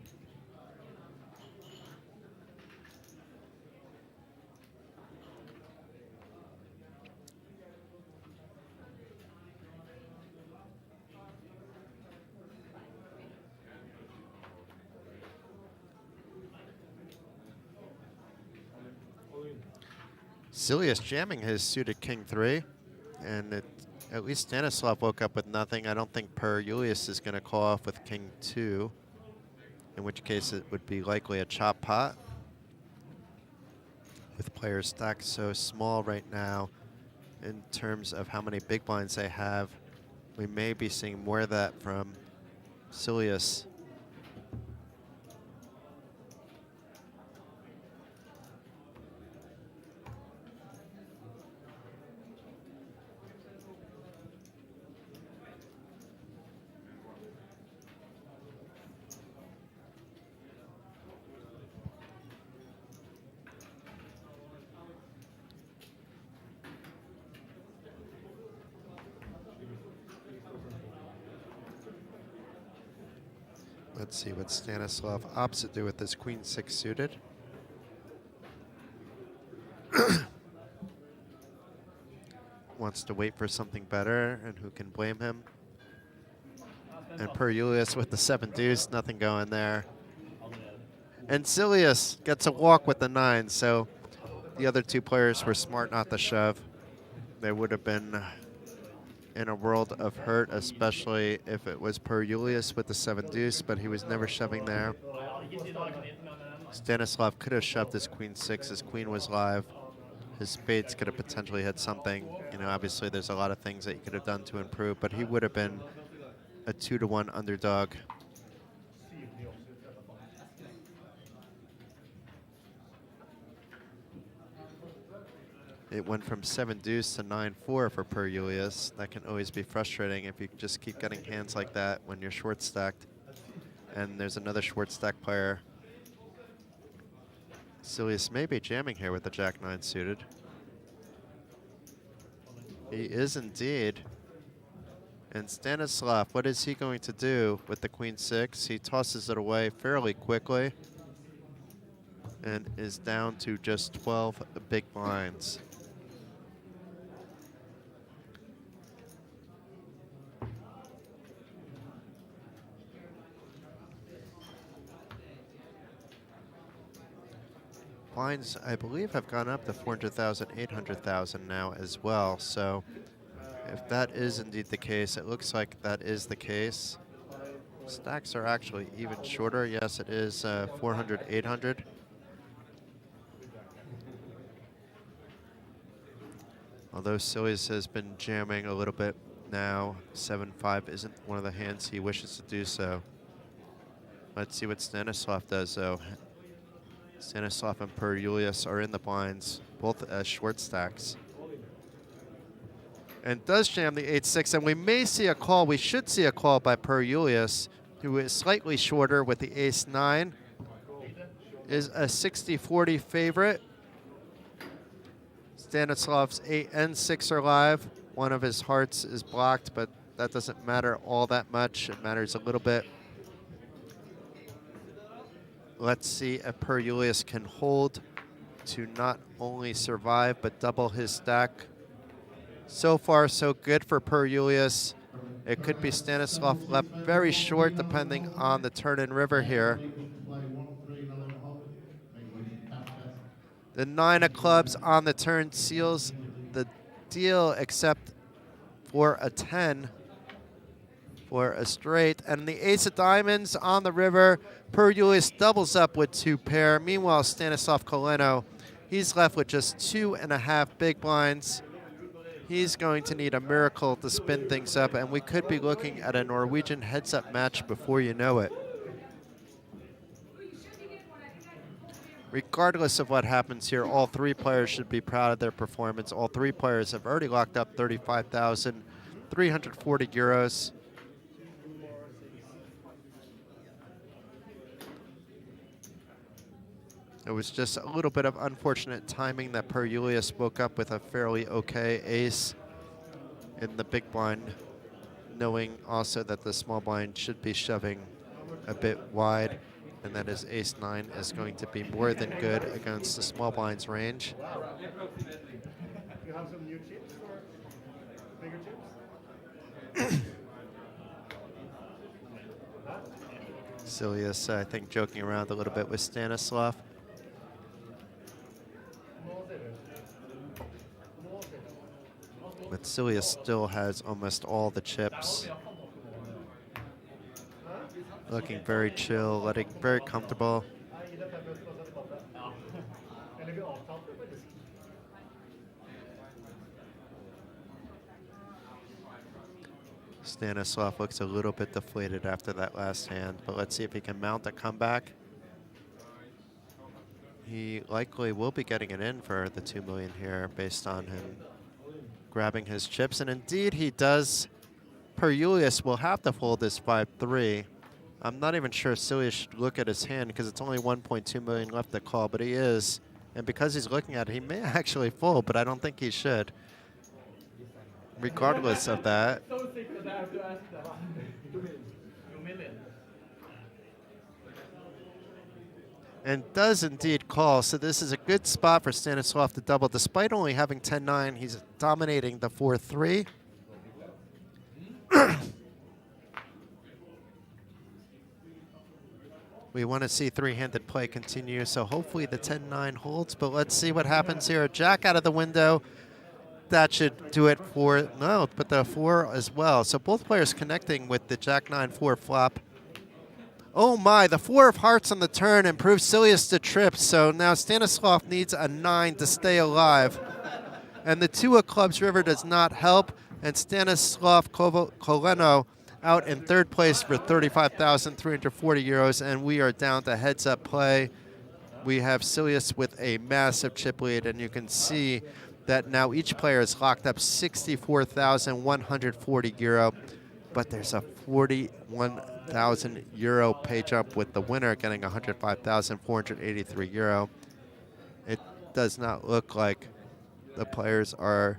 Speaker 1: Silius jamming his suited king 3, and at least Stanislav woke up with nothing. I don't think Per Julius is going to call off with king 2, in which case it would be likely a chop pot. With players stacked so small right now in terms of how many big blinds they have, we may be seeing more of that from Silius. Let's see what Stanislav opts to do with this queen 6 suited. Wants to wait for something better, and who can blame him? And Per Julius with the 7 deuce, nothing going there. And Silius gets a walk with the 9, so the other two players were smart not to shove. They would have been in a world of hurt, especially if it was Per Julius with the 7 deuce, but he was never shoving there. Stanislav could have shoved his queen 6. His queen was live. His spades could have potentially had something. You know, obviously there's a lot of things that he could have done to improve, but he would have been a 2-1 underdog. It went from 7 deuce to 9-4 for Per Julius. That can always be frustrating if you just keep getting hands like that when you're short stacked. And there's another short stack player. Silius may be jamming here with the Jack-9 suited. He is indeed. And Stanislav, what is he going to do with the queen 6? He tosses it away fairly quickly and is down to just 12 big blinds. Blinds, I believe, have gone up to 400,000, 800,000 now as well. So if that is indeed the case, it looks like that is the case. Stacks are actually even shorter. Yes, it is 400, 800. Although Silius has been jamming a little bit now, 7-5 isn't one of the hands he wishes to do so. Let's see what Stanislav does, though. Stanislav and Per Julius are in the blinds, both as short stacks. And does jam the 8-6, and we may see a call. We should see a call by Per Julius, who is slightly shorter with the ace-9, is a 60-40 favorite. Stanislav's 8 and 6 are live. One of his hearts is blocked, but that doesn't matter all that much. It matters a little bit. Let's see if Per Julius can hold to not only survive, but double his stack. So far, so good for Per Julius. It could be Stanislav left very short, depending on the turn in river here. The 9 of clubs on the turn seals the deal, except for a 10 for a straight. And the ace of diamonds on the river. Julius doubles up with 2 pair. Meanwhile, Stanislav Koleno, he's left with just 2.5 big blinds. He's going to need a miracle to spin things up, and we could be looking at a Norwegian heads-up match before you know it. Regardless of what happens here, all 3 players should be proud of their performance. All 3 players have already locked up 35,340 euros. It was just a little bit of unfortunate timing that Per Julius woke up with a fairly okay ace in the big blind, knowing also that the small blind should be shoving a bit wide, and that his ace-9 is going to be more than good against the small blind's range.
Speaker 2: You have some new chips or bigger chips?
Speaker 1: Silius, I think, joking around a little bit with Stanislav. But Silius still has almost all the chips. Looking very chill, very comfortable. Stanislav looks a little bit deflated after that last hand, but let's see if he can mount a comeback. He likely will be getting it in for the 2 million here based on him grabbing his chips, and indeed he does. Per Julius will have to fold this 5-3. I'm not even sure Silius should look at his hand because it's only 1.2 million left to call, but he is. And because he's looking at it, he may actually fold, but I don't think he should. Regardless of that. And does indeed call, so this is a good spot for Stanislav to double. Despite only having 10-9, he's dominating the 4-3. We want to see 3-handed play continue, so hopefully the 10-9 holds, but let's see what happens here. Jack out of the window. That should do it for, no, but the 4 as well. So both players connecting with the Jack-9-4 flop. Oh my, the 4 of hearts on the turn improves Silius to trip, so now Stanislav needs a 9 to stay alive. And the 2 of clubs river does not help, and Stanislav Koleno out in 3rd place for 35,340 euros, and we are down to heads-up play. We have Silius with a massive chip lead, and you can see that now each player is locked up 64,140 euro, but there's a 41,000 euro pay jump with the winner getting 105,483 euro. It does not look like the players are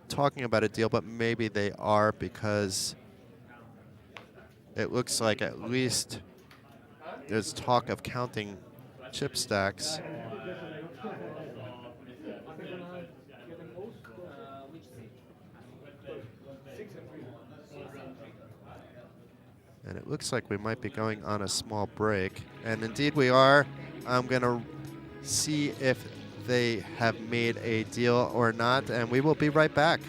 Speaker 1: talking about a deal, but maybe they are, because it looks like at least there's talk of counting chip stacks. And it looks like we might be going on a small break. And indeed we are. I'm going to see if they have made a deal or not, and we will be right back.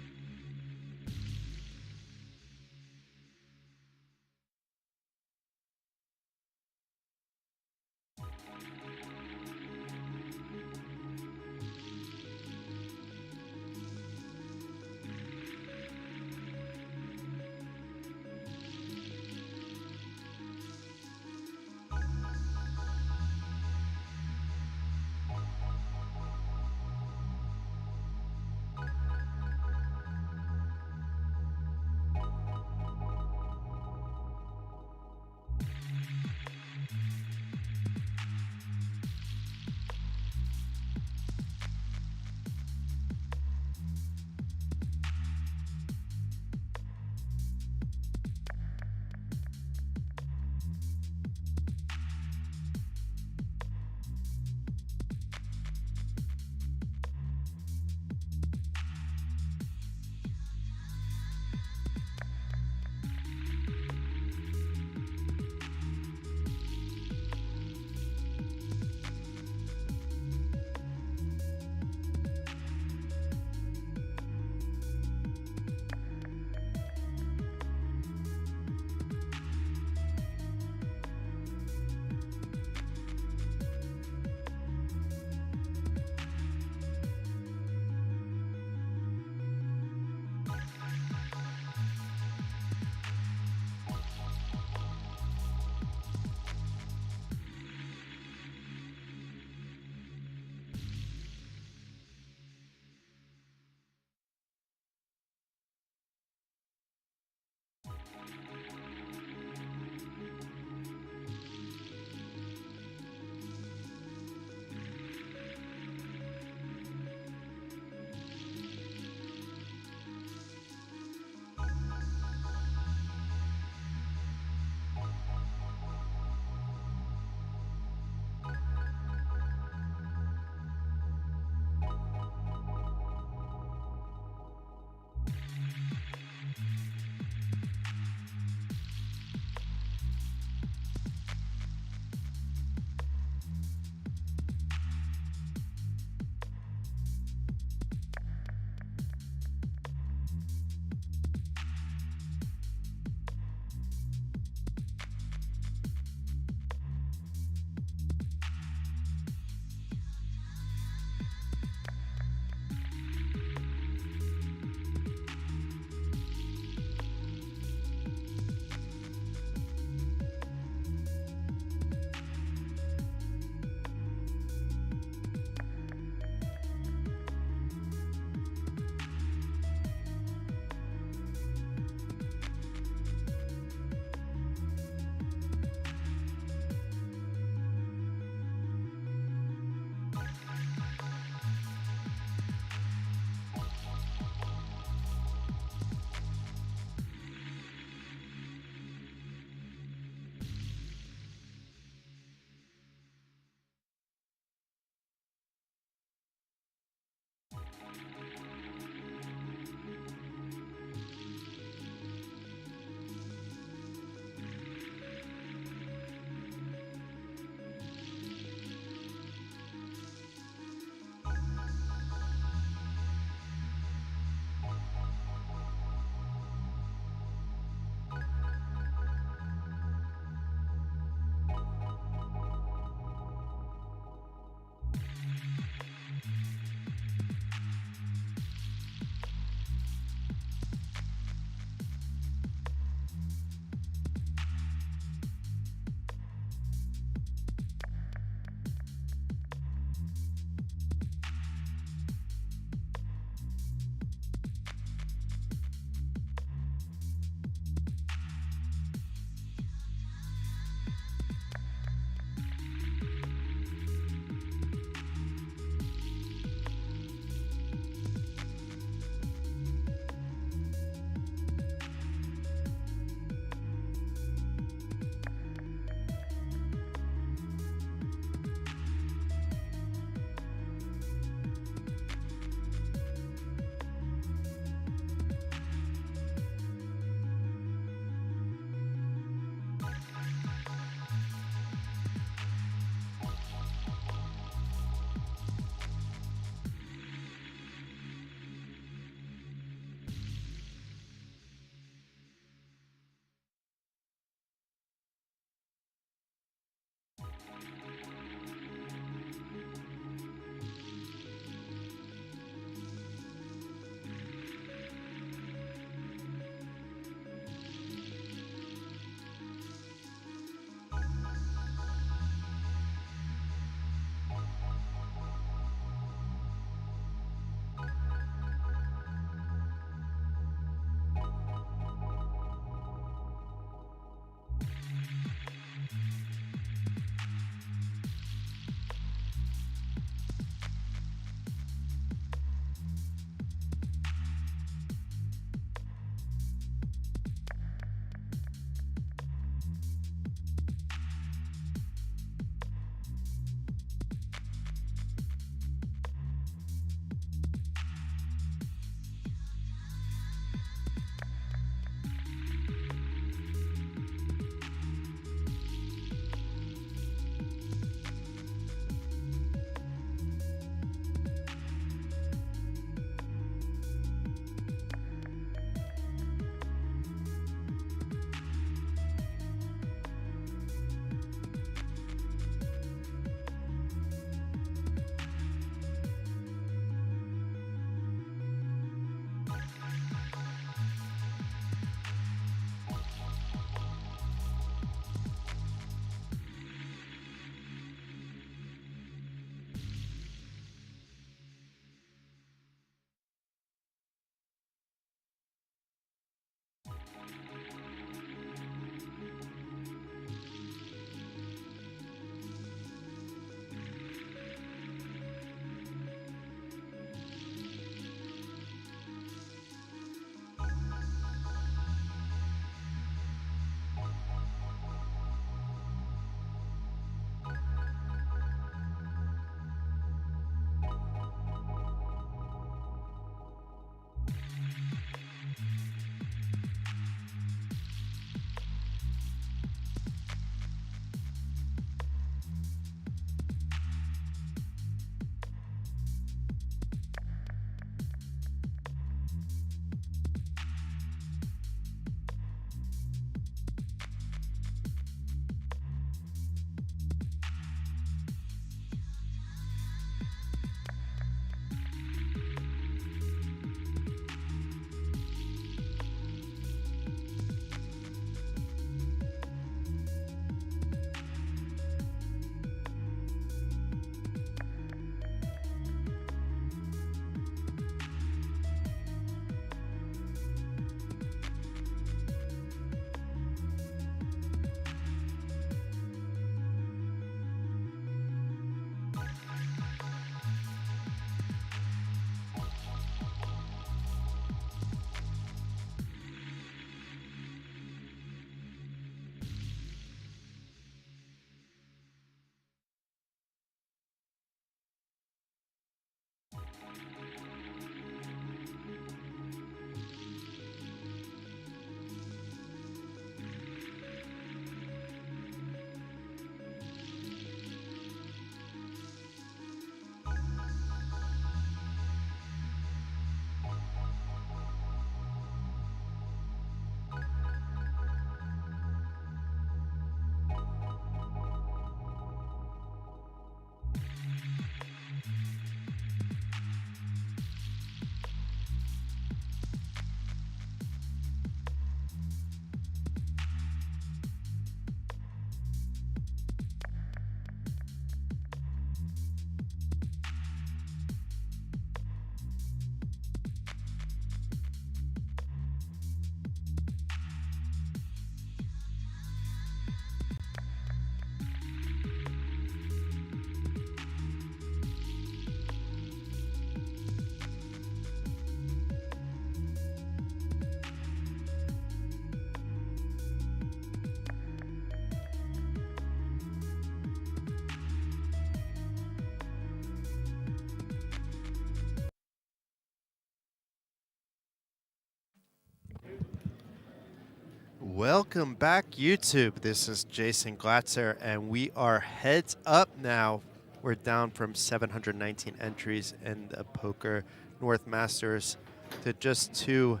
Speaker 1: Welcome back, YouTube. This is Jason Glatzer, and we are heads up now. We're down from 719 entries in the Poker North Masters to just 2.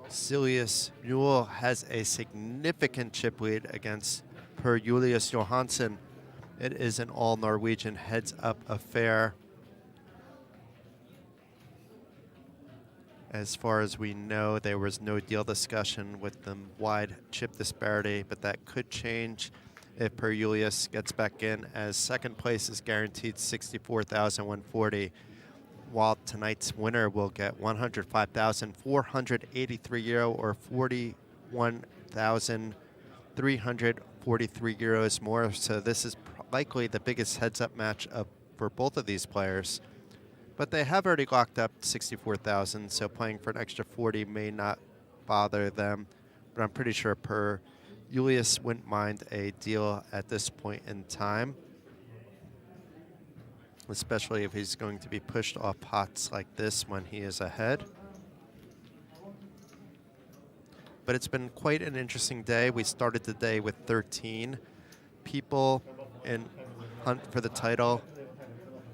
Speaker 1: Silius Newell has a significant chip lead against Per Julius Johansson. It is an all Norwegian heads-up affair. As far as we know, there was no deal discussion with the wide chip disparity, but that could change if Per Julius gets back in, as second place is guaranteed 64,140, while tonight's winner will get 105,483 euro or 41,343 euros more. So this is likely the biggest heads-up match for both of these players. But they have already locked up 64,000, so playing for an extra 40 may not bother them. But I'm pretty sure Per Julius wouldn't mind a deal at this point in time, especially if he's going to be pushed off pots like this when he is ahead. But it's been quite an interesting day. We started the day with 13 people in hunt for the title.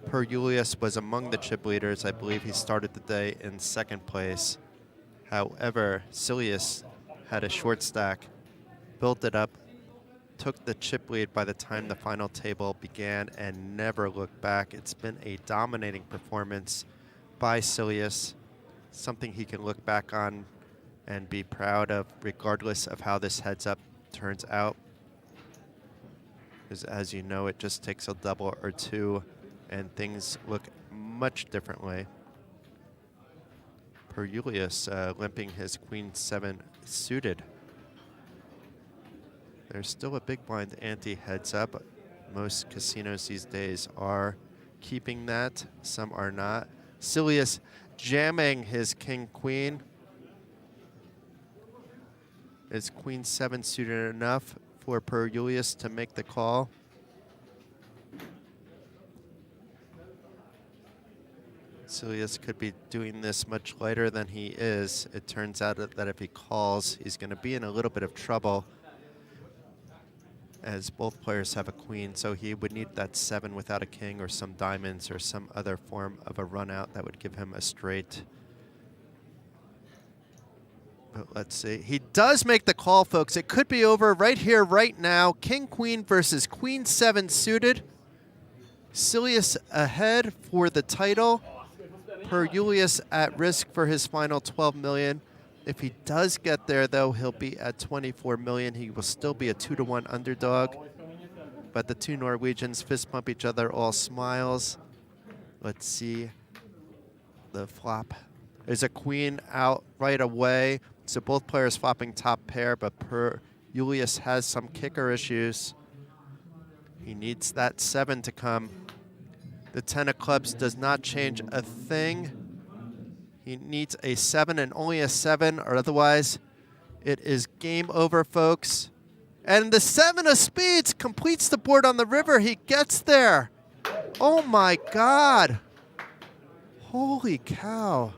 Speaker 1: Per Julius was among the chip leaders. I believe he started the day in second place. However, Silius had a short stack, built it up, took the chip lead by the time the final table began, and never looked back. It's been a dominating performance by Silius, something he can look back on and be proud of, regardless of how this heads-up turns out. As you know, it just takes a double or two, and things look much differently. Per Julius limping his Queen 7 suited. There's still a big blind ante heads up. Most casinos these days are keeping that. Some are not. Silius jamming his King Queen. Is Queen 7 suited enough for Per Julius to make the call? Silius could be doing this much lighter than he is. It turns out that if he calls, he's going to be in a little bit of trouble, as both players have a queen, so he would need that 7 without a king or some diamonds or some other form of a run out that would give him a straight. But let's see. He does make the call, folks. It could be over right here, right now. King Queen versus Queen 7 suited. Silius ahead for the title. Per Julius at risk for his final 12 million. If he does get there, though, he'll be at 24 million. He will still be a 2-to-1 underdog. But the two Norwegians fist bump each other, all smiles. Let's see the flop. There's a queen out right away. So both players flopping top pair, but Per Julius has some kicker issues. He needs that 7 to come. The 10 of clubs does not change a thing. He needs a 7 and only a 7, or otherwise it is game over, folks. And the 7 of spades completes the board on the river. He gets there. Oh my God. Holy cow.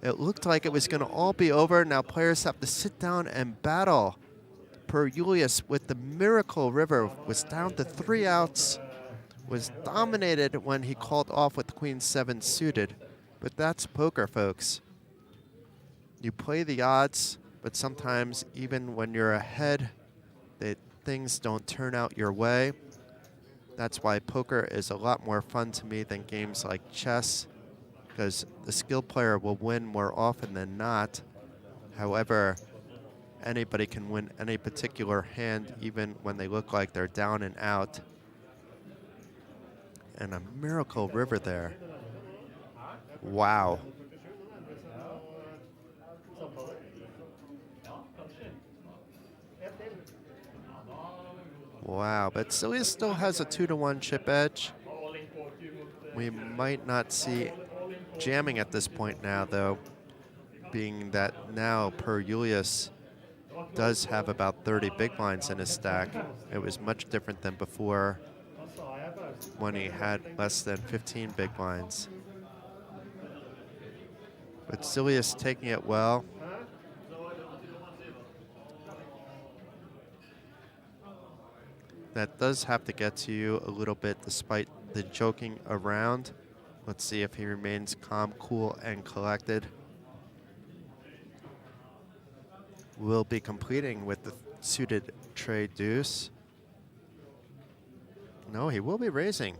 Speaker 1: It looked like it was going to all be over. Now players have to sit down and battle. Per Julius with the miracle river was down to 3 outs. Was dominated when he called off with Queen 7 suited. But that's poker, folks. You play the odds, but sometimes even when you're ahead, things don't turn out your way. That's why poker is a lot more fun to me than games like chess, because the skilled player will win more often than not. However, anybody can win any particular hand, even when they look like they're down and out. And a miracle river there. Wow. Wow, but Silius still has a 2-to-1 chip edge. We might not see jamming at this point now, though, being that now Per Julius does have about 30 big blinds in his stack. It was much different than before, when he had less than 15 big blinds. But Silius taking it well. That does have to get to you a little bit despite the joking around. Let's see if he remains calm, cool, and collected. Will be completing with the suited trade deuce. No, he will be raising.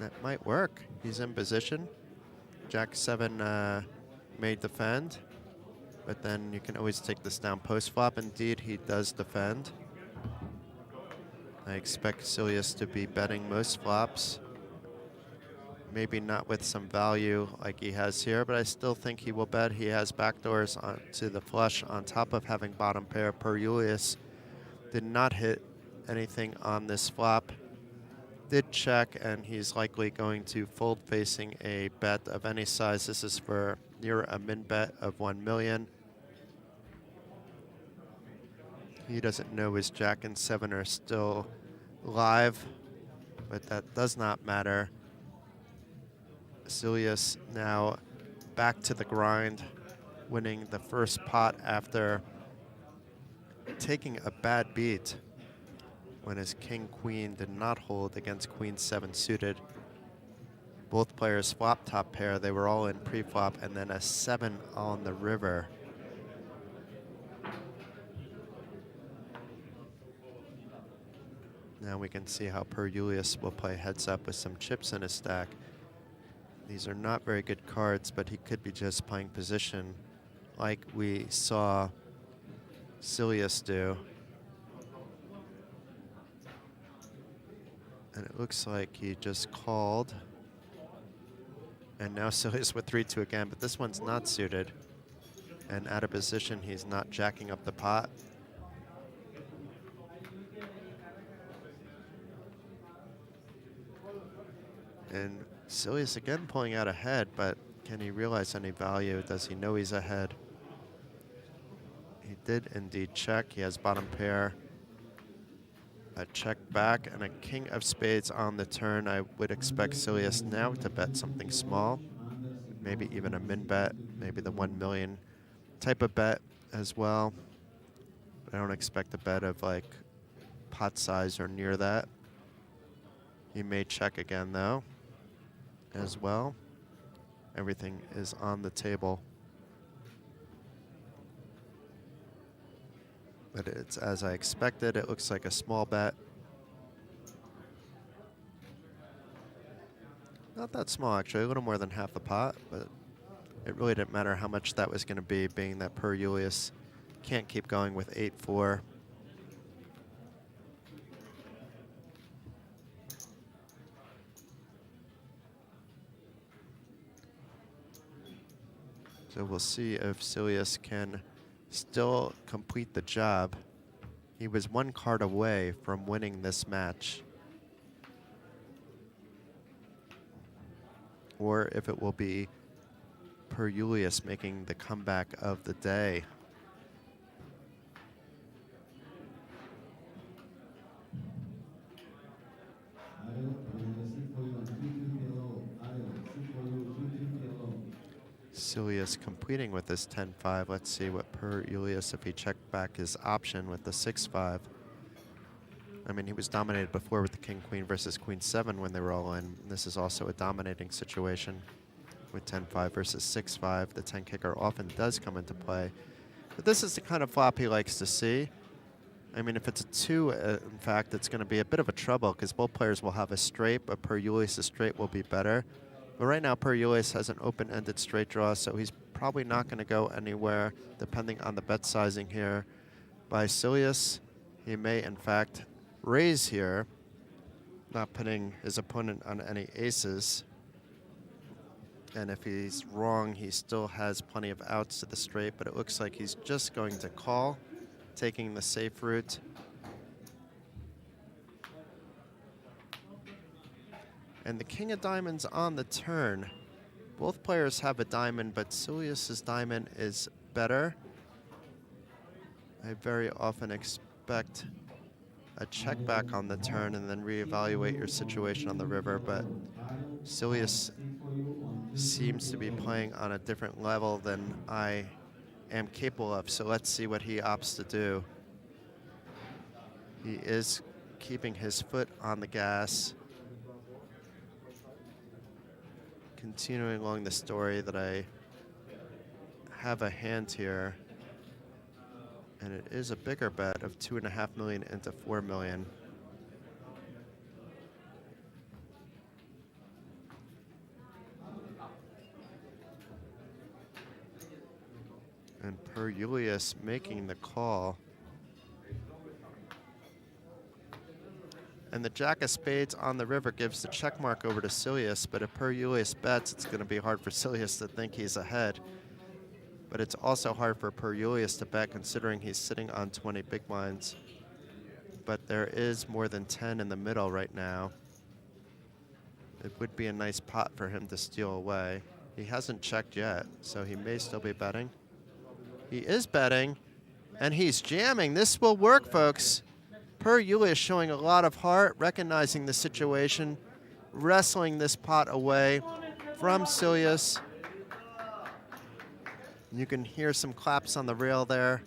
Speaker 1: That might work. He's in position. Jack 7 may defend, but then you can always take this down post flop. Indeed, he does defend. I expect Silius to be betting most flops. Maybe not with some value like he has here, but I still think he will bet. He has backdoors to the flush on top of having bottom pair. Julius did not hit anything on this flop. Did check, and he's likely going to fold facing a bet of any size. This is for near a min bet of 1 million. He doesn't know his Jack and 7 are still live, but that does not matter. Silius now back to the grind, winning the first pot after taking a bad beat when his king-queen did not hold against queen 7 suited. Both players flop top pair. They were all in pre-flop, and then a 7 on the river. Now we can see how Julius will play heads up with some chips in his stack. These are not very good cards, but he could be just playing position like we saw Silius do. And it looks like he just called. And now Silius with 3-2 again, but this one's not suited. And out of position, he's not jacking up the pot. And Silius again pulling out ahead, but can he realize any value? Does he know he's ahead? He did indeed check. He has bottom pair. A check back and a king of spades on the turn. I would expect Silius now to bet something small. Maybe even a min bet, maybe the 1 million type of bet as well. I don't expect a bet of like pot size or near that. He may check again though, as well. Everything is on the table. But it's as I expected. It looks like a small bet. Not that small, actually, a little more than half the pot, but it really didn't matter how much that was going to be, being that Julius can't keep going with 8-4. So we'll see if Silius can still complete the job. He was 1 card away from winning this match. Or if it will be Julius making the comeback of the day. Silius completing with this 10-5. Let's see what Julius, if he checked back his option with the 6-5. I mean, he was dominated before with the king-queen versus queen-7 when they were all in. This is also a dominating situation with 10-5 versus 6-5. The 10 kicker often does come into play. But this is the kind of flop he likes to see. I mean, if it's a 2, in fact, it's going to be a bit of a trouble because both players will have a straight, but Julius' straight will be better. But right now, Julius has an open-ended straight draw, so he's probably not going to go anywhere, depending on the bet sizing here. By Silius, he may, in fact, raise here, not putting his opponent on any aces. And if he's wrong, he still has plenty of outs to the straight, but it looks like he's just going to call, taking the safe route. And the king of diamonds on the turn. Both players have a diamond, but Silius's diamond is better. I very often expect a check back on the turn and then reevaluate your situation on the river, but Silius seems to be playing on a different level than I am capable of, so let's see what he opts to do. He is keeping his foot on the gas. Continuing along the story that I have a hand here. And it is a bigger bet of 2.5 million into 4 million. And Per Julius making the call. And the Jack of Spades on the river gives the check mark over to Silius, but if Per Julius bets, it's going to be hard for Silius to think he's ahead. But it's also hard for Per Julius to bet considering he's sitting on 20 big blinds. But there is more than 10 in the middle right now. It would be a nice pot for him to steal away. He hasn't checked yet, so he may still be betting. He is betting, and he's jamming. This will work, folks. Per Julius showing a lot of heart, recognizing the situation, wrestling this pot away from Silius. You can hear some claps on the rail there.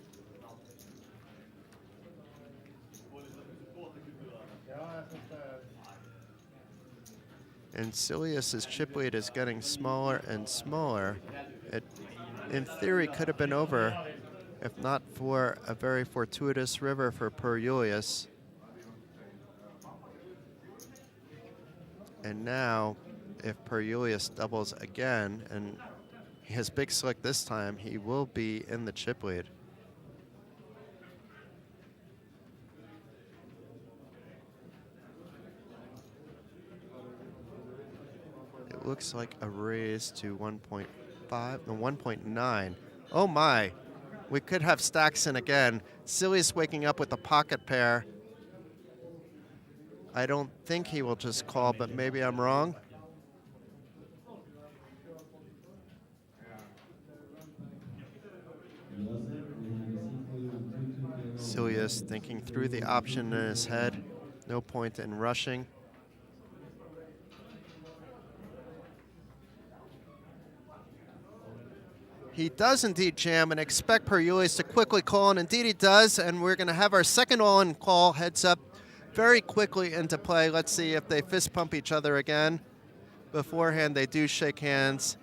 Speaker 1: And Silius's chip lead is getting smaller and smaller. It, in theory, could have been over if not for a very fortuitous river for Per Julius. And now, if Per Julius doubles again, and he has big slick this time, he will be in the chip lead. It looks like a raise to 1.5, no, 1.9. Oh my, we could have stacks in again. Silius waking up with a pocket pair. I don't think he will just call, but maybe I'm wrong. Silius thinking through the option in his head. No point in rushing. He does indeed jam and expect Per Julius to quickly call, and indeed he does, and we're going to have our second all-in call heads up very quickly into play. Let's see if they fist pump each other again. Beforehand, they do shake hands.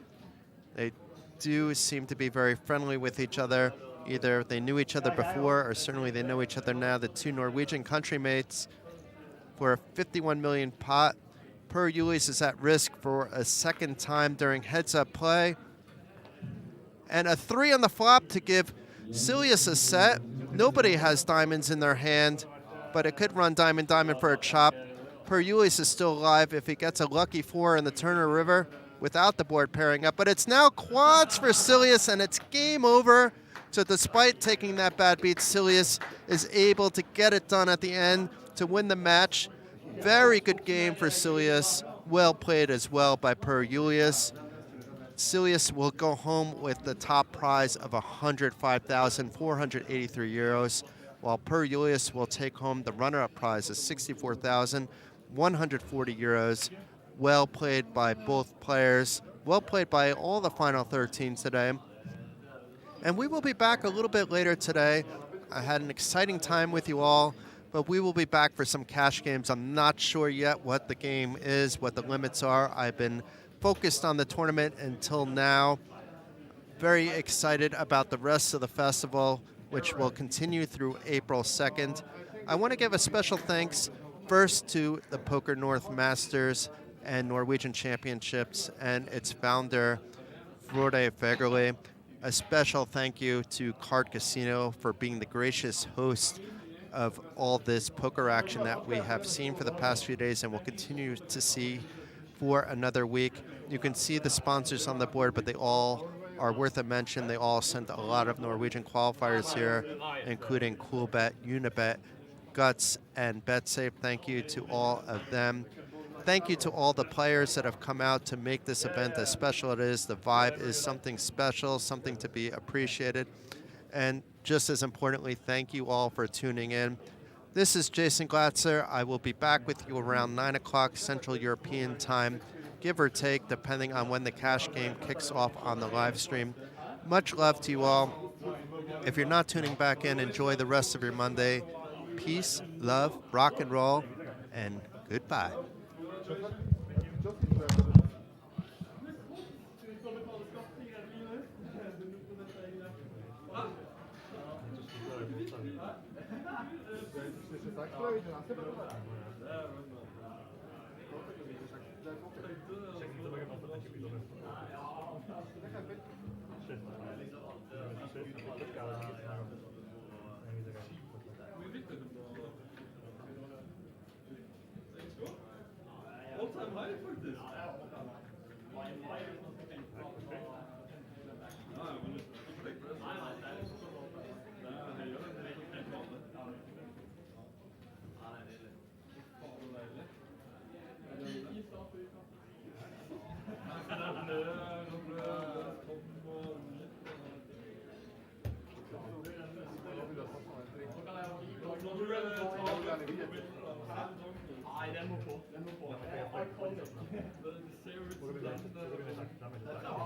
Speaker 1: They do seem to be very friendly with each other. Either they knew each other before, or certainly they know each other now. The two Norwegian countrymates for a 51 million pot. Per Julius is at risk for a second time during heads-up play. And a 3 on the flop to give Silius a set. Nobody has diamonds in their hand, but it could run diamond, diamond for a chop. Per Julius is still alive if he gets a lucky 4 in the Turner River without the board pairing up. But it's now quads for Silius, and it's game over. So despite taking that bad beat, Silius is able to get it done at the end to win the match. Very good game for Silius. Well played as well by Per Julius. Silius will go home with the top prize of 105,483 euros, while Per Julius will take home the runner-up prize of 64,140 euros. Well played by both players. Well played by all the final 13 today. And we will be back a little bit later today. I had an exciting time with you all, but we will be back for some cash games. I'm not sure yet what the game is, what the limits are. I've been focused on the tournament until now. Very excited about the rest of the festival, which will continue through April 2nd. I want to give a special thanks first to the Poker North Masters and Norwegian Championships and its founder, Frode Fagerli. A special thank you to Card Casino for being the gracious host of all this poker action that we have seen for the past few days and will continue to see for another week. You can see the sponsors on the board, but they all are worth a mention. They all sent a lot of Norwegian qualifiers here, including Coolbet, Unibet, Guts, and BetSafe. Thank you to all of them. Thank you to all the players that have come out to make this event as special it is. The vibe is something special, something to be appreciated. And just as importantly, thank you all for tuning in. This is Jason Glatzer. I will be back with you around 9 o'clock Central European time, give or take, depending on when the cash game kicks off on the live stream. Much love to you all. If you're not tuning back in, enjoy the rest of your Monday. Peace, love, rock and roll, and goodbye.
Speaker 2: Nei, den må på. Den må på. Det ser ut som den